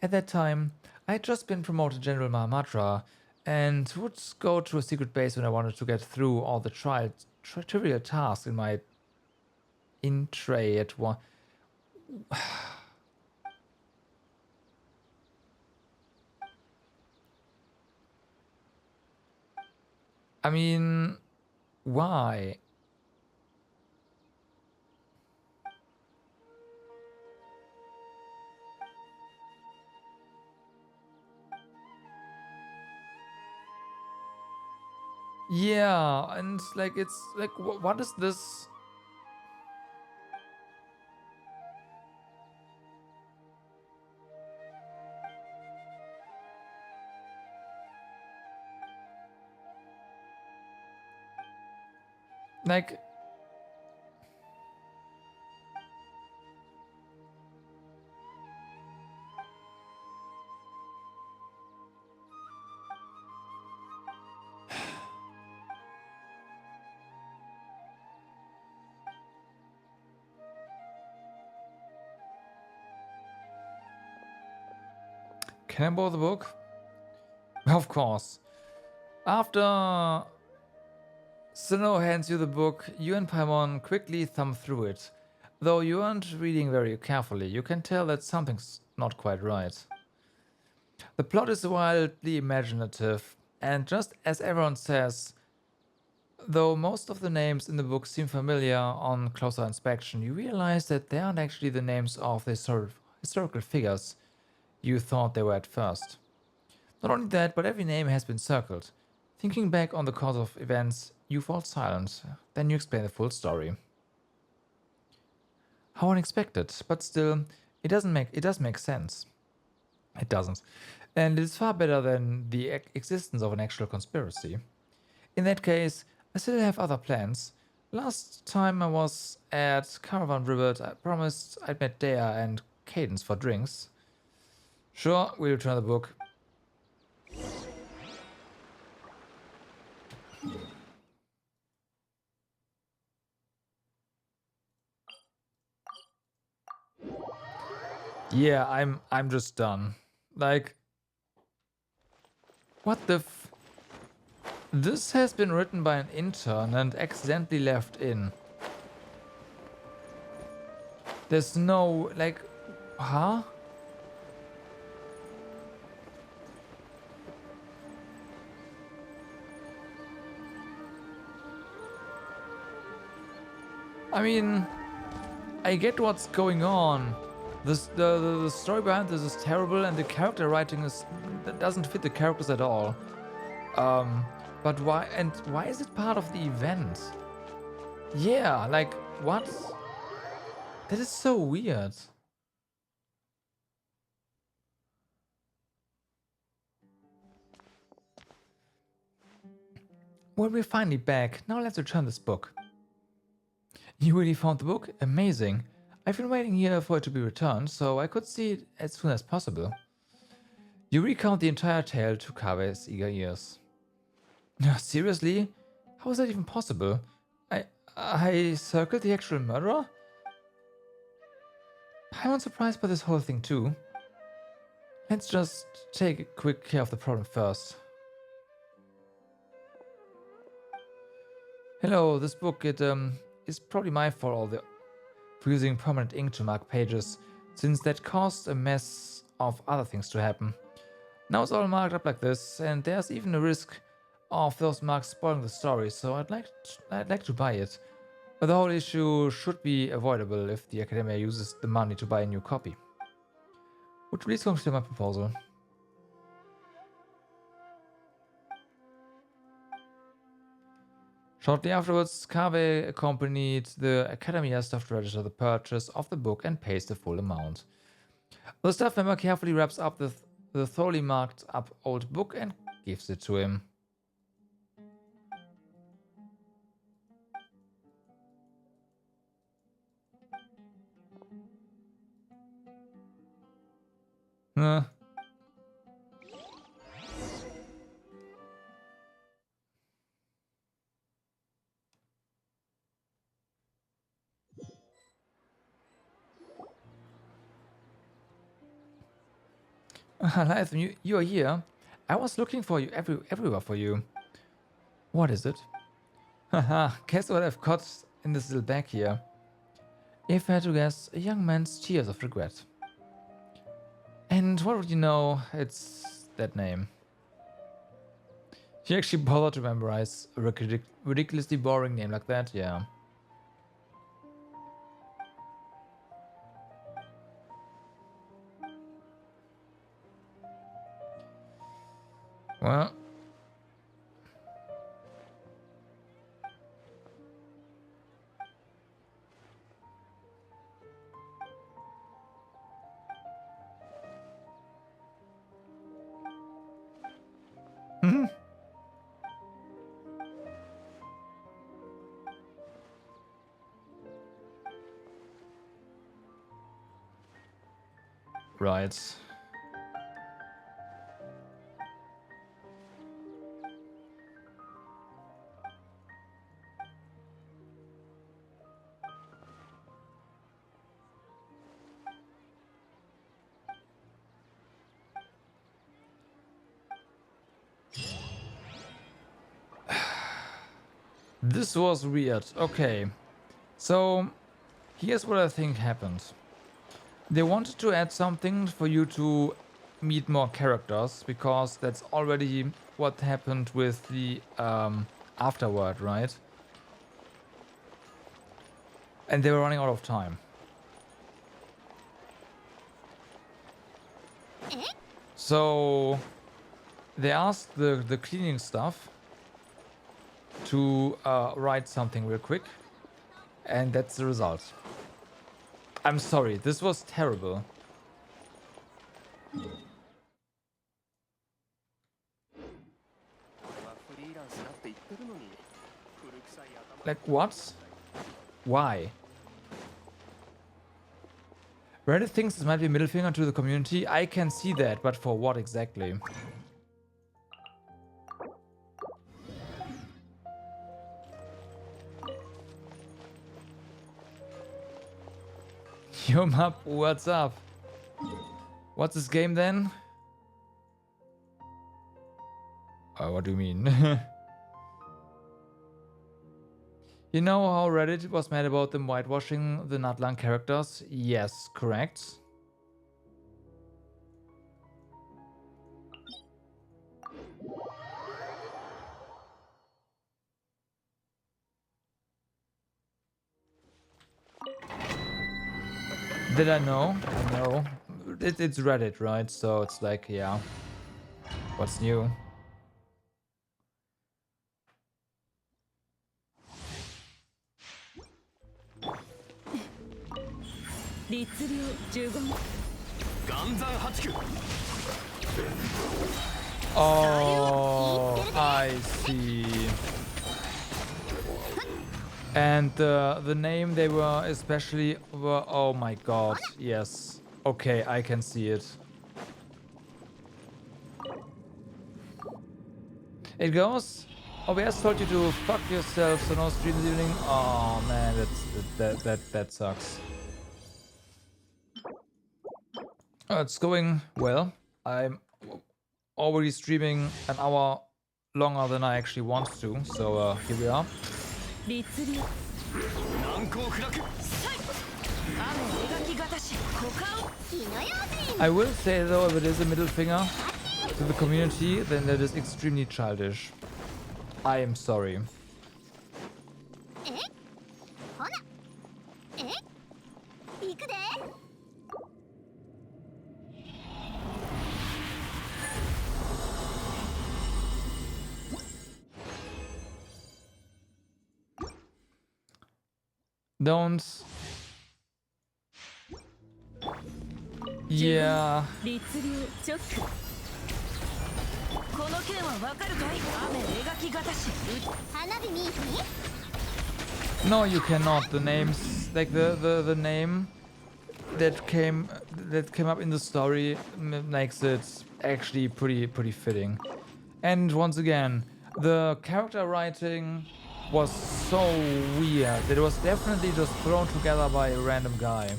At that time, I had just been promoted General Mahamatra and would go to a secret base when I wanted to get through all the trivial tasks in my in-tray at one. I mean, why? Yeah, and like it's like what is this? Like can I borrow the book? Of course. After Sino hands you the book, you and Paimon quickly thumb through it. Though you aren't reading very carefully, you can tell that something's not quite right. The plot is wildly imaginative, and just as everyone says, though most of the names in the book seem familiar on closer inspection, you realize that they aren't actually the names of the historical figures you thought they were at first. Not only that, but every name has been circled. Thinking back on the course of events, you fall silent. Then you explain the full story. How unexpected, but still, it does make sense. It doesn't. And it is far better than the existence of an actual conspiracy. In that case, I still have other plans. Last time I was at Caravan Rivet, I promised I'd met Dea and Cadence for drinks. Sure, we'll return the book. Yeah, I'm just done. Like, what the f... This has been written by an intern and accidentally left in. There's no, like, huh? I mean, I get what's going on. The story behind this is terrible, and the character writing doesn't fit the characters at all. But why? And why is it part of the event? Yeah, like what? That is so weird. Well, we're finally back. Now let's return this book. You really found the book? Amazing. I've been waiting here for it to be returned, so I could see it as soon as possible. You recount the entire tale to Kave's eager ears. Seriously? How is that even possible? I circled the actual murderer? I'm surprised by this whole thing too. Let's just take quick care of the problem first. Hello, this book, it is probably my fault for using permanent ink to mark pages, since that caused a mess of other things to happen. Now it's all marked up like this, and there's even a risk of those marks spoiling the story, so I'd like to buy it. But the whole issue should be avoidable if the Academia uses the money to buy a new copy. Would you please consider my proposal? Shortly afterwards, Kave accompanied the Academia staff to register the purchase of the book and pays the full amount. The staff member carefully wraps up the thoroughly marked up old book and gives it to him. Life, you are here. I was looking for you everywhere for you. What is it? Haha, guess what I've got in this little bag here? If I had to guess, a young man's tears of regret. And what would you know? It's that name. You actually bothered to memorize a ridiculously boring name like that? Yeah. Well. Right. This was weird. Okay. So, here's what I think happened. They wanted to add something for you to meet more characters, because that's already what happened with the afterward, right? And they were running out of time. So they asked the cleaning staff to write something real quick, and that's the result. I'm sorry, this was terrible. Like, what? Why? Reddit thinks this might be a middle finger to the community. I can see that, but for what exactly? Yo, Map, what's up? What's this game then? What do you mean? You know how Reddit was mad about them whitewashing the Natlan characters? Yes, correct. Did I know? I know. It's Reddit, right? So it's like, yeah. What's new? Oh, I see. And the name they were especially were, oh my god, yes. Okay, I can see it. It goes, OBS told you to fuck yourself, so no stream this evening. Oh man, that sucks. It's going well. I'm already streaming an hour longer than I actually want to, so here we are. I will say though, if it is a middle finger to the community, then that is extremely childish. I am sorry. Don't. Yeah. No, you cannot. The names, like the name that came up in the story makes it actually pretty fitting. And once again, the character writing was so weird that it was definitely just thrown together by a random guy.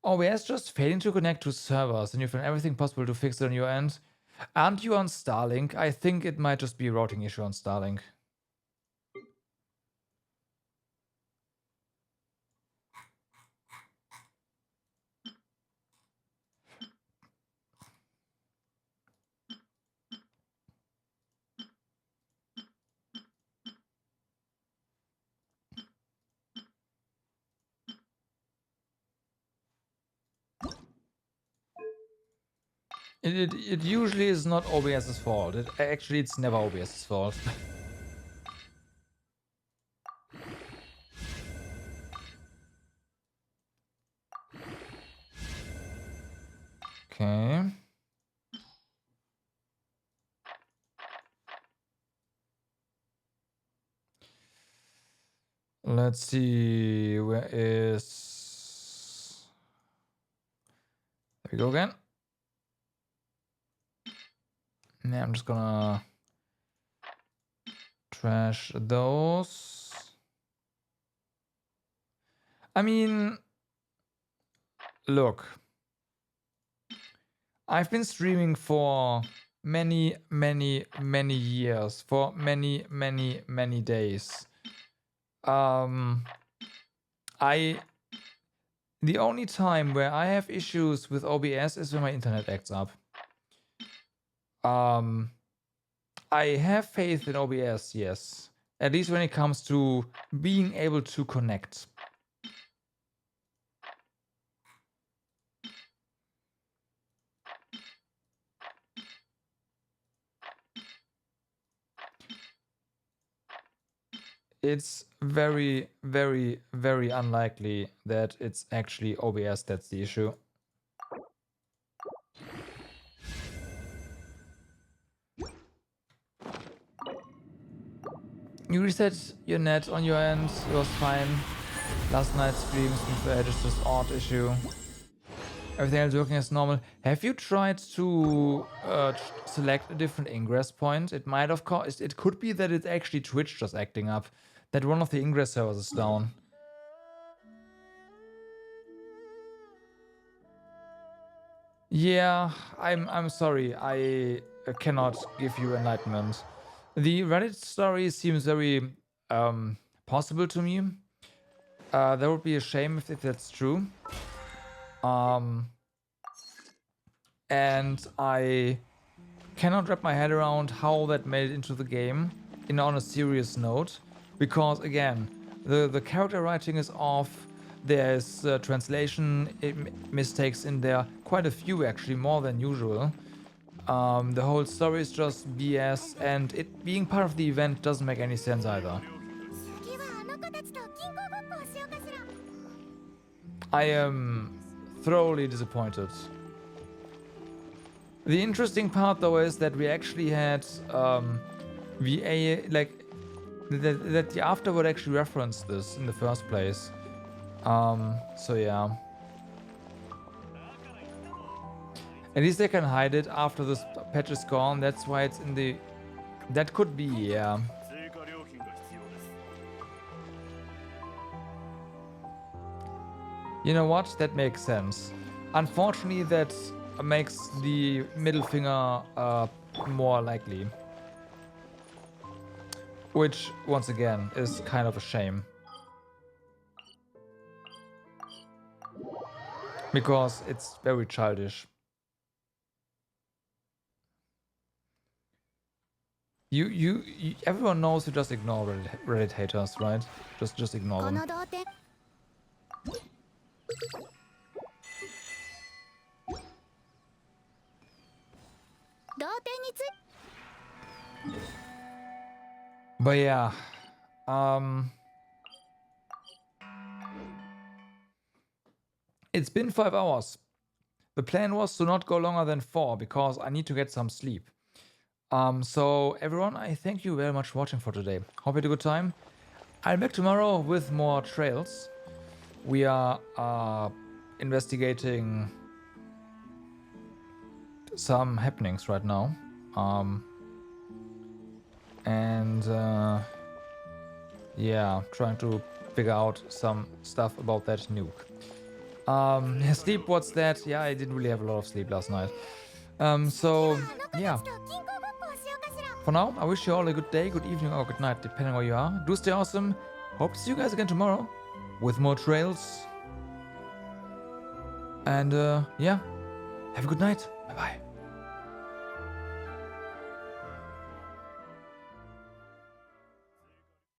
OBS just failing to connect to servers, and you've done everything possible to fix it on your end. Aren't you on Starlink? I think it might just be a routing issue on Starlink. It usually is not OBS's fault. Actually, it's never OBS's fault. Okay. Let's see, where is... There we go again. Yeah, I'm just gonna trash those. I mean, look. I've been streaming for many years, for many days. The only time where I have issues with OBS is when my internet acts up. I have faith in OBS, yes. At least when it comes to being able to connect. It's very unlikely that it's actually OBS that's the issue. You reset your net on your end, it was fine. Last night's streams had just this odd issue. Everything else working as normal. Have you tried to select a different ingress point? It might have caused. It could be that it's actually Twitch just acting up. That one of the ingress servers is down. Yeah, I'm sorry. I cannot give you enlightenment. The Reddit story seems very possible to me. That would be a shame if that's true. And I cannot wrap my head around how that made it into the game on a serious note, because again, the character writing is off. There's translation mistakes in there, quite a few actually, more than usual. The whole story is just BS, and it being part of the event doesn't make any sense either. I am thoroughly disappointed. The interesting part though is that we actually had VA, like that the afterword actually referenced this in the first place. So yeah. At least they can hide it after this patch is gone. That's why it's in the... That could be, yeah. You know what? That makes sense. Unfortunately, that makes the middle finger more likely. Which, once again, is kind of a shame. Because it's very childish. Everyone knows to just ignore Reddit haters, right? Just ignore them. But yeah, it's been 5 hours. The plan was to not go longer than 4 because I need to get some sleep. So everyone, I thank you very much for watching for today. Hope you had a good time. I'm back tomorrow with more trails. We are investigating some happenings right now. Yeah, trying to figure out some stuff about that nuke. Sleep, what's that? Yeah, I didn't really have a lot of sleep last night. So, yeah. For now, I wish you all a good day, good evening, or good night, depending where you are. Do stay awesome. Hope to see you guys again tomorrow with more trails. And, yeah. Have a good night. Bye-bye.